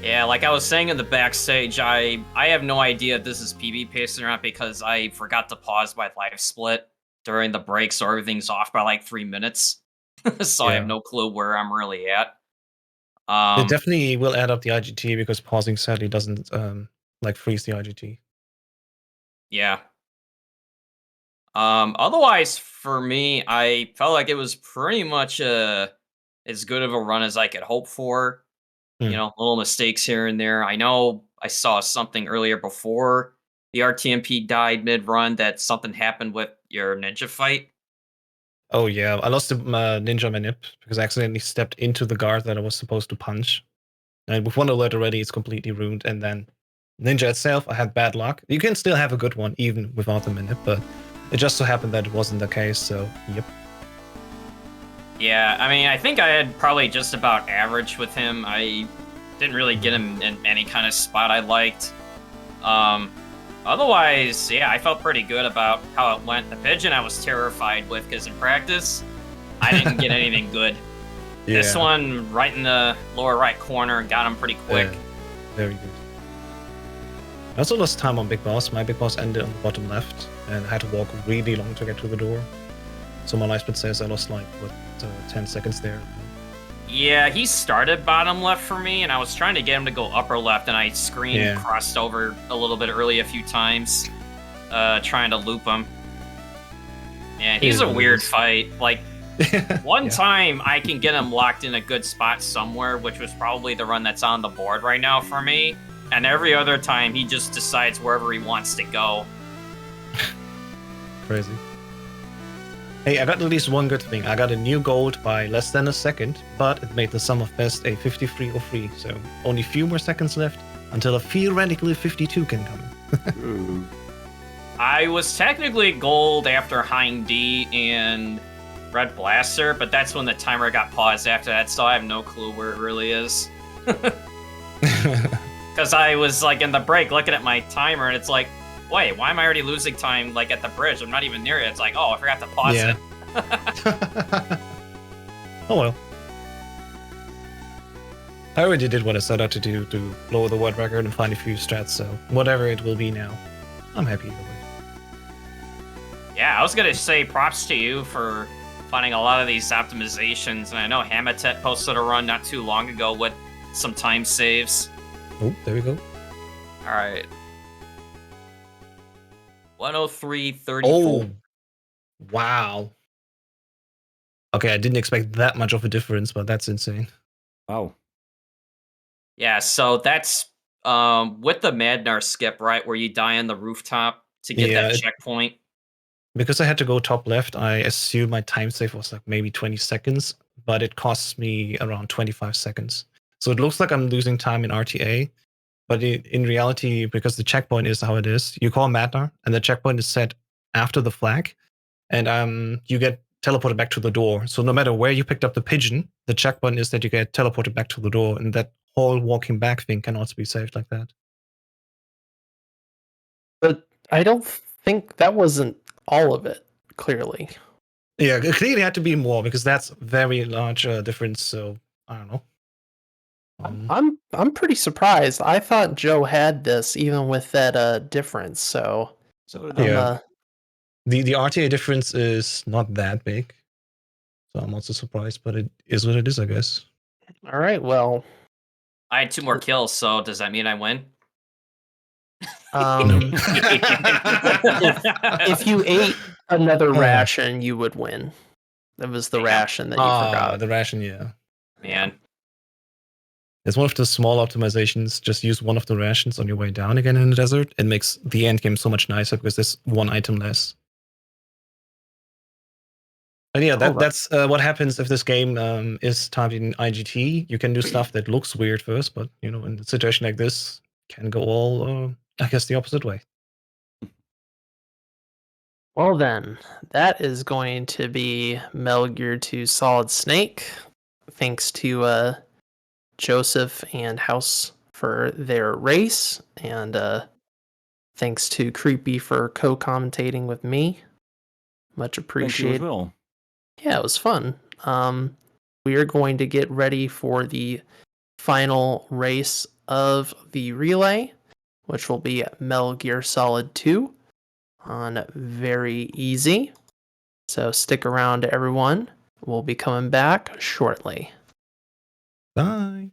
Yeah, like I was saying in the backstage, I have no idea if this is PB pacing or not because I forgot to pause my live split during the break, so everything's off by like 3 minutes. So I have no clue where I'm really at. It definitely will add up the IGT because pausing sadly doesn't like freeze the IGT. Yeah. Otherwise, for me, I felt like it was pretty much as good of a run as I could hope for. You know, little mistakes here and there. I know I saw something earlier before the RTMP died mid-run that something happened with your ninja fight. Oh yeah, I lost the ninja manip because I accidentally stepped into the guard that I was supposed to punch. And with one alert already, it's completely ruined. And then ninja itself, I had bad luck. You can still have a good one even without the manip, but it just so happened that it wasn't the case, so yep. Yeah, I mean, I think I had probably just about average with him. I didn't really get him in any kind of spot I liked. Otherwise, yeah, I felt pretty good about how it went. The pigeon I was terrified with because in practice, I didn't get anything good. Yeah. This one, right in the lower right corner, got him pretty quick. Very good. I also lost time on Big Boss. My Big Boss ended on the bottom left, and I had to walk really long to get to the door. So my live split says I lost like, 10 seconds there. Yeah, he started bottom left for me, and I was trying to get him to go upper left, and I screened, crossed over a little bit early a few times, trying to loop him. Yeah, he's a weird fight. Like, one time I can get him locked in a good spot somewhere, which was probably the run that's on the board right now for me, and every other time he just decides wherever he wants to go. Crazy. Hey, I got at least one good thing. I got a new gold by less than a second, but it made the sum of best a 53-03, so only few more seconds left until a theoretically 52 can come. I was technically gold after Hein D and Red Blaster, but that's when the timer got paused after that, so I have no clue where it really is. Because I was like in the break looking at my timer, and it's like, wait, why am I already losing time like at the bridge? I'm not even near it. It's like, oh, I forgot to pause it. Oh well. I already did what I set out to do to lower the world record and find a few strats, so whatever it will be now, I'm happy with it. Yeah, I was gonna say props to you for finding a lot of these optimizations, and I know Hamatet posted a run not too long ago with some time saves. Oh, there we go. All right. 103.34. Oh, wow. Okay, I didn't expect that much of a difference, but that's insane. Wow. Yeah, so that's with the Madnar skip, right, where you die on the rooftop to get that checkpoint. Because I had to go top left, I assume my time save was like maybe 20 seconds, but it costs me around 25 seconds. So it looks like I'm losing time in RTA, but in reality, because the checkpoint is how it is, you call Madnar, and the checkpoint is set after the flag, and you get teleported back to the door. So no matter where you picked up the pigeon, the checkpoint is that you get teleported back to the door, and that whole walking back thing can also be saved like that. But I don't think that wasn't all of it, clearly. Yeah, it clearly had to be more, because that's very large difference, so I don't know. I'm pretty surprised. I thought Joe had this even with that difference. So yeah, the RTA difference is not that big, so I'm also surprised. But it is what it is, I guess. All right, well, I had 2 more kills, so does that mean I win? If you ate another ration, you would win. That was the ration that you forgot. The ration, yeah. Man. It's one of the small optimizations. Just use one of the rations on your way down again in the desert. It makes the end game so much nicer because there's one item less. And yeah, that's what happens if this game is timed in IGT. You can do stuff that looks weird first, but you know, in a situation like this, can go all, I guess, the opposite way. Well then, that is going to be Metal Gear 2 Solid Snake. Thanks to Joseph and House for their race, and thanks to Creepy for co-commentating with me. Much appreciated. Thank you as well. Yeah, it was fun. We are going to get ready for the final race of the relay, which will be Metal Gear Solid 2 on very easy. So stick around, everyone. We'll be coming back shortly. Bye.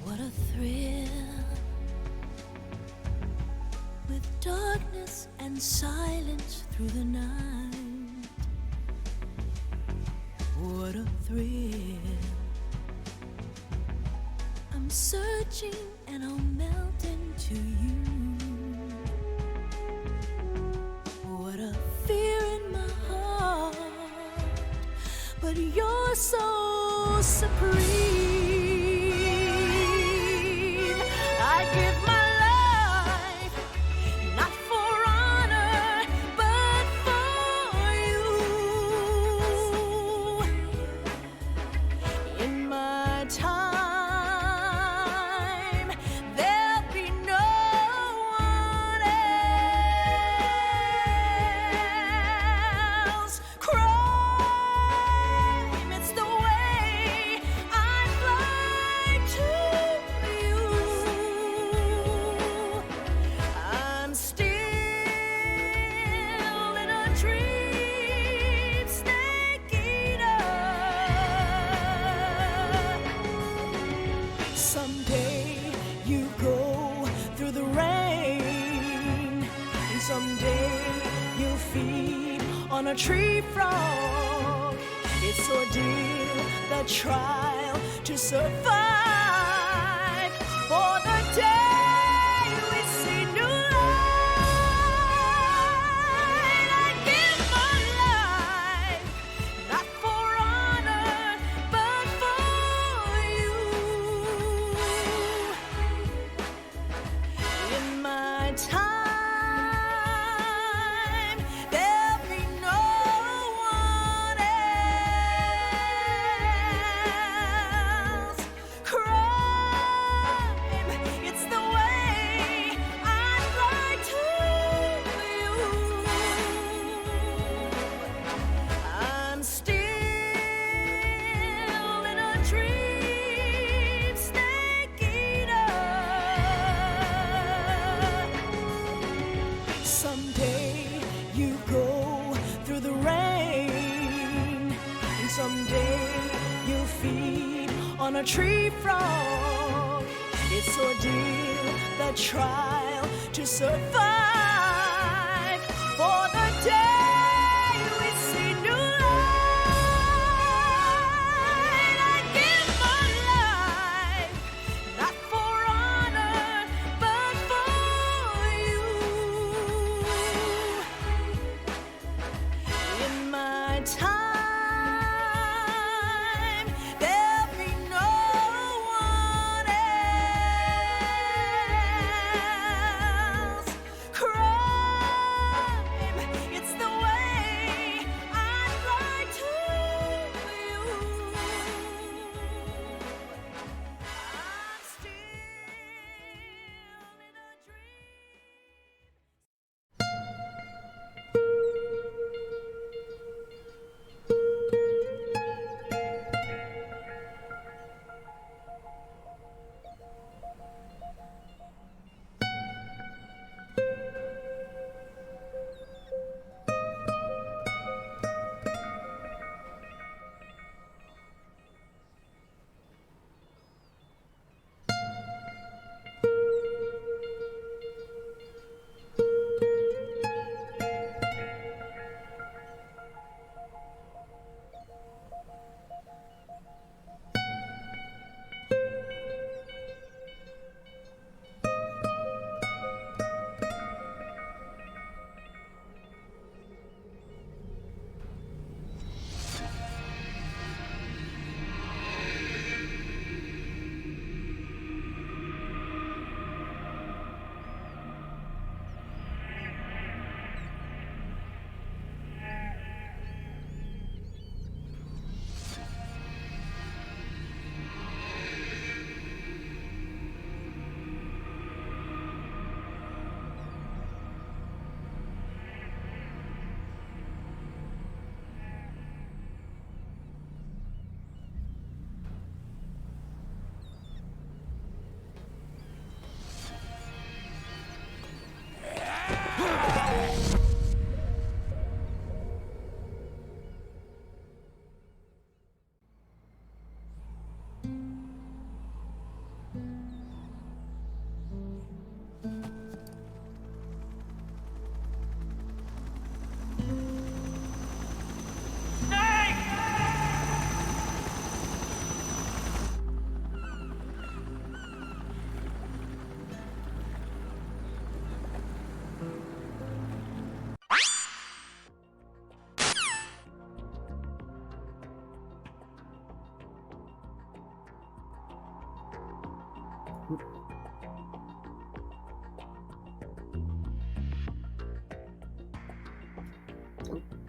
What a thrill, with darkness and silence through the night. What a thrill, I'm searching and I'll melt into you. What a fear in my heart, but you're so supreme. I give my life, not for honor, but for you. In my time, there'll be no one else. Crime, it's the way I fly to you. I'm still in a dream, snake eater. Someday you go through the rain, and someday you'll feed on a tree frog. It's ordeal, the trial to survive for the day we see new light. I give my life, not for honor, but for you. In my time, there'll be no one else. Crime, it's the way I fly to you. I'm still in a dream, snake eater. Someday you go through the rain, and someday you'll feed on a tree frog. It's ordeal, the trial to survive for the day we see new light. I give my life, not for honor, but for you. In my time, there'll be no one else. Crime, it's the way I'd lie to you. I'm still in a dream.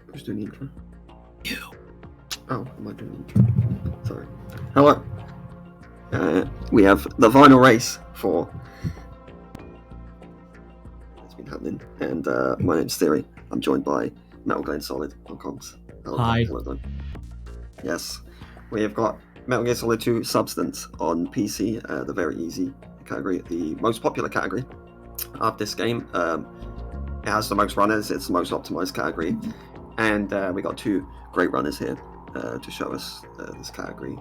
Who's doing the intro? You. Oh, am I doing the intro? Sorry. Hello. We have the final race for. It's been happening, and my name's Theory. I'm joined by Metal Gear Solid on comms. Hi. Hello, Dan. Yes, we have got Metal Gear Solid 2 Substance on PC, the very easy category, the most popular category of this game. It has the most runners, it's the most optimized category, and we got two great runners here to show us this category.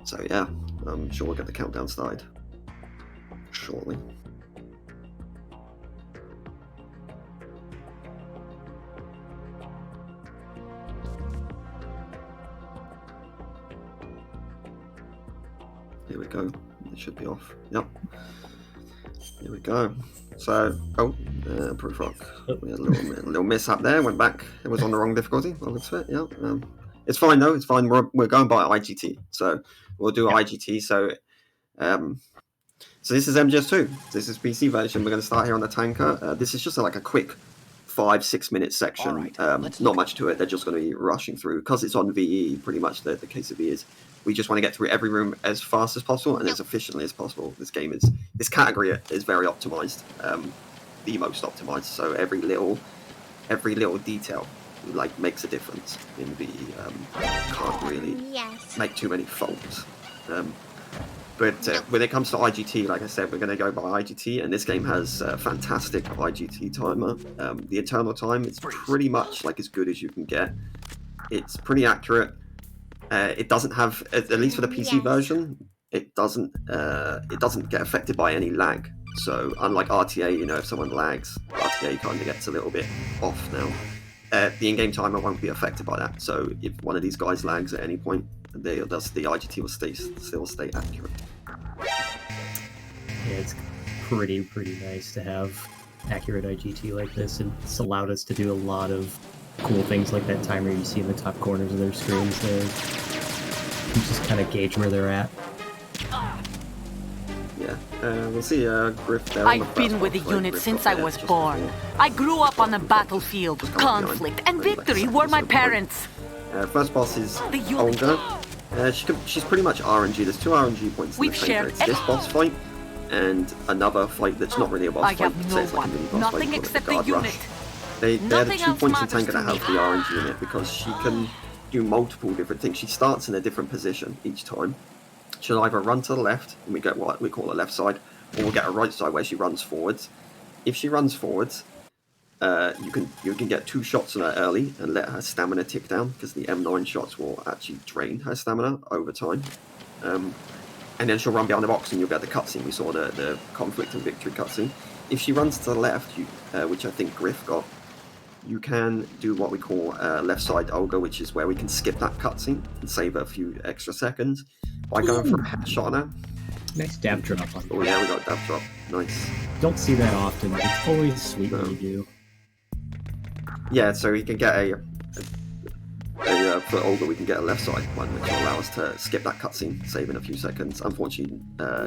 So yeah, I'm sure we'll get the countdown started shortly. Here we go. It should be off. Yep. Here we go. So, Proof Rock. We had a little mishap there. Went back. It was on the wrong difficulty. I'll looks it. Yeah. It's fine though. It's fine. We're going by IGT. So we'll do IGT. So, so this is MGS2. This is PC version. We're going to start here on the tanker. This is just like a quick 5-6 minute section. Right, not much to it. They're just going to be rushing through because it's on VE. Pretty much the case of VE is we just want to get through every room as fast as possible and as efficiently as possible. This category is very optimized, the most optimized. So every little detail like makes a difference in VE. Can't really make too many faults. But when it comes to IGT, like I said, we're going to go by IGT, and this game has a fantastic IGT timer. The internal time is pretty much like as good as you can get. It's pretty accurate. It doesn't have, at least for the PC version, it doesn't get affected by any lag. So unlike RTA, you know, if someone lags, RTA kind of gets a little bit off now. The in-game timer won't be affected by that. So if one of these guys lags at any point, the IGT will still stay accurate. Yeah, it's pretty nice to have accurate IGT like this, and it's allowed us to do a lot of cool things like that timer you see in the top corners of their screens there. You just kind of gauge where they're at. Yeah, we'll see Griff there. I've been with the unit since I was born. I grew up on the battlefield. Conflict and victory were my parents. First boss is Olga. She's pretty much RNG. There's 2 RNG points in the tanker. It's this boss fight and another fight that's not really a boss fight. I have no one. Nothing except the unit. They're the 2 points in tanker that have the RNG in it because she can do multiple different things. She starts in a different position each time. She'll either run to the left, and we get what we call the left side, or we'll get a right side where she runs forwards. If she runs forwards, you can get 2 shots on her early and let her stamina tick down, because the M9 shots will actually drain her stamina over time. And then she'll run behind the box and you'll get the cutscene. We saw the conflict and victory cutscene. If she runs to the left, which I think Griff got, you can do what we call left side Olga, which is where we can skip that cutscene and save a few extra seconds by going for a headshot on her. Nice dab drop on Oh yeah, we got a dab drop. Nice. Don't see that often, but it's always sweet when you do. Yeah, so we can get for Olga, we can get a left side one, which will allow us to skip that cutscene, saving a few seconds. Unfortunately,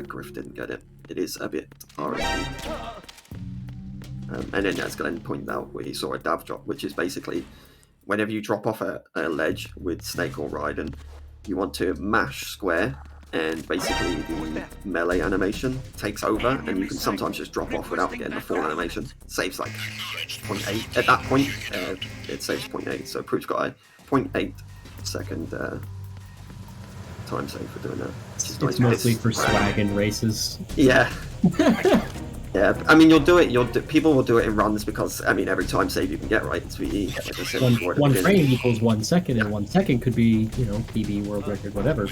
Griff didn't get it. It is a bit RNG. And then as Glenn pointed out, we saw a dav drop, which is basically whenever you drop off a ledge with Snake or Raiden, you want to mash square, and basically the melee animation takes over, and you can sometimes just drop off without getting the full animation. Saves like 0.8 at that point. It saves 0.8, so Proof's got a 0.8 second time save for doing that. It's nice. Mostly for swag and races. Yeah. Yeah, I mean, you'll do it. People will do it in runs because, I mean, every time save you can get, right? It's really, like I said before, one frame equals 1 second, and 1 second could be, you know, PB, world record, whatever.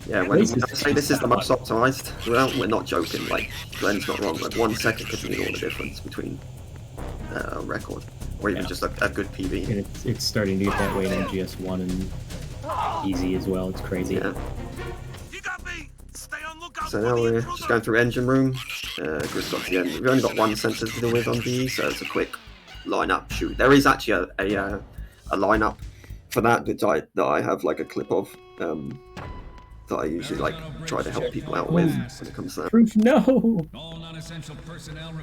Yeah, when I say this is the most optimized, well, we're not joking. Like, Glenn's not wrong. Like, 1 second could mean all the difference between a record or even just a good PB. And it's starting to get that way in MGS1 and easy as well. It's crazy. Yeah. So now we're just going through engine room. Griff's got the end. We've only got 1 sensor to deal with on DE, so it's a quick line-up shoot. There is actually a line-up for that I have like a clip of that I usually like try to help people out with when it comes to that. Proof, no!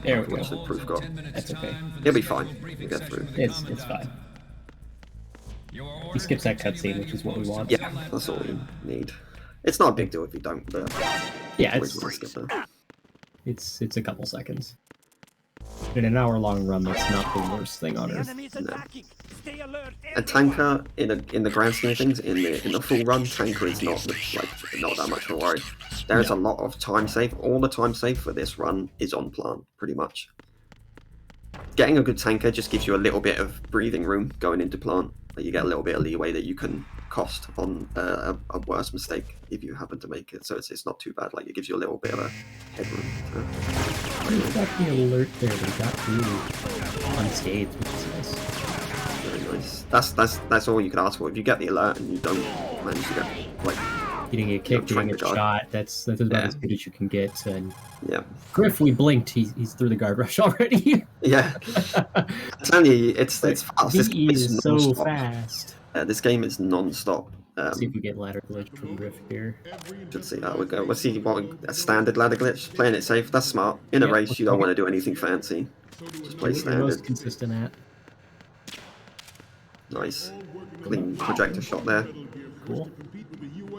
There we go. Proof got. That's okay. He'll be fine. We'll get through. It's fine. He skips that cutscene, which is what we want. Yeah, that's all we need. It's not a big deal if you don't, but yeah, it's a couple seconds. In an hour-long run, that's not the worst thing on earth. No. A tanker in the grand scheme of things, in the full run, tanker is not that much of a worry. There's a lot of time save. All the time save for this run is on plant, pretty much. Getting a good tanker just gives you a little bit of breathing room going into plant. You get a little bit of leeway that you can cost on a worse mistake if you happen to make it. So it's not too bad. Like, it gives you a little bit of a headroom. He got the alert there, but he got through unscathed, which is nice. Very nice. That's all you can ask for. If you get the alert and you don't manage to get, like, getting a kick, getting a shot, that's about as good as you can get. And yeah, Griff, we blinked. He's through the guard rush already. Yeah, I'm telling you, it's fast. This game is so fast. This game is non-stop. See if we get ladder glitch from Griff here. Should see how we go. We'll see what a standard ladder glitch. Playing it safe. That's smart. In a race, you don't want to do anything fancy. Just play standard. Most consistent at. Nice, clean projector shot there. Cool.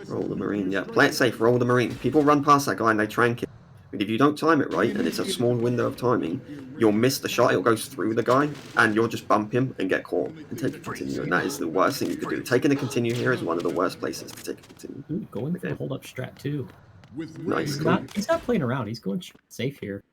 Roll the Marine. Yeah, play it safe. Roll the Marine. People run past that guy and they trank it. And if you don't time it right, and it's a small window of timing, you'll miss the shot. It'll go through the guy, and you'll just bump him and get caught and take a continue. And that is the worst thing you could do. Taking a continue here is one of the worst places to take a continue. Ooh, going for the hold up strat too. Nice. He's not playing around. He's going safe here.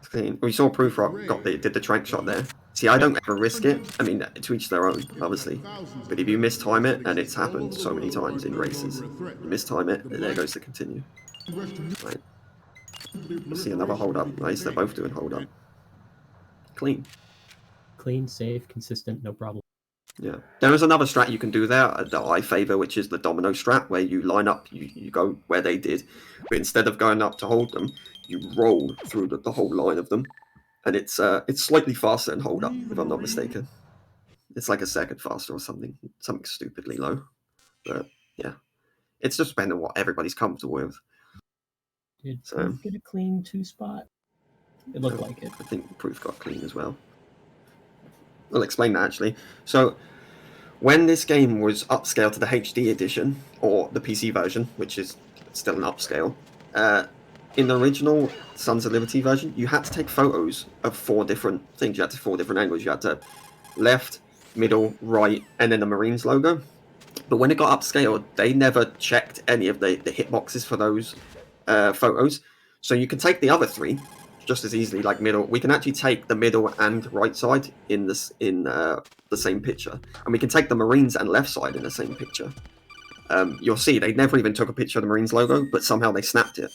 Clean. We saw Proof Rock did the trank shot there. See, I don't ever risk it. I mean, to each their own, obviously. But if you mistime it, and it's happened so many times in races, you mistime it, and there goes the continue. Right. See another hold up. Nice, they're both doing hold up. Clean. Clean, safe, consistent, no problem. Yeah. There is another strat you can do there that I favour, which is the domino strat, where you line up, you go where they did, but instead of going up to hold them, you roll through the whole line of them, and it's slightly faster than hold up, if I'm not mistaken. It's like a second faster or something stupidly low, but yeah, it's just depending on what everybody's comfortable with. Did Proof get a clean 2-spot? It looked like it. I think Proof got clean as well. I'll explain that actually. So when this game was upscaled to the HD edition, or the PC version, which is still an upscale, in the original Sons of Liberty version, you had to take photos of 4 different things. You had to 4 different angles. You had to left, middle, right, and then the Marines logo. But when it got upscaled, they never checked any of the hitboxes for those photos. So you can take the other 3 just as easily, like middle. We can actually take the middle and right side in the same picture, and we can take the Marines and left side in the same picture. You'll see they never even took a picture of the Marines logo, but somehow they snapped it.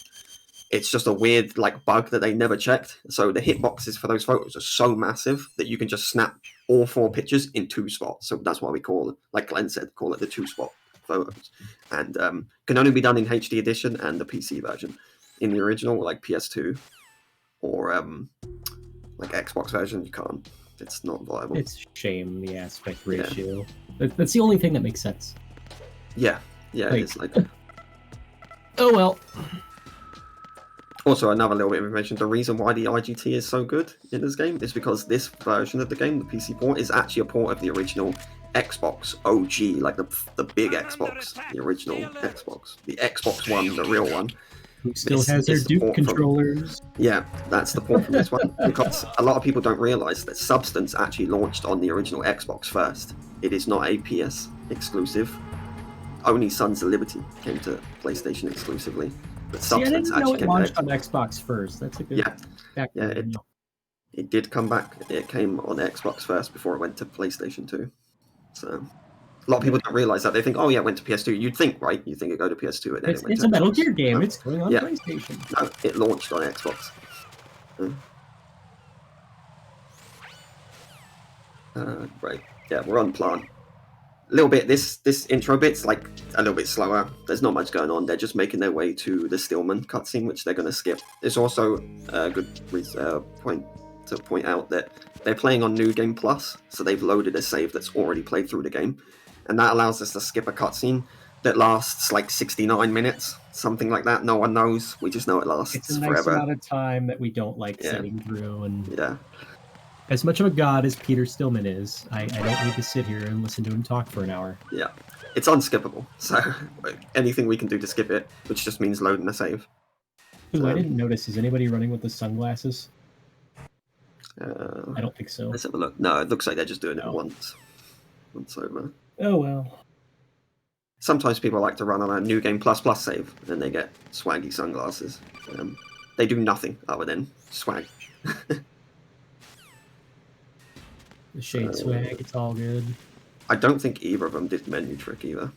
It's just a weird bug that they never checked. So the hitboxes for those photos are so massive that you can just snap all 4 pictures in 2 spots. So that's why we call it, like Glenn said, call it the 2-spot photos. And can only be done in HD edition and the PC version. In the original, like PS2 or like Xbox version, you can't. It's not viable. It's a shame, the aspect ratio. Yeah. That's the only thing that makes sense. Yeah, it's like... Oh well. Also, another little bit of information, the reason why the IGT is so good in this game is because this version of the game, the PC port, is actually a port of the original Xbox OG, like the big Xbox, the original Xbox. The Xbox One, the real one. Who still has their Duke controllers. Yeah, that's the port from this one. Because a lot of people don't realise that Substance actually launched on the original Xbox first. It is not a PS exclusive. Only Sons of Liberty came to PlayStation exclusively. But Substance actually came launched on Xbox first. That's a good it did come back. It came on Xbox first before it went to PlayStation 2. So a lot of people don't realise that. They think, oh yeah, it went to PS2. You'd think, right? You think it go to PS2 and then it went it's to a Metal Xbox. Gear game. It's going on PlayStation. No, it launched on Xbox. Right. Yeah, we're on plan. A little bit. This intro bit's like a little bit slower. There's not much going on. They're just making their way to the Stillman cutscene, which they're going to skip. It's also a good point to point out that they're playing on New Game Plus, so they've loaded a save that's already played through the game, and that allows us to skip a cutscene that lasts like 69 minutes, something like that. No one knows. We just know it lasts It's a forever. nice amount of time that we don't like sitting through. And yeah. As much of a god as Peter Stillman is, I don't need to sit here and listen to him talk for an hour. Yeah. It's unskippable. So anything we can do to skip it, which just means loading a save. Ooh, I didn't notice. Is anybody running with the sunglasses? I don't think so. Let's have a look. No, it looks like they're just doing it once over. Oh well. Sometimes people like to run on a New Game Plus save, and they get swaggy sunglasses. They do nothing other than swag. The shade swag, it's all good. I don't think either of them did menu trick either.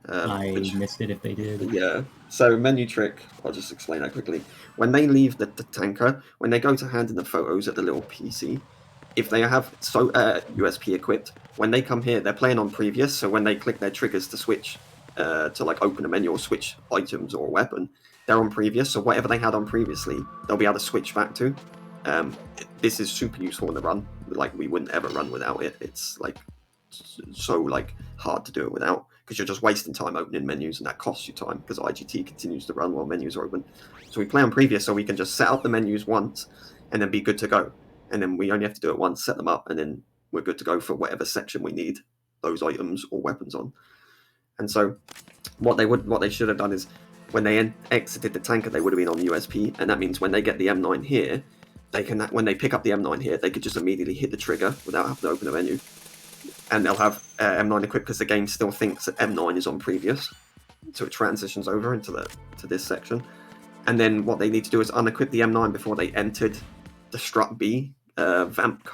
I missed it if they did. Yeah. So menu trick, I'll just explain that quickly. When they leave the tanker, when they go to hand in the photos at the little PC, if they have USP equipped, when they come here, they're playing on previous, so when they click their triggers to switch, to like open a menu or switch items or weapon, they're on previous, so whatever they had on previously, they'll be able to switch back to. This is super useful in the run. Like, we wouldn't ever run without it. It's like so like hard to do it without, because you're just wasting time opening menus, and that costs you time because IGT continues to run while menus are open. So we play on previous, so we can just set up the menus once and then be good to go. And then we only have to do it once, set them up, and then we're good to go for whatever section we need those items or weapons on. And so what they should have done is, when they exited the tanker, they would have been on USP, and that means when they get the M9 here, they can, when they pick up the M9 here, they could just immediately hit the trigger without having to open a menu. And they'll have M9 equipped because the game still thinks that M9 is on previous. So it transitions over into to this section. And then what they need to do is unequip the M9 before they entered the Strut B vamp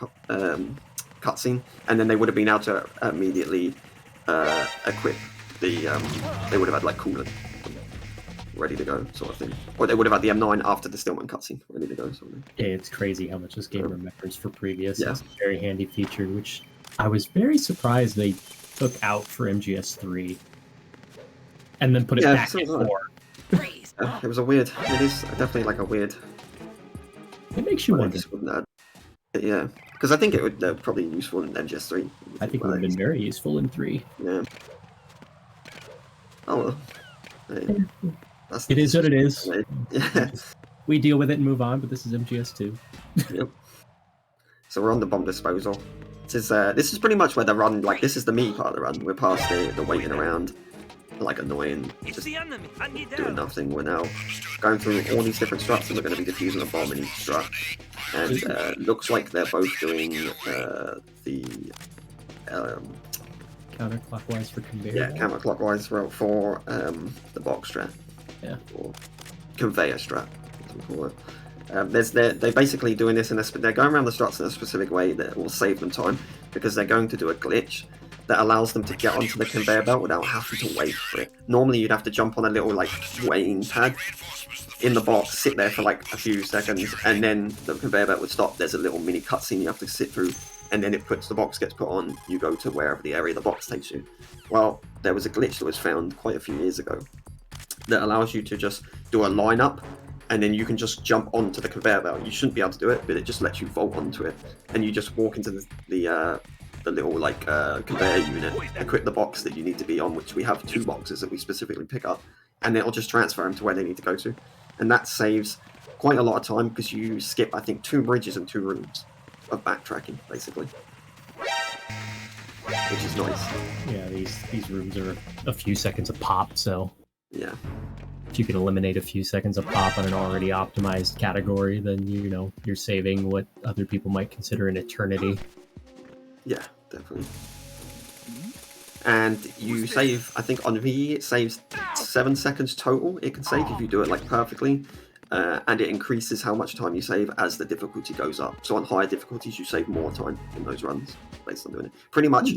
cutscene. And then they would have been able to immediately equip the... they would have had like coolant ready to go, sort of thing. Or they would have had the M9 after the Stillman cutscene, ready to go, sort of thing. Yeah, it's crazy how much this game remembers for previous. Yeah. It's a very handy feature, which I was very surprised they took out for MGS3 and then put it back in 4. It was a weird. It is definitely like a weird. It makes you wonder. Yeah, because I think it would probably useful in MGS3. I think it would have been very useful in 3. Yeah. Oh well. Hey, it is what it is. Yeah. We deal with it and move on, but this is MGS2. Yep. So we're on the bomb disposal. This is pretty much where the run, like this is the meaty part of the run. We're past the waiting around, like annoying, just doing nothing. We're now going through all these different struts and we're going to be defusing a bomb in each strut. And looks like they're both doing the counterclockwise for conveyor. Yeah, counterclockwise for the box strat. Yeah. Or conveyor strat, as we call it. They're basically doing this they're going around the struts in a specific way that will save them time because they're going to do a glitch that allows them to get onto the conveyor belt without having to wait for it. Normally you'd have to jump on a little like weighing pad in the box, sit there for like a few seconds, and then the conveyor belt would stop. There's a little mini cutscene you have to sit through, and then the box gets put on, you go to wherever the area the box takes you. Well, there was a glitch that was found quite a few years ago that allows you to just do a lineup, and then you can just jump onto the conveyor belt. You shouldn't be able to do it, but it just lets you vault onto it, and you just walk into the little like conveyor unit, equip the box that you need to be on, which we have 2 boxes that we specifically pick up, and it'll just transfer them to where they need to go to. And that saves quite a lot of time because you skip, I think, 2 bridges and 2 rooms of backtracking, basically, which is nice. Yeah, these rooms are a few seconds a pop, so yeah, if you can eliminate a few seconds of pop on an already optimized category, then you're saving what other people might consider an eternity. Yeah, definitely. And you save, I think on VE it saves 7 seconds total. It can save if you do it like perfectly, and it increases how much time you save as the difficulty goes up. So on higher difficulties you save more time in those runs based on doing it. Pretty much,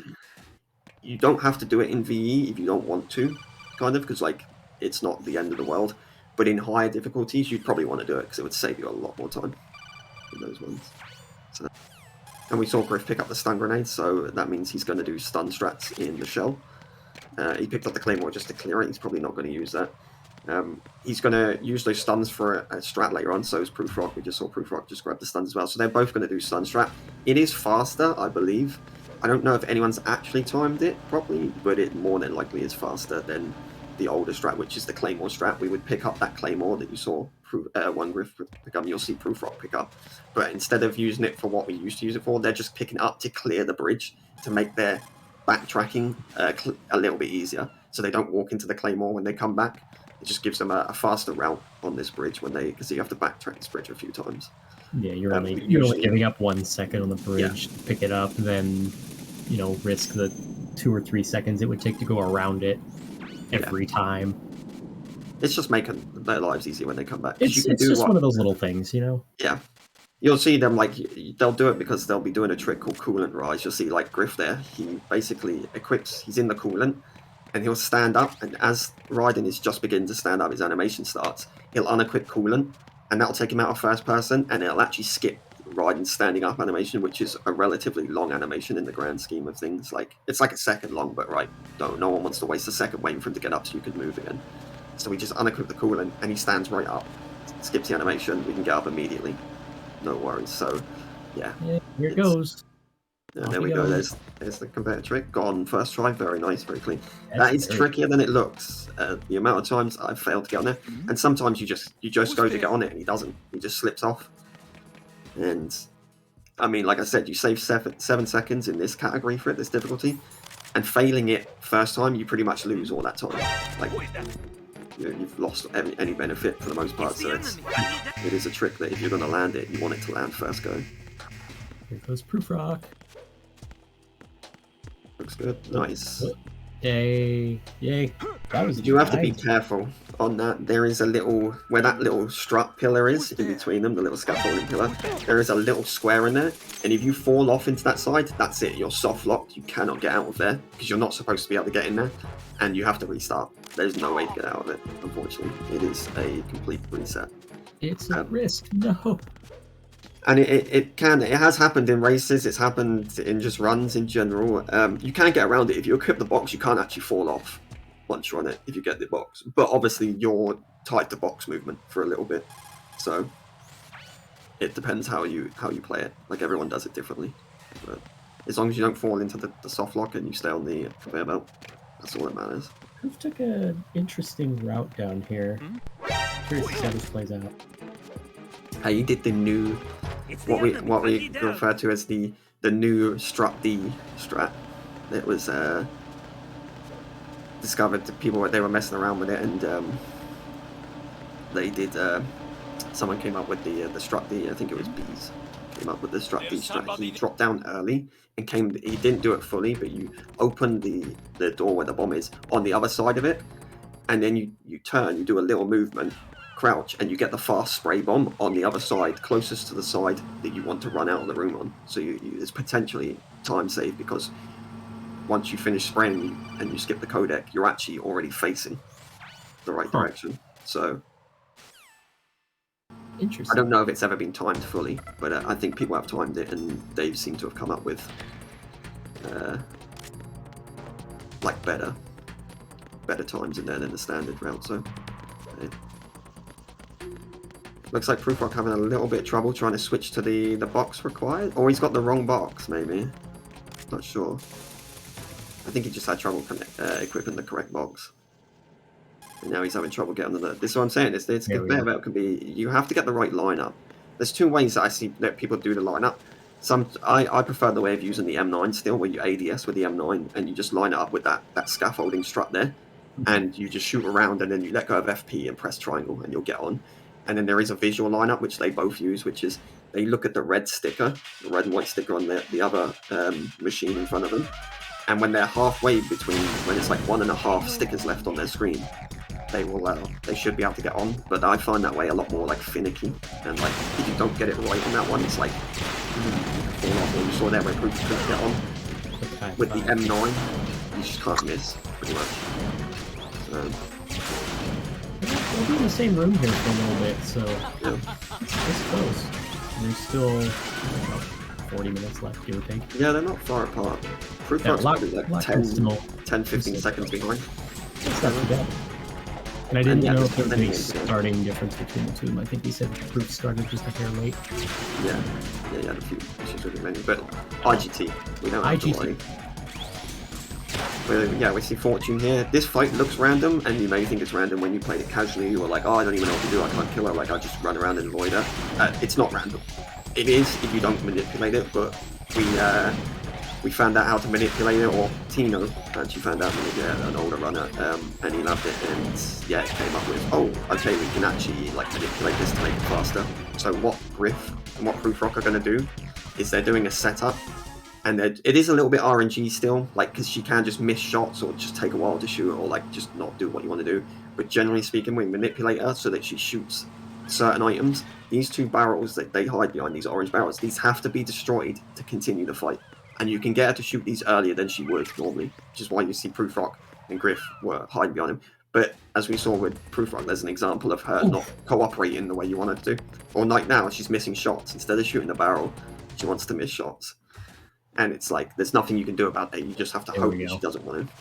you don't have to do it in VE if you don't want to, kind of, because like it's not the end of the world. But in higher difficulties you'd probably want to do it because it would save you a lot more time in those ones. So. And we saw Griff pick up the stun grenade, so that means he's going to do stun strats in the shell. He picked up the claymore just to clear it. He's probably not going to use that. He's going to use those stuns for a strat later on, so is Proof Rock. We just saw Proof Rock just grab the stuns as well. So they're both going to do stun strat. It is faster, I believe. I don't know if anyone's actually timed it properly, but it more than likely is faster than the older strat, which is the claymore strat. We would pick up that claymore that you saw one Griff pick up, you'll see Proof Rock pick up. But instead of using it for what we used to use it for, they're just picking it up to clear the bridge, to make their backtracking a little bit easier. So they don't walk into the claymore when they come back. It just gives them a faster route on this bridge because you have to backtrack this bridge a few times. Yeah, you're only giving up 1 second on the bridge to pick it up, then risk the 2 or 3 seconds it would take to go around it every time. It's just making their lives easier when they come back. It's just one of those little things, Yeah. You'll see them, like, they'll do it because they'll be doing a trick called Coolant Rise. You'll see, like, Griff there. He basically he's in the coolant, and he'll stand up, and as Raiden is just beginning to stand up, his animation starts, he'll unequip Coolant, and that'll take him out of first person, and it'll actually skip Raiden's standing up animation, which is a relatively long animation in the grand scheme of things. Like, it's like a second long, but no one wants to waste a second waiting for him to get up so you can move again. So we just unequip the coolant, and he stands right up, skips the animation, we can get up immediately. No worries. So, yeah. Here it goes. There we go. There's the conveyor trick. Gone first try. Very nice. Very clean. That is trickier than it looks. The amount of times I've failed to get on there, and sometimes you just go to get on it and he doesn't. He just slips off. And I mean, like I said, you save 7 seconds in this category for this difficulty, and failing it first time, you pretty much lose all that time. Like, you've lost any benefit for the most part. So it is a trick that if you're going to land it, you want it to land first go. Here goes Proof Rock. Looks good. Nice. Yay. You have to be careful on that. There is a little, where that little strut pillar is, in between them, the little scaffolding pillar, there is a little square in there, and if you fall off into that side, that's it. You're soft locked. You cannot get out of there, because you're not supposed to be able to get in there, and you have to restart. there's no way to get out of it, unfortunately. It is a complete reset. It's a risk, no. And it has happened in races, it's happened in just runs in general. You can get around it. If you equip the box, you can't actually fall off once you're on it if you get the box. But obviously you're tied to box movement for a little bit. So it depends how you play it. Like everyone does it differently. But as long as you don't fall into the soft lock and you stay on the conveyor belt, that's all that matters. Proof took an interesting route down here. Curious to see how this plays out. He did the new, what we refer to as the new strut D strat. It was discovered that people they were messing around with it, and they did. Someone came up with the strut D. I think it was Bees. Came up with the strut D strat. He dropped down early and came. He didn't do it fully, but you open the door where the bomb is on the other side of it, and then you turn. You do a little movement. Crouch, and you get the fast spray bomb on the other side, closest to the side that you want to run out of the room on. So it's potentially time save, because once you finish spraying and you skip the codec, you're actually already facing the right direction. So interesting. I don't know if it's ever been timed fully, but I think people have timed it, and they seem to have come up with like better times in there than the standard route. So. Looks like Proofrock having a little bit of trouble trying to switch to the box required. Or he's got the wrong box, maybe. Not sure. I think he just had trouble equipping the correct box. And now he's having trouble getting the... This is what I'm saying. It's conveyor belt can be... You have to get the right lineup. There's two ways that I see that people do the lineup. I prefer the way of using the M9 still, where you ADS with the M9 and you just line it up with that scaffolding strut there. And you just shoot around, and then you let go of FP and press triangle, and you'll get on. And then there is a visual lineup, which they both use, which is they look at the red sticker, the red and white sticker on the other machine in front of them. And when they're halfway between, when it's like 1.5 stickers left on their screen, they should be able to get on. But I find that way a lot more like finicky. And like, if you don't get it right on that one, it's like, fall off. Or you saw there where Proof could get on. With the M9, you just can't miss, pretty much. We'll be in the same room here for a little bit, so it's close. And there's still 40 minutes left, give or take. Yeah, they're not far apart. Proofrock's probably like 10, 15 seconds behind. That's not too bad. And I didn't know if there was any starting difference between the two of them. I think he said Proof started just a hair late. Yeah, he had a few issues with the menu, but IGT, we don't have to worry. We see Fortune here. This fight looks random, and you may think it's random when you played it casually. You were like, oh, I don't even know what to do. I can't kill her. Like, I just run around and avoid her. It's not random. It is if you don't manipulate it, but we found out how to manipulate it, or Tino actually found out an older runner, and he loved it, and yeah, it came up with, oh, okay, we can actually like manipulate this to make it faster. So what Griff and what Proofrock are going to do is they're doing a setup. And it is a little bit RNG still, like, because she can just miss shots or just take a while to shoot, or like just not do what you want to do. But generally speaking, we manipulate her so that she shoots certain items. These two barrels that they hide behind, these orange barrels, these have to be destroyed to continue the fight. And you can get her to shoot these earlier than she would normally, which is why you see Proofrock and Griff were hiding behind him. But as we saw with Proofrock, there's an example of her not cooperating the way you want her to do. Or Night Now, she's missing shots. Instead of shooting the barrel, she wants to miss shots. And it's like, there's nothing you can do about that. You just have to hope that she doesn't want to.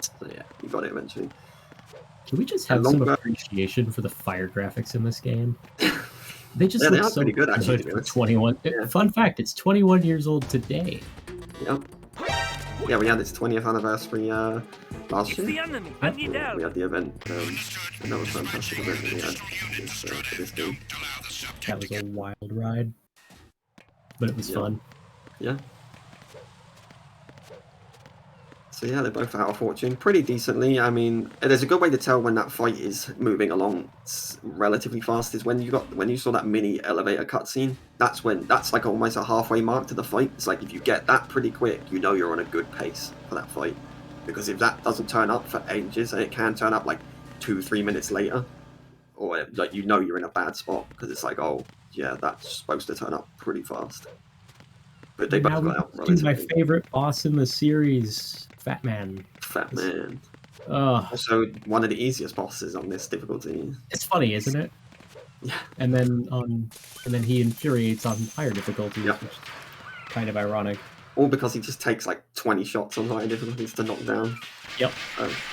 So yeah, you got it eventually. Can we just have some appreciation for the fire graphics in this game? They just look so pretty good, actually. For 21. Yeah. Fun fact, it's 21 years old today. Yep. Yeah, we had its 20th anniversary last year. We had the event, and that was a fantastic event that we had for this game. That was a wild ride, but it was fun. Yeah. So yeah, they both out of Fortune pretty decently. I mean, there's a good way to tell when that fight is moving along relatively fast is when you saw that mini elevator cutscene. That's like almost a halfway mark to the fight. It's like if you get that pretty quick, you know you're on a good pace for that fight. Because if that doesn't turn up for ages, and it can turn up like 2-3 minutes later, or like you know you're in a bad spot because it's like, oh yeah, that's supposed to turn up pretty fast. But they both got out relatively. My favorite boss in the series, Fat Man. Fat Man. Also, one of the easiest bosses on this difficulty. It's funny, isn't it? Yeah. And then he infuriates on higher difficulties, which is kind of ironic. All because he just takes like 20 shots on higher difficulties to knock down. Yep.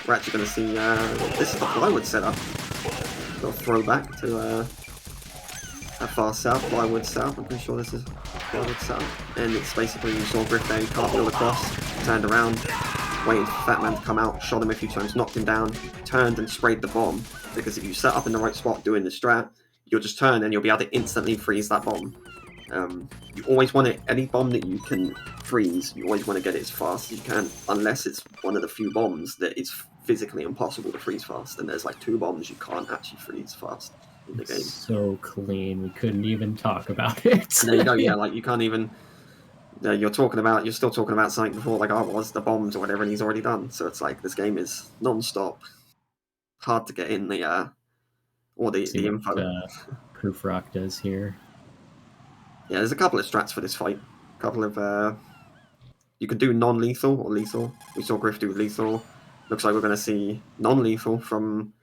We're actually going to see, this is the plywood setup. Little throwback to a far south, plywood south. I'm pretty sure this is plywood south. And it's basically, you saw Griff there, he cartwheeled across, turned around, waited for Fat Man to come out, shot him a few times, knocked him down, turned and sprayed the bomb. Because if you set up in the right spot doing the strat, you'll just turn and you'll be able to instantly freeze that bomb. You always want it, any bomb that you can freeze, you always want to get it as fast as you can, unless it's one of the few bombs that is physically impossible to freeze fast, and there's like 2 bombs you can't actually freeze fast in the game. So clean, we couldn't even talk about it. There you go, yeah, like you can't even, you're still talking about something before, like, oh, it was the bombs or whatever, and he's already done, so it's like, this game is non-stop, hard to get in the, or the info. Proof Rock does here. Yeah, there's a couple of strats for this fight. A couple of, you could do non-lethal or lethal. We saw Griff do lethal. Looks like we're going to see non-lethal from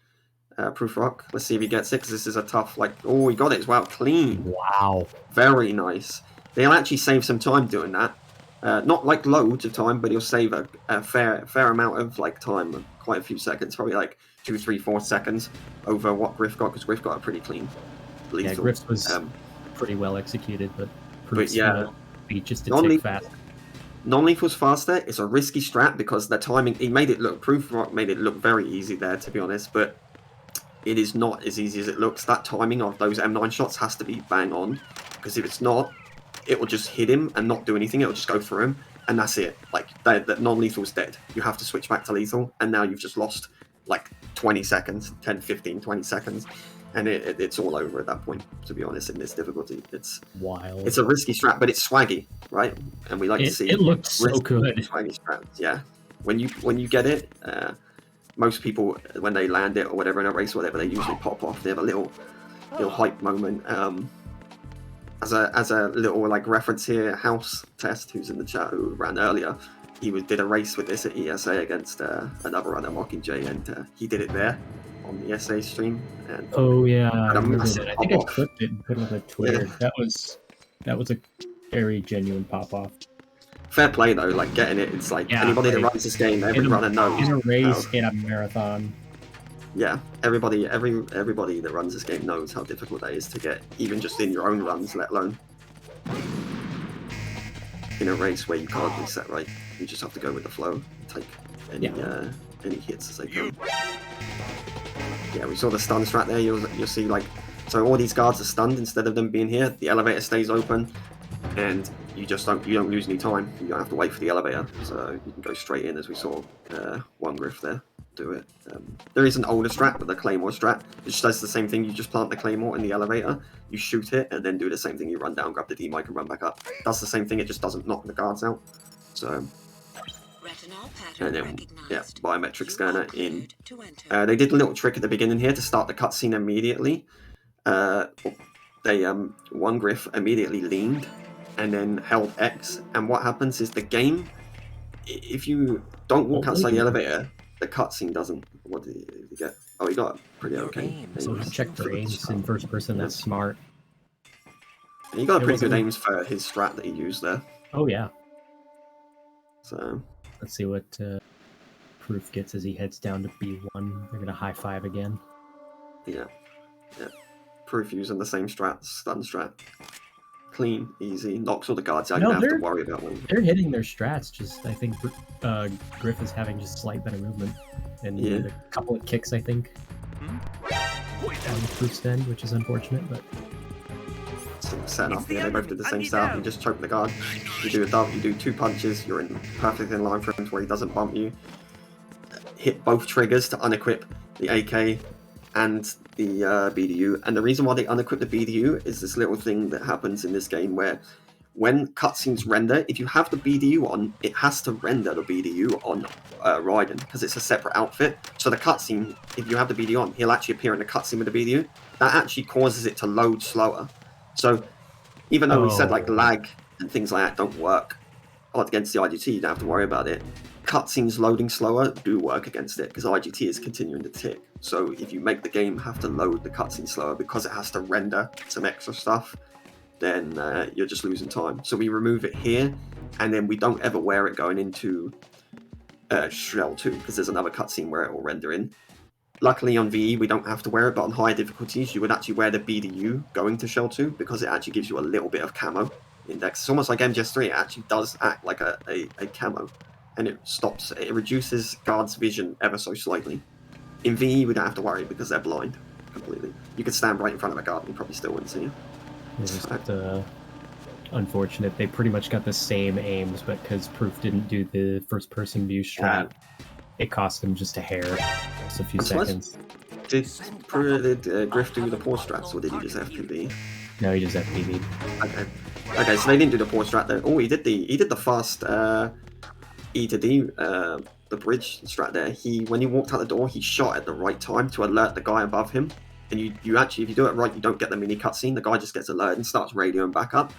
Proof Rock. Let's see if he gets it, because this is a tough, like, oh, he got it as well. Clean. Wow. Very nice. They'll actually save some time doing that. Not like loads of time, but he'll save a fair amount of like time, quite a few seconds, probably like 2, 3, 4 seconds over what Griff got, because Griff got a pretty clean lethal. Yeah, Griff was pretty well executed, but yeah, just to tick fast. Non-lethal's faster. It's a risky strat because the timing. He made it look. Proof Rock made it look very easy there, to be honest, but it is not as easy as it looks. That timing of those M9 shots has to be bang on, because if it's not, it will just hit him and not do anything. It'll just go through him, and that's it. Like that non-lethal's dead. You have to switch back to lethal, and now you've just lost like 20 seconds, 10, 15, 20 seconds. And it's all over at that point, to be honest, in this difficulty. It's wild. It's a risky strat, but it's swaggy, right? And we like to see it looked so good. Swaggy strats, yeah. When you get it, most people, when they land it or whatever in a race or whatever, they usually pop off. They have a little hype moment. As a little like reference here, House Test, who's in the chat, who ran earlier, he did a race with this at ESA against another runner, Mockingjay, and he did it there on the SA stream. And oh yeah, I remember that. I think I clipped it and put it on Twitter. Yeah. That was a very genuine pop off. Fair play though, like getting it. It's like anybody that runs this game, every runner knows. In a race, in a marathon. Yeah, everybody that runs this game knows how difficult that is to get, even just in your own runs, let alone in a race where you can't reset right. You just have to go with the flow, take any hits as they come. Yeah, we saw the stun strat there. You'll see like, so all these guards are stunned instead of them being here. The elevator stays open, and you don't lose any time. You don't have to wait for the elevator, so you can go straight in, as we saw one Griff there do it. There is an older strat, but the Claymore strat, which does the same thing. You just plant the Claymore in the elevator, you shoot it, and then do the same thing. You run down, grab the D-mic, and run back up. Does the same thing. It just doesn't knock the guards out. So. And then, yeah, biometric scanner in. They did a little trick at the beginning here to start the cutscene immediately. One Griff immediately leaned and then held X. And what happens is the game, if you don't walk outside the elevator, the cutscene doesn't. What did he get? Oh, he got pretty okay. So check for aims in first person. That's smart. And he got pretty good aims for his strat that he used there. Oh yeah. So. Let's see what Proof gets as he heads down to B1. They're gonna high five again. Yeah. Proof using the same stun strat. Clean, easy, knocks all the guards out. You don't have to worry about them. They're hitting their strats. Just I think Griff is having just slight better movement, and a couple of kicks I think on the Proof's end, which is unfortunate, but. Setting up, they both did the same setup. You just choke the guard. You do a dub, you do 2 punches, you're perfectly in line for him where he doesn't bump you. Hit both triggers to unequip the AK and the BDU. And the reason why they unequip the BDU is this little thing that happens in this game where when cutscenes render, if you have the BDU on, it has to render the BDU on Raiden because it's a separate outfit. So the cutscene, if you have the BDU on, he'll actually appear in the cutscene with the BDU. That actually causes it to load slower. So even though we said like lag and things like that don't work against the IGT, you don't have to worry about it. cutscenes loading slower do work against it because IGT is continuing to tick. So if you make the game have to load the cutscene slower because it has to render some extra stuff, then you're just losing time. So we remove it here, and then we don't ever wear it going into Shell 2 because there's another cutscene where it will render in. Luckily on VE we don't have to wear it, but on higher difficulties you would actually wear the BDU going to Shell 2 because it actually gives you a little bit of camo index. It's almost like MGS3, it actually does act like a camo, and it reduces guards' vision ever so slightly. In VE we don't have to worry because they're blind completely. You could stand right in front of a guard and he probably still wouldn't see you. It's just unfortunate. They pretty much got the same aims, but because Proof didn't do the first-person view strat, it cost him just a hair, just a few seconds. Did Griff do the pause strats, or did he just FPV? No, he just FPV'd. Okay, so they didn't do the pause strat there. Oh, he did the fast E to D, the bridge strat there. When he walked out the door, he shot at the right time to alert the guy above him. And you actually, if you do it right, you don't get the mini cutscene. The guy just gets alerted and starts radioing back up.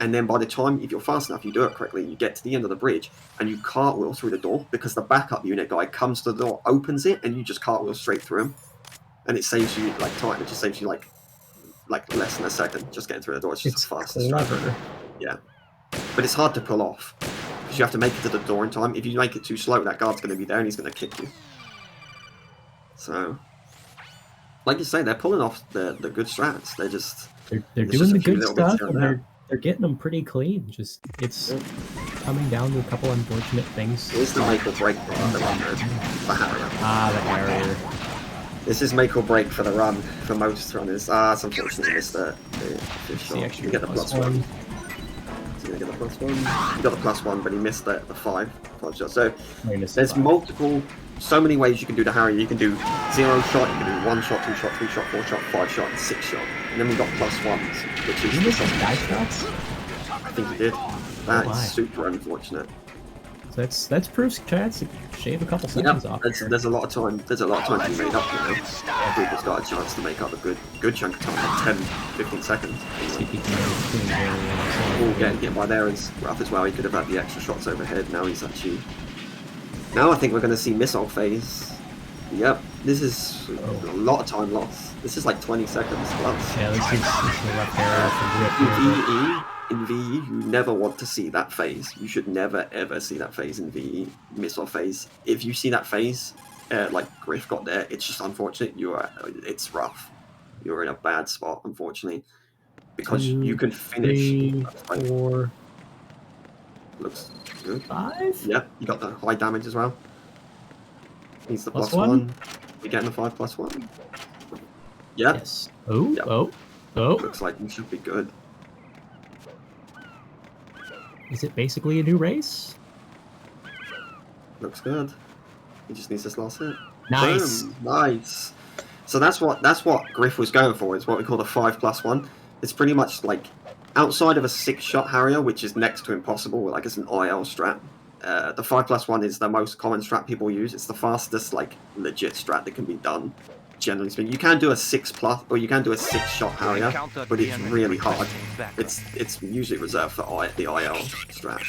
And then by the time, if you're fast enough, you do it correctly, you get to the end of the bridge, and you cartwheel through the door, because the backup unit guy comes to the door, opens it, and you just cartwheel straight through him. And it saves you, like, time. It just saves you, like less than a second just getting through the door. It's just the fastest strat. Yeah. But it's hard to pull off, because you have to make it to the door in time. If you make it too slow, that guard's going to be there, and he's going to kick you. So, like you say, they're pulling off the good strats. They're just... They're doing the good stuff, and they're getting them pretty clean. Just it's coming down to a couple unfortunate things. Here's the make or break for the runner, the Harrier. The Harrier. This is make or break for the run for most runners. It's unfortunate you missed the fifth shot. You get the +1. So you get the +1. You got the +1, but he missed the 5 shot. So there's so many ways you can do the Harrier. You can do 0 shot, you can do 1 shot, 2 shot, 3 shot, 4 shot, 5 shot, and 6 shot. And then we've got +1s, which is... Did you miss 5 shots? I think he did. That is super unfortunate. So that's Proof's chance to shave a couple seconds off. There's a lot of time. There's a lot of time to be made up, you know. Proof has got a chance to make up a good chunk of time, like 10, 15 seconds. Getting hit by there is rough as well. He could have had the extra shots overhead. Now he's actually... Now I think we're going to see missile phase. Yep, this is a lot of time lost. This is like 20 seconds plus. Yeah, this is a rough area. In VE, you never want to see that phase. You should never ever see that phase in VE, missile phase. If you see that phase, like Griff got there, it's just unfortunate. It's rough. You're in a bad spot, unfortunately, because you can finish. 4. Looks good. 5. Yep, you got the high damage as well. Needs the +1. You're getting the 5 +1. Yep. Yes. Oh. Looks like you should be good. Is it basically a new race? Looks good. He just needs this last hit. Nice. Boom. Nice. So that's what Griff was going for. It's what we call the 5 +1. It's pretty much like outside of a 6-shot Harrier, which is next to impossible, like it's an IL strat. The 5 +1 is the most common strat people use. It's the fastest, like, legit strat that can be done, generally speaking. You can do a 6+, or you can do a 6-shot Harrier, but it's really hard. It's usually reserved for the IL strat,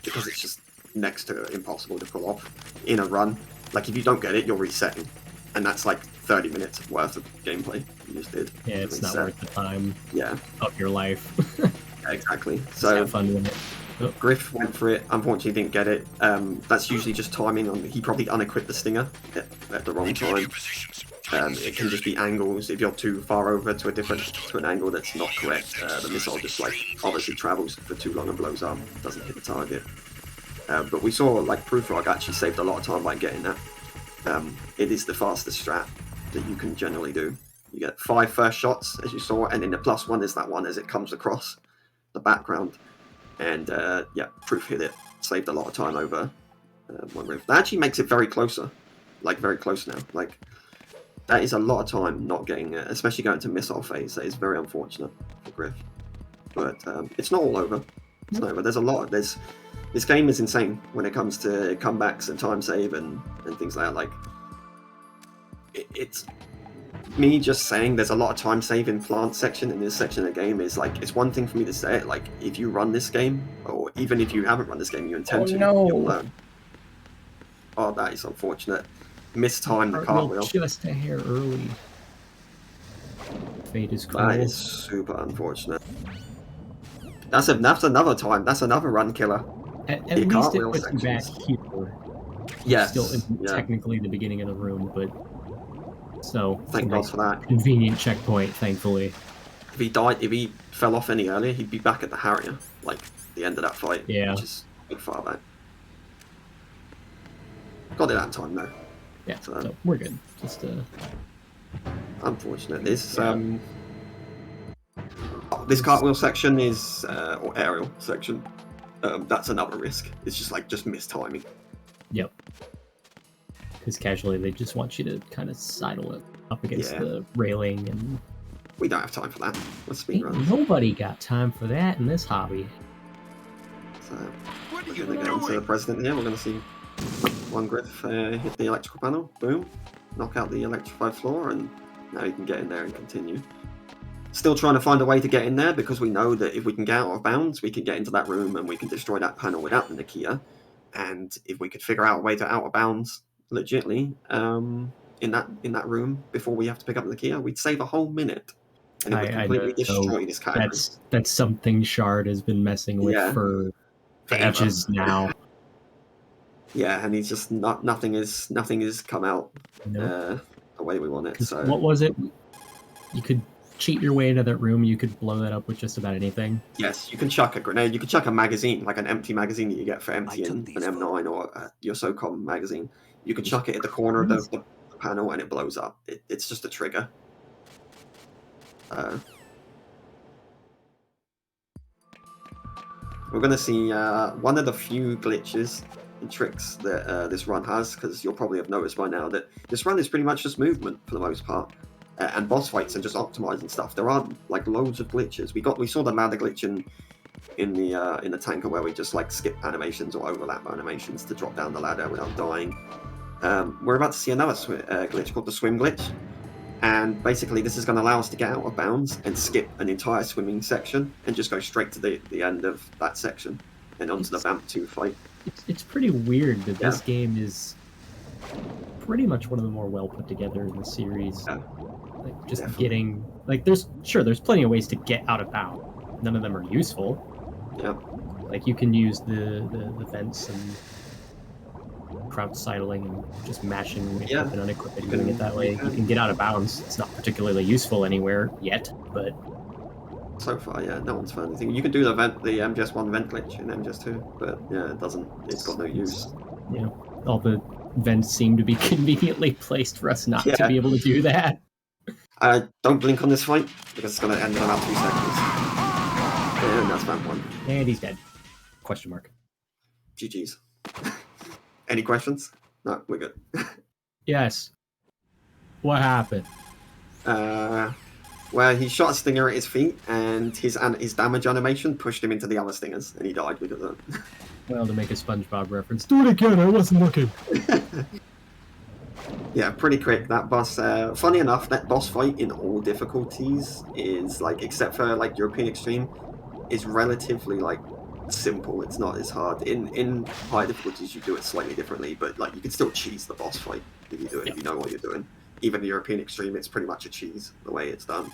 because it's just next to impossible to pull off in a run. Like, if you don't get it, you're resetting. And that's like 30 minutes worth of gameplay you just did. Yeah, it's not worth the time of your life. Yeah, exactly. So have fun with it. Griff went for it, unfortunately didn't get it. That's usually just timing. He probably unequipped the stinger at the wrong time. It can just be angles. If you're too far over to an angle that's not correct, the missile just obviously travels for too long and blows up, doesn't hit the target. But we saw Proof Rock actually saved a lot of time by getting that. It is the fastest strat that you can generally do. You get 5 first shots, as you saw, and then the +1 is that one as it comes across the background. And Proof hit it, saved a lot of time over one riff. That actually makes it very close now. That is a lot of time not getting it, especially going to missile phase. That is very unfortunate for Griff. But it's not all over. It's not over. There's a lot. This game is insane when it comes to comebacks and time save and things like that. It's me just saying there's a lot of time save in plant section in this section of the game is it's one thing for me to say it. If you run this game, or even if you haven't run this game, you intend to, you'll learn. Oh, that is unfortunate. Mistimed the cartwheel. Just a hair early. Fate is cruel. That is super unfortunate. That's another time. That's another run killer. At least it puts you back here. Yes. Still isn't technically the beginning of the room, but so thank God for that. Convenient checkpoint, thankfully. If he fell off any earlier, he'd be back at the Harrier, like the end of that fight. Yeah. Which is a bit far back. Got it that time though. Yeah. So we're good. Just unfortunate. This cartwheel section is or aerial section. That's another risk. It's just mistiming. Yep. Because casually they just want you to kind of sidle it up against the railing, and we don't have time for that. Let's speed run. Nobody got time for that in this hobby. So we're going to go into the president here. We're going to see one Griff hit the electrical panel. Boom. Knock out the electrified floor, and now you can get in there and continue. Still trying to find a way to get in there, because we know that if we can get out of bounds, we can get into that room and we can destroy that panel without the Nakia. And if we could figure out a way to out of bounds legitly in that room before we have to pick up the Nakia, we'd save a whole minute. And it would completely destroy this category. That's something Shard has been messing with for ages now. Yeah, and he's just nothing has come out the way we want it. So what was it? You could cheat your way into that room. You could blow that up with just about anything. Yes, you can chuck a grenade. You can chuck a magazine, like an empty magazine that you get for emptying an M9 or your SOCOM magazine. You can chuck it at the corner of the panel and it blows up. It's just a trigger. We're going to see one of the few glitches and tricks that this run has, because you'll probably have noticed by now that this run is pretty much just movement for the most part. And boss fights and just optimizing stuff. There are like loads of glitches. We saw the ladder glitch in the tanker, where we just like skip animations or overlap animations to drop down the ladder without dying. We're about to see another glitch called the swim glitch, and basically this is going to allow us to get out of bounds and skip an entire swimming section and just go straight to the end of that section and onto the Vamp 2 fight. It's pretty weird that this game is pretty much one of the more well put together in the series. Like just getting there's plenty of ways to get out of bounds. None of them are useful. Yeah. Like you can use the vents and crouch sidling and just mashing equip and unequip and doing it that way. You can get out of bounds. It's not particularly useful anywhere yet, but so far, no one's found anything. You can do the MGS1 vent glitch in MGS2, but it's got no use. Yeah. All the vents seem to be conveniently placed for us not to be able to do that. Don't blink on this fight, because it's going to end in about 3 seconds. And that's Vamp 1. And he's dead. Question mark. GG's. Any questions? No, we're good. Yes. What happened? Well, he shot a stinger at his feet, and his damage animation pushed him into the other stingers, and he died because of it. Well, to make a SpongeBob reference, do it again, I wasn't looking. Yeah, pretty quick, that boss. Funny enough, that boss fight in all difficulties is, except for, European Extreme, is relatively, simple. It's not as hard. In high difficulties, you do it slightly differently, but, you can still cheese the boss fight if you do it, if you know what you're doing. Even the European Extreme, it's pretty much a cheese, the way it's done.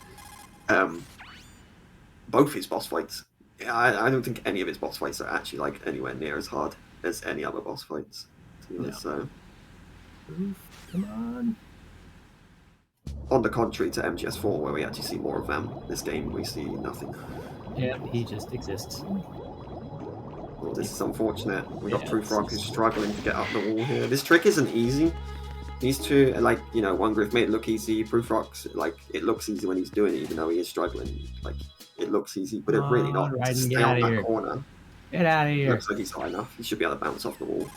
Both his boss fights, I don't think any of his boss fights are actually, anywhere near as hard as any other boss fights. So... Come on. On the contrary to MGS4, where we actually see more of them, this game we see nothing. Yeah, he just exists. Well, this is unfortunate. We got Proof who's struggling to get up the wall here. This trick isn't easy. These two, one Griff made it look easy. Proof it looks easy when he's doing it, even though he is struggling. It looks easy, but it's really not. Right, Stay on that corner. Get out of here. Looks like he's high enough. He should be able to bounce off the wall.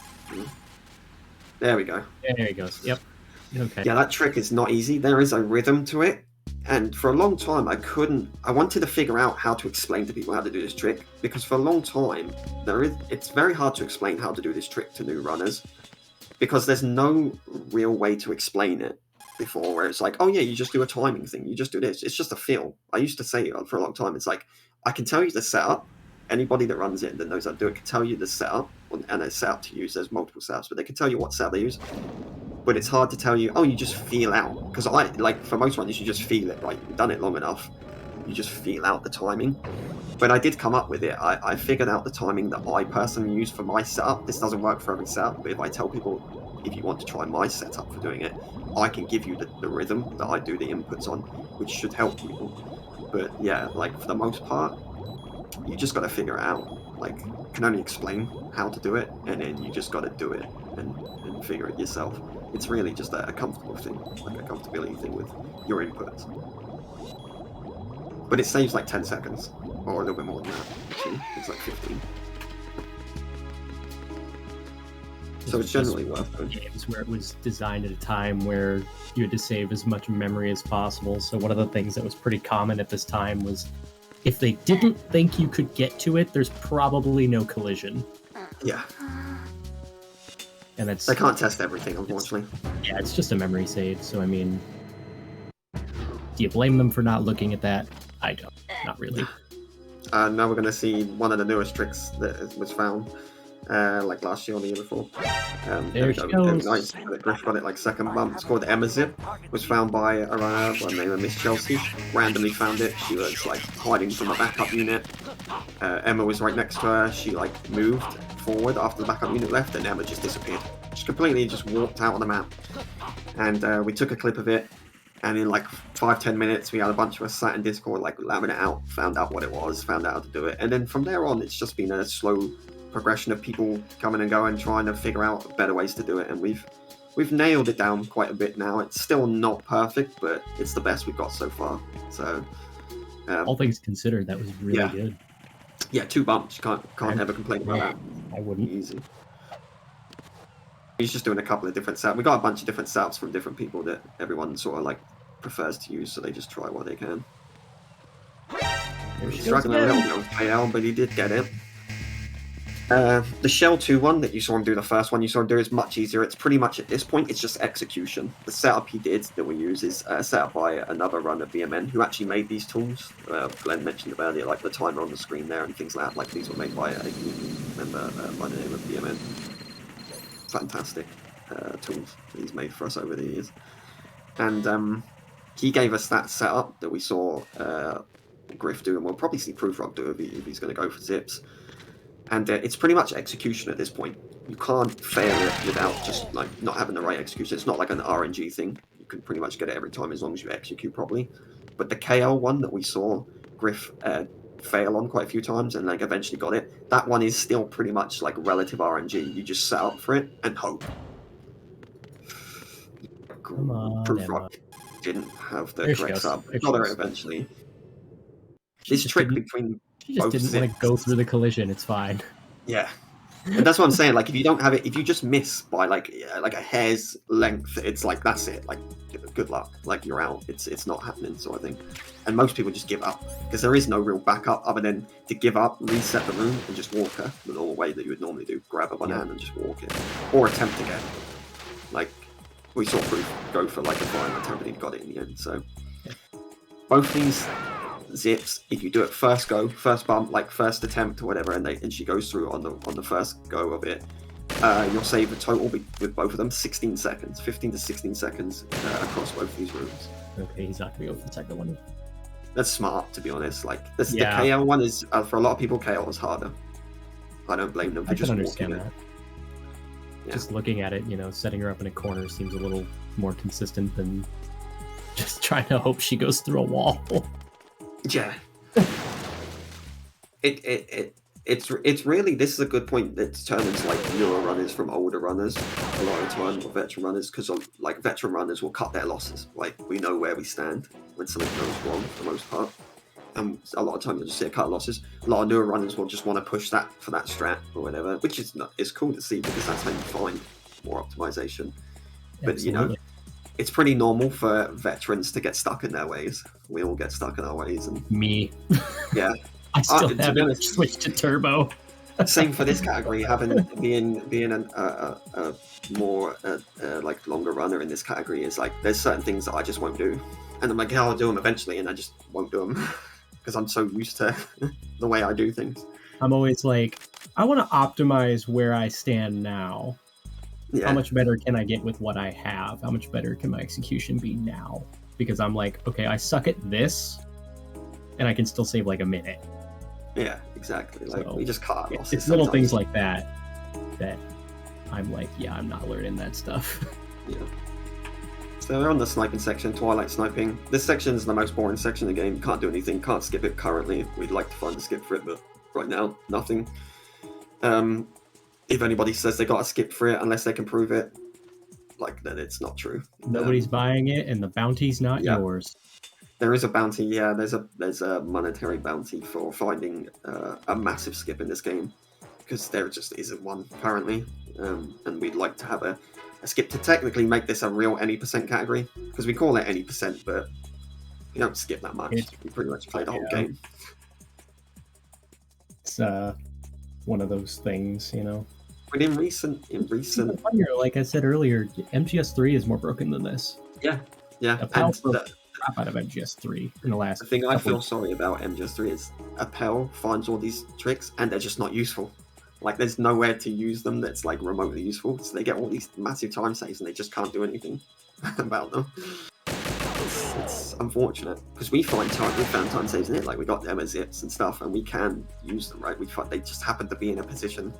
There we go. Yeah, there he goes. Yep. Okay. Yeah, that trick is not easy. There is a rhythm to it. And for a long time, I wanted to figure out how to explain to people how to do this trick, because for a long time, it's very hard to explain how to do this trick to new runners, because there's no real way to explain it before, where it's like, oh yeah, you just do a timing thing. You just do this. It's just a feel. I used to say for a long time, it's like, I can tell you the setup, anybody that runs it and that knows how to do it can tell you the setup, and a setup to use. There's multiple setups, but they can tell you what setup they use. But it's hard to tell you, oh, you just feel out. Because for most runners, you just feel it, right? You've done it long enough. You just feel out the timing. But I did come up with it. I figured out the timing that I personally use for my setup. This doesn't work for every setup, but if I tell people, if you want to try my setup for doing it, I can give you the rhythm that I do the inputs on, which should help people. But yeah, like for the most part, you just got to figure it out. Like, you can only explain how to do it, and then you just got to do it and figure it yourself. It's really just a comfortable thing, like a comfortability thing with your inputs. But it saves like 10 seconds, or a little bit more than that, actually. It's like 15. So it's generally worth it. Games where it was designed at a time where you had to save as much memory as possible. So one of the things that was pretty common at this time was if they didn't think you could get to it, there's probably no collision. Yeah. And that's... They can't test everything, unfortunately. Yeah, it's just a memory save, so I mean... Do you blame them for not looking at that? I don't. Not really. Now we're going to see one of the newest tricks that was found, like last year or the year before. There she goes. Nice. Griff got it like second bump. It's called Emma Zip. Was found by a runner by the name of Miss Chelsea. Randomly found it. She was like hiding from a backup unit. Emma was right next to her. She like moved forward after the backup unit left, and Emma just disappeared. She completely just walked out on the map. And we took a clip of it. And in like 5-10 minutes, we had a bunch of us sat in Discord, like labbing it out, found out what it was, found out how to do it. And then from there on, it's just been a slow progression of people coming and going, trying to figure out better ways to do it. And we've nailed it down quite a bit now. It's still not perfect, but it's the best we've got so far. So, all things considered, that was really good. Yeah, 2 bumps. Can't ever complain about that. I wouldn't. Easy. He's just doing a couple of different setups. We got a bunch of different setups from different people that everyone sort of like prefers to use, so they just try what they can. He's struggling a little bit with KL, but he did get it. The Shell 2 one that you saw him do, the first one you saw him do, is much easier. It's pretty much at this point, it's just execution. The setup he did that we use is set up by another runner, BMN, who actually made these tools. Glenn mentioned them earlier, like the timer on the screen there and things like that. Like these were made by a member by the name of BMN. Fantastic tools that he's made for us over the years. And he gave us that setup that we saw Griff do, and we'll probably see Proofrock do if he's going to go for zips. And it's pretty much execution at this point. You can't fail it without just like not having the right execution. It's not like an RNG thing. You can pretty much get it every time as long as you execute properly. But the KL one that we saw Griff fail on quite a few times and like eventually got it, that one is still pretty much like relative RNG. You just set up for it and hope. Come on, Proofrock didn't have the correct setup. Got her eventually. This trick between She just didn't want to go through the collision. It's fine. Yeah, and that's what I'm saying. Like, if you don't have it, if you just miss by like a hair's length, it's like that's it. Like, good luck. Like, you're out. It's not happening. So I think, and most people just give up because there is no real backup other than to give up, reset the room, and just walk her the normal way that you would normally do. Grab her by hand and just walk it, or attempt again. Like we saw Proof go for like a final attempt, and he got it in the end. So both these zips, if you do it first go, first bump, like first attempt or whatever, and she goes through on the first go of it, you'll save a total with both of them 16 seconds, 15 to 16 seconds across both of these rooms. Okay, he's not gonna go for the second one. That's smart, to be honest. Like this, the KL one is for a lot of people. KL is harder. I don't blame them for just walking it. Yeah. Just looking at it, setting her up in a corner seems a little more consistent than just trying to hope she goes through a wall. Yeah. It's really, this is a good point that determines like newer runners from older runners a lot of the time, or veteran runners, because like veteran runners will cut their losses. Like we know where we stand when something goes wrong for the most part. And a lot of time you'll just see a cut losses. A lot of newer runners will just want to push that for that strat or whatever, which is it's cool to see because that's how you find more optimization. But Absolutely. It's pretty normal for veterans to get stuck in their ways. We all get stuck in our ways, and me. Yeah. I still haven't switched to turbo. Same for this category. Being a more like longer runner in this category is like there's certain things that I just won't do, and I'm like, I'll do them eventually, and I just won't do them because I'm so used to the way I do things. I'm always like, I want to optimize where I stand now. Yeah. How much better can I get with what I have? How much better can my execution be now? Because I'm like, okay, I suck at this, and I can still save like a minute. Yeah, exactly. Like, So, we just cut our losses it's little sometimes. things like that I'm like, yeah, I'm not learning that stuff. Yeah. So we're on the sniping section, Twilight sniping. This section is the most boring section of the game. Can't do anything, can't skip it currently. We'd like to find a skip for it, but right now, nothing. If anybody says they got a skip for it, unless they can prove it, like, then it's not true. Nobody's buying it, and the bounty's not yours. There is a bounty, yeah. There's a monetary bounty for finding a massive skip in this game, because there just isn't one currently, and we'd like to have a skip to technically make this a real any percent category, because we call it any percent, but we don't skip that much. We pretty much play the whole game. It's one of those things, you know. But in recent, like I said earlier, MGS3 is more broken than this. Yeah. Appel broke the crap out of MGS3 in the last. The thing I feel sorry about MGS3 is Appel finds all these tricks and they're just not useful. Like, there's nowhere to use them that's like remotely useful. So they get all these massive time saves and they just can't do anything about them. It's unfortunate, because we found time saves in it. Like, we got them as zips and stuff, and we can use them, right? They just happen to be in a position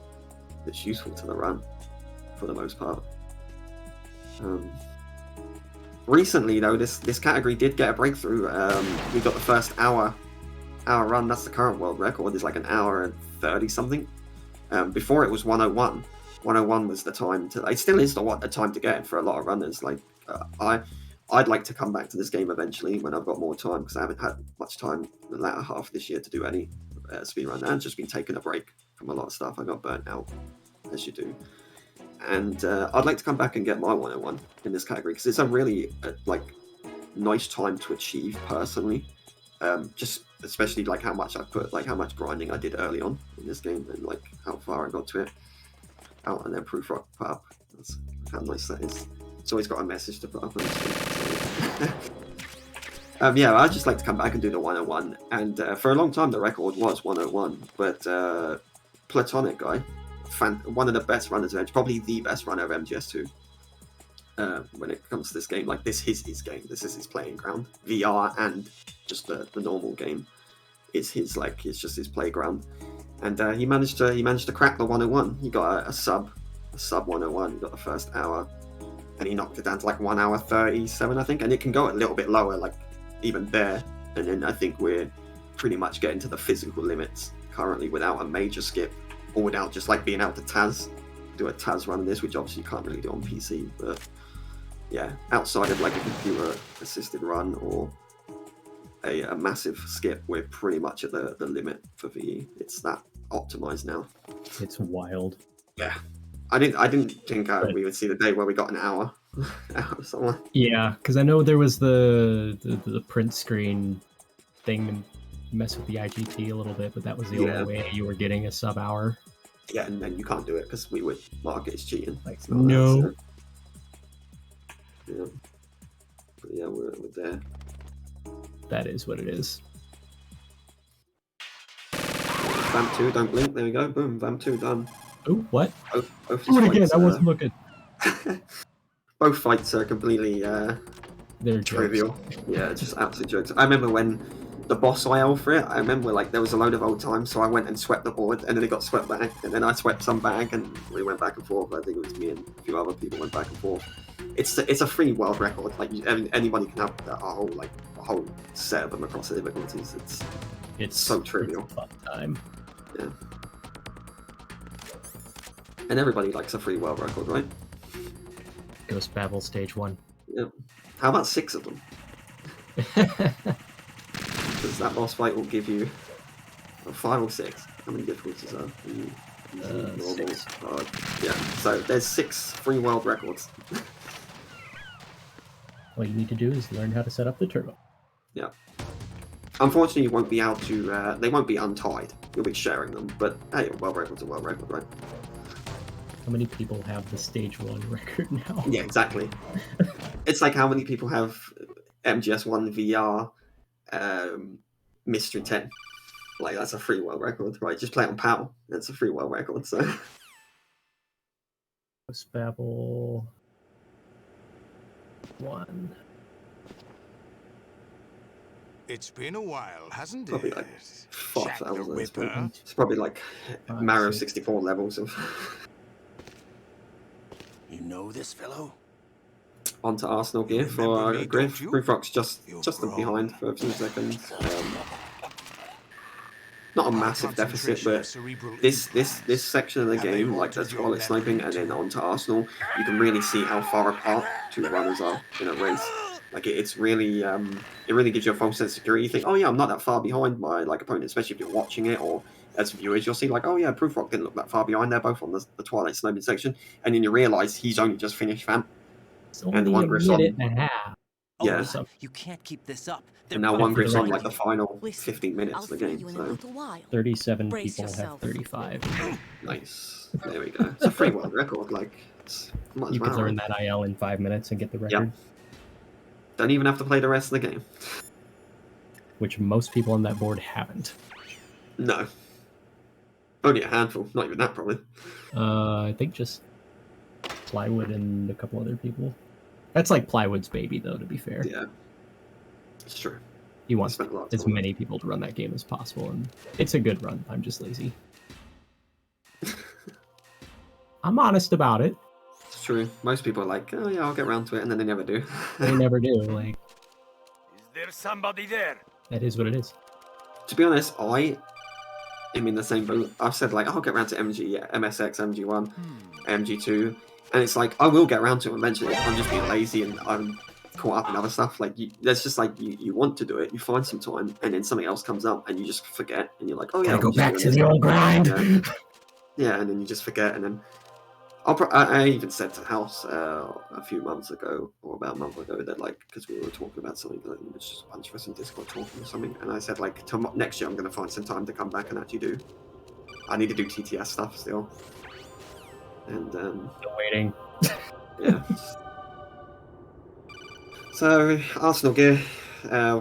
that's useful to the run for the most part. Recently though, this category did get a breakthrough. We got the first hour run. That's the current world record. It's like an hour and 30 something. Before it was 101. 101 was the time to. It still is the time to get it for a lot of runners. Like, I'd like to come back to this game eventually when I've got more time, because I haven't had much time in the latter half of this year to do any speedrun. I've just been taking a break from a lot of stuff. I got burnt out, as you do. And I'd like to come back and get my 101 in this category, because it's a really nice time to achieve personally. Just especially like how much I put, like how much grinding I did early on in this game, and like how far I got to it. Oh, and then proof rock put up. That's how nice that is. It's always got a message to put up on the screen. Yeah, I'd just like to come back and do the 101. And for a long time, the record was 101. But Platonic guy, one of the best runners of MGS, probably the best runner of MGS2. When it comes to this game, like, this is his game. This is his playing ground. VR and just the normal game is his, like, it's just his playground. And he managed to crack the 101. He got a sub 101. He got the first hour, and he knocked it down to like 1 hour 37, I think. And it can go a little bit lower, like even there. And then I think we're pretty much getting to the physical limits currently without a major skip, or without just like being able to do a Taz run in this, which obviously you can't really do on PC. But yeah, outside of like a computer assisted run or a massive skip, we're pretty much at the limit for VE. It's that optimized now. It's wild. Yeah, I didn't think we would see the day where we got an hour out of someone. Yeah, because I know there was the print screen thing to mess with the IGT a little bit, but that was the only way you were getting a sub hour. Yeah, and then you can't do it because we would mark it as cheating. Like, no. So, yeah, but yeah, we're there. That is what it is. Vamp 2, don't blink. There we go. Boom. Vamp 2 done. Oh, what? Both Do it again. I wasn't looking. Both fights are completely they're trivial. Jokes. Yeah, just absolute jokes. I remember when the boss IL for it, I remember like there was a load of old time, so I went and swept the board, and then it got swept back, and then I swept some back, and we went back and forth. I think it was me and a few other people went back and forth. It's a free world record. Like, anybody can have a whole set of them across the difficulties. It's so trivial. It's a fun time. Yeah. And everybody likes a free world record, right? Ghost Babel Stage 1. Yeah. How about 6 of them? Because that boss fight will give you 5 or 6. How many difficulties are there? 6. Yeah, so there's 6 free world records. All you need to do is learn how to set up the turbo. Yeah. Unfortunately, you won't be able to. They won't be untied. You'll be sharing them. But hey, a world record's a world record, right? How many people have the Stage 1 record now? Yeah, exactly. It's like how many people have MGS1 VR Mystery 10. Like, that's a free world record, right? Just play it on PAL. That's a free world record, so... Babel 1. It's been a while, hasn't Probably it? like 5,000. Whipper. It's probably like Mario 64 levels of... You know this fellow? Onto Arsenal gear for Griff. Prufrock's just behind for a few seconds. Not a massive deficit, but this section of the game, like the toilet sniping and then onto Arsenal, you can really see how far apart two runners are in a race. Like it's really, it really gives you a false sense of security. You think, oh yeah, I'm not that far behind my opponent, especially if you're watching it, or as viewers, you'll see like, oh yeah, Prufrock didn't look that far behind. They're both on the twilight sniping section, and then you realise he's only just finished, fam. It's only a minute and a half. Yeah. You can't keep this up. And now one Griff's on like the final 15 minutes of the game. So 37 people have 35. Nice. There we go. It's a free world record. Like you could learn that IL in 5 minutes and get the record. Yep. Don't even have to play the rest of the game. Which most people on that board haven't. No. Only a handful. Not even that, probably. I think just Plywood and a couple other people. That's like Plywood's baby, though, to be fair. Yeah. It's true. He wants as many people to run that game as possible, and it's a good run. I'm just lazy. I'm honest about it. It's true. Most people are like, oh yeah, I'll get around to it, and then they never do. They never do. Like, is there somebody there? That is what it is. To be honest, I am in the same boat. I've said like, I'll get around to MSX, MG1, MG2, and it's like I will get around to it eventually. I'm just being lazy and I'm caught up in other stuff. Like that's just like you want to do it, you find some time, and then something else comes up, and you just forget, and you're like, oh yeah, go back to the old grind. Yeah, and then you just forget, and then I even said to House a few months ago, or about a month ago, that like, because we were talking about something, like, it was just a bunch of us in Discord talking or something, and I said like, next year I'm going to find some time to come back and actually do. I need to do TTS stuff still, and still waiting. Yeah. So Arsenal gear.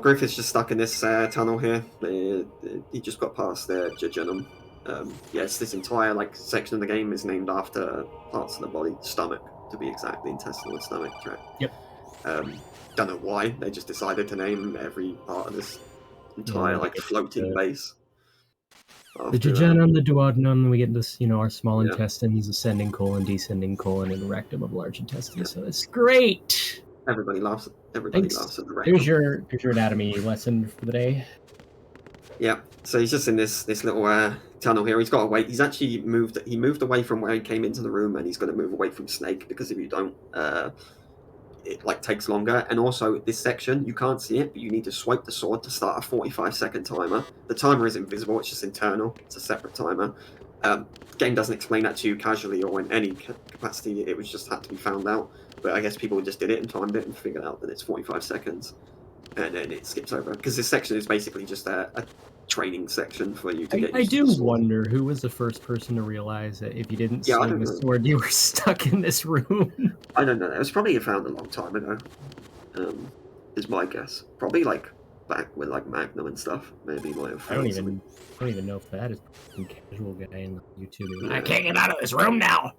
Griffith's just stuck in this tunnel here. He just got past the jejunum. Yes, this entire like section of the game is named after parts of the body, stomach to be exact, the intestinal and stomach tract. Yep. Don't know why they just decided to name every part of this entire like floating base. The jejunum, the duodenum, then we get this, our small intestines, ascending colon, descending colon, and rectum of large intestine. So it's great. Everybody laughs. Everybody laughs at the rectum. Here's your anatomy lesson for the day. Yeah. So he's just in this little tunnel here. He's got to wait. He's actually moved. He moved away from where he came into the room, and he's going to move away from Snake because if you don't, it like takes longer. And also this section, you can't see it, but you need to swipe the sword to start a 45-second timer. The timer is invisible. It's just internal. It's a separate timer. Game doesn't explain that to you casually or in any capacity. It was just had to be found out. But I guess people just did it and timed it and figured out that it's 45 seconds, and then it skips over because this section is basically just a training section for you to get. I do wonder who was the first person to realize that if you didn't swing the sword, you were stuck in this room. I don't know. It was probably found a long time ago. Is my guess. Probably like back with like Magnum and stuff. Maybe might have. I don't even know if that is some casual guy in YouTube. I can't get out of this room now.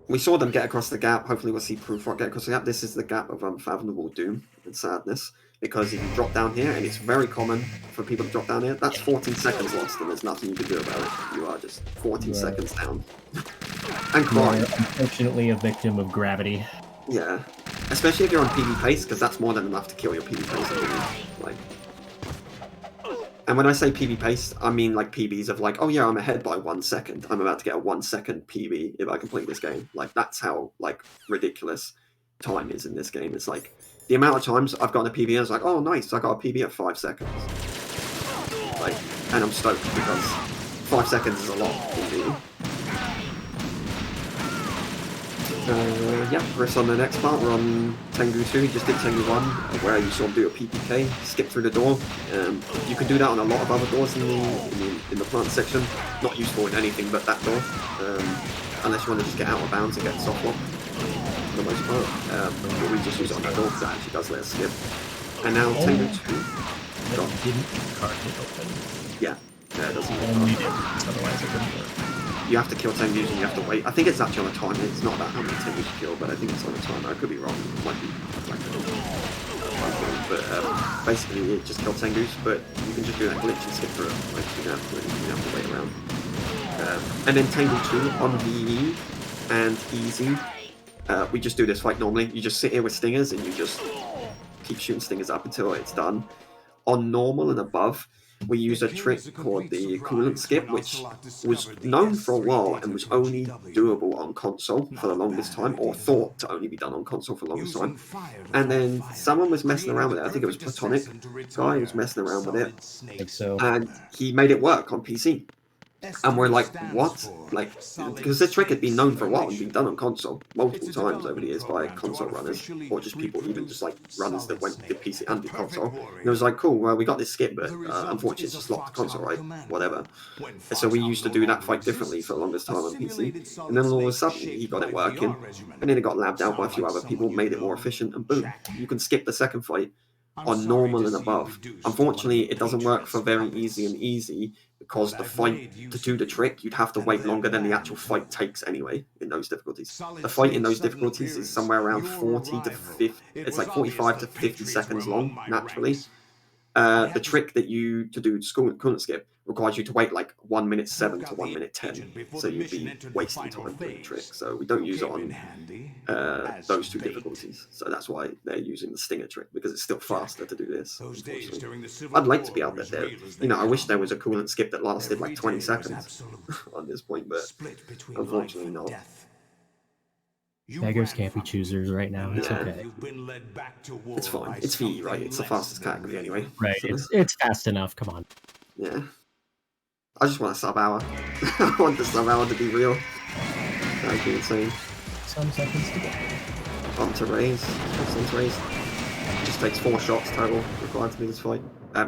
We saw them get across the gap. Hopefully we'll see Prufrock get across the gap. This is the gap of unfathomable doom and sadness. Because if you drop down here, and it's very common for people to drop down here, that's 14 seconds lost, and there's nothing you can do about it. You are just 14 seconds down. And crying. Unfortunately a victim of gravity. Yeah. Especially if you're on PB pace, because that's more than enough to kill your PB pace. Like, and when I say PB pace, I mean like PBs of like, oh yeah, I'm ahead by 1 second. I'm about to get a 1 second PB if I complete this game. Like that's how like ridiculous time is in this game. It's like the amount of times I've gotten a PB and it's like, oh nice, I got a PB at 5 seconds. Like, and I'm stoked because 5 seconds is a lot indeed. Yeah, Chris on the next part, we're on Tengu 2, just did Tengu 1, where you sort of do a PPK, skip through the door. You can do that on a lot of other doors in the plant section, not useful in anything but that door, unless you want to just get out of bounds and get soft lock, for the most part. But we just use it on that door because that actually does let us skip. And now Tengu 2. Yeah, it doesn't. And you did, otherwise it wouldn't work. You have to kill Tengus and you have to wait. I think it's actually on a timer. It's not about how many Tengus you kill, but I think it's on a timer. I could be wrong. It might be like but basically you just kill Tengus, but you can just do that glitch and skip through it. Like you don't have to wait around. And then Tangle 2 on VE and easy. We just do this fight normally. You just sit here with stingers and you just keep shooting stingers up until it's done. On normal and above, we use a trick called the coolant skip, which was known for a while and was only doable on console for the longest time, or thought to only be done on console for the longest time. And then someone was messing around with it. I think it was Platonic guy was messing around with it, and he made it work on PC. And we're like, what? Like, because this trick had been known for a while and been done on console multiple times over the years by console runners, or just people, even just like runners that went to PC and did console. And it was like, cool, well, we got this skip, but unfortunately it's just locked to console, right? Whatever. And so we used to do that fight differently for the longest time on PC. And then all of a sudden he got it working, and then it got labbed out by a few other people, made it more efficient, and boom, you can skip the second fight on normal and above. Unfortunately, it doesn't work for very easy and easy, because the fight, to do the trick, you'd have to wait longer than the actual fight takes anyway in those difficulties. The fight in those difficulties is somewhere around 40 to 50, it's like 45 to 50 seconds long, naturally. The trick that to do coolant skip requires you to wait like 1 minute 7 to 1 minute 10, so you'd be wasting time doing the trick. So we don't use it on those two difficulties. So that's why they're using the stinger trick, because it's still faster to do this. I'd like to be out there. You know, I wish there was a coolant skip that lasted like 20 seconds on this point, but unfortunately not. Beggars can't be choosers right now. It's okay. It's fine. It's VE, right? It's the fastest category anyway. Right. So. It's fast enough. Come on. Yeah. I just want a sub hour. I want the sub hour to be real. That would be insane. Some seconds to go. On to raise. It just takes 4 shots total required to do this fight.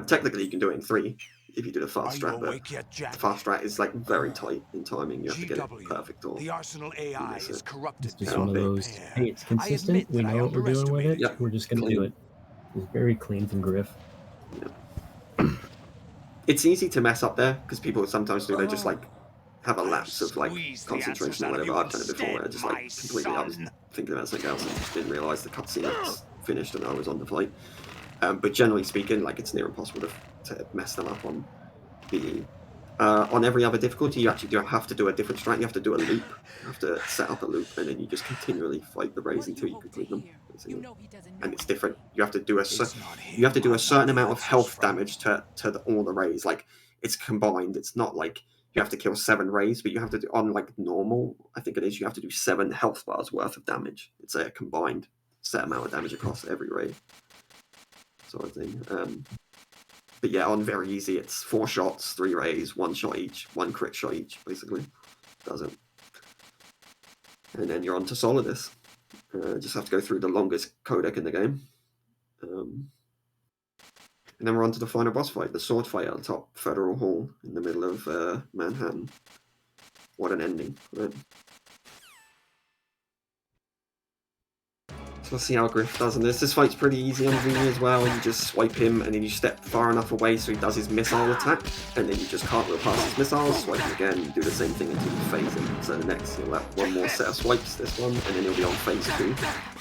Technically, you can do it in 3 if you do the fast strat, but the fast strat is like very tight in timing. You have to get it perfect, or the Arsenal AI is corrupted. It's just one of those. Hey, it's consistent. We know what we're doing with it. Yep. We're just gonna do it. It's very clean from Griff. Yeah. It's easy to mess up there because people sometimes do. They just like have a lapse of like concentration or whatever. I've done it before, where I just like completely. I was thinking about something else and just didn't realize the cutscene was finished and I was on the fight. But generally speaking, like it's near impossible to mess them up on VE. On every other difficulty, you actually do have to do a different strat. You have to do a loop. You have to set up a loop, and then you just continually fight the rays until you complete them. And it's different. You have to do a certain amount of health damage to all the rays. Like it's combined. It's not like you have to kill 7 rays, but you have to do on like normal. I think it is. You have to do 7 health bars worth of damage. It's a combined set amount of damage across every ray. Sort of thing. But yeah, on very easy, it's 4 shots, 3 rays, 1 shot each, 1 crit shot each, basically. Does it. And then you're on to Solidus. Just have to go through the longest codec in the game. And then we're on to the final boss fight, the sword fight at the top, Federal Hall, in the middle of Manhattan. What an ending, right? So we'll see how Griff does in this. This fight's pretty easy on VE as well. You just swipe him and then you step far enough away so he does his missile attack, and then you just cartwheel past his missiles, swipe him again, do the same thing until you phase him. So the next you'll have 1 more set of swipes, this one, and then he'll be on phase 2. And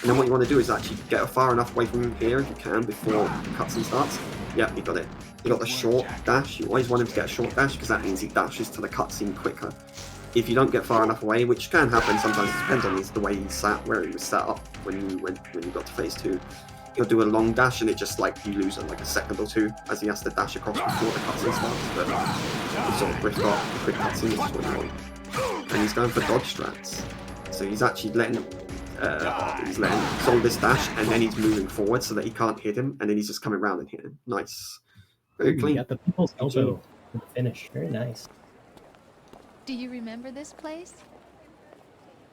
then what you want to do is actually get far enough away from him here if you can before the cutscene starts. Yeah, you got it. You got the short dash. You always want him to get a short dash because that means he dashes to the cutscene quicker. If you don't get far enough away, which can happen sometimes, it depends on the way he sat, where he was set up when you got to phase 2. He'll do a long dash and it just like you lose like a second or 2 as he has to dash across before the cutscene starts. But he's sort of Griff got a quick cutscene, which is what you want. And he's going for dodge strats. So he's actually letting Solidus dash, and then he's moving forward so that he can't hit him, and then he's just coming around and hitting him. Nice. Very clean. You got the people's elbow for the finish. Very nice. Do you remember this place?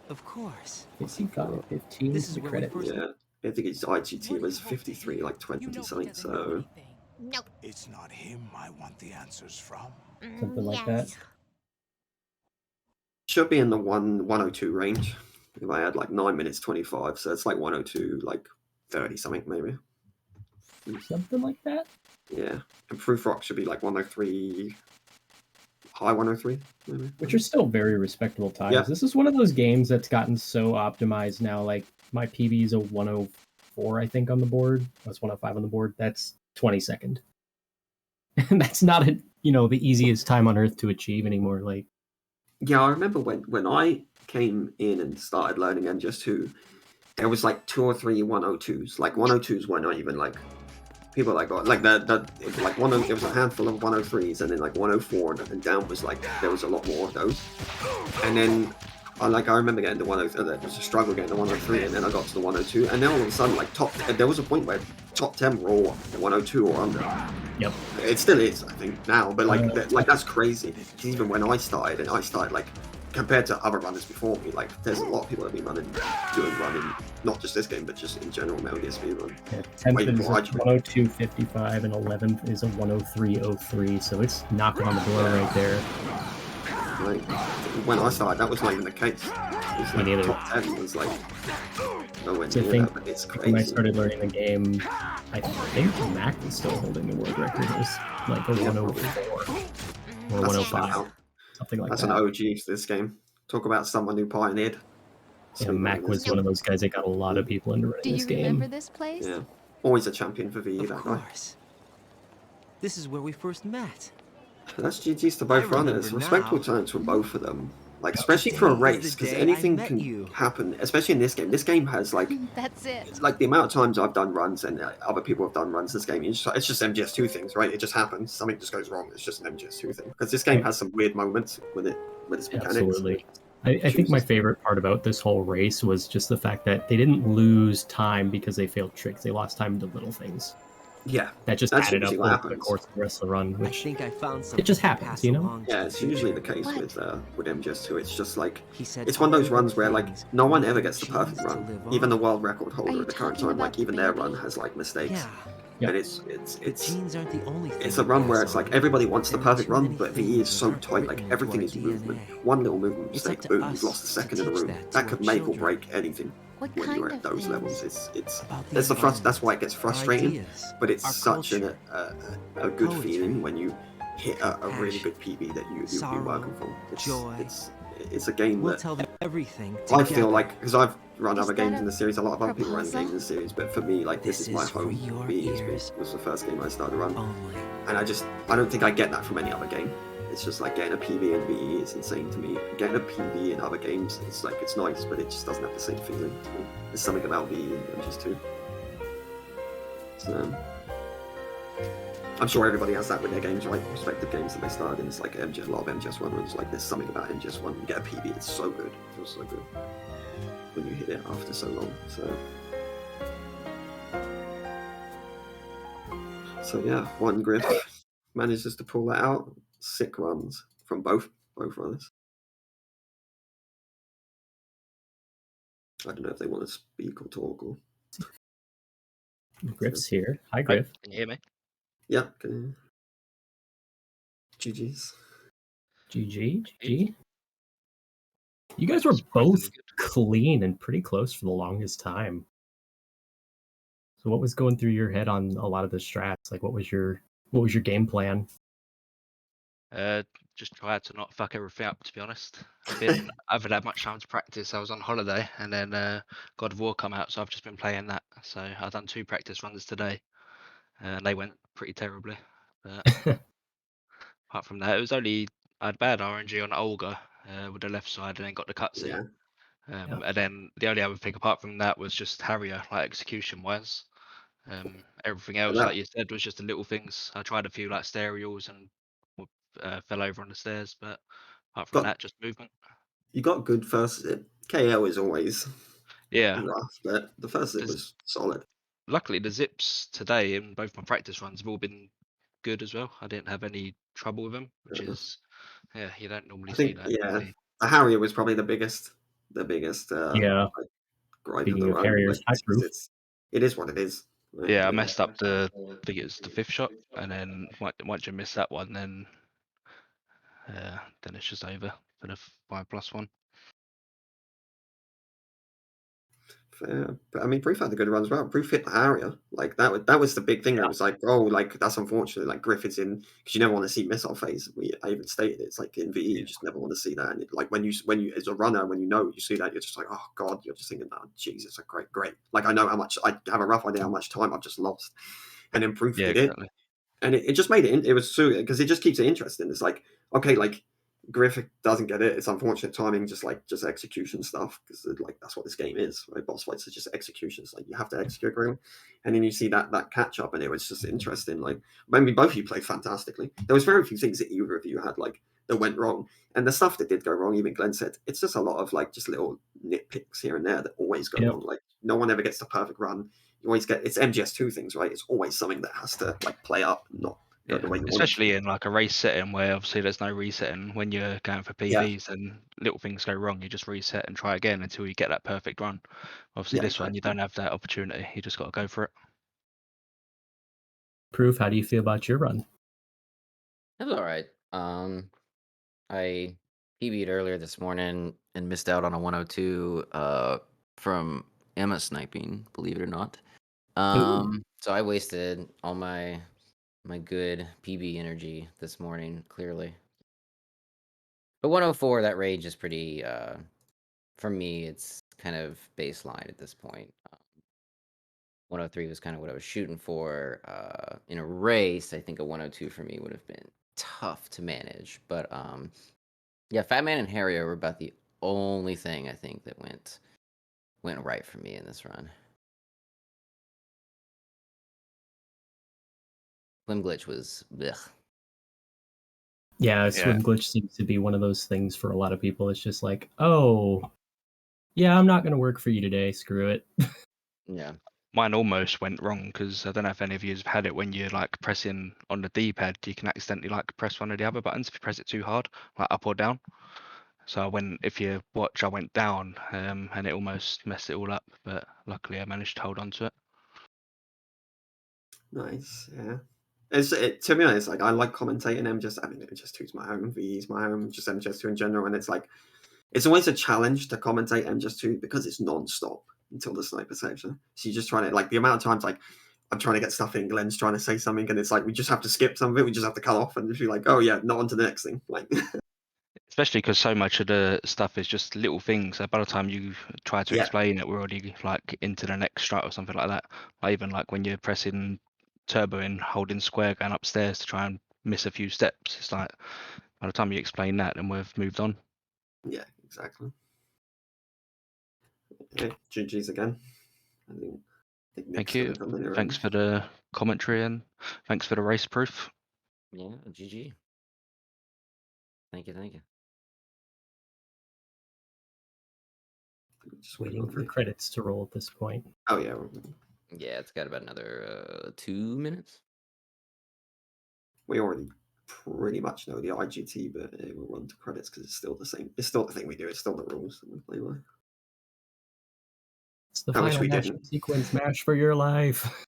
Of course. 55, 15 This is the where credit. Yeah, I think his IGT was 53, like 20 something, so... Nope. It's not him I want the answers from. Something like that. Should be in the 102 range. If I had like 9 minutes 25, so it's like 102, like 30 something maybe. Something like that? Yeah, and Proof Rock should be like 103, high 103, maybe. Which are still very respectable times. Yeah. This is one of those games that's gotten so optimized now. Like my PB is a 104, I think, on the board. That's 105 on the board. That's 22nd. And that's not the easiest time on earth to achieve anymore. Like, yeah, I remember when I came in and started learning MGS2, there was like 2 or 3 102s. Like 102s were not even like people like it was like it was a handful of 103s, and then like 104 and down was like there was a lot more of those. And then I remember getting the 103. It was a struggle getting the 103, and then I got to the 102, and then all of a sudden like there was a point where top 10 were all 102 or under. Yep. It still is, I think, now, but like that's crazy. Even when I started like compared to other runners before me, like there's a lot of people that have been running, not just this game, but just in general Metal Gear speedrun. Yeah, 10th is a 102.55, and 11th is a 103.03, so it's knocking on the door right there. Like, when I started, that was not even the case. Me neither. Top 10 was like nowhere So near that, but it's crazy. when I started learning the game, I think Mac was still holding the world record. It was like a 104 or 105. Something like That's that. an OG for this game. Talk about someone who pioneered. Yeah, Mac was one of those guys that got a lot of people into running this game. Do you remember this place? Yeah, always a champion for VE, that guy. This is where we first met. That's GG's to both runners. Respectful times for both of them. Like, especially for a race, because anything can happen, especially in this game. This game has, like... That's it. Like, the amount of times I've done runs and other people have done runs this game, it's just MGS2 things, right? It just happens. Something just goes wrong. It's just an MGS2 thing. Because this game has some weird moments with its mechanics. Absolutely. I think my favorite part about this whole race was just the fact that they didn't lose time because they failed tricks. They lost time to little things. Yeah. That just that's added up usually what over the happens. course of the rest of the run, which I think I found it just happens, you know? Yeah, it's usually the case with MGS2. It's just like it's one of those runs where like no one ever gets the perfect run. Even the world record holder at the current time, like even their run has like mistakes. Yeah. And it's aren't the only it's a run where it's like everybody wants the perfect run, but VE is so tight, like everything is movement. One little movement mistake, boom, you've lost a second in a room. That could make or break anything. When you're at those levels, that's why it gets frustrating. But it's such a good feeling when you hit a really good PB that you've been working for. It's a game that I feel like, because I've run other games in the series, a lot of other people run games in the series, but for me, like this is my home. It was the first game I started to run, and I don't think I get that from any other game. It's just like getting a PB in VE is insane to me. Getting a PB in other games, it's like it's nice, but it just doesn't have the same feeling to me. There's something about VE and MGS2. So, I'm sure everybody has that with their games, right? Respective games that they started in. It's like a lot of MGS1 runs. Like there's something about MGS1. You get a PB, it's so good. It feels so good when you hit it after so long. So yeah, one Griff manages to pull that out. Sick runs from both runners. I don't know if they want to speak or talk or. Griff's here. Hi, Griff. Can you hear me? Yeah. GG's. GG. You guys were both clean and pretty close for the longest time. So what was going through your head on a lot of the strats? Like what was your game plan? Just tried to not fuck everything up, to be honest. I haven't had much time to practice. I was on holiday, and then God of War come out, so I've just been playing that. So I've done 2 practice runs today, and they went pretty terribly. But apart from that, it was only I had bad RNG on Olga with the left side, and then got the cutscene. And then the only other thing apart from that was just Harrier, like execution wise. Everything else, like you said, was just the little things. I tried a few like stereos and fell over on the stairs, but apart from that, just movement. You got good first. KO is always rough, but the first zip was solid. Luckily, the zips today in both my practice runs have all been good as well. I didn't have any trouble with them, which is you don't normally see that. The Harrier was probably the biggest gripe of the run. Harriers, it is what it is. Yeah, I messed up I think it was the 5th shot, and then once you miss that one, then it's just over for the 5+1. fair. But I mean, Proof had a good run as well. Proof hit the area. Like that was the big thing. It was like, oh, like that's unfortunate. Like Griffith's in because you never want to see missile phase. I even stated it's like in VE, you just never want to see that. And like when you as a runner, when you see that, you're just like, oh god, you're just thinking, oh Jesus, a great. Like I know how much I have a rough idea how much time I've just lost. And then Proof did it, and it just made it. It was so because it just keeps it interesting. It's like okay, like. Griffith doesn't get it. It's unfortunate timing, just execution stuff, because like that's what this game is, right? Boss fights are just executions. Like you have to execute them, and then you see that catch up, and it was just interesting. Like I mean, both of you played fantastically. There was very few things that either of you had like that went wrong, and the stuff that did go wrong, even Glenn said, it's just a lot of like just little nitpicks here and there that always go wrong. Like no one ever gets the perfect run. You always get it's MGS2 things, right? It's always something that has to like play up, not. Yeah, especially in like a race setting where obviously there's no resetting when you're going for PBs and little things go wrong, you just reset and try again until you get that perfect run. Obviously this one you don't have that opportunity, you just got to go for it. Proof, how do you feel about your run? It was all right. I PB'd earlier this morning and missed out on a 102 from Emma sniping, believe it or not. So I wasted all my good PB energy this morning, clearly. But 104, that range is pretty, for me, it's kind of baseline at this point. 103 was kind of what I was shooting for. In a race, I think a 102 for me would have been tough to manage. But yeah, Fat Man and Harrier were about the only thing I think that went right for me in this run. Swim glitch was blech. Yeah, swim glitch seems to be one of those things for a lot of people. It's just like, oh, yeah, I'm not going to work for you today. Screw it. Yeah. Mine almost went wrong because I don't know if any of you have had it when you're like pressing on the D-pad, you can accidentally like press one of the other buttons if you press it too hard, like up or down. So if you watch, I went down and it almost messed it all up, but luckily I managed to hold on to it. Nice, yeah. To be honest, like I like commentating MGS2 is my home, VE is my home, just MGS2 in general, and it's like it's always a challenge to commentate MGS2 because it's non-stop until the sniper section. So you're just trying to like the amount of times like I'm trying to get stuff in, Glenn's trying to say something, and it's like we just have to skip some of it, we just have to cut off and just be like, oh yeah, not on to the next thing. Like especially because so much of the stuff is just little things. So by the time you try to explain it, we're already like into the next strut or something like that. Or even like when you're pressing turbo and holding square going upstairs to try and miss a few steps. It's like by the time you explain that, then we've moved on. Yeah, exactly. Okay, GG's again. I think Thank you. Thanks for the commentary and thanks for the race proof. Yeah, GG. Thank you. Just waiting for credits to roll at this point. Oh yeah. Yeah, it's got about another 2 minutes. We already pretty much know the IGT, but we'll run to credits because it's still the same. It's still the thing we do. It's still the rules that we play by. It's the final mash sequence, mash for your life.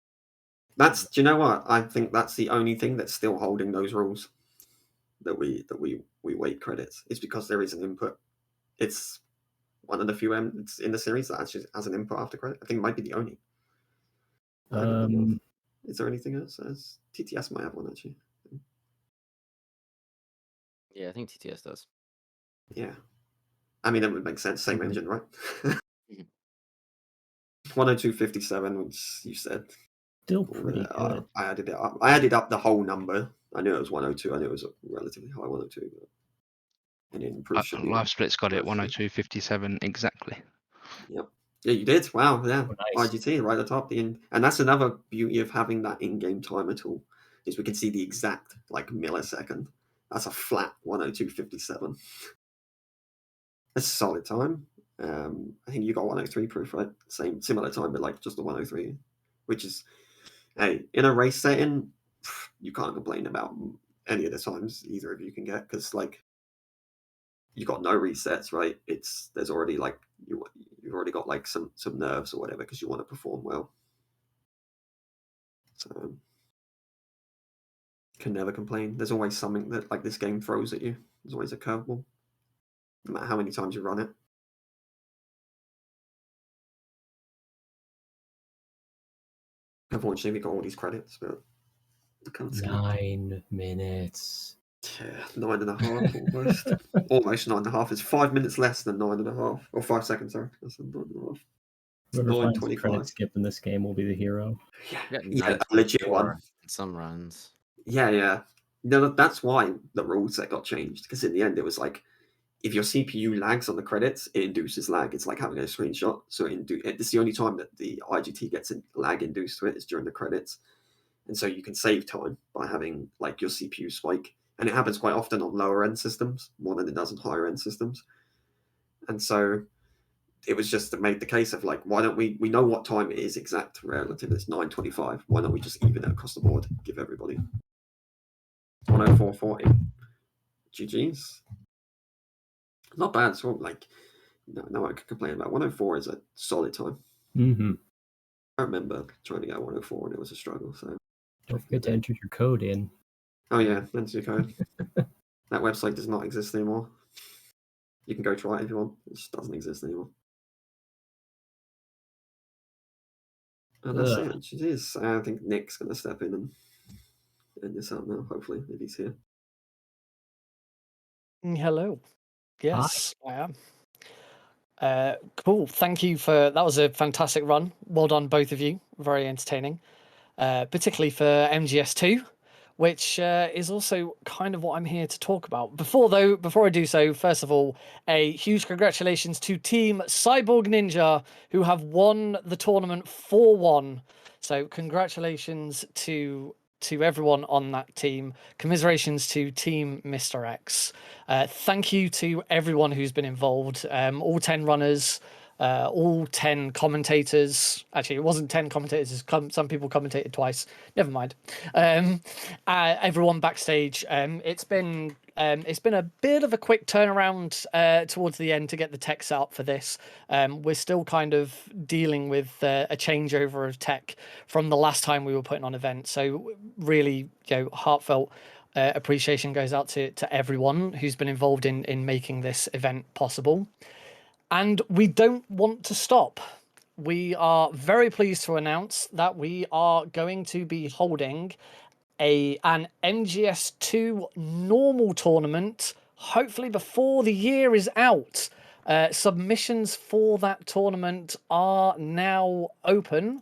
Do you know what? I think that's the only thing that's still holding those rules that we wait credits. It's because there is an input. It's one of the few it's in the series that actually has an input after credit. I think it might be the only. Is there anything else? TTS might have one actually. Yeah, I think TTS does. Yeah. I mean, that would make sense. Same engine, right? 102.57, which you said. Still pretty good. I added it up. I added up the whole number. I knew it was 102. I knew it was a relatively high 102. But... And then proof should be Live Split's got it 102.57 exactly. Yep. Yeah, you did. Wow. Yeah. Oh, nice. IGT right at the top. And that's another beauty of having that in-game timer tool is we can see the exact like millisecond. That's a flat 102.57. That's a solid time. I think you got 103 proof, right? Similar time, but like just the 103, which is, hey, in a race setting, you can't complain about any of the times either of you can get because like you got no resets, right? There's already like you've already got like some nerves or whatever because you want to perform well. So can never complain. There's always something that like this game throws at you. There's always a curveball, no matter how many times you run it. Unfortunately, we got all these credits, but I can't skip. 9 minutes. Yeah, 9.5 almost. Almost 9.5. It's 5 minutes less than 9.5. Or 5 seconds, sorry. That's 9.5. Whoever finds the 9:25. credit skip in this game will be the hero. Yeah, a legit one. In some runs. Yeah. No, that's why the rule set got changed. Because in the end, it was like, if your CPU lags on the credits, it induces lag. It's like having a screenshot. So it's the only time that the IGT gets a lag induced to it is during the credits. And so you can save time by having like your CPU spike. And it happens quite often on lower end systems, more than it does on higher end systems. And so it was just to make the case of like, why don't we know what time it is exact relative, it's 9:25. Why don't we just even it across the board, give everybody 104.40. GG's. Not bad. So like, no one can complain about 104 is a solid time. Mm-hmm. I remember trying to get 104 and it was a struggle. So don't forget to enter your code in. Oh yeah, enter your code. That website does not exist anymore. You can go try it if you want. It just doesn't exist anymore. And that's it. Jeez. I think Nick's going to step in and end this up now, hopefully, if he's here. Hello. Yes, I am. Cool. Thank you for that. Was a fantastic run. Well done, both of you. Very entertaining, particularly for MGS2, which is also kind of what I'm here to talk about. Before I do so, first of all, a huge congratulations to Team Cyborg Ninja, who have won the tournament 4-1. So congratulations to everyone on that team. Commiserations to Team Mr. X. Thank you to everyone who's been involved, all 10 runners, all 10 commentators. Actually, it wasn't 10 commentators. Some people commentated twice. Never mind. Everyone backstage. It's been a bit of a quick turnaround towards the end to get the tech set up for this. We're still kind of dealing with a changeover of tech from the last time we were putting on events. So really, heartfelt appreciation goes out to everyone who's been involved in making this event possible. And we don't want to stop. We are very pleased to announce that we are going to be holding an MGS2 normal tournament, hopefully before the year is out. Submissions for that tournament are now open.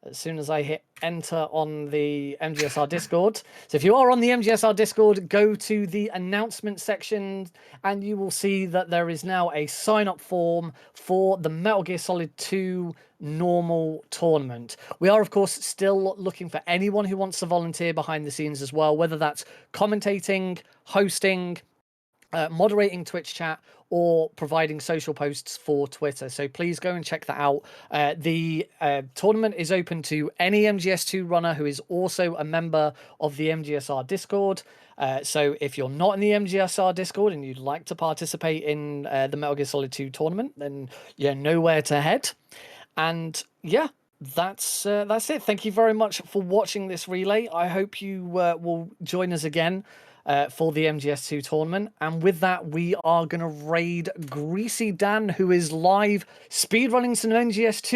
As soon as I hit enter on the MGSR Discord. So if you are on the MGSR Discord, go to the announcement section and you will see that there is now a sign-up form for the Metal Gear Solid 2 normal tournament. We are, of course, still looking for anyone who wants to volunteer behind the scenes as well, whether that's commentating, hosting, moderating Twitch chat, or providing social posts for Twitter. So please go and check that out. The tournament is open to any MGS2 runner who is also a member of the MGSR Discord. So if you're not in the MGSR Discord and you'd like to participate in the Metal Gear Solid 2 tournament, then you know where to head. And yeah, that's it. Thank you very much for watching this relay. I hope you will join us again for the MGS2 tournament. And with that, we are going to raid Greasy Dan, who is live speedrunning some MGS2